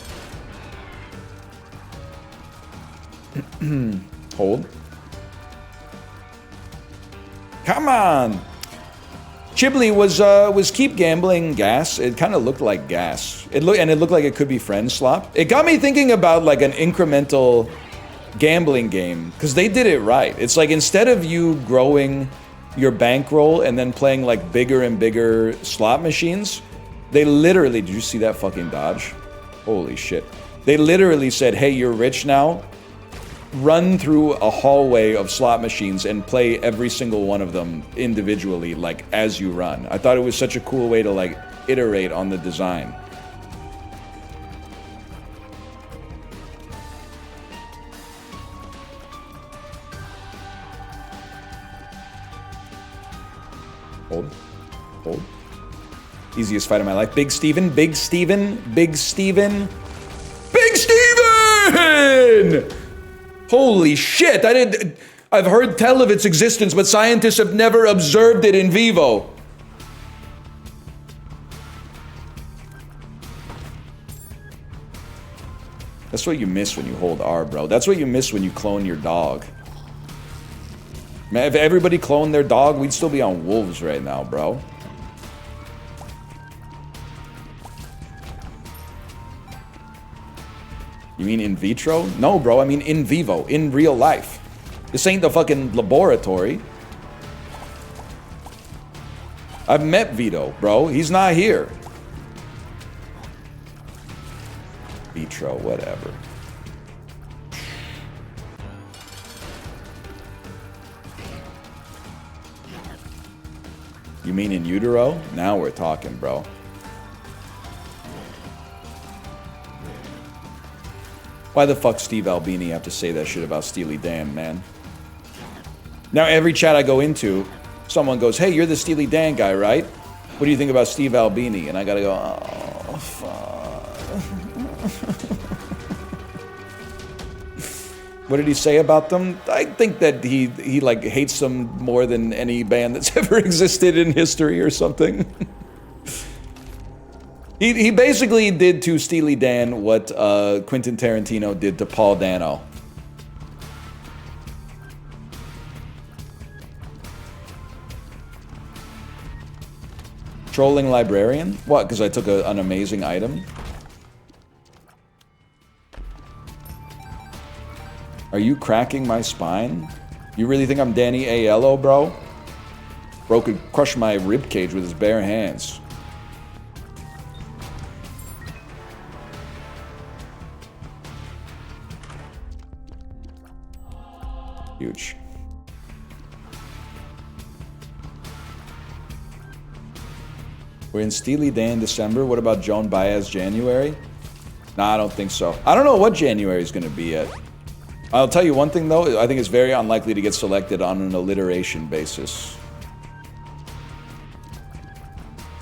[SPEAKER 1] Hold. Come on. Chibli was keep gambling gas. It kind of looked like gas. It looked like it could be friend slop. It got me thinking about like an incremental gambling game, because they did it right. It's like instead of you growing your bankroll and then playing like bigger and bigger slot machines, they literally, did you see that fucking dodge? Holy shit. They literally said, hey, you're rich now. Run through a hallway of slot machines and play every single one of them individually, like as you run. I thought it was such a cool way to like iterate on the design. Hold. Easiest fight of my life. Big Steven, Big Steven, Big Steven. Big Steven! Holy shit, I've heard tell of its existence, but scientists have never observed it in vivo. That's what you miss when you hold R, bro. That's what you miss when you clone your dog. Man, if everybody cloned their dog, we'd still be on wolves right now, bro. You mean in vitro? No, bro, I mean in vivo, in real life. This ain't the fucking laboratory. I've met Vito, bro. He's not here. Vitro, whatever. You mean in utero? Now we're talking, bro. Why the fuck Steve Albini have to say that shit about Steely Dan, man? Now every chat I go into, someone goes, hey, you're the Steely Dan guy, right? What do you think about Steve Albini? And I gotta go, oh, fuck. What did he say about them? I think that he like hates them more than any band that's ever existed in history or something. He basically did to Steely Dan what Quentin Tarantino did to Paul Dano. Trolling librarian? What, because I took an amazing item? Are you cracking my spine? You really think I'm Danny Aiello, bro? Bro could crush my ribcage with his bare hands. Huge. We're in Steely Dan December. What about Joan Baez January? Nah, I don't think so. I don't know what January is going to be yet. I'll tell you one thing though. I think it's very unlikely to get selected on an alliteration basis.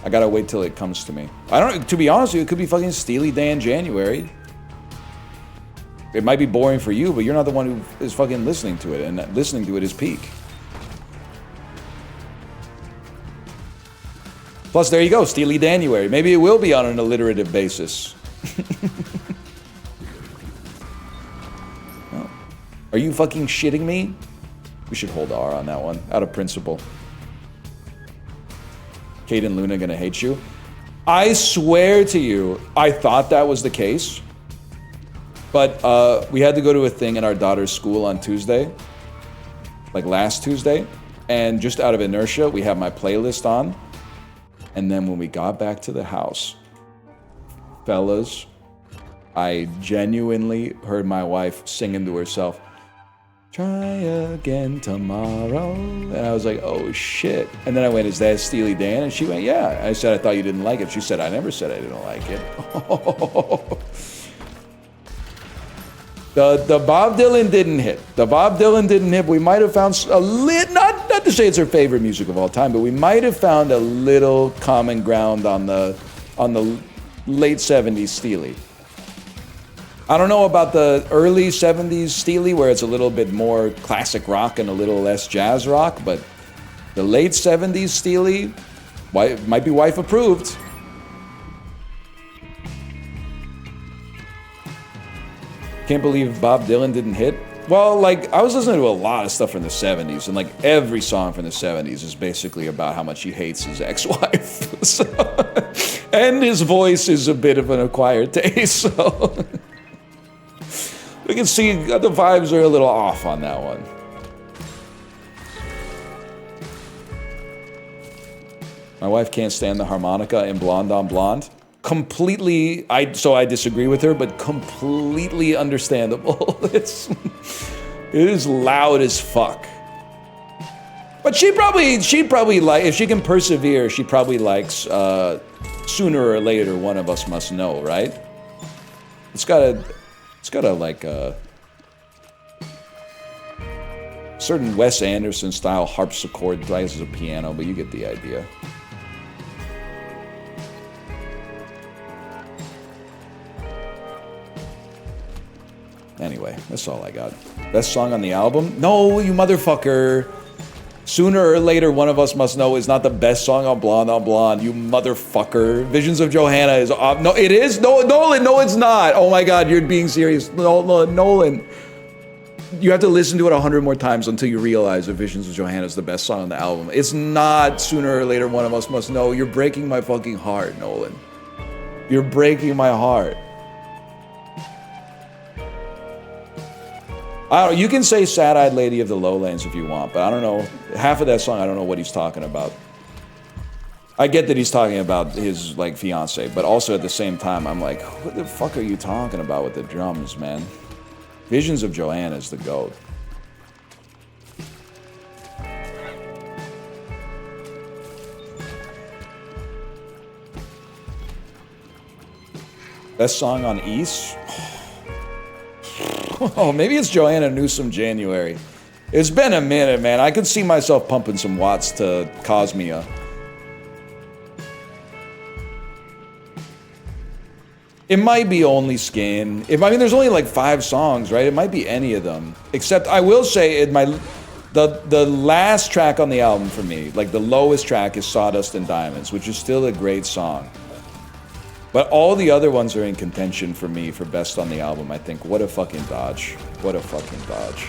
[SPEAKER 1] I gotta wait till it comes to me. I don't. To be honest with you, it could be fucking Steely Dan January. It might be boring for you, but you're not the one who is fucking listening to it, and listening to it is peak. Plus, there you go, Steely Danuary. Maybe it will be on an alliterative basis. Oh. Are you fucking shitting me? We should hold R on that one, out of principle. Kate and Luna gonna hate you? I swear to you, I thought that was the case. But we had to go to a thing in our daughter's school on Tuesday. Like last Tuesday. And just out of inertia, we have my playlist on. And then when we got back to the house, fellas, I genuinely heard my wife singing to herself, "Try again tomorrow." And I was like, oh shit. And then I went, "Is that Steely Dan?" And she went, "Yeah." I said, "I thought you didn't like it." She said, "I never said I didn't like it." The Bob Dylan didn't hit. The Bob Dylan didn't hit. We might have found a little, not to say it's her favorite music of all time, but we might have found a little common ground on the late 70s Steely. I don't know about the early 70s Steely, where it's a little bit more classic rock and a little less jazz rock, but the late 70s Steely might be wife approved. Can't believe Bob Dylan didn't hit. Well, like, I was listening to a lot of stuff from the 70s, and like every song from the 70s is basically about how much he hates his ex-wife. So, and his voice is a bit of an acquired taste, so we can see the vibes are a little off on that one. My wife can't stand the harmonica in Blonde on Blonde. Completely, so I disagree with her, but completely understandable. It is loud as fuck. But she'd probably like, if she can persevere, she probably likes Sooner or Later One of Us Must Know, right? It's got a like a certain Wes Anderson style harpsichord plays as a piano, but you get the idea. Anyway, that's all I got. Best song on the album? No, you motherfucker. Sooner or Later One of Us Must Know is not the best song on Blonde, you motherfucker. Visions of Johanna is off. No, it is? No, Nolan, no, it's not. Oh my God, you're being serious. No, Nolan. You have to listen to it 100 more times until you realize that Visions of Johanna is the best song on the album. It's not Sooner or Later One of Us Must Know. You're breaking my fucking heart, Nolan. You're breaking my heart. I don't, you can say Sad-Eyed Lady of the Lowlands if you want, but I don't know. Half of that song, I don't know what he's talking about. I get that he's talking about his, like, fiance, but also at the same time, I'm like, what the fuck are you talking about with the drums, man? Visions of Johanna is the GOAT. Best song on East? Oh, maybe it's Joanna Newsom January. It's been a minute, man. I could see myself pumping some watts to Cosmia. It might be Only Skin. I mean, there's only like 5 songs, right? It might be any of them. Except I will say, the last track on the album for me, like the lowest track, is Sawdust and Diamonds, which is still a great song. But all the other ones are in contention for me for best on the album, I think. What a fucking dodge. What a fucking dodge.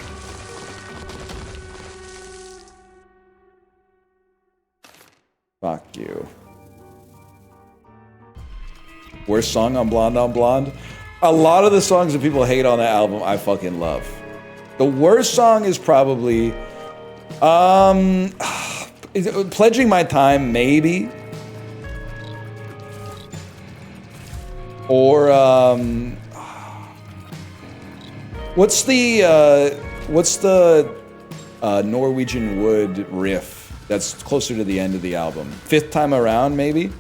[SPEAKER 1] Fuck you. Worst song on Blonde? A lot of the songs that people hate on that album, I fucking love. The worst song is probably... Pledging My Time, maybe. Or, what's the Norwegian Wood riff that's closer to the end of the album? Fifth Time Around, maybe?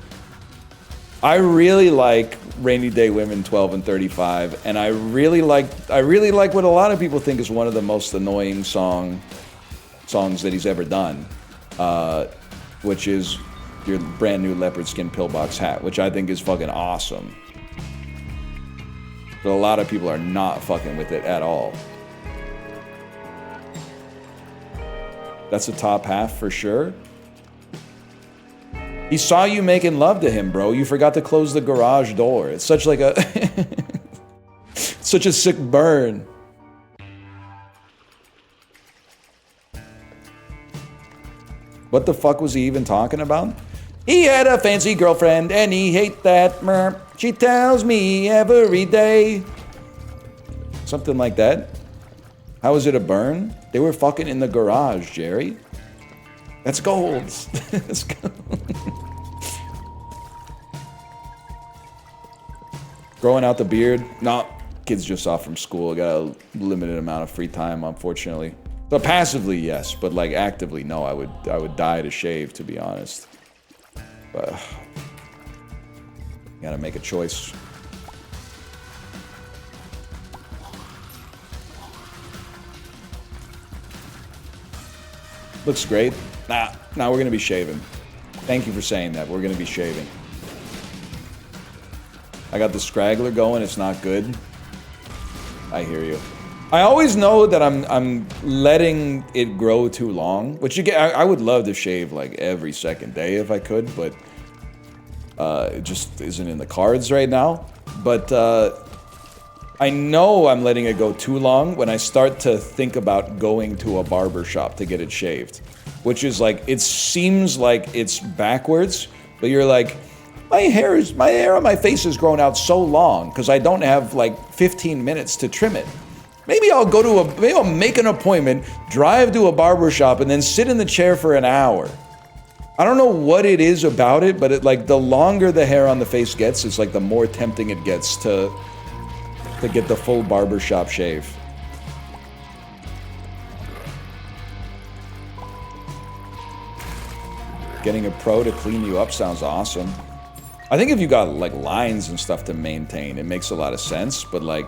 [SPEAKER 1] I really like Rainy Day Women 12 and 35, and I really like what a lot of people think is one of the most annoying songs that he's ever done, which is your brand new leopard skin pillbox hat, which I think is fucking awesome. But a lot of people are not fucking with it at all. That's the top half for sure. He saw you making love to him, bro. You forgot to close the garage door. It's such like a... such a sick burn. What the fuck was he even talking about? He had a fancy girlfriend and he hate that. She tells me every day. Something like that. How was it a burn? They were fucking in the garage, Jerry. That's gold. That's gold. Growing out the beard? No, kid's just off from school. I got a limited amount of free time, unfortunately. So passively, yes, but like actively, no. I would die to shave, to be honest. But gotta make a choice. Looks great. Nah, we're gonna be shaving. Thank you for saying that. We're gonna be shaving. I got the scraggler going. It's not good. I hear you. I always know that I'm letting it grow too long, which you get. I would love to shave like every second day if I could, but it just isn't in the cards right now. But I know I'm letting it go too long when I start to think about going to a barber shop to get it shaved, which is like, it seems like it's backwards, but you're like, my hair on my face has grown out so long because I don't have like 15 minutes to trim it. Maybe maybe I'll make an appointment, drive to a barber shop, and then sit in the chair for an hour. I don't know what it is about it, but like the longer the hair on the face gets, it's like the more tempting it gets to get the full barbershop shave. Getting a pro to clean you up sounds awesome. I think if you got like lines and stuff to maintain, it makes a lot of sense, but like,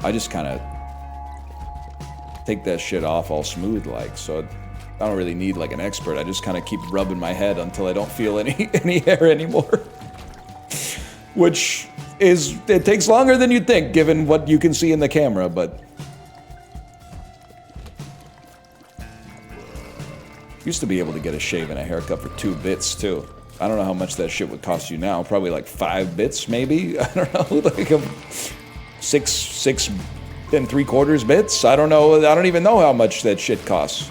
[SPEAKER 1] I just kind of take that shit off all smooth like, so I don't really need like an expert. I just kind of keep rubbing my head until I don't feel any hair anymore. Which is, it takes longer than you'd think given what you can see in the camera, but used to be able to get a shave and a haircut for 2 bits too. I don't know how much that shit would cost you now. Probably like 5 bits maybe. I don't know, like a 6 3/4 bits. I don't know. I don't even know how much that shit costs.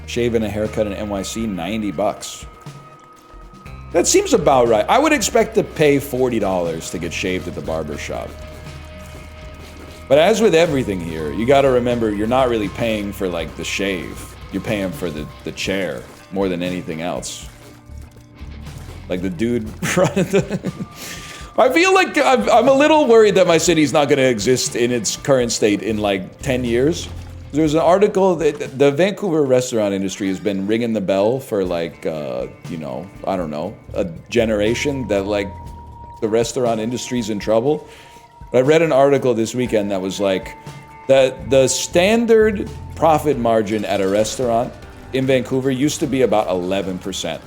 [SPEAKER 1] Shave and a haircut in NYC, $90. That seems about right. I would expect to pay $40 to get shaved at the barber shop. But as with everything here, you gotta remember you're not really paying for like the shave. You're paying for the chair more than anything else. Like the dude running the... I feel like I'm a little worried that my city's not gonna exist in its current state in like 10 years. There's an article that the Vancouver restaurant industry has been ringing the bell for like, you know, I don't know, a generation that like the restaurant industry's in trouble. I read an article this weekend that was like, that the standard profit margin at a restaurant in Vancouver used to be about 11%.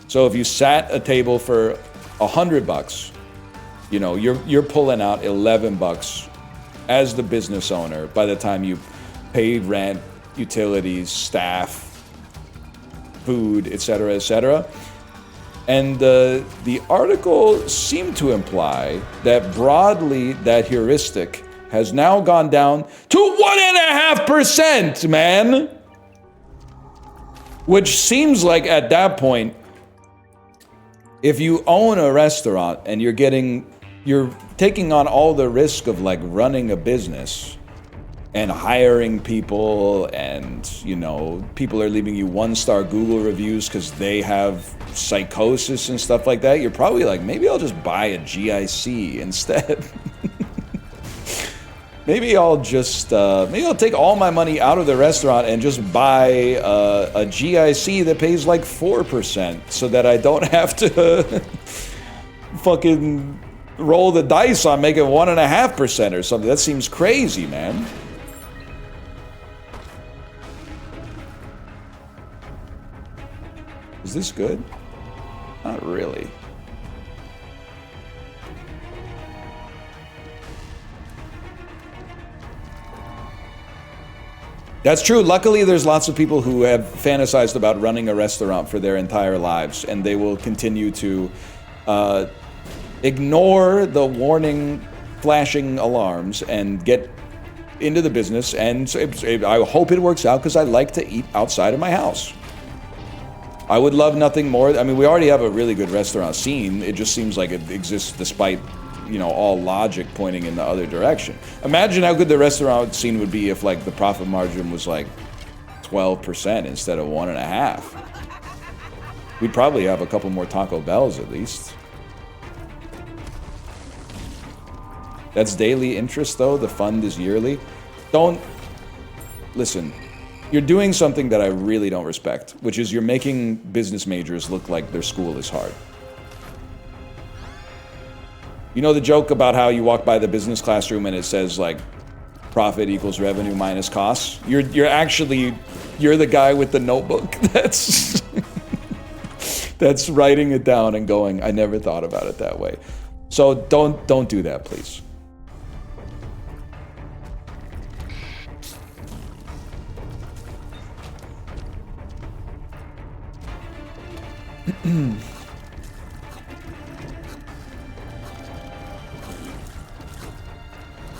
[SPEAKER 1] So if you sat a table for $100, you know, you're pulling out $11 as the business owner by the time you paid rent, utilities, staff, food, etc., etc. And the article seemed to imply that broadly that heuristic has now gone down to 1.5%, man! Which seems like at that point, if you own a restaurant and you're taking on all the risk of like running a business and hiring people, and you know, people are leaving you 1-star Google reviews because they have psychosis and stuff like that, you're probably like, maybe I'll just buy a GIC instead. Maybe I'll just, maybe I'll take all my money out of the restaurant and just buy a GIC that pays like 4% so that I don't have to fucking roll the dice on making 1.5% or something. That seems crazy, man. Is this good? Not really. That's true. Luckily, there's lots of people who have fantasized about running a restaurant for their entire lives, and they will continue to ignore the warning, flashing alarms and get into the business. And I hope it works out because I like to eat outside of my house. I would love nothing more. I mean, we already have a really good restaurant scene. It just seems like it exists despite, you know, all logic pointing in the other direction. Imagine how good the restaurant scene would be if, like, the profit margin was like 12% instead of 1.5%. We'd probably have a couple more Taco Bells at least. That's daily interest, though. The fund is yearly. Don't listen. You're doing something that I really don't respect, which is you're making business majors look like their school is hard. You know the joke about how you walk by the business classroom and it says, like, profit equals revenue minus costs? You're the guy with the notebook that's that's writing it down and going, I never thought about it that way. So don't do that, please.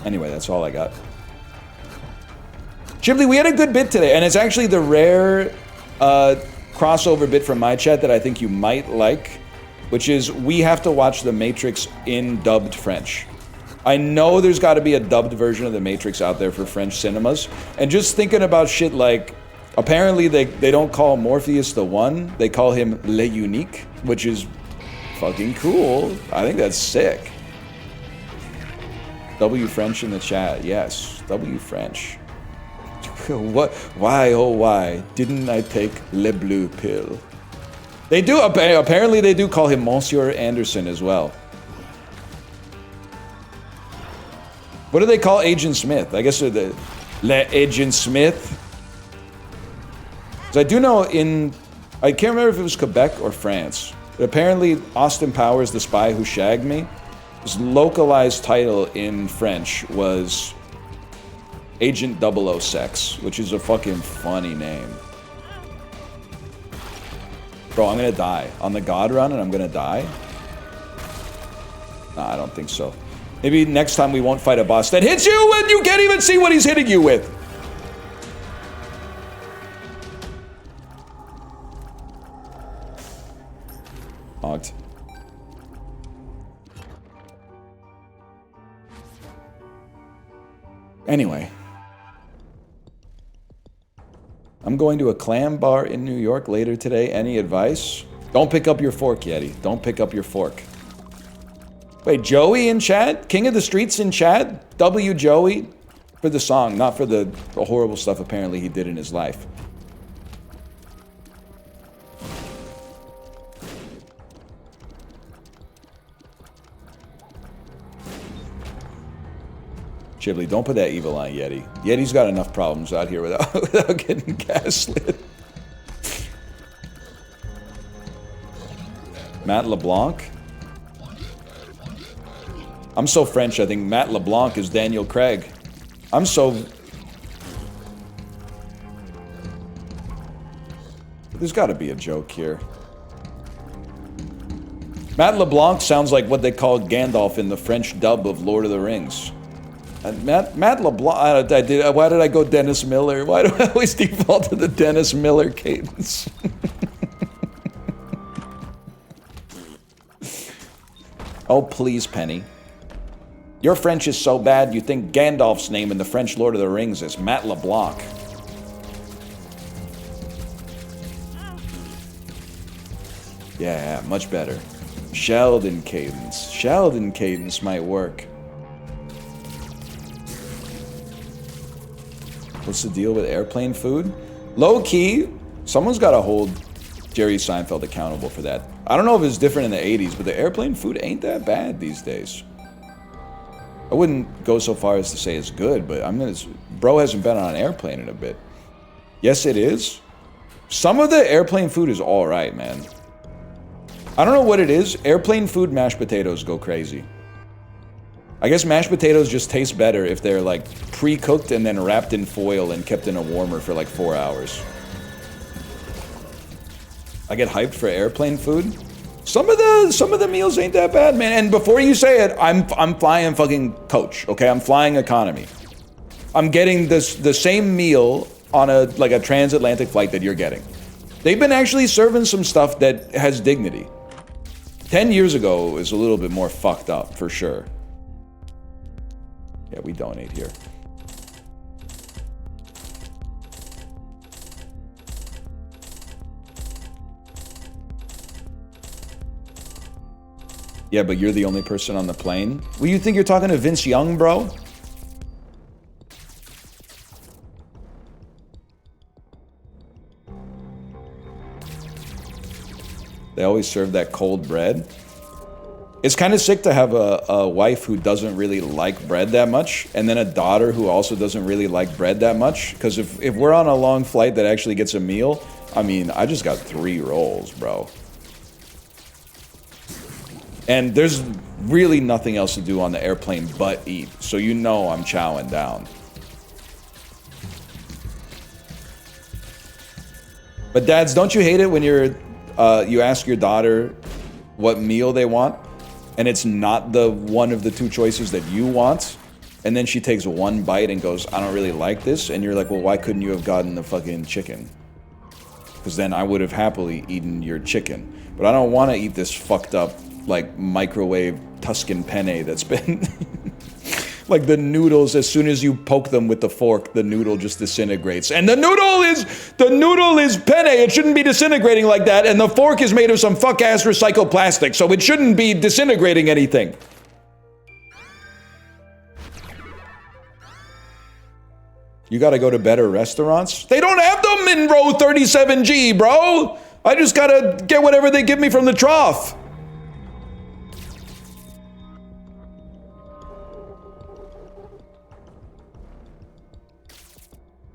[SPEAKER 1] Anyway, that's all I got. Ghibli, we had a good bit today, and it's actually the rare crossover bit from my chat that I think you might like, which is we have to watch The Matrix in dubbed French. I know there's got to be a dubbed version of The Matrix out there for French cinemas, and just thinking about shit like, apparently they don't call Morpheus the One, they call him Le Unique, which is fucking cool. I think that's sick. W French in the chat, yes. W French. What? Why, oh why, didn't I take Le Bleu pill? They do, apparently they do call him Monsieur Anderson as well. What do they call Agent Smith? I guess they're the Le Agent Smith. Because I do know I can't remember if it was Quebec or France, but apparently Austin Powers, the spy who shagged me, his localized title in French was Agent 006, which is a fucking funny name. Bro, I'm gonna die. On the God Run and I'm gonna die? Nah, I don't think so. Maybe next time we won't fight a boss that hits you and you can't even see what he's hitting you with. Hogged. Anyway. I'm going to a clam bar in New York later today. Any advice? Don't pick up your fork, Yeti. Don't pick up your fork. Wait, Joey in chat? King of the Streets in chat? W Joey? For the song, not for the horrible stuff apparently he did in his life. Ghibli, don't put that evil on Yeti. Yeti's got enough problems out here without getting gaslit. Matt LeBlanc? I'm so French, I think Matt LeBlanc is Daniel Craig. I'm so... There's gotta be a joke here. Matt LeBlanc sounds like what they call Gandalf in the French dub of Lord of the Rings. Matt LeBlanc, why did I go Dennis Miller? Why do I always default to the Dennis Miller cadence? Oh, please, Penny. Your French is so bad you think Gandalf's name in the French Lord of the Rings is Matt LeBlanc. Yeah, much better. Sheldon cadence. Sheldon cadence might work. What's the deal with airplane food? Low key, someone's got to hold Jerry Seinfeld accountable for that. I don't know if it's different in the 80s, but the airplane food ain't that bad these days. I wouldn't go so far as to say it's good, but bro hasn't been on an airplane in a bit. Yes, it is. Some of the airplane food is all right, man. I don't know what it is. Airplane food mashed potatoes go crazy. I guess mashed potatoes just taste better if they're like pre-cooked and then wrapped in foil and kept in a warmer for like 4 hours. I get hyped for airplane food. Some of the meals ain't that bad, man. And before you say it, I'm flying fucking coach, okay? I'm flying economy. I'm getting the same meal on a transatlantic flight that you're getting. They've been actually serving some stuff that has dignity. 10 years ago is a little bit more fucked up, for sure. Yeah, we donate here. Yeah, but you're the only person on the plane? Well, you think you're talking to Vince Young, bro? They always serve that cold bread. It's kind of sick to have a wife who doesn't really like bread that much, and then a daughter who also doesn't really like bread that much. Because if we're on a long flight that actually gets a meal, I mean, I just got 3 rolls, bro. And there's really nothing else to do on the airplane but eat. So you know I'm chowing down. But dads, don't you hate it when you ask your daughter what meal they want, and it's not the one of the 2 choices that you want, and then she takes 1 bite and goes, I don't really like this, and you're like, well, why couldn't you have gotten the fucking chicken? Because then I would have happily eaten your chicken. But I don't want to eat this fucked up, like, microwave Tuscan penne that's been... like the noodles, as soon as you poke them with the fork, the noodle just disintegrates. And the noodle is penne. It shouldn't be disintegrating like that. And the fork is made of some fuck-ass recycled plastic, so it shouldn't be disintegrating anything. You gotta go to better restaurants? They don't have them in row 37G, bro! I just gotta get whatever they give me from the trough.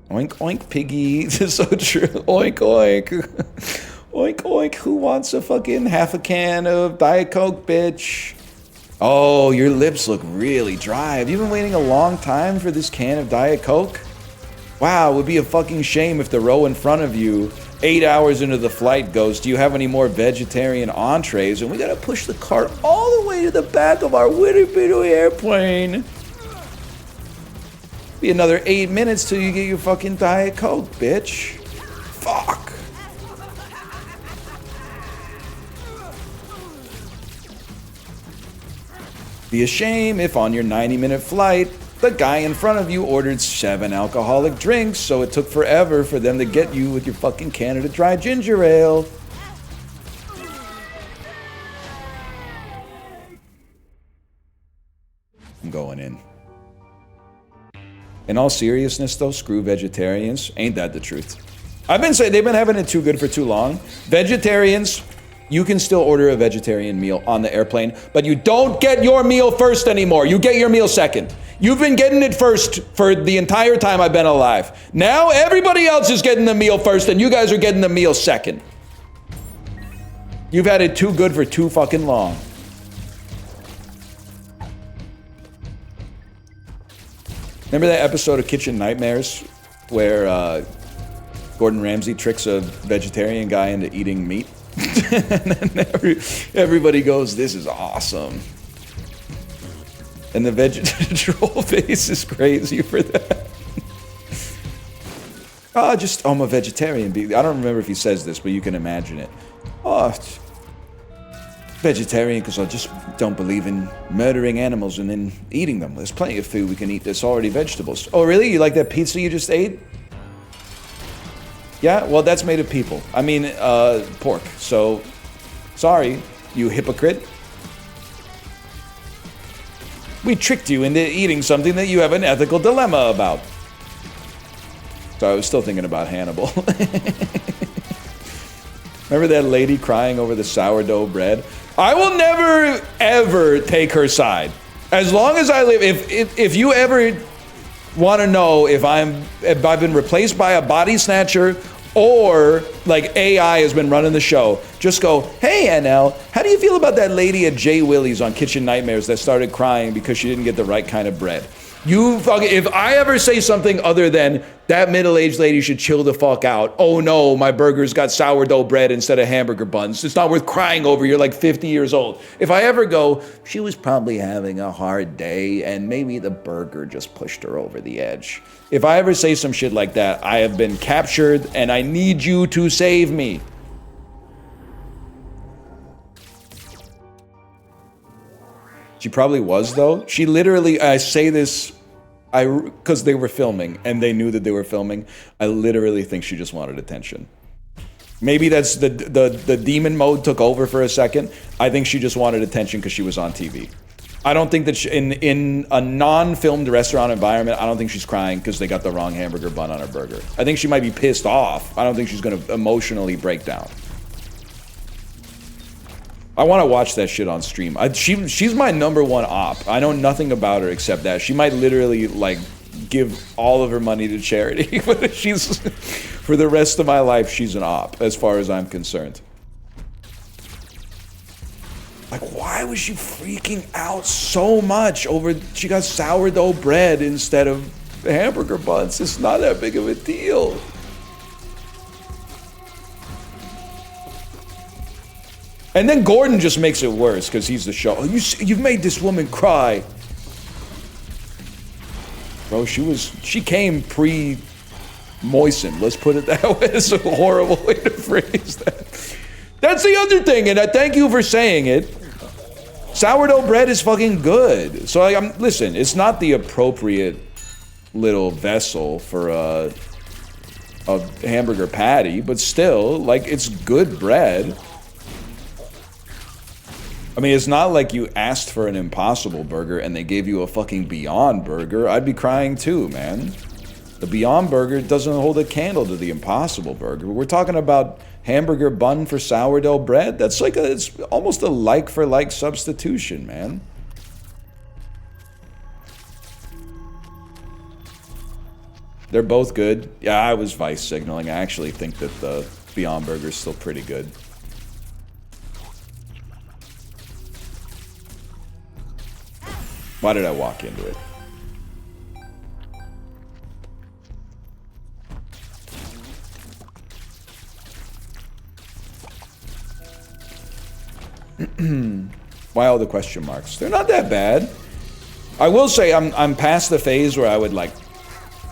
[SPEAKER 1] Oink, oink, piggy. This is so true. Oink, oink. Oink, oink. Who wants a fucking half a can of Diet Coke, bitch? Oh, your lips look really dry. Have you been waiting a long time for this can of Diet Coke? Wow, it would be a fucking shame if the row in front of you, 8 hours into the flight, goes, do you have any more vegetarian entrees? And we gotta push the cart all the way to the back of our witty-bitty airplane. Be another 8 minutes till you get your fucking Diet Coke, bitch. Fuck. Be a shame if on your 90-minute flight, the guy in front of you ordered 7 alcoholic drinks, so it took forever for them to get you with your fucking Canada Dry ginger ale. I'm going in. In all seriousness, though, screw vegetarians. Ain't that the truth? I've been saying they've been having it too good for too long. Vegetarians, you can still order a vegetarian meal on the airplane, but you don't get your meal first anymore. You get your meal second. You've been getting it first for the entire time I've been alive. Now everybody else is getting the meal first, and you guys are getting the meal second. You've had it too good for too fucking long. Remember that episode of Kitchen Nightmares where Gordon Ramsay tricks a vegetarian guy into eating meat? And then everybody goes, this is awesome. And the troll face is crazy for that. I'm a vegetarian. I don't remember if he says this, but you can imagine it. Vegetarian because I just don't believe in murdering animals and then eating them. There's plenty of food we can eat that's already vegetables. Oh, really? You like that pizza you just ate? Yeah? Well, that's made of people. I mean, pork. So, sorry, you hypocrite. We tricked you into eating something that you have an ethical dilemma about. So I was still thinking about Hannibal. Remember that lady crying over the sourdough bread? I will never, ever take her side. As long as I live, if you ever want to know if I've been replaced by a body snatcher Or, like, AI has been running the show. Just go, hey, NL, how do you feel about that lady at J. Willie's on Kitchen Nightmares that started crying because she didn't get the right kind of bread? You fucking, if I ever say something other than that middle-aged lady should chill the fuck out, oh no, my burger's got sourdough bread instead of hamburger buns, it's not worth crying over, you're like 50 years old. If I ever go, she was probably having a hard day and maybe the burger just pushed her over the edge. If I ever say some shit like that, I have been captured and I need you to save me. She probably was, though. She literally, I say this, because they were filming and they knew that they were filming. I literally think she just wanted attention. Maybe that's the demon mode took over for a second. I think she just wanted attention because she was on TV. I don't think that she, in a non-filmed restaurant environment, I don't think she's crying because they got the wrong hamburger bun on her burger. I think she might be pissed off. I don't think she's going to emotionally break down. I want to watch that shit on stream. She's my #1 op. I know nothing about her except that. She might literally, like, give all of her money to charity. But she's, for the rest of my life, she's an op, as far as I'm concerned. Like, why was she freaking out so much over she got sourdough bread instead of hamburger buns? It's not that big of a deal. And then Gordon just makes it worse because he's the show. You've made this woman cry. Bro, she came pre-moistened. Let's put it that way. It's a horrible way to phrase that. That's the other thing, and I thank you for saying it. Sourdough bread is fucking good. So listen, it's not the appropriate little vessel for a hamburger patty, but still, like, it's good bread. I mean, it's not like you asked for an Impossible Burger and they gave you a fucking Beyond Burger. I'd be crying too, man. The Beyond Burger doesn't hold a candle to the Impossible Burger. We're talking about hamburger bun for sourdough bread. That's like it's almost a like-for-like substitution, man. They're both good. Yeah, I was vice signaling. I actually think that the Beyond Burger is still pretty good. Why did I walk into it? Why all the question marks? They're not that bad. I will say I'm past the phase where I would like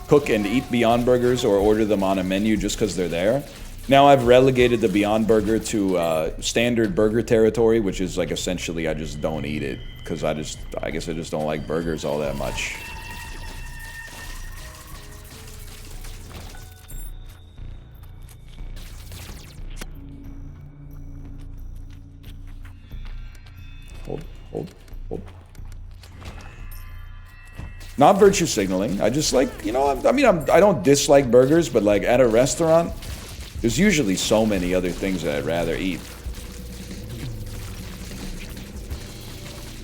[SPEAKER 1] cook and eat Beyond Burgers or order them on a menu just because they're there. Now I've relegated the Beyond Burger to standard burger territory, which is like essentially I just don't eat it because I guess I just don't like burgers all that much. Hold. Not virtue signaling. I just like, you know, I don't dislike burgers, but like at a restaurant, there's usually so many other things that I'd rather eat.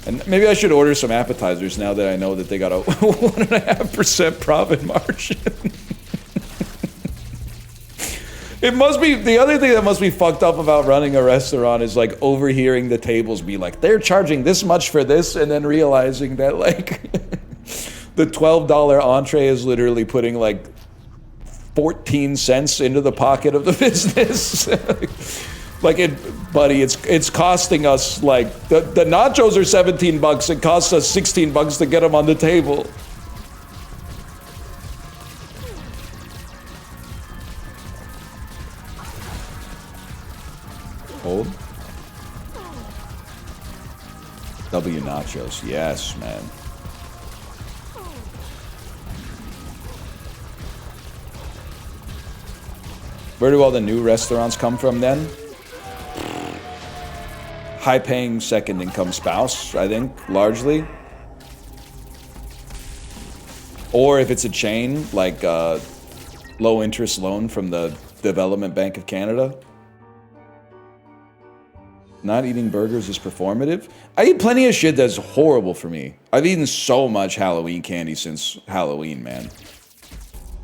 [SPEAKER 1] And maybe I should order some appetizers now that I know that they got a 1.5% profit margin. It must be, the other thing that must be fucked up about running a restaurant is like overhearing the tables be like, they're charging this much for this, and then realizing that like the $12 entree is literally putting like 14 cents into the pocket of the business. Like buddy, it's costing us like the nachos are 17 bucks. It costs us 16 bucks to get them on the table. Hold. W nachos, yes, man. Where do all the new restaurants come from then? High-paying second income spouse, I think, largely. Or if it's a chain, like low-interest loan from the Development Bank of Canada. Not eating burgers is performative. I eat plenty of shit that's horrible for me. I've eaten so much Halloween candy since Halloween, man.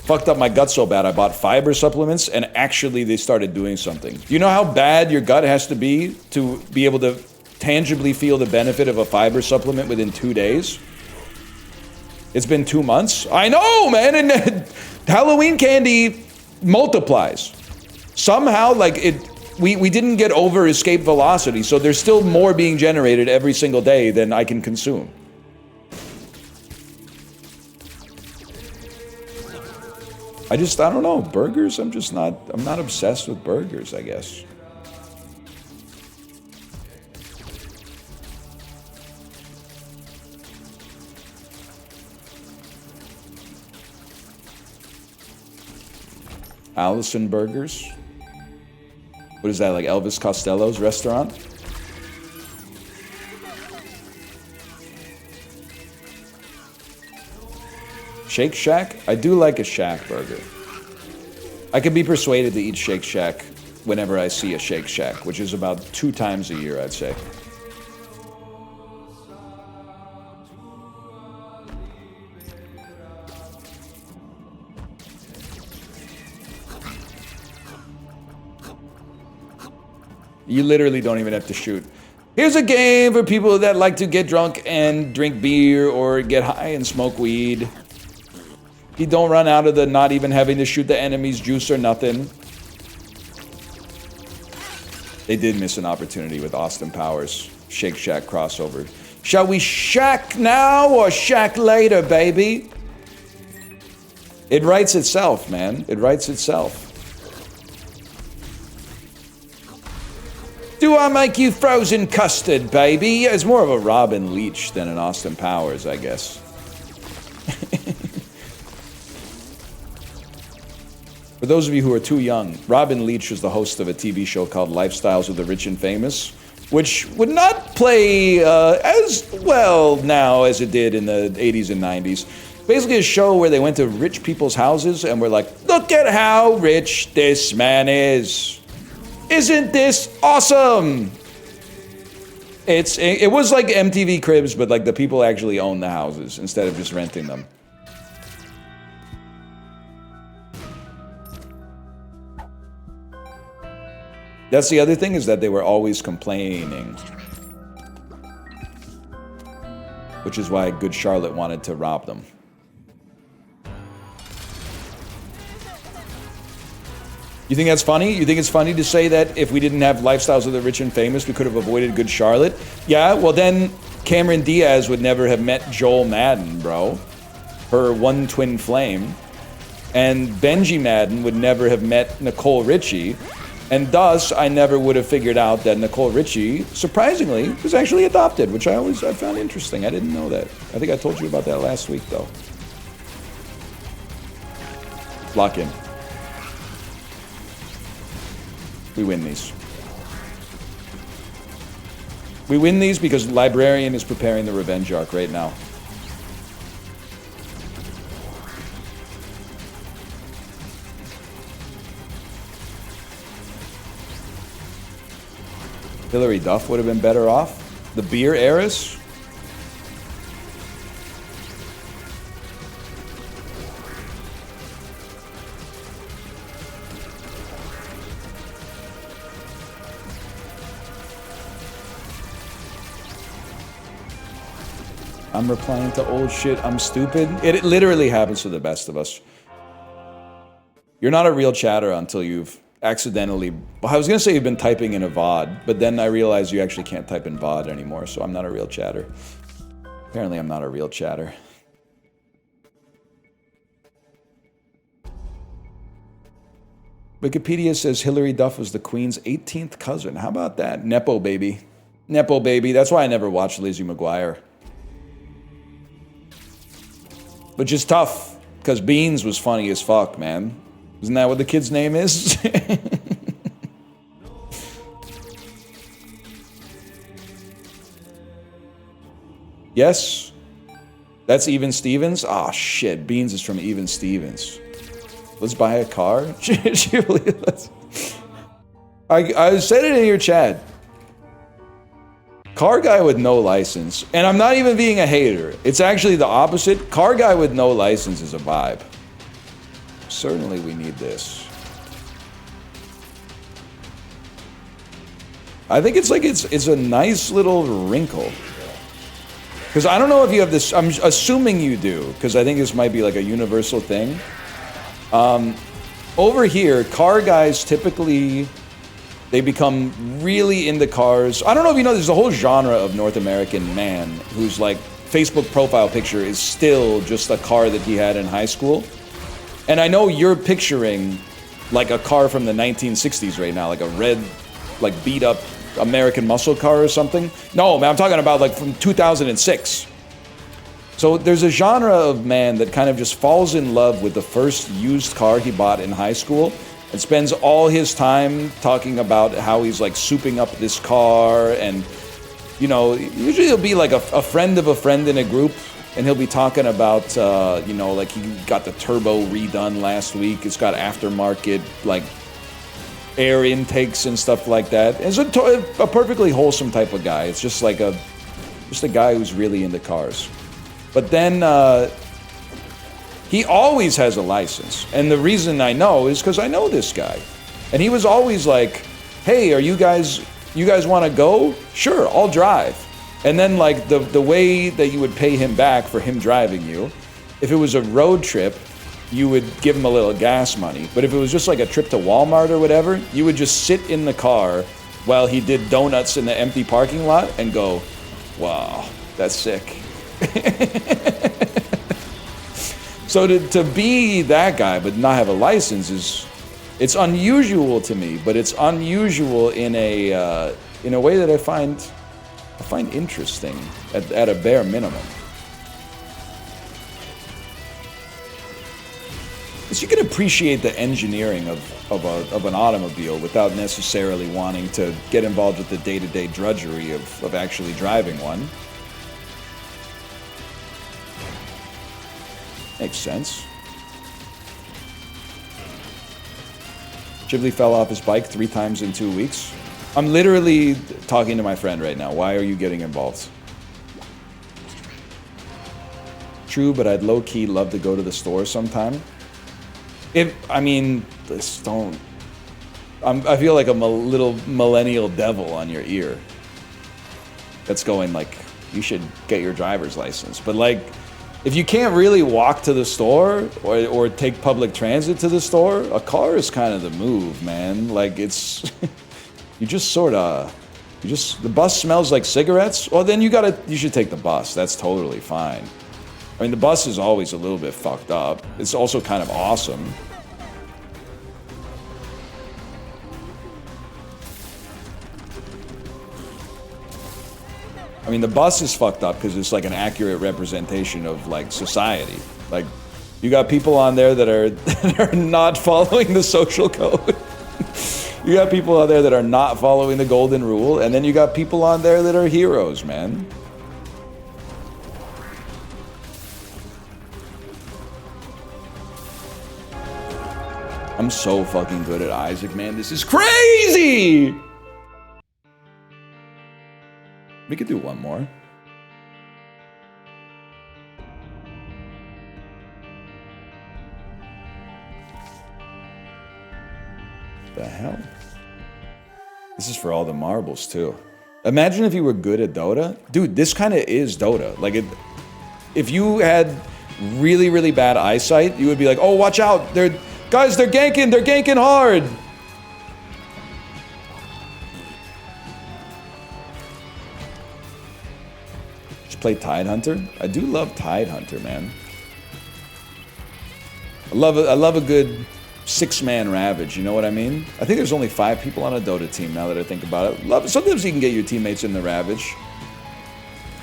[SPEAKER 1] fucked up my gut so bad I bought fiber supplements, and actually they started doing something. Do you know how bad your gut has to be able to tangibly feel the benefit of a fiber supplement within 2 days? It's been 2 months. I know, man, and Halloween candy multiplies. Somehow, like, we didn't get over escape velocity, so there's still more being generated every single day than I can consume. I don't know, burgers, I'm not obsessed with burgers, I guess. Allison Burgers? What is that, like Elvis Costello's restaurant? Shake Shack? I do like a Shack burger. I can be persuaded to eat Shake Shack whenever I see a Shake Shack, which is about 2 times a year, I'd say. You literally don't even have to shoot. Here's a game for people that like to get drunk and drink beer or get high and smoke weed. You don't run out of the not even having to shoot the enemy's juice or nothing. They did miss an opportunity with Austin Powers. Shake Shack crossover. Shall we shack now or shack later, baby? It writes itself, man. It writes itself. Do I make you frozen custard, baby? It's more of a Robin Leach than an Austin Powers, I guess. For those of you who are too young, Robin Leach was the host of a TV show called Lifestyles of the Rich and Famous, which would not play as well now as it did in the 80s and 90s. Basically a show where they went to rich people's houses and were like, look at how rich this man is. Isn't this awesome? It was like MTV Cribs, but like the people actually own the houses instead of just renting them. That's the other thing, is that they were always complaining. Which is why Good Charlotte wanted to rob them. You think that's funny? You think it's funny to say that if we didn't have Lifestyles of the Rich and Famous, we could have avoided Good Charlotte? Yeah, well then Cameron Diaz would never have met Joel Madden, bro. Her one twin flame. And Benji Madden would never have met Nicole Richie. And thus, I never would have figured out that Nicole Richie, surprisingly, was actually adopted, which I found interesting. I didn't know that. I think I told you about that last week, though. Lock in. We win these. We win these because Librarian is preparing the revenge arc right now. Hillary Duff would have been better off. The beer heiress. I'm replying to old shit. I'm stupid. It literally happens to the best of us. You're not a real chatter until you've accidentally... I was going to say you've been typing in a VOD, but then I realized you actually can't type in VOD anymore, so I'm not a real chatter. Apparently I'm not a real chatter. Wikipedia says Hillary Duff was the Queen's 18th cousin. How about that? Nepo baby. Nepo baby. That's why I never watched Lizzie McGuire. Which is tough, because Beans was funny as fuck, man. Isn't that what the kid's name is? Yes? That's Even Stevens? Oh shit, Beans is from Even Stevens. Let's buy a car? I said it in your chat. Car guy with no license. And I'm not even being a hater. It's actually the opposite. Car guy with no license is a vibe. Certainly we need this. I think it's like it's a nice little wrinkle. Because I don't know if you have this, I'm assuming you do, because I think this might be like a universal thing. Over here, car guys typically, they become really into cars. I don't know if you know, there's a whole genre of North American man whose like Facebook profile picture is still just a car that he had in high school. And I know you're picturing like a car from the 1960s right now, like a red, like beat up American muscle car or something. No, man, I'm talking about like from 2006. So there's a genre of man that kind of just falls in love with the first used car he bought in high school and spends all his time talking about how he's like souping up this car. And, you know, usually he'll be like a friend of a friend in a group, and he'll be talking about, you know, like he got the turbo redone last week. It's got aftermarket, like, air intakes and stuff like that. It's a perfectly wholesome type of guy. It's just like a guy who's really into cars. But then he always has a license. And the reason I know is because I know this guy. And he was always like, hey, are you guys want to go? Sure, I'll drive. And then like the way that you would pay him back for him driving you, if it was a road trip, you would give him a little gas money. But if it was just like a trip to Walmart or whatever, you would just sit in the car while he did donuts in the empty parking lot and go, wow, that's sick. So to be that guy but not have a license it's unusual to me, but it's unusual in a way that I find interesting at a bare minimum. Because you can appreciate the engineering of an automobile without necessarily wanting to get involved with the day-to-day drudgery of actually driving one. Makes sense. Ghibli fell off his bike 3 times in 2 weeks. I'm literally talking to my friend right now. Why are you getting involved? True, but I'd low-key love to go to the store sometime. I feel like I'm a little millennial devil on your ear. That's going like, you should get your driver's license. But like, if you can't really walk to the store or take public transit to the store, a car is kind of the move, man. Like it's, the bus smells like cigarettes. Well, then you should take the bus. That's totally fine. I mean, the bus is always a little bit fucked up. It's also kind of awesome. I mean, the bus is fucked up because it's like an accurate representation of like society. Like, you got people on there that are not following the social code. You got people out there that are not following the golden rule, and then you got people on there that are heroes, man. I'm so fucking good at Isaac, man. This is crazy! We could do one more. The hell? This is for all the marbles, too. Imagine if you were good at Dota. Dude, this kind of is Dota. Like, if you had really, really bad eyesight, you would be like, oh, watch out! Guys, they're ganking hard! Play Tidehunter? I do love Tidehunter, man. I love a good 6-man Ravage, you know what I mean? I think there's only 5 people on a Dota team now that I think about it. Sometimes you can get your teammates in the Ravage.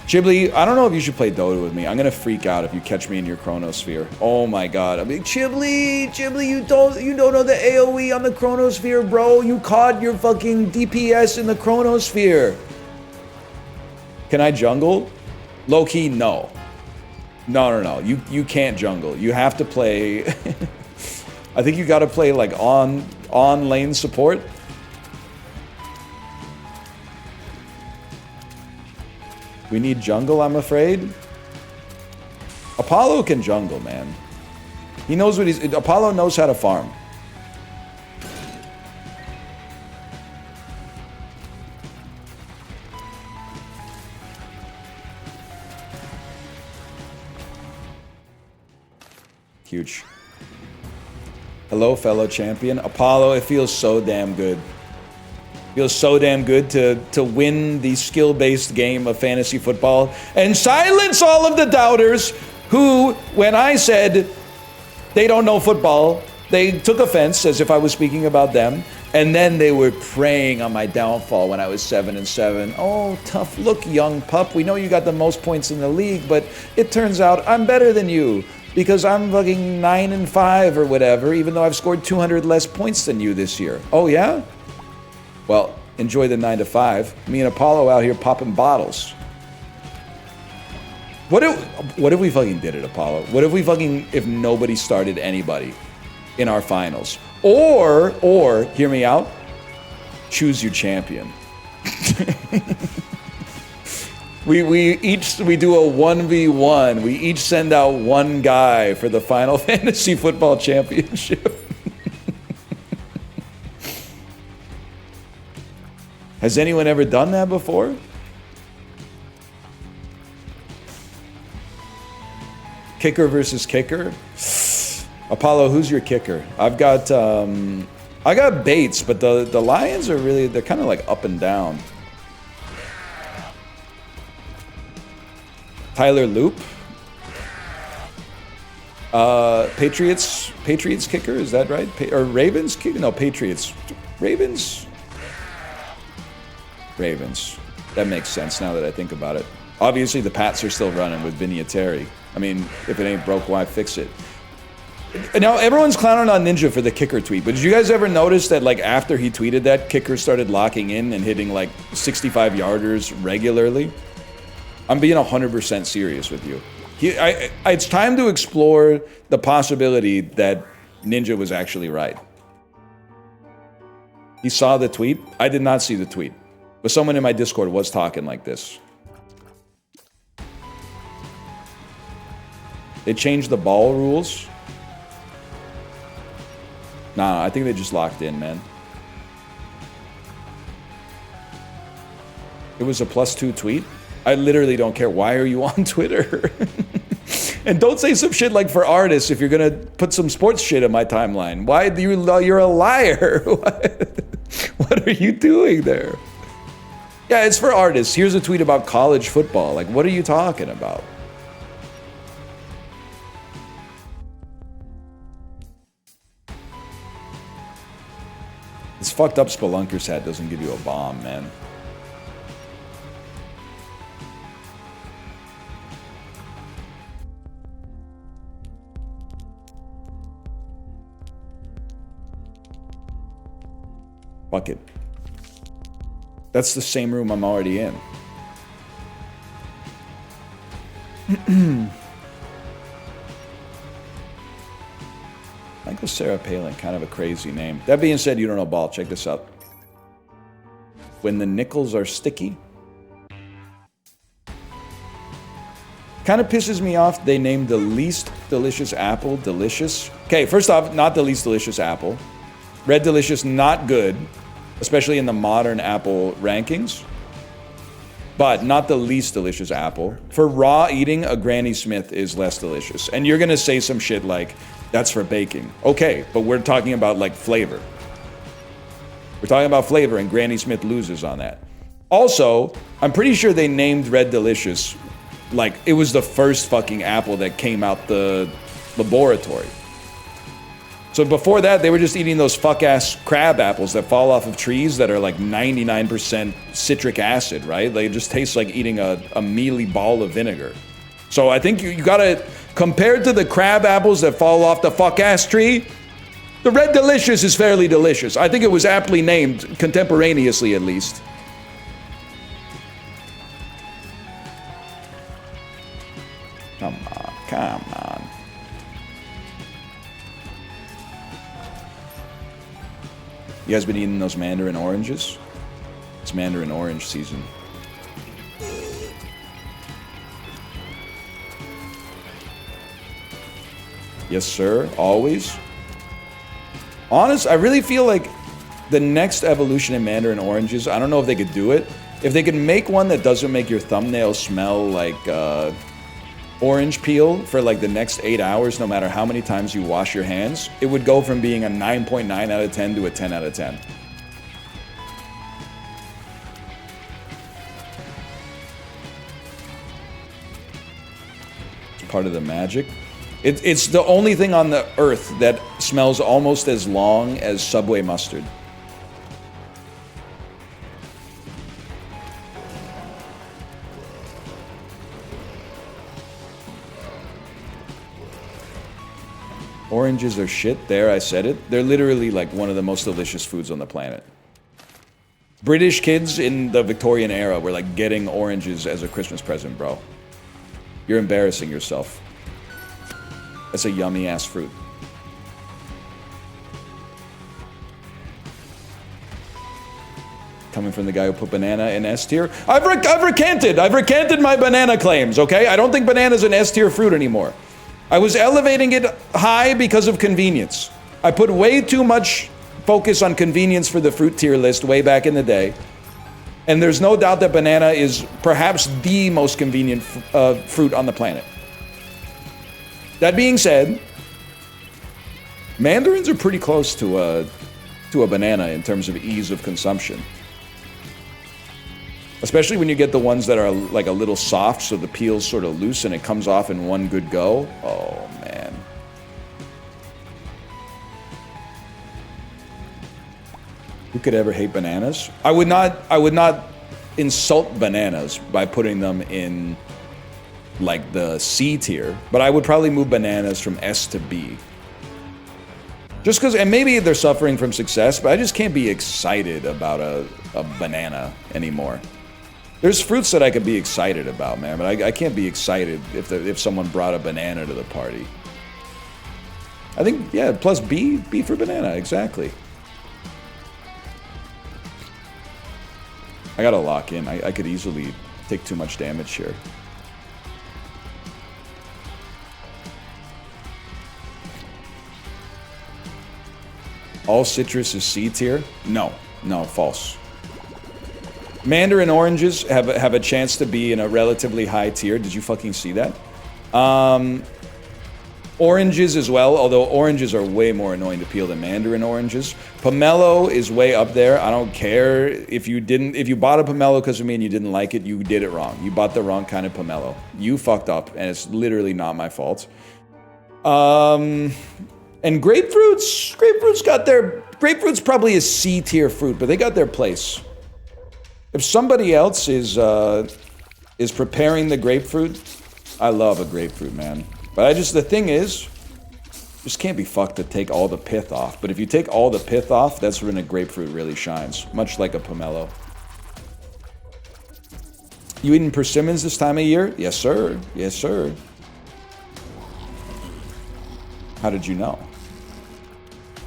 [SPEAKER 1] Ghibli, I don't know if you should play Dota with me. I'm gonna freak out if you catch me in your Chronosphere. Oh my god. I mean, Ghibli, you don't know the AoE on the Chronosphere, bro. You caught your fucking DPS in the Chronosphere. Can I jungle? Low-key, no. No. You can't jungle. You have to play... I think you gotta play, like, on lane support. We need jungle, I'm afraid. Apollo can jungle, man. He knows what he's... Apollo knows how to farm. Huge. Hello, fellow champion. Apollo, it feels so damn good. Feels so damn good to win the skill-based game of fantasy football and silence all of the doubters who, when I said they don't know football, they took offense as if I was speaking about them, and then they were preying on my downfall when I was 7-7. Oh, tough look, young pup. We know you got the most points in the league, but it turns out I'm better than you because I'm fucking 9-5 or whatever, even though I've scored 200 less points than you this year. Oh, yeah? Well, enjoy the 9-5. Me and Apollo out here popping bottles. What if we fucking did it, Apollo? What if we fucking, if nobody started anybody in our finals? Or, hear me out, choose your champion. we do a 1v1. We each send out one guy for the Final Fantasy Football Championship. Has anyone ever done that before? Kicker versus kicker? Apollo, who's your kicker? I got Bates, but the Lions are really, they're kind of like up and down. Tyler Loop. Patriots kicker, is that right? Or Ravens kicker? No, Patriots. Ravens. That makes sense now that I think about it. Obviously, the Pats are still running with Vinatieri. I mean, if it ain't broke, why fix it? Now, everyone's clowning on Ninja for the kicker tweet, but did you guys ever notice that, like, after he tweeted that, kickers started locking in and hitting, like, 65-yarders regularly? I'm being 100% serious with you. It's time to explore the possibility that Ninja was actually right. He saw the tweet. I did not see the tweet. But someone in my Discord was talking like this. They changed the ball rules. Nah, I think they just locked in, man. It was a +2 tweet. I literally don't care. Why are you on Twitter? And don't say some shit like for artists if you're gonna put some sports shit in my timeline. Why do you're a liar? What are you doing there? Yeah, it's for artists. Here's a tweet about college football. Like, what are you talking about? This fucked up Spelunker's hat doesn't give you a bomb, man. Fuck it. That's the same room I'm already in. Michael Sarah Palin, kind of a crazy name. That being said, you don't know ball. Check this out. When the nickels are sticky. Kind of pisses me off they named the least delicious apple delicious. Okay, first off, not the least delicious apple. Red Delicious, not good. Especially in the modern Apple rankings. But not the least delicious apple. For raw eating, a Granny Smith is less delicious. And you're gonna say some shit like, that's for baking. Okay, but we're talking about like flavor. We're talking about flavor and Granny Smith loses on that. Also, I'm pretty sure they named Red Delicious like it was the first fucking apple that came out the laboratory. So before that, they were just eating those fuck-ass crab apples that fall off of trees that are like 99% citric acid, right? They just taste like eating a mealy ball of vinegar. So I think you gotta, compared to the crab apples that fall off the fuck-ass tree, the Red Delicious is fairly delicious. I think it was aptly named, contemporaneously at least. Come on. You guys been eating those mandarin oranges? It's mandarin orange season. Yes, sir. Always. Honest, I really feel like the next evolution in Mandarin oranges, I don't know if they could do it. If they could make one that doesn't make your thumbnail smell like orange peel for like the next 8 hours, no matter how many times you wash your hands, it would go from being a 9.9 out of 10 to a 10 out of 10. It's part of the magic. It's the only thing on the earth that smells almost as long as Subway mustard. Oranges are shit. There, I said it. They're literally like one of the most delicious foods on the planet. British kids in the Victorian era were like getting oranges as a Christmas present, bro. You're embarrassing yourself. That's a yummy ass fruit. Coming from the guy who put banana in S tier. I've recanted my banana claims, okay? I don't think banana's an S tier fruit anymore. I was elevating it high because of convenience. I put way too much focus on convenience for the fruit tier list way back in the day. And there's no doubt that banana is perhaps the most convenient fruit on the planet. That being said, mandarins are pretty close to a banana in terms of ease of consumption. Especially when you get the ones that are like a little soft, so the peel's sort of loose and it comes off in one good go. Oh, man. Who could ever hate bananas? I would not insult bananas by putting them in like the C tier, but I would probably move bananas from S to B. Just because, and maybe they're suffering from success, but I just can't be excited about a banana anymore. There's fruits that I could be excited about, man, but I can't be excited if someone brought a banana to the party. I think, yeah, plus B for banana, exactly. I gotta lock in. I could easily take too much damage here. All citrus is C tier? No, false. Mandarin oranges have a chance to be in a relatively high tier. Did you fucking see that? Oranges as well, although oranges are way more annoying to peel than mandarin oranges. Pomelo is way up there. I don't care if you bought a pomelo because of me and you didn't like it, you did it wrong. You bought the wrong kind of pomelo. You fucked up, and it's literally not my fault. And grapefruit's probably a C tier fruit, but they got their place. If somebody else is preparing the grapefruit, I love a grapefruit, man. But the thing is, just can't be fucked to take all the pith off. But if you take all the pith off, that's when a grapefruit really shines, much like a pomelo. You eating persimmons this time of year? Yes, sir. Yes, sir. How did you know?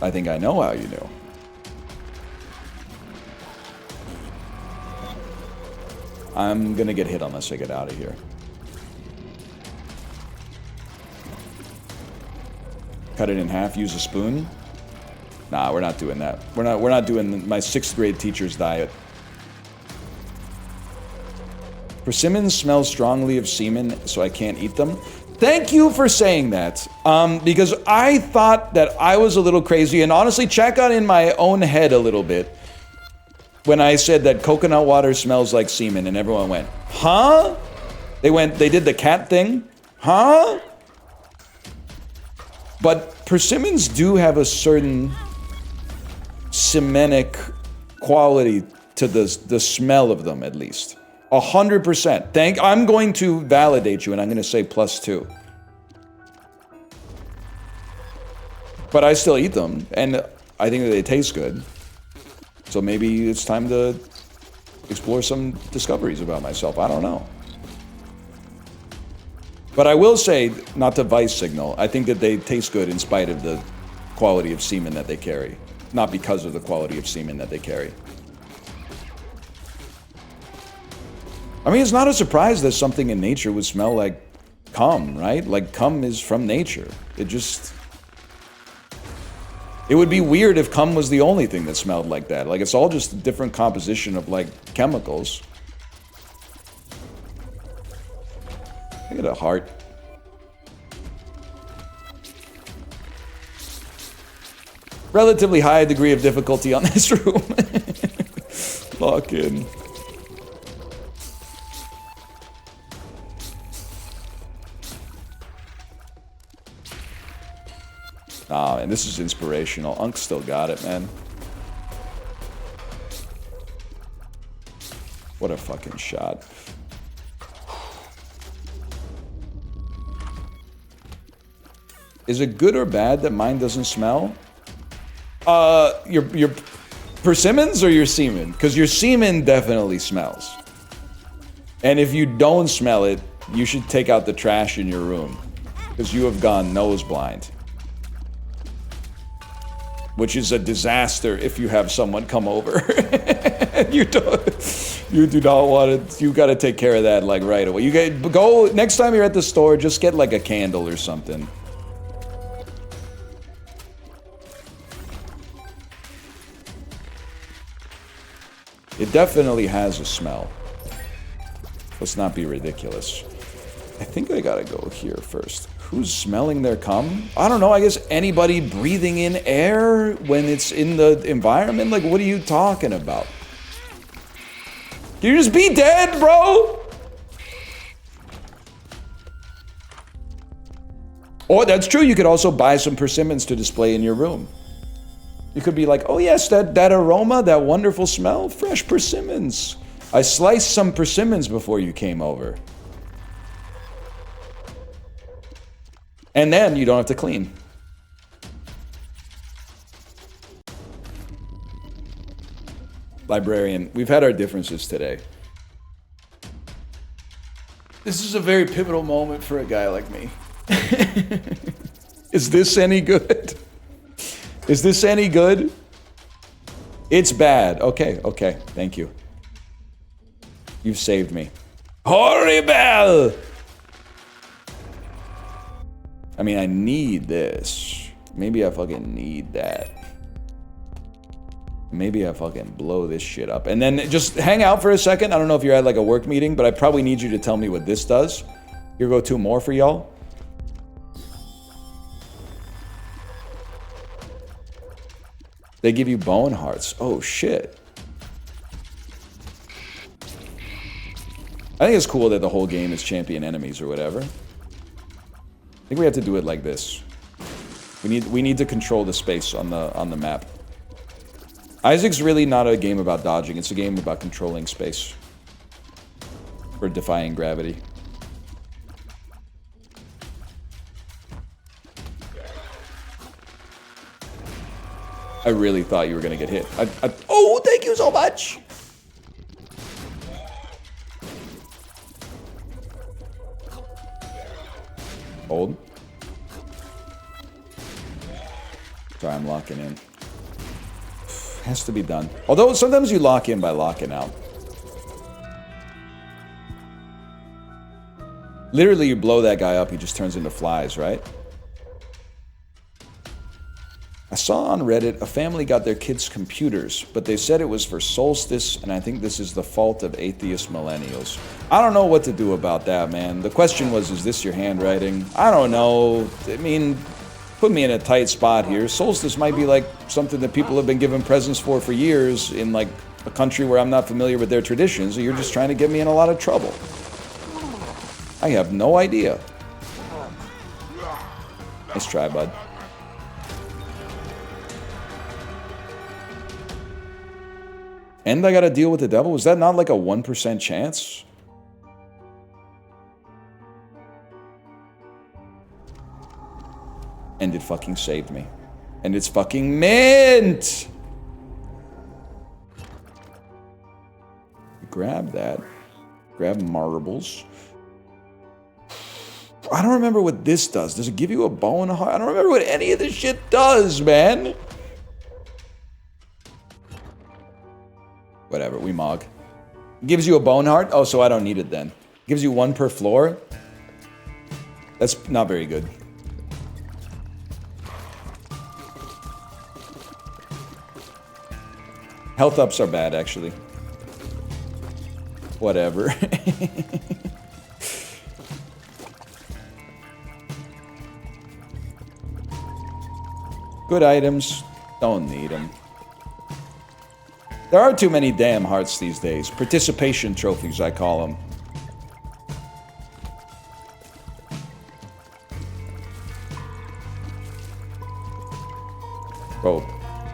[SPEAKER 1] I think I know how you knew. I'm gonna get hit unless I get out of here. Cut it in half, use a spoon. Nah, we're not doing that. We're not doing my 6th grade teacher's diet. Persimmons smell strongly of semen, so I can't eat them. Thank you for saying that. Because I thought that I was a little crazy, and honestly, check out in my own head a little bit when I said that coconut water smells like semen, and everyone went, huh? They did the cat thing, huh? But persimmons do have a certain semenic quality to the smell of them, at least. 100%. I'm going to validate you, and I'm going to say +2. But I still eat them, and I think that they taste good. So maybe it's time to explore some discoveries about myself. I don't know. But I will say, not to vice signal, I think that they taste good in spite of the quality of semen that they carry. Not because of the quality of semen that they carry. I mean, it's not a surprise that something in nature would smell like cum, right? Like, cum is from nature. It would be weird if cum was the only thing that smelled like that. Like, it's all just a different composition of, like, chemicals. Look at a heart. Relatively high degree of difficulty on this room. Lock in. Ah, man, this is inspirational. Unk still got it, man. What a fucking shot. Is it good or bad that mine doesn't smell? Your persimmons or your semen? Because your semen definitely smells. And if you don't smell it, you should take out the trash in your room. Because you have gone nose blind. Which is a disaster if you have someone come over. you do not want it. You got to take care of that like right away. Go next time you're at the store, just get like a candle or something. It definitely has a smell. Let's not be ridiculous. I think I gotta go here first. Who's smelling their cum? I don't know, I guess anybody breathing in air when it's in the environment? Like, what are you talking about? Can you just be dead, bro? Or that's true, you could also buy some persimmons to display in your room. You could be like, oh yes, that aroma, that wonderful smell, fresh persimmons. I sliced some persimmons before you came over. And then you don't have to clean. Librarian, we've had our differences today. This is a very pivotal moment for a guy like me. Is this any good? Is this any good? It's bad. Okay, okay, thank you. You've saved me. Horrible! I mean, I need this. Maybe I fucking need that. Maybe I fucking blow this shit up. And then just hang out for a second. I don't know if you're at like a work meeting, but I probably need you to tell me what this does. Here go two more for y'all. They give you bone hearts. Oh, shit. I think it's cool that the whole game is champion enemies or whatever. I think we have to do it like this. We need to control the space on the map. Isaac's really not a game about dodging. It's a game about controlling space. Or defying gravity. I really thought you were gonna get hit. Oh, thank you so much! Hold. Sorry, I'm locking in. Has to be done. Although sometimes you lock in by locking out. Literally, you blow that guy up, he just turns into flies, right? I saw on Reddit a family got their kids computers, but they said it was for solstice, and I think this is the fault of atheist millennials. I don't know what to do about that, man. The question was, is this your handwriting? I don't know. I mean, put me in a tight spot here. Solstice might be like something that people have been given presents for years in like a country where I'm not familiar with their traditions, or you're just trying to get me in a lot of trouble. I have no idea. Nice try, bud. And I gotta deal with the devil? Was that not like a 1% chance? And it fucking saved me. And it's fucking mint! Grab that. Grab marbles. I don't remember what this does. Does it give you a bow and a heart? I don't remember what any of this shit does, man. Whatever, we mog. Gives you a bone heart? Oh, so I don't need it then. Gives you one per floor? That's not very good. Health ups are bad, actually. Whatever. Good items. Don't need them. There are too many damn hearts these days. Participation trophies, I call them. Bro,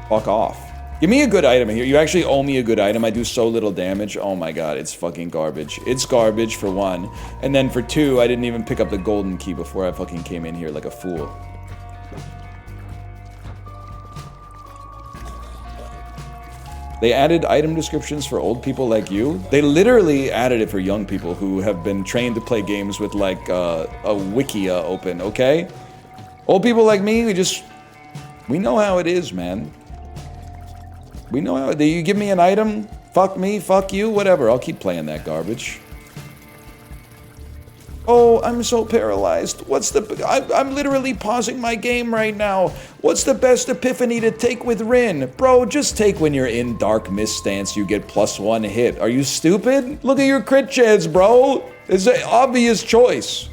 [SPEAKER 1] fuck off. Give me a good item here. You actually owe me a good item. I do so little damage. Oh my god, it's fucking garbage. It's garbage for one. And then for two, I didn't even pick up the golden key before I fucking came in here like a fool. They added item descriptions for old people like you. They literally added it for young people who have been trained to play games with like a wikia open, okay? Old people like me, we know how it is, man. We know how, you give me an item, fuck me, fuck you, whatever. I'll keep playing that garbage. Oh, I'm so paralyzed. I'm literally pausing my game right now. What's the best epiphany to take with Rin? Bro, just take when you're in Dark Mist stance, you get +1 hit. Are you stupid? Look at your crit chance, bro. It's an obvious choice.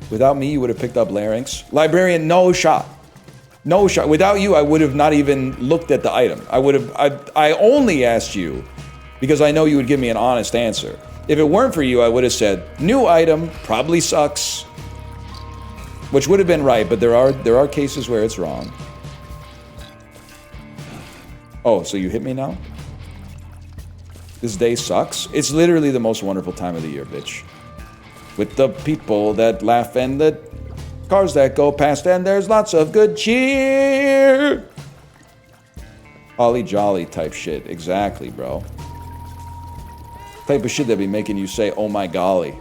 [SPEAKER 1] Without me, you would have picked up Larynx. Librarian, no shot. No shot. Without you, I would have not even looked at the item. I only asked you because I know you would give me an honest answer. If it weren't for you, I would have said, new item, probably sucks. Which would have been right, but there are cases where it's wrong. Oh, so you hit me now? This day sucks? It's literally the most wonderful time of the year, bitch. With the people that laugh and the cars that go past, and there's lots of good cheer. Holly jolly type shit. Exactly, bro. Type of shit that be making you say, oh my golly.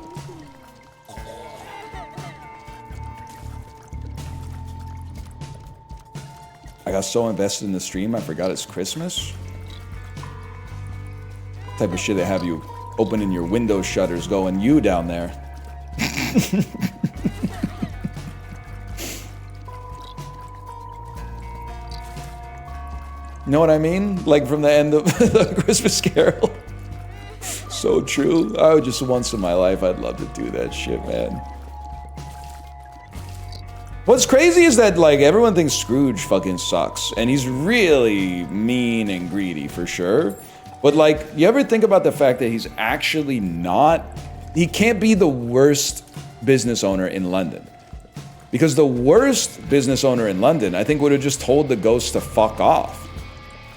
[SPEAKER 1] I got so invested in the stream, I forgot it's Christmas. Type of shit that have you opening your window shutters going, you down there. You know what I mean? Like from the end of the Christmas Carol. So true. I would just once in my life, I'd love to do that shit, man. What's crazy is that, like, everyone thinks Scrooge fucking sucks. And he's really mean and greedy, for sure. But, like, you ever think about the fact that he's actually not... He can't be the worst business owner in London. Because the worst business owner in London, I think, would have just told the ghost to fuck off.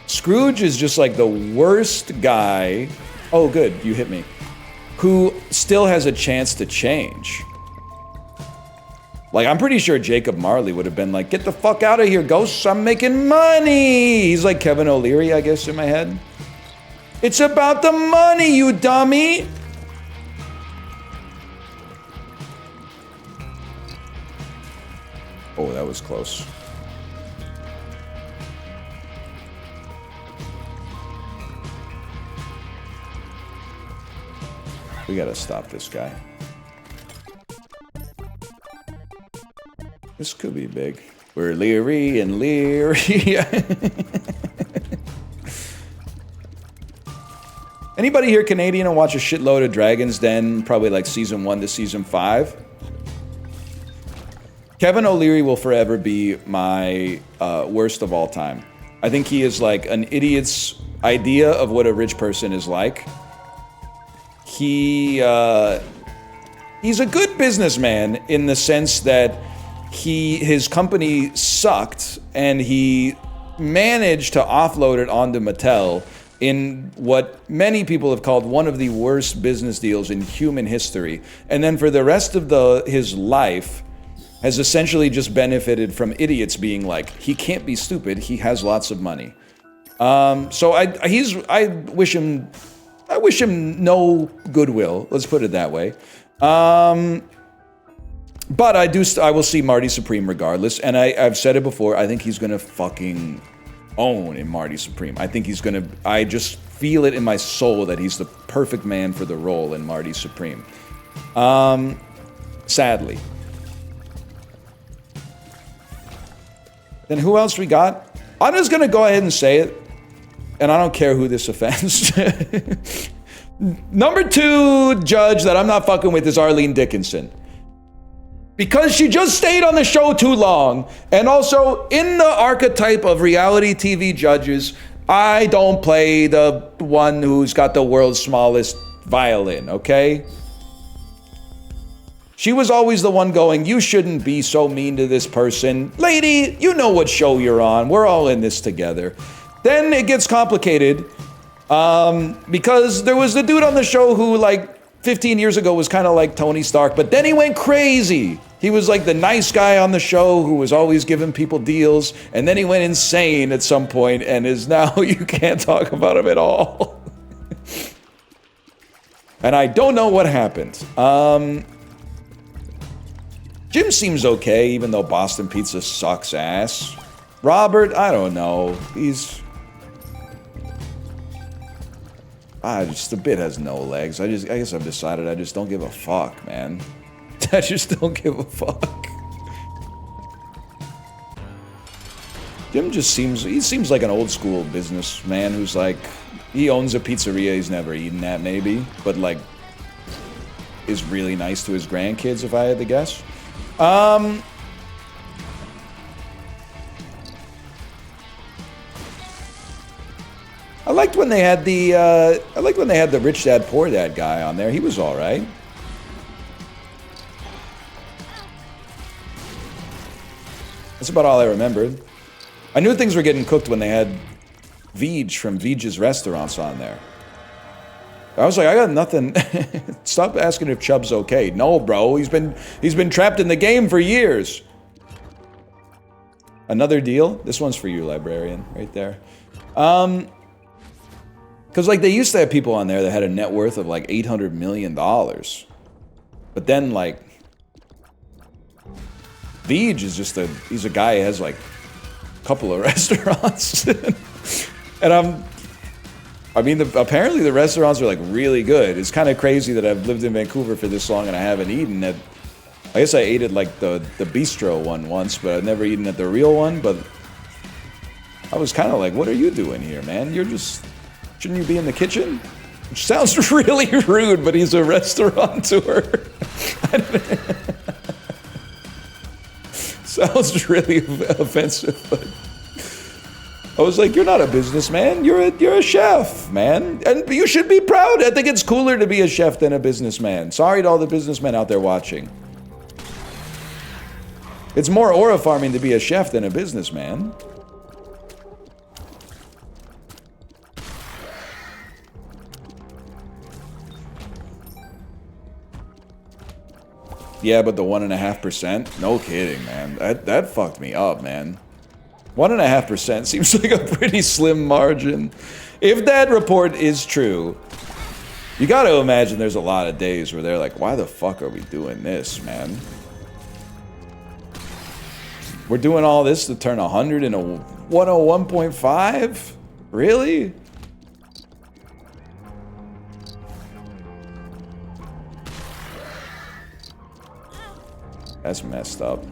[SPEAKER 1] Scrooge is just, like, the worst guy... Oh, good, you hit me. Who still has a chance to change. Like, I'm pretty sure Jacob Marley would have been like, get the fuck out of here, ghosts, I'm making money! He's like Kevin O'Leary, I guess, in my head. It's about the money, you dummy! Oh, that was close. We gotta stop this guy. This could be big. We're leery and leery. Anybody here Canadian and watch a shitload of Dragon's Den, probably like season 1 to season 5? Kevin O'Leary will forever be my worst of all time. I think he is like an idiot's idea of what a rich person is like. He's a good businessman in the sense that his company sucked and he managed to offload it onto Mattel in what many people have called one of the worst business deals in human history. And then for the rest of his life has essentially just benefited from idiots being like, he can't be stupid, he has lots of money. So I wish him no goodwill, let's put it that way. But I will see Marty Supreme regardless, and I've said it before, I think he's gonna fucking own in Marty Supreme. I just feel it in my soul that he's the perfect man for the role in Marty Supreme. Sadly. Then who else we got? I'm just gonna go ahead and say it, and I don't care who this offends. Number 2 judge that I'm not fucking with is Arlene Dickinson. Because she just stayed on the show too long, and also in the archetype of reality TV judges, I don't play the one who's got the world's smallest violin, okay? She was always the one going, you shouldn't be so mean to this person. Lady, you know what show you're on. We're all in this together. Then it gets complicated because there was the dude on the show who, like, 15 years ago was kind of like Tony Stark, but then he went crazy. He was like the nice guy on the show who was always giving people deals, and then he went insane at some point and is now, you can't talk about him at all. And I don't know what happened. Jim seems okay, even though Boston Pizza sucks ass. Robert, I don't know. He's... the bit has no legs. I guess I've decided I just don't give a fuck, man. I just don't give a fuck. Jim just seems like an old school businessman who's like, he owns a pizzeria he's never eaten at maybe, but like, is really nice to his grandkids if I had to guess. I liked when they had the Rich Dad Poor Dad guy on there. He was all right. That's about all I remembered. I knew things were getting cooked when they had Veej from Veej's Restaurants on there. I was like, I got nothing. Stop asking if Chubb's okay. No, bro, he's been trapped in the game for years. Another deal? This one's for you, librarian, right there. Because, like, they used to have people on there that had a net worth of, like, $800 million. But then, like, Veej is just he's a guy who has, like, a couple of restaurants. And apparently the restaurants are, like, really good. It's kind of crazy that I've lived in Vancouver for this long and I haven't eaten at... I guess I ate at, like, the bistro one once, but I've never eaten at the real one, but... I was kind of like, what are you doing here, man? You're just... Shouldn't you be in the kitchen? Which sounds really rude, but he's a restaurateur. Sounds really offensive, but... I was like, you're not a businessman, you're a chef, man. And you should be proud. I think it's cooler to be a chef than a businessman. Sorry to all the businessmen out there watching. It's more aura farming to be a chef than a businessman. Yeah, but the 1.5%? No kidding, man. That fucked me up, man. 1.5% seems like a pretty slim margin. If that report is true, you gotta imagine there's a lot of days where they're like, why the fuck are we doing this, man? We're doing all this to turn 100 into 101.5? Really? That's messed up.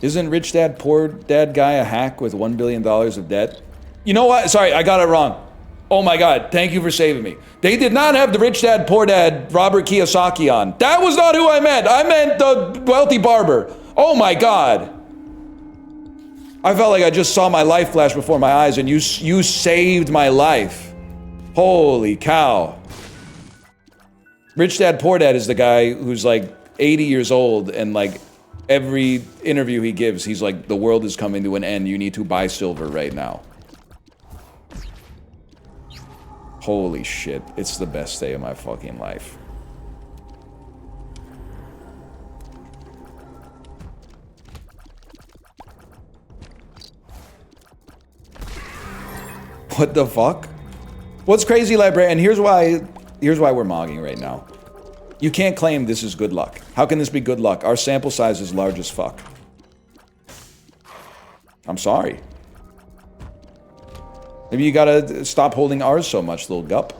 [SPEAKER 1] Isn't Rich Dad Poor Dad guy a hack with $1 billion of debt? You know what? Sorry, I got it wrong. Oh my God, thank you for saving me. They did not have the Rich Dad Poor Dad Robert Kiyosaki on. That was not who I meant. I meant the wealthy barber. Oh my God. I felt like I just saw my life flash before my eyes and you saved my life. Holy cow. Rich Dad Poor Dad is the guy who's like 80 years old and like every interview he gives, he's like, the world is coming to an end. You need to buy silver right now. Holy shit. It's the best day of my fucking life. What the fuck? What's crazy, librarian? And here's why we're mogging right now. You can't claim this is good luck. How can this be good luck? Our sample size is large as fuck. I'm sorry. Maybe you gotta stop holding ours so much, little gup.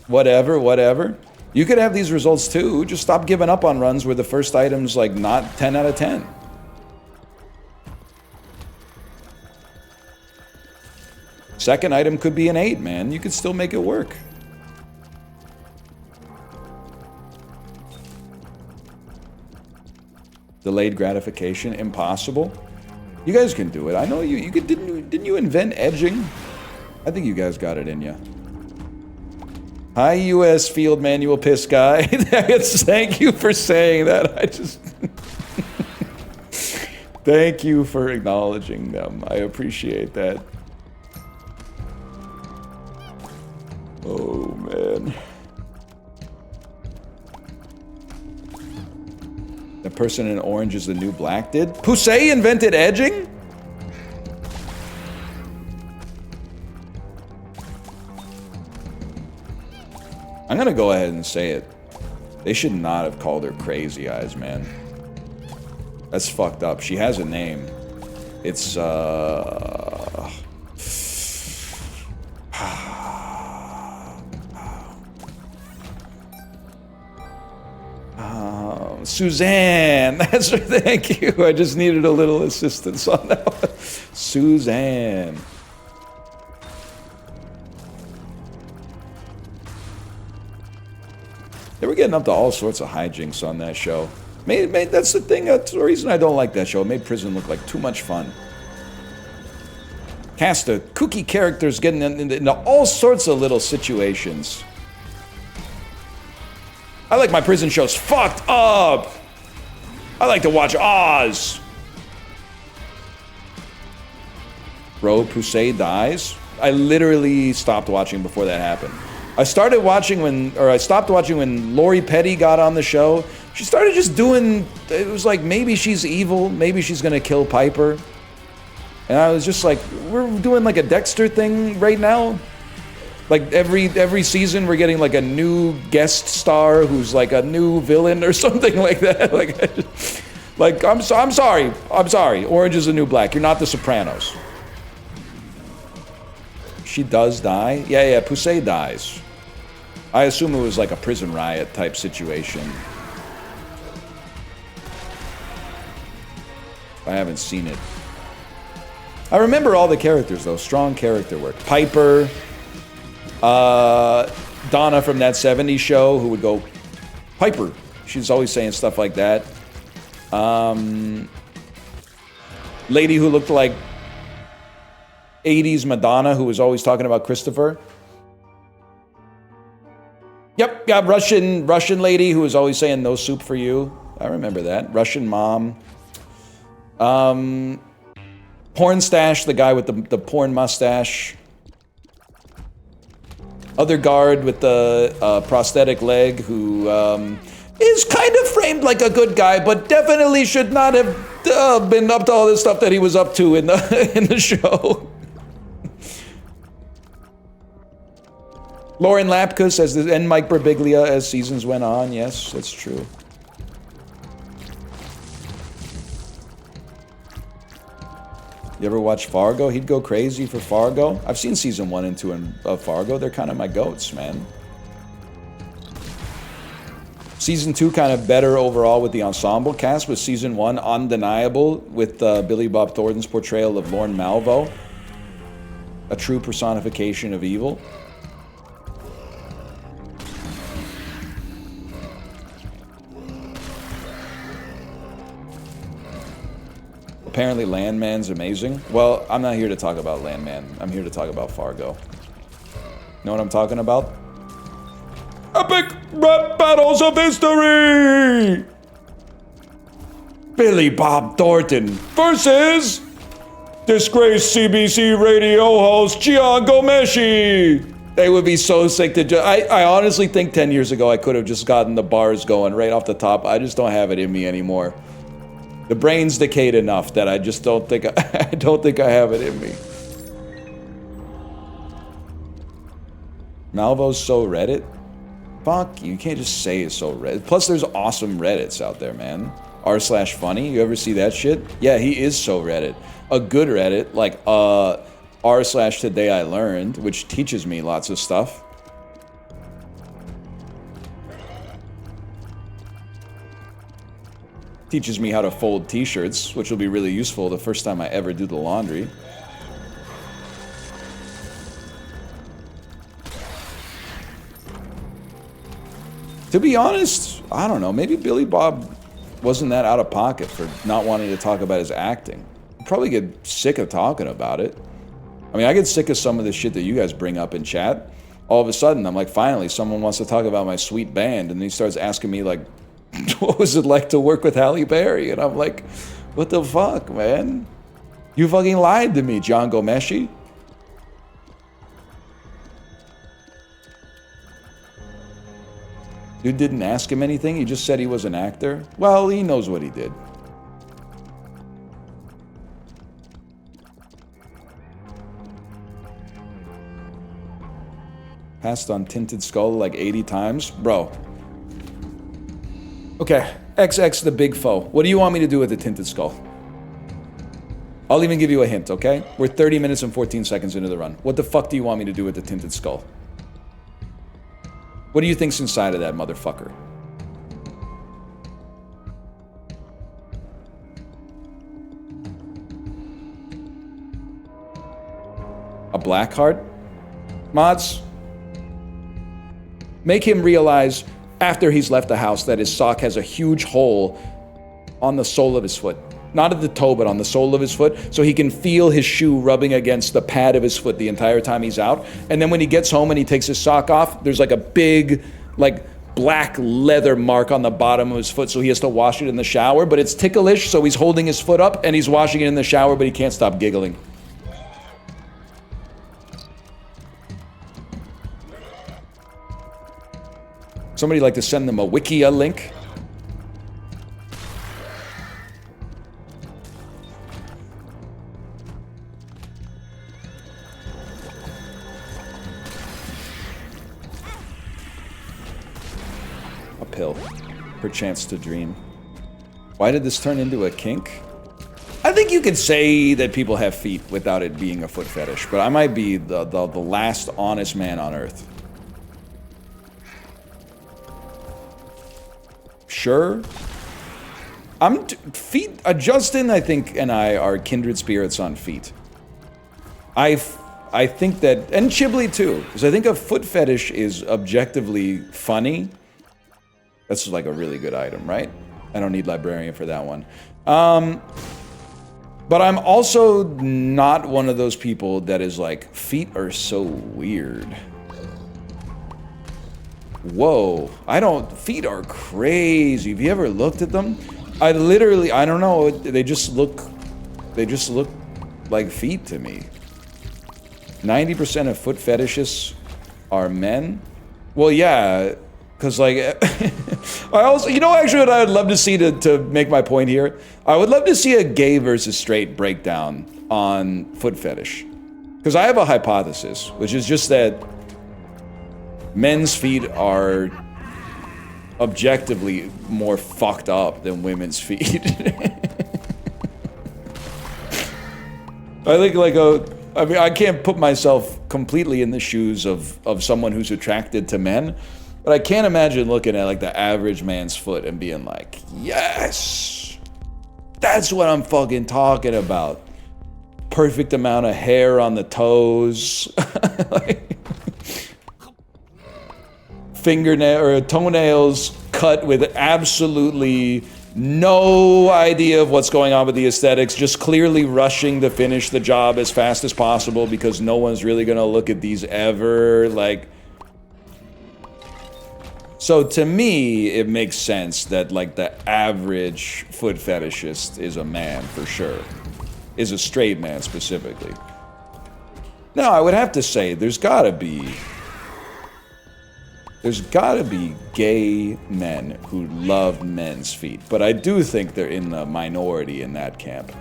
[SPEAKER 1] Whatever, whatever. You could have these results too. Just stop giving up on runs where the first item's like not 10 out of 10. Second item could be an 8, man. You could still make it work. Delayed gratification, impossible. You guys can do it. I know you could. Didn't you invent edging? I think you guys got it in you. Hi, U.S. Field Manual Piss Guy. Thank you for saying that. I just... Thank you for acknowledging them. I appreciate that. Oh, man. The person in orange is the new black did? Pusey invented edging? I'm gonna go ahead and say it. They should not have called her Crazy Eyes, man. That's fucked up. She has a name. It's, Suzanne! That's her, thank you. I just needed a little assistance on that one. Suzanne. They were getting up to all sorts of hijinks on that show. That's the thing, that's the reason I don't like that show. It made prison look like too much fun. Cast of kooky characters getting into all sorts of little situations. I like my prison shows fucked up. I like to watch Oz. Bro, Pusey dies? I literally stopped watching before that happened. I stopped watching when Lori Petty got on the show. She started just doing, it was like, maybe she's evil, maybe she's gonna kill Piper. And I was just like, we're doing like a Dexter thing right now? Like every season we're getting like a new guest star who's like a new villain or something like that. Like I'm sorry. Orange is the new black. You're not the Sopranos. She does die? Yeah, Pusey dies. I assume it was like a prison riot type situation. I haven't seen it. I remember all the characters though. Strong character work. Piper. Donna from that 70s show who would go, Piper. She's always saying stuff like that. Lady who looked like 80s Madonna who was always talking about Christopher. Yep, Russian lady who was always saying no soup for you. I remember that. Russian mom. Porn stash, the guy with the porn mustache. Other guard with the prosthetic leg who is kind of framed like a good guy, but definitely should not have been up to all this stuff that he was up to in the show. Lauren Lapkus and Mike Birbiglia as seasons went on. Yes, that's true. You ever watch Fargo? He'd go crazy for Fargo. I've seen season 1 and 2 of Fargo. They're kind of my goats, man. Season 2 kind of better overall with the ensemble cast, but season 1 undeniable with Billy Bob Thornton's portrayal of Lorne Malvo. A true personification of evil. Apparently Landman's amazing. Well, I'm not here to talk about Landman. I'm here to talk about Fargo. Know what I'm talking about? Epic rap battles of history! Billy Bob Thornton versus disgraced CBC radio host Gian Gomeshi. They would be so sick to do. I honestly think 10 years ago I could have just gotten the bars going right off the top. I just don't have it in me anymore. The brain's decayed enough that I just don't think I don't think I have it in me. Malvo's so Reddit? Fuck, you can't just say it's so Reddit. Plus there's awesome Reddits out there, man. r/funny, you ever see that shit? Yeah, he is so Reddit. A good Reddit, like r/today I learned, which teaches me lots of stuff. Teaches me how to fold t-shirts, which will be really useful the first time I ever do the laundry. To be honest, I don't know, maybe Billy Bob wasn't that out of pocket for not wanting to talk about his acting. I'd probably get sick of talking about it. I mean, I get sick of some of the shit that you guys bring up in chat. All of a sudden, I'm like, finally, someone wants to talk about my sweet band, and he starts asking me, like, what was it like to work with Halle Berry? And I'm like, what the fuck, man? You fucking lied to me, John Gomeshi. You didn't ask him anything? You just said he was an actor? Well, he knows what he did. Passed on Tinted Skull like 80 times? Bro. Okay, XX the big foe. What do you want me to do with the Tinted Skull? I'll even give you a hint, okay? We're 30 minutes and 14 seconds into the run. What the fuck do you want me to do with the Tinted Skull? What do you think's inside of that motherfucker? A black heart? Mods? Make him realize after he's left the house that his sock has a huge hole on the sole of his foot. Not at the toe, but on the sole of his foot, so he can feel his shoe rubbing against the pad of his foot the entire time he's out. And then when he gets home and he takes his sock off, there's like a big, like, black leather mark on the bottom of his foot, so he has to wash it in the shower, but it's ticklish, so he's holding his foot up and he's washing it in the shower, but he can't stop giggling. Somebody like to send them a Wikia link? A pill. Perchance to dream. Why did this turn into a kink? I think you could say that people have feet without it being a foot fetish, but I might be the last honest man on earth. Sure. Feet. Justin, I think, and I are kindred spirits on feet. I think that, and Chiblee too, because I think a foot fetish is objectively funny. That's like a really good item, right? I don't need librarian for that one. But I'm also not one of those people that is like, feet are so weird. Whoa, feet are crazy. Have you ever looked at them? I don't know, they just look like feet to me. 90% of foot fetishists are men? Well, yeah, because like, I also, you know, actually what I would love to see to make my point here? I would love to see a gay versus straight breakdown on foot fetish. Because I have a hypothesis, which is just that men's feet are objectively more fucked up than women's feet. I think like I mean, I can't put myself completely in the shoes of someone who's attracted to men, but I can't imagine looking at like the average man's foot and being like, yes, that's what I'm fucking talking about. Perfect amount of hair on the toes. Like, fingernail or toenails cut with absolutely no idea of what's going on with the aesthetics, just clearly rushing to finish the job as fast as possible because no one's really gonna look at these ever. Like, so to me, it makes sense that like the average foot fetishist is a man for sure, is a straight man specifically. Now, I would have to say there's gotta be gay men who love men's feet, but I do think they're in the minority in that camp.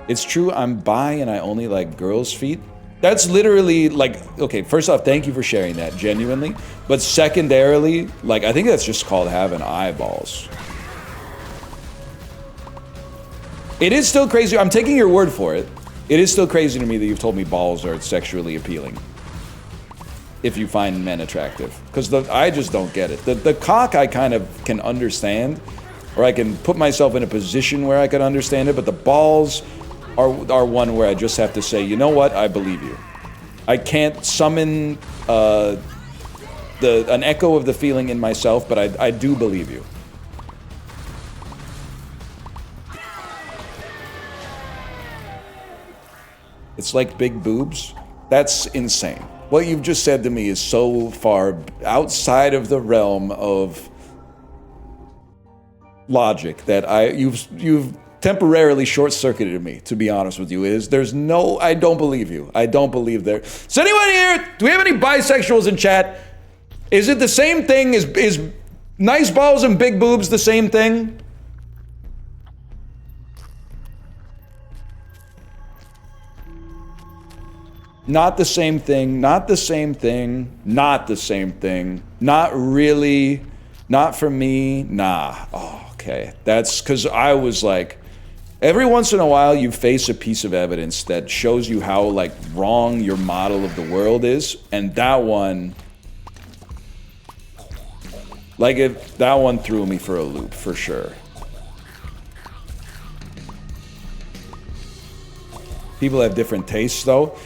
[SPEAKER 1] It's true, I'm bi and I only like girls' feet. That's literally like, okay, first off, thank you for sharing that, genuinely. But secondarily, like, I think that's just called having eyeballs. It is still crazy, I'm taking your word for it. It is still crazy to me that you've told me balls are sexually appealing. If you find men attractive. Because I just don't get it. The cock I kind of can understand. or I can put myself in a position where I can understand it, but the balls are one where I just have to say, you know what, I believe you. I can't summon an echo of the feeling in myself, but I do believe you. It's like big boobs. That's insane. What you've just said to me is so far outside of the realm of logic that you've temporarily short-circuited me, to be honest with you. I don't believe you. I don't believe there. Is anyone here? Do we have any bisexuals in chat? Is it the same thing? Is nice balls and big boobs the same thing? Not the same thing, not the same thing, not the same thing, not really, not for me, nah. Oh, okay. That's because I was like, every once in a while you face a piece of evidence that shows you how like wrong your model of the world is, and that one, that one threw me for a loop, for sure. People have different tastes though.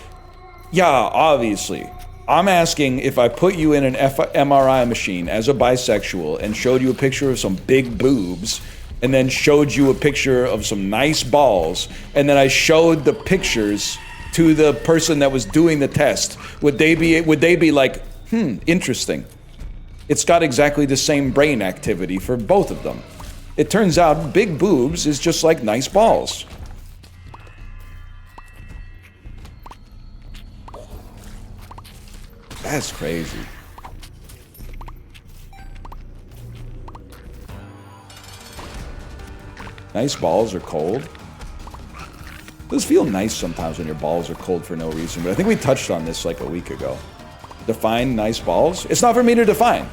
[SPEAKER 1] Yeah, obviously. I'm asking if I put you in an MRI machine as a bisexual and showed you a picture of some big boobs and then showed you a picture of some nice balls and then I showed the pictures to the person that was doing the test, would they be like, interesting. It's got exactly the same brain activity for both of them. It turns out big boobs is just like nice balls. That's crazy. Nice balls are cold. It does feel nice sometimes when your balls are cold for no reason, but I think we touched on this like a week ago. Define nice balls? It's not for me to define.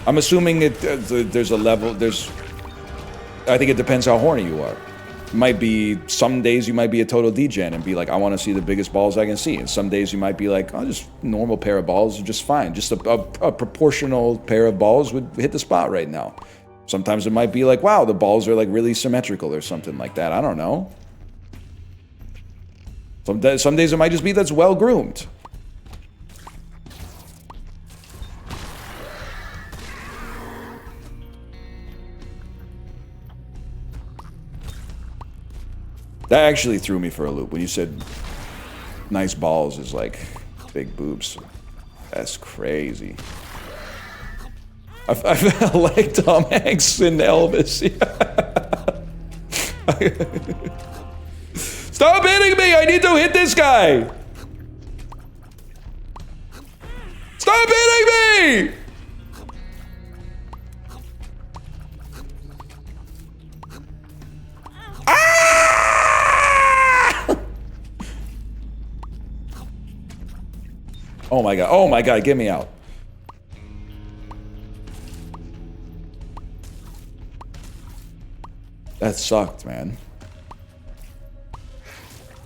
[SPEAKER 1] I'm assuming there's a level, I think it depends how horny you are. Might be, some days you might be a total degen and be like, I want to see the biggest balls I can see. And some days you might be like, oh, just a normal pair of balls are just fine. Just a proportional pair of balls would hit the spot right now. Sometimes it might be like, wow, the balls are like really symmetrical or something like that. I don't know. Some days it might just be that's well groomed. That actually threw me for a loop when you said nice balls is like big boobs. That's crazy. I felt like Tom Hanks and Elvis. Stop hitting me! I need to hit this guy! Stop hitting me! Oh my god, get me out. That sucked, man.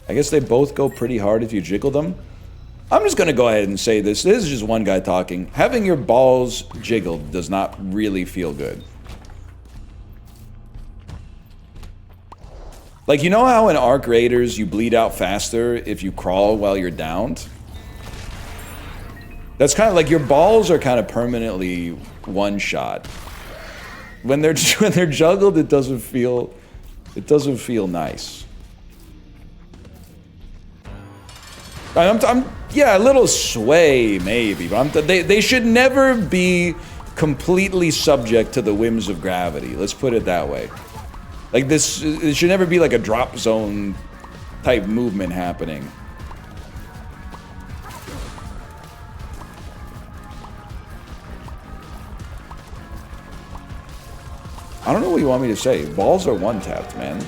[SPEAKER 1] I guess they both go pretty hard if you jiggle them. I'm just gonna go ahead and say this. This is just one guy talking. Having your balls jiggled does not really feel good. Like, you know how in Arc Raiders you bleed out faster if you crawl while you're downed? That's kind of like your balls are kind of permanently one shot. When they're juggled, it doesn't feel nice. Yeah, a little sway maybe, but they should never be completely subject to the whims of gravity. Let's put it that way. Like this, it should never be like a drop zone type movement happening. I don't know what you want me to say. Balls are one-tapped, man.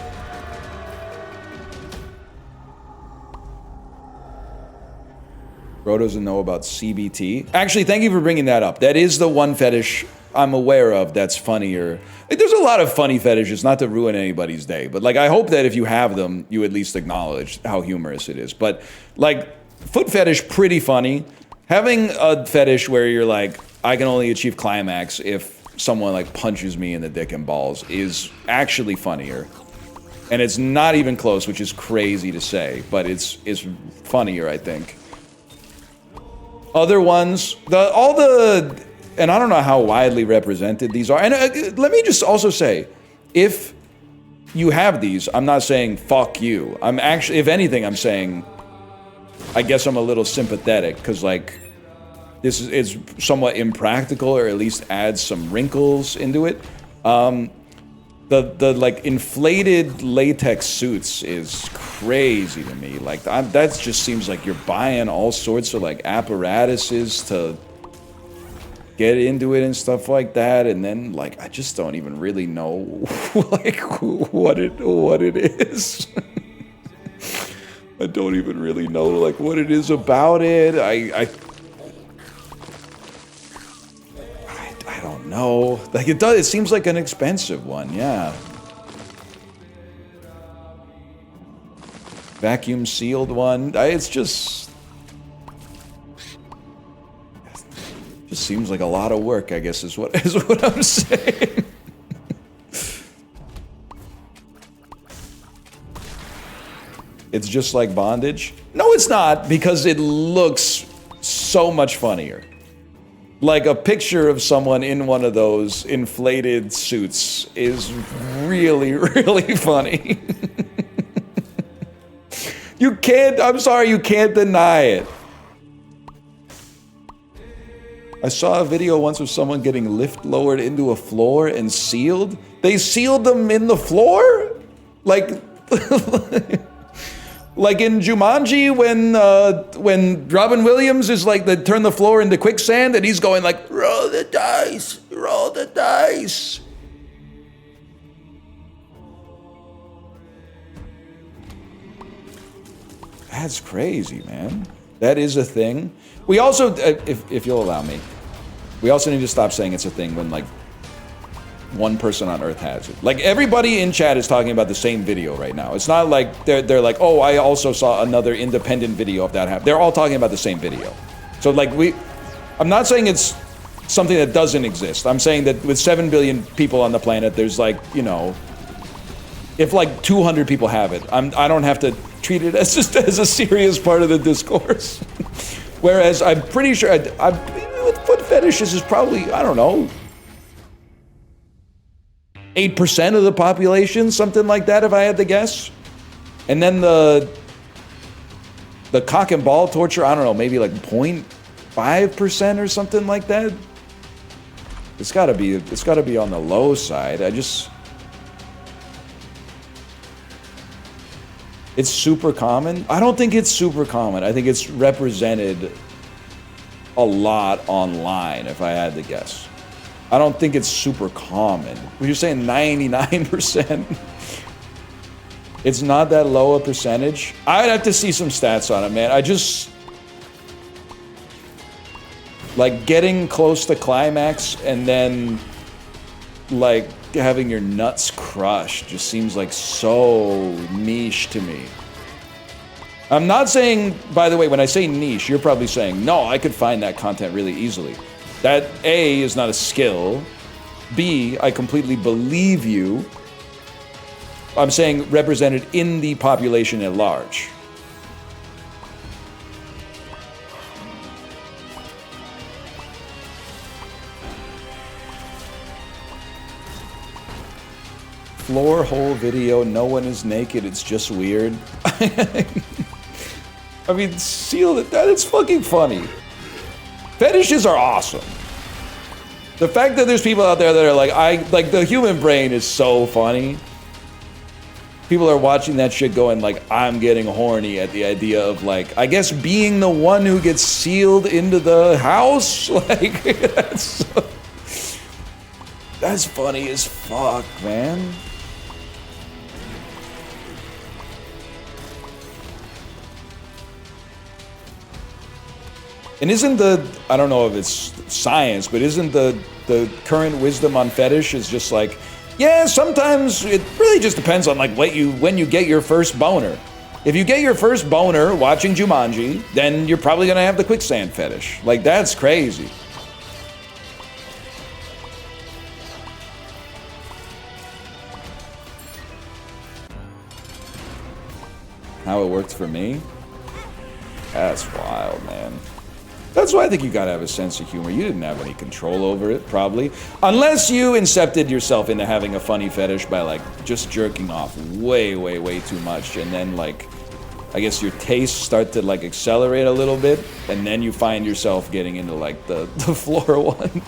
[SPEAKER 1] Bro doesn't know about CBT. Actually, thank you for bringing that up. That is the one fetish I'm aware of that's funnier. Like, there's a lot of funny fetishes, not to ruin anybody's day, but like I hope that if you have them, you at least acknowledge how humorous it is. But like, foot fetish, pretty funny. Having a fetish where you're like, I can only achieve climax if someone like punches me in the dick and balls is actually funnier. And it's not even close, which is crazy to say, but it's funnier, I think. Other ones, and I don't know how widely represented these are. And let me just also say, if you have these, I'm not saying fuck you. I'm actually, if anything, I'm saying, I guess I'm a little sympathetic, because like, this is somewhat impractical, or at least adds some wrinkles into it. The like inflated latex suits is crazy to me. Like that just seems like you're buying all sorts of like apparatuses to get into it and stuff like that, and then like I just don't even really know like what it is. I don't even really know like what it is about it. I don't know. Like it does. It seems like an expensive one. Yeah. Vacuum sealed one. It's just seems like a lot of work, I guess is what I'm saying. It's just like bondage. No, it's not, because it looks so much funnier. Like a picture of someone in one of those inflated suits is really, really funny. You can't, I'm sorry, you can't deny it. I saw a video once of someone getting lift lowered into a floor and sealed. They sealed them in the floor? Like, like in Jumanji when Robin Williams is like, they turn the floor into quicksand and he's going like, roll the dice, roll the dice. That's crazy, man. That is a thing. We also, if you'll allow me, we also need to stop saying it's a thing when like one person on Earth has it. Like everybody in chat is talking about the same video right now. It's not like they're like, oh, I also saw another independent video of that happen. They're all talking about the same video. So like I'm not saying it's something that doesn't exist. I'm saying that with 7 billion people on the planet, there's like, you know, if like 200 people have it, I don't have to treat it as just as a serious part of the discourse. Whereas I'm pretty sure with foot fetishes is probably, I don't know, 8% of the population, something like that, if I had to guess. And then the cock and ball torture, I don't know, maybe like 0.5% or something like that. It's gotta be on the low side. It's super common. I don't think it's super common. I think it's represented a lot online, if I had to guess. I don't think it's super common. You're saying 99%? It's not that low a percentage? I'd have to see some stats on it, man. I just... like, getting close to climax and then, like, having your nuts crushed just seems like so niche to me. I'm not saying, by the way, when I say niche, you're probably saying, no, I could find that content really easily. That, A, is not a skill. B, I completely believe you. I'm saying represented in the population at large. Floor hole video, no one is naked, it's just weird. I mean, that is fucking funny. Fetishes are awesome. The fact that there's people out there that are like the human brain is so funny. People are watching that shit going like, I'm getting horny at the idea of like, I guess being the one who gets sealed into the house? Like, that's funny as fuck, man. And isn't I don't know if it's science, but isn't the current wisdom on fetish is just like, yeah, sometimes it really just depends on like when you get your first boner. If you get your first boner watching Jumanji, then you're probably gonna have the quicksand fetish. Like, that's crazy. how it worked for me. That's wild, man. That's why I think you gotta have a sense of humor. You didn't have any control over it, probably. Unless you incepted yourself into having a funny fetish by, like, just jerking off way, way, way too much. And then, like, I guess your tastes start to, like, accelerate a little bit. And then you find yourself getting into, like, the floor one.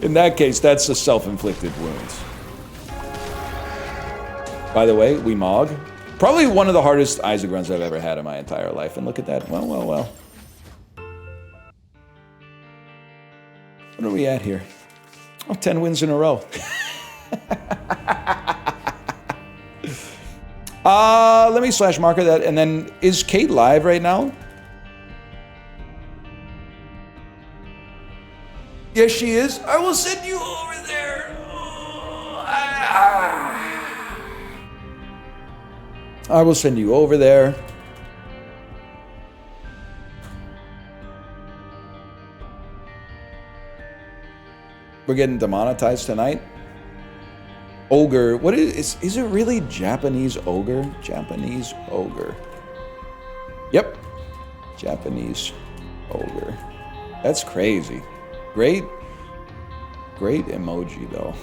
[SPEAKER 1] In that case, that's a self-inflicted wound. By the way, we Mog. Probably one of the hardest Isaac runs I've ever had in my entire life. And look at that. Well, well, well. What are we at here? Oh, 10 wins in a row. Let me slash marker that. And then, is Kate live right now? Yes, she is. I will send you over there. I will send you over there. We're getting demonetized tonight. Ogre. What is it really Japanese ogre? Japanese ogre. Yep. Japanese ogre. That's crazy. Great emoji though.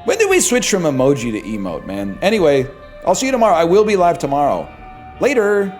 [SPEAKER 1] When did we switch from emoji to emote, man? Anyway, I'll see you tomorrow. I will be live tomorrow. Later.